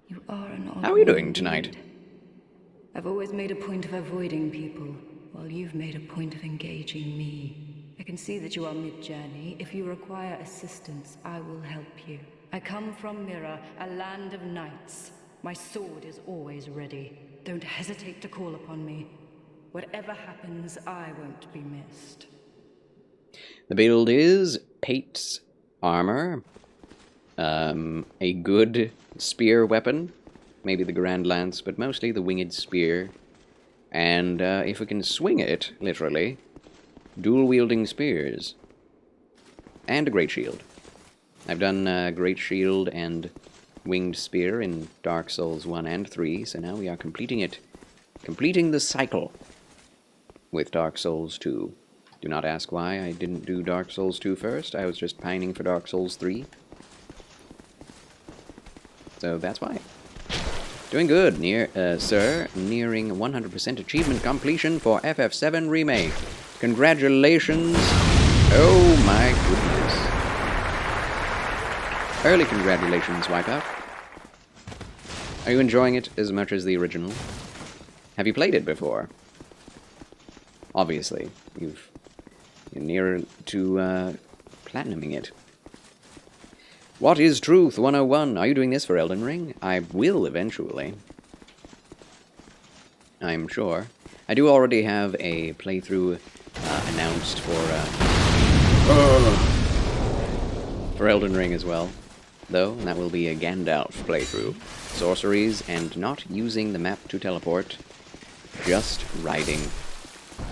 You are an odd How are you one doing indeed. tonight? I've always made a point of avoiding people, while you've made a point of engaging me. I can see that you are mid-journey. If you require assistance, I will help you. I come from Mira, a land of knights. My sword is always ready. Don't hesitate to call upon me. Whatever happens, I won't be missed. The build is Pate's armor, a good spear weapon, maybe the Grand Lance, but mostly the winged spear, and if we can swing it, literally, dual-wielding spears, and a great shield. I've done great shield and winged spear in Dark Souls 1 and 3, so now we are completing it, completing the cycle with Dark Souls 2. Do not ask why I didn't do Dark Souls 2 first. I was just pining for Dark Souls 3. So that's why. Doing good, sir. Nearing 100% achievement completion for FF7 Remake. Congratulations. Oh my goodness. Early congratulations, Wipeout. Are you enjoying it as much as the original? Have you played it before? Obviously, you're nearer to platinuming it. What is Truth 101? Are you doing this for Elden Ring? I will eventually. I'm sure. I do already have a playthrough announced for Elden Ring as well. though, and that will be a Gandalf playthrough. Sorceries and not using the map to teleport, just riding.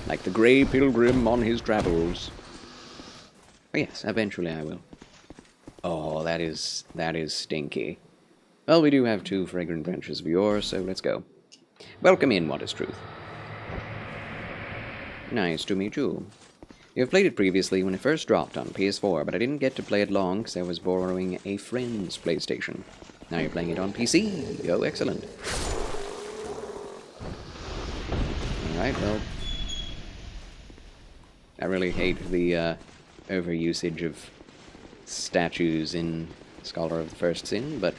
Like the Grey Pilgrim on his travels. Oh yes, eventually I will. Oh, that is stinky. Well, we do have 2 fragrant branches of yore, so let's go. Welcome in, What is Truth? Nice to meet you. You have played it previously when it first dropped on PS4, but I didn't get to play it long because I was borrowing a friend's PlayStation. Now you're playing it on PC. Oh, excellent. Alright, well, I really hate the overusage of statues in Scholar of the First Sin, but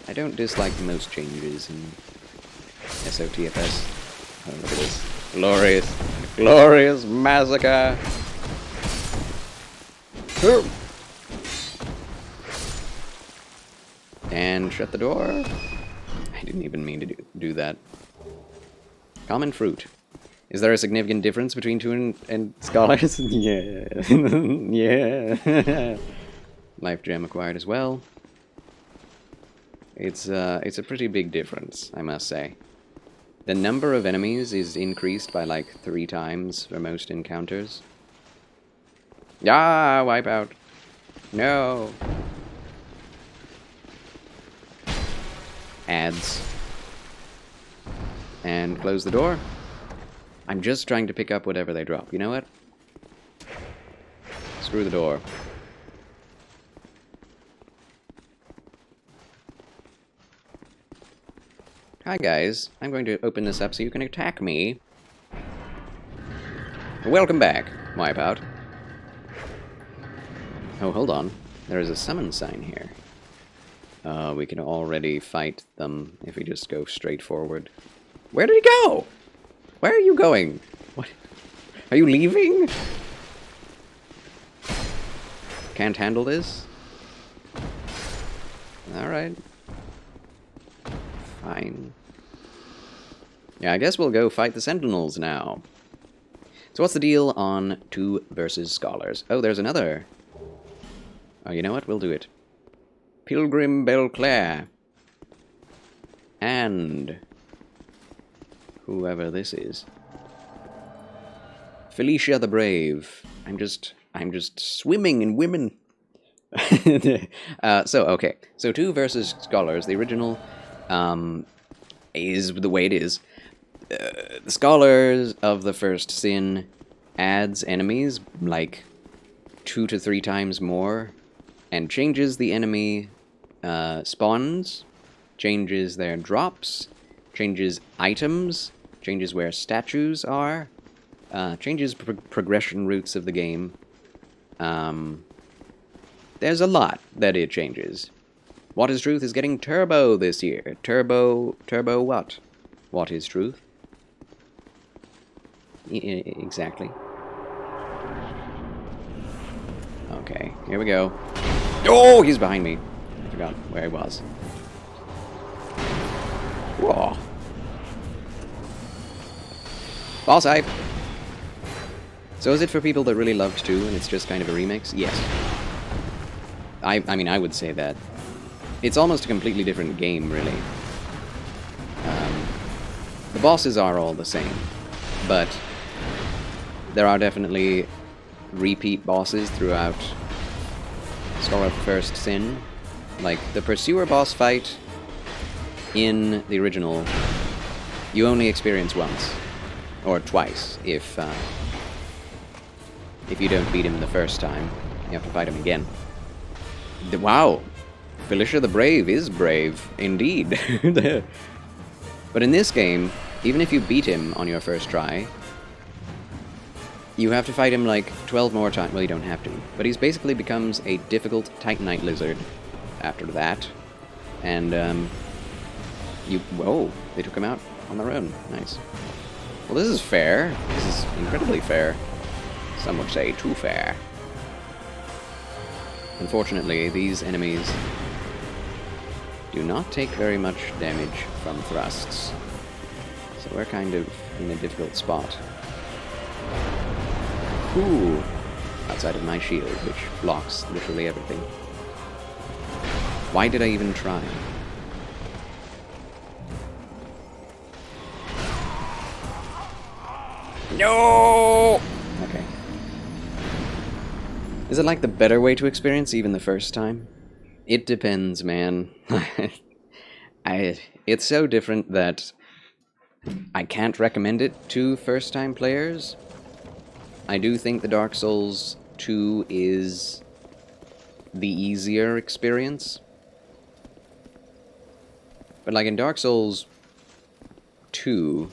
I don't dislike most changes in SOTFS. Oh, look at this. Glorious massacre! And shut the door. I didn't even mean to do that. Common fruit. Is there a significant difference between 2 and scholars? Yeah. Yeah. Life gem acquired as well. It's a pretty big difference, I must say. The number of enemies is increased by like 3 times for most encounters. Ah, wipe out. No. Ads. And close the door. I'm just trying to pick up whatever they drop. You know what? Screw the door. Hi guys, I'm going to open this up so you can attack me. Welcome back, Wipeout. Oh, hold on. There is a summon sign here. We can already fight them if we just go straight forward. Where did he go? Where are you going? What? Are you leaving? Can't handle this? Alright. Fine. Yeah, I guess we'll go fight the Sentinels now. So what's the deal on 2 versus Scholars? Oh, there's another. Oh, you know what? We'll do it. Pilgrim Belclair. And whoever this is. Felicia the Brave. I'm just swimming in women. Okay. So 2 versus Scholars. The original is the way it is. The Scholars of the First Sin adds enemies like 2 to 3 times more and changes the enemy spawns, changes their drops, changes items, changes where statues are, changes progression routes of the game. There's a lot that it changes. What is Truth is getting turbo this year. Turbo what? What is Truth? Exactly. Okay, here we go. Oh, he's behind me. I forgot where he was. Whoa. Boss hype. So is it for people that really loved 2 and it's just kind of a remix? Yes. I mean, I would say that. It's almost a completely different game, really. The bosses are all the same, but there are definitely repeat bosses throughout Scholar of the First Sin. Like, the Pursuer boss fight in the original, you only experience once. Or twice, if you don't beat him the first time. You have to fight him again. Wow! Felicia the Brave is brave, indeed. But in this game, even if you beat him on your first try, you have to fight him like 12 more times. Well, you don't have to. But he basically becomes a difficult Titanite lizard after that. And, whoa, they took him out on their own. Nice. Well, this is fair. This is incredibly fair. Some would say too fair. Unfortunately, these enemies do not take very much damage from thrusts. So we're kind of in a difficult spot. Ooh! Outside of my shield, which blocks literally everything. Why did I even try? No! Okay. Is it like the better way to experience even the first time? It depends, man. It's so different that I can't recommend it to first-time players. I do think the Dark Souls 2 is the easier experience. But like in Dark Souls 2,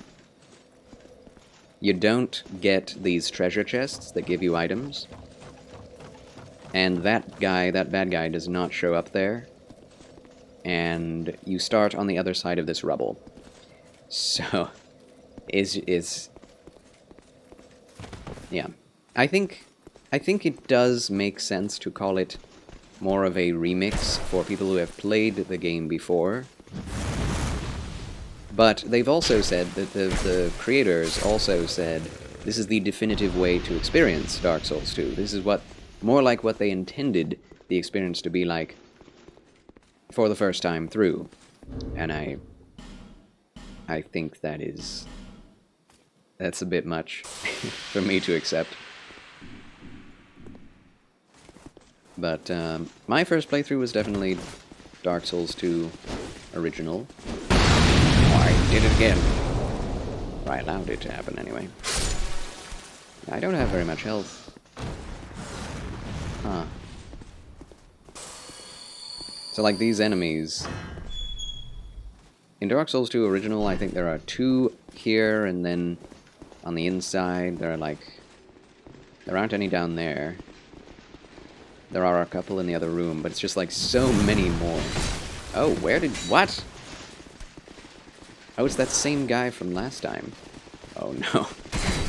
you don't get these treasure chests that give you items. And that bad guy does not show up there. And you start on the other side of this rubble. So, yeah. I think it does make sense to call it more of a remix for people who have played the game before. But they've also said that the creators also said this is the definitive way to experience Dark Souls 2. This is more like what they intended the experience to be like for the first time through. And I think that's a bit much for me to accept. But my first playthrough was definitely Dark Souls 2 original. Oh, I did it again. Or I allowed it to happen anyway. I don't have very much health. Huh. So like these enemies... In Dark Souls 2 original, I think there are 2 here, and then on the inside there aren't any down there. There are a couple in the other room, but it's just like so many more. Oh, what? Oh, it's that same guy from last time. Oh no.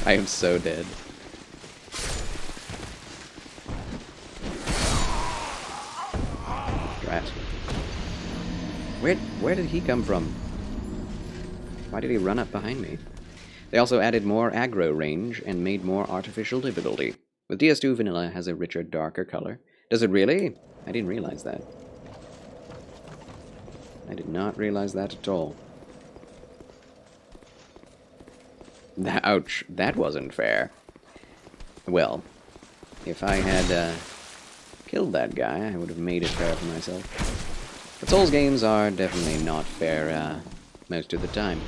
I am so dead. Drat. Where did he come from? Why did he run up behind me? They also added more aggro range and made more artificial difficulty. With DS2, Vanilla has a richer, darker color. Does it really? I didn't realize that. I did not realize that at all. Ouch, that wasn't fair. Well, if I had killed that guy, I would have made it fair for myself. But Souls games are definitely not fair most of the time.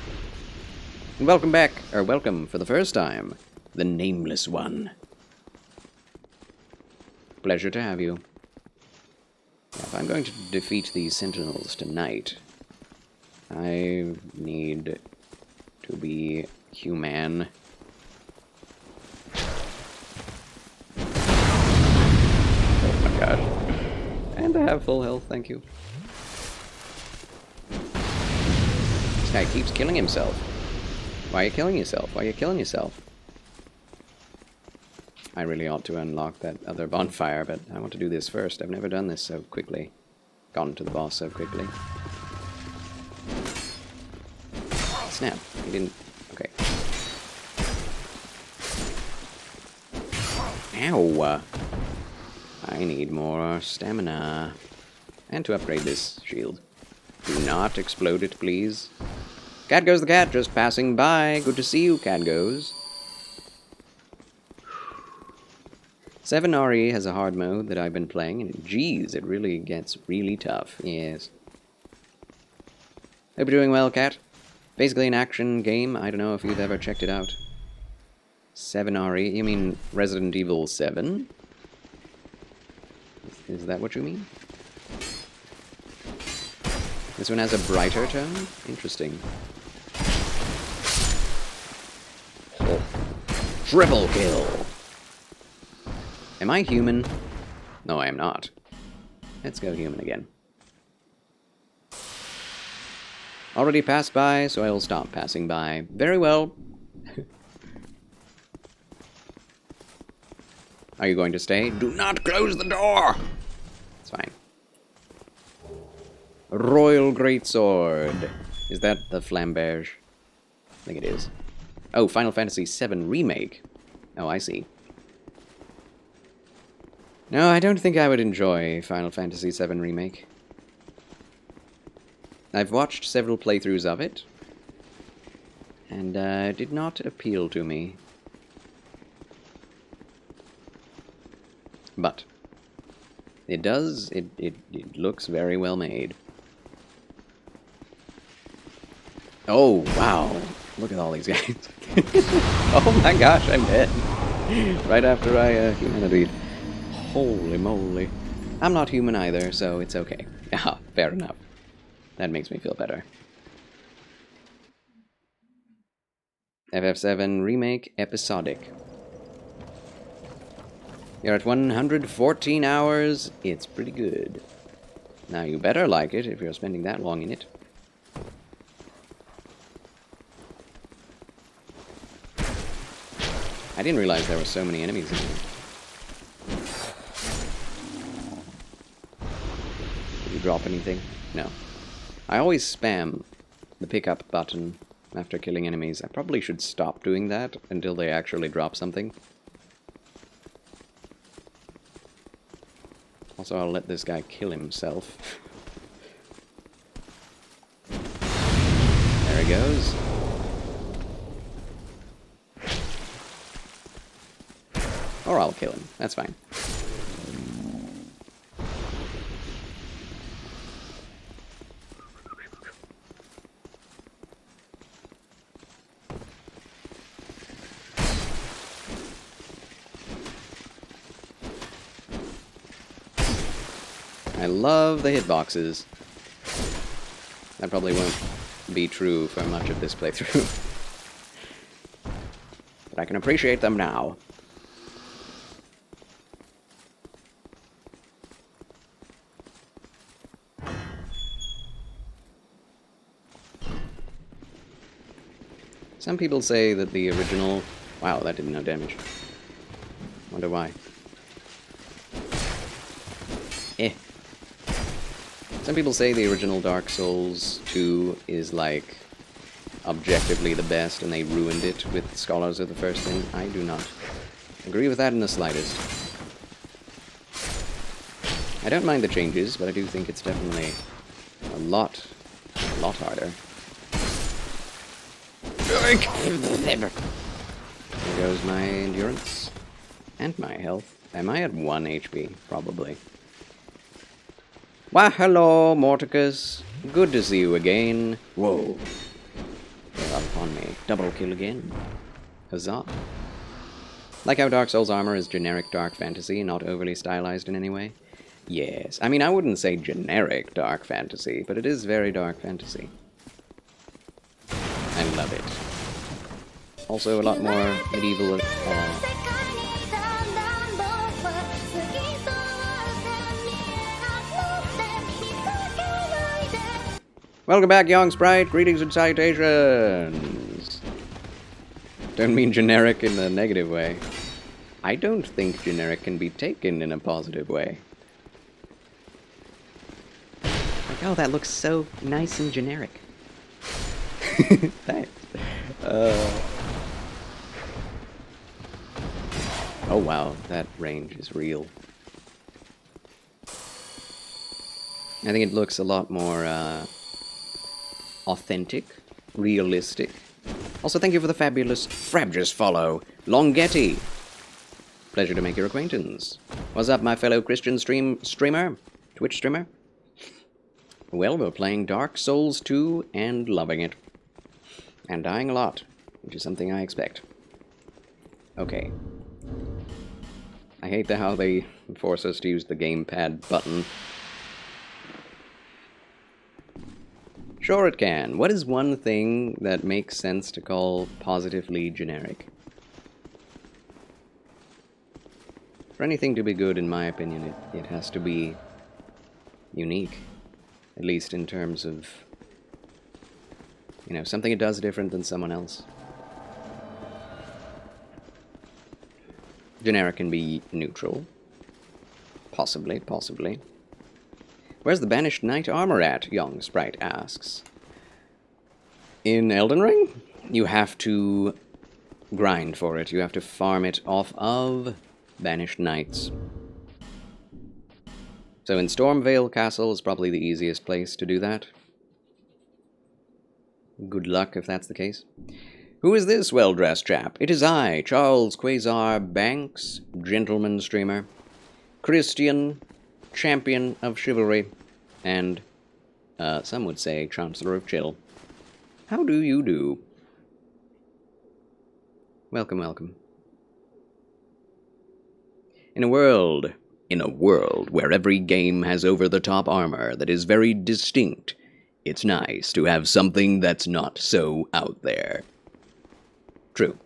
And welcome back, or welcome for the first time, the Nameless One. Pleasure to have you. Now, if I'm going to defeat these sentinels tonight, I need to be human. Oh my god. And I have full health, thank you. This guy keeps killing himself. Why are you killing yourself? Why are you killing yourself? I really ought to unlock that other bonfire, but I want to do this first. I've never done this so quickly. Gone to the boss so quickly. Snap. He didn't... Okay. Ow! I need more stamina. And to upgrade this shield. Do not explode it, please. Cat goes the cat, just passing by. Good to see you, Cat goes. 7RE has a hard mode that I've been playing, and geez, it really gets really tough, yes. Hope you're doing well, Cat. Basically an action game, I don't know if you've ever checked it out. 7RE, you mean Resident Evil 7? Is that what you mean? This one has a brighter tone? Interesting. Oh. Triple kill! Am I human? No, I am not. Let's go human again. Already passed by, so I will stop passing by. Very well. Are you going to stay? Do not close the door! It's fine. Royal Greatsword. Is that the flamberge? I think it is. Oh, Final Fantasy VII Remake. Oh, I see. No, I don't think I would enjoy Final Fantasy VII Remake. I've watched several playthroughs of it, and it did not appeal to me. But it does, it looks very well made. Oh, wow. Look at all these guys. Oh my gosh, I'm dead. Right after I humanity. Holy moly. I'm not human either, so it's okay. Ah, fair enough. That makes me feel better. FF7 Remake Episodic. You're at 114 hours. It's pretty good. Now you better like it if you're spending that long in it. I didn't realize there were so many enemies in here. Did you drop anything? No. I always spam the pickup button after killing enemies. I probably should stop doing that until they actually drop something. Also, I'll let this guy kill himself. There he goes. Or I'll kill him. That's fine. I love the hitboxes. That probably won't be true for much of this playthrough. But I can appreciate them now. Some people say that the original... Wow, that did no damage. Wonder why. Some people say the original Dark Souls 2 is, like, objectively the best, and they ruined it with Scholars of the First Sin. I do not agree with that in the slightest. I don't mind the changes, but I do think it's definitely a lot harder. There goes my endurance. And my health. Am I at 1 HP? Probably. Why, hello, Morticus. Good to see you again. Whoa. They're up on me. Double kill again. Huzzah. Like how Dark Souls armor is generic dark fantasy, not overly stylized in any way? Yes. I mean, I wouldn't say generic dark fantasy, but it is very dark fantasy. I love it. Also, a lot more medieval... Welcome back, young sprite. Greetings and salutations. Don't mean generic in a negative way. I don't think generic can be taken in a positive way. Like, oh, that looks so nice and generic. Thanks. Oh wow, that range is real. I think it looks a lot more authentic, realistic. Also, thank you for the fabulous Frabjous follow, Longetti. Pleasure to make your acquaintance. What's up, my fellow Christian streamer? Twitch streamer? Well, we're playing Dark Souls 2 and loving it. And dying a lot, which is something I expect. Okay. I hate how they force us to use the gamepad button. Sure it can. What is one thing that makes sense to call positively generic? For anything to be good, in my opinion, it has to be unique. At least in terms of, you know, something it does different than someone else. Generic can be neutral. Possibly. Where's the Banished Knight armor at? Young Sprite asks. In Elden Ring, you have to grind for it. You have to farm it off of Banished Knights. So in Stormvale Castle is probably the easiest place to do that. Good luck if that's the case. Who is this well-dressed chap? It is I, Charles Quasar Banks, gentleman streamer, Christian, champion of chivalry, and, some would say, Chancellor of Chill. How do you do? Welcome, welcome. In a world where every game has over-the-top armor that is very distinct, it's nice to have something that's not so out there. True.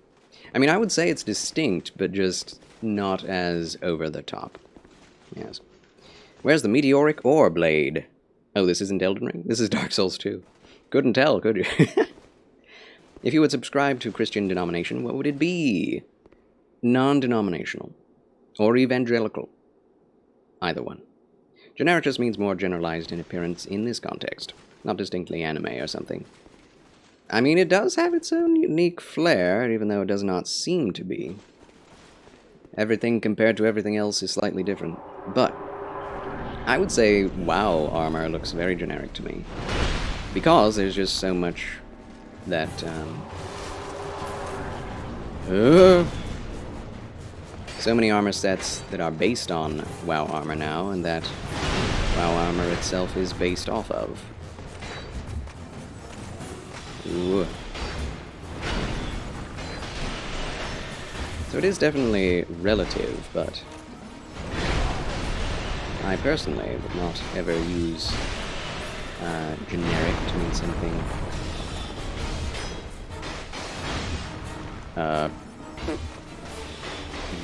I mean, I would say it's distinct, but just not as over-the-top. Yes. Where's the meteoric ore blade? Oh, this isn't Elden Ring? This is Dark Souls 2. Couldn't tell, could you? If you would subscribe to Christian denomination, what would it be? Non-denominational. Or evangelical. Either one. Generic just means more generalized in appearance in this context, not distinctly anime or something. I mean, it does have its own unique flair, even though it does not seem to be. Everything compared to everything else is slightly different. But I would say WoW armor looks very generic to me. Because there's just so much that, so many armor sets that are based on WoW armor now, and that WoW armor itself is based off of. Ooh. So it is definitely relative, but I personally would not ever use generic to mean something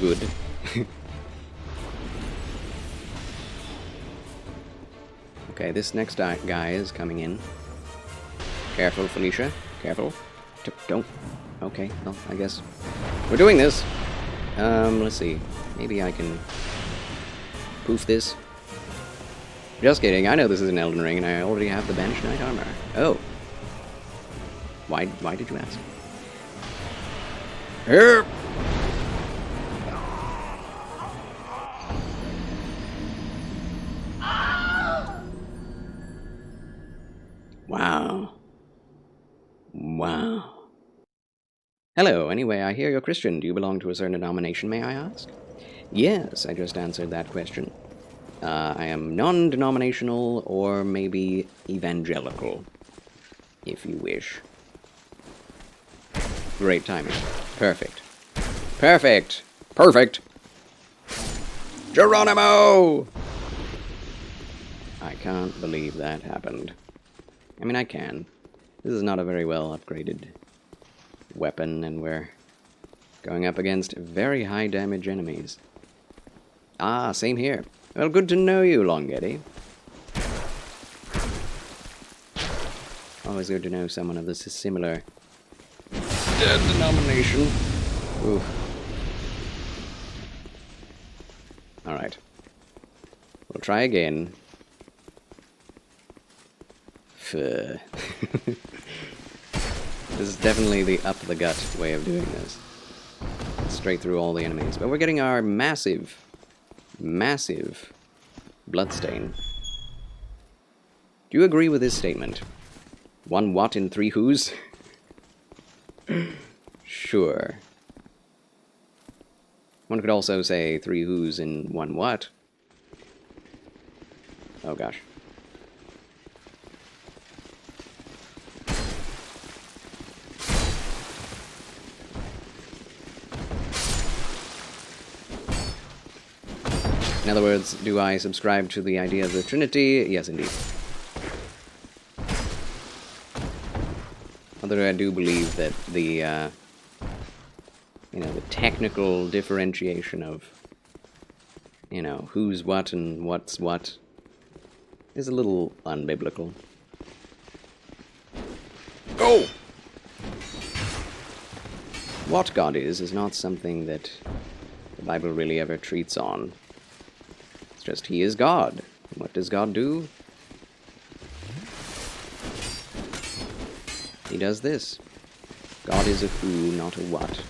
good. Okay, this next guy is coming in. Careful, Felicia. Careful. Don't. Okay, well, I guess we're doing this. Let's see. Maybe I can poof this. Just kidding. I know this is an Elden Ring, and I already have the Banished Knight armor. Oh. Why did you ask? Here. Wow. Wow. Hello, anyway, I hear you're Christian. Do you belong to a certain denomination, may I ask? Yes, I just answered that question. I am non-denominational, or maybe evangelical, if you wish. Great timing. Perfect. Perfect! Perfect! Geronimo! I can't believe that happened. I mean, I can. This is not a very well upgraded weapon, and we're going up against very high damage enemies. Ah, same here. Well, good to know you, Longetti. Always good to know someone of this similar denomination. Oof. Alright. We'll try again. This is definitely the up-the-gut way of doing this. Straight through all the enemies. But we're getting our massive bloodstain. Do you agree with this statement? 1 what in 3 who's? Sure. One could also say 3 who's in 1 what. Oh gosh. In other words, do I subscribe to the idea of the Trinity? Yes, indeed. Although I do believe that the, the technical differentiation of, who's what and what's what is a little unbiblical. Oh! What God is not something that the Bible really ever treats on. It's just He is God. What does God do? He does this. God is a who, not a what.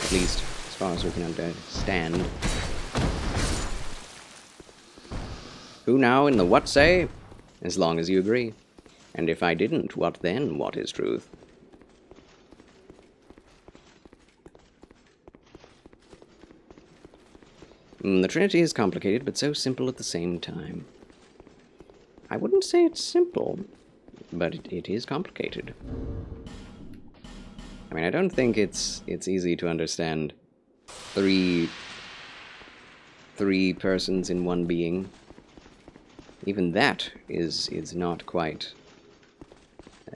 At least, as far as we can understand. Who now in the what say? As long as you agree. And if I didn't, what then? What is truth? The Trinity is complicated, but so simple at the same time. I wouldn't say it's simple, but it is complicated. I mean, I don't think it's easy to understand three persons in one being. Even that is not quite.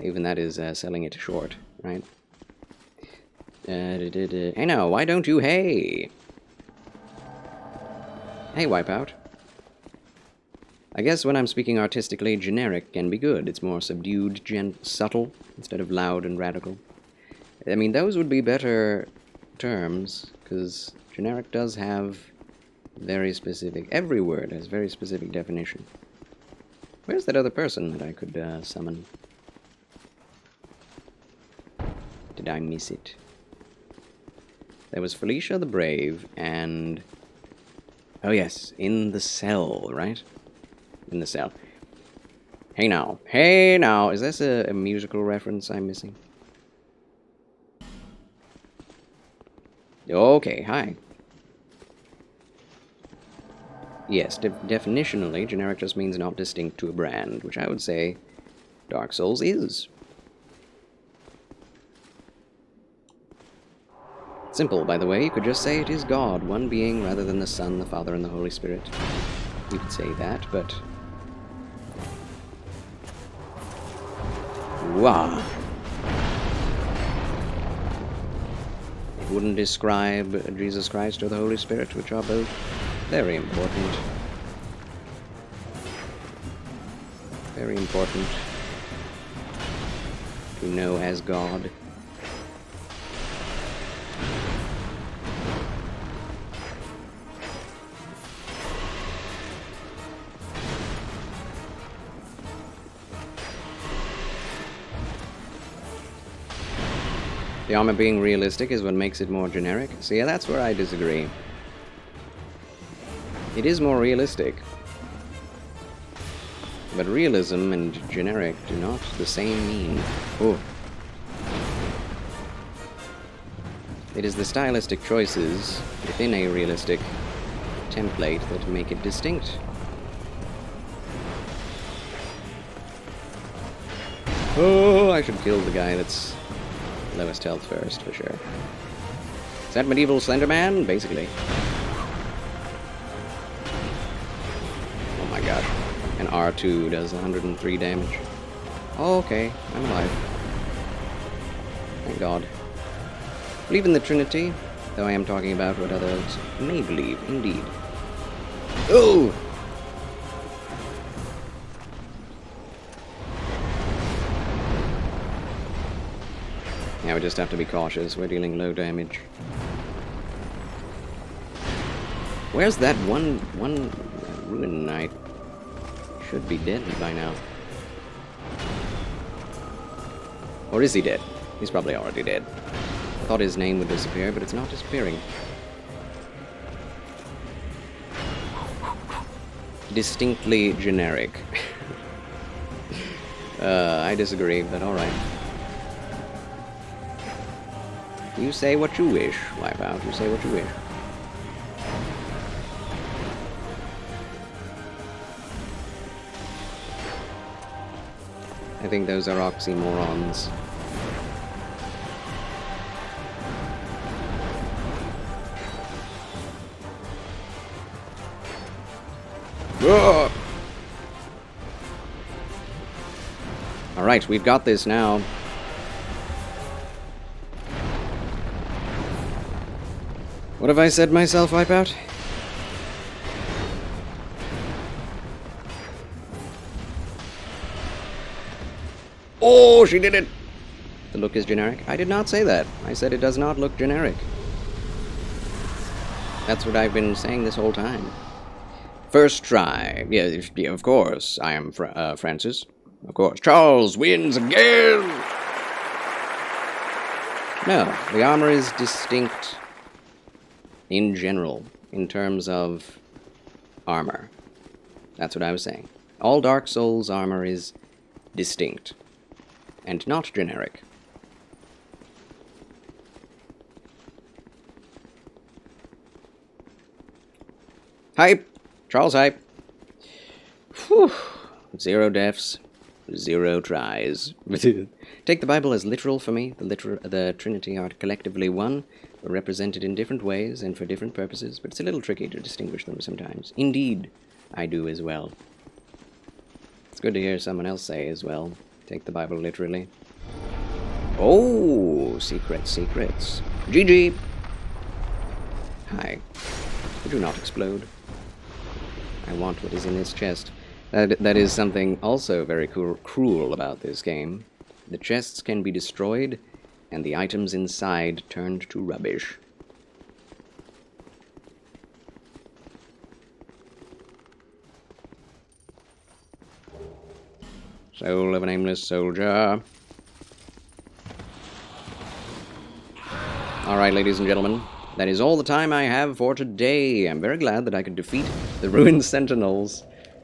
Even that is selling it short, right? Hey now, why don't you hey? Hey, Wipeout. I guess when I'm speaking artistically, generic can be good. It's more subdued, subtle, instead of loud and radical. I mean, those would be better terms, because generic does have very specific... Every word has very specific definition. Where's that other person that I could summon? Did I miss it? There was Felicia the Brave, and... Oh yes, in the cell, right? In the cell. Hey now. Hey now. Is this a musical reference I'm missing? Okay, hi. Yes, definitionally, generic just means not distinct to a brand, which I would say Dark Souls is. Simple, by the way. You could just say it is God, one being, rather than the Son, the Father, and the Holy Spirit. You could say that, but... Wah! It wouldn't describe Jesus Christ or the Holy Spirit, which are both very important. Very important to know as God. The armor being realistic is what makes it more generic. So yeah, that's where I disagree. It is more realistic. But realism and generic do not the same mean. Oh. It is the stylistic choices within a realistic template that make it distinct. Oh, I should kill the guy that's lowest health first, for sure. Is that medieval Slender Man? Basically. Oh my gosh. And R2 does 103 damage. Oh, okay. I'm alive. Thank God. Believe in the Trinity, though I am talking about what others may believe, indeed. Oh! Yeah, we just have to be cautious. We're dealing low damage. Where's that one Ruin Knight? Should be dead by now. Or is he dead? He's probably already dead. I thought his name would disappear, but it's not disappearing. Distinctly generic. I disagree, but alright. You say what you wish, Wipeout. You say what you wish. I think those are oxymorons. Alright, we've got this now. What have I said myself, Wipeout? Oh, she did it! The look is generic. I did not say that. I said it does not look generic. That's what I've been saying this whole time. First try. Yeah, of course. I am Francis. Of course. Charles wins again! No, the armor is distinct in general, in terms of armor. That's what I was saying. All Dark Souls armor is distinct and not generic. Hype! Charles Hype! Whew. 0 deaths, 0 tries. Take the Bible as literal for me. The Trinity are collectively one, but represented in different ways and for different purposes, but it's a little tricky to distinguish them sometimes. Indeed, I do as well. It's good to hear someone else say as well. Take the Bible literally. Oh, secrets. GG! Hi. Do not explode. I want what is in this chest. That is something also very cruel about this game. The chests can be destroyed, and the items inside turned to rubbish. Soul of a nameless soldier. Alright, ladies and gentlemen, that is all the time I have for today. I'm very glad that I could defeat the Ruined Sentinels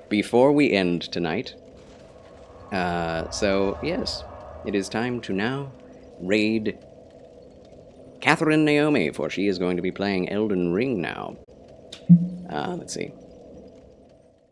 before we end tonight. So, yes, it is time to now raid Catherine Naomi, for she is going to be playing Elden Ring now. Let's see.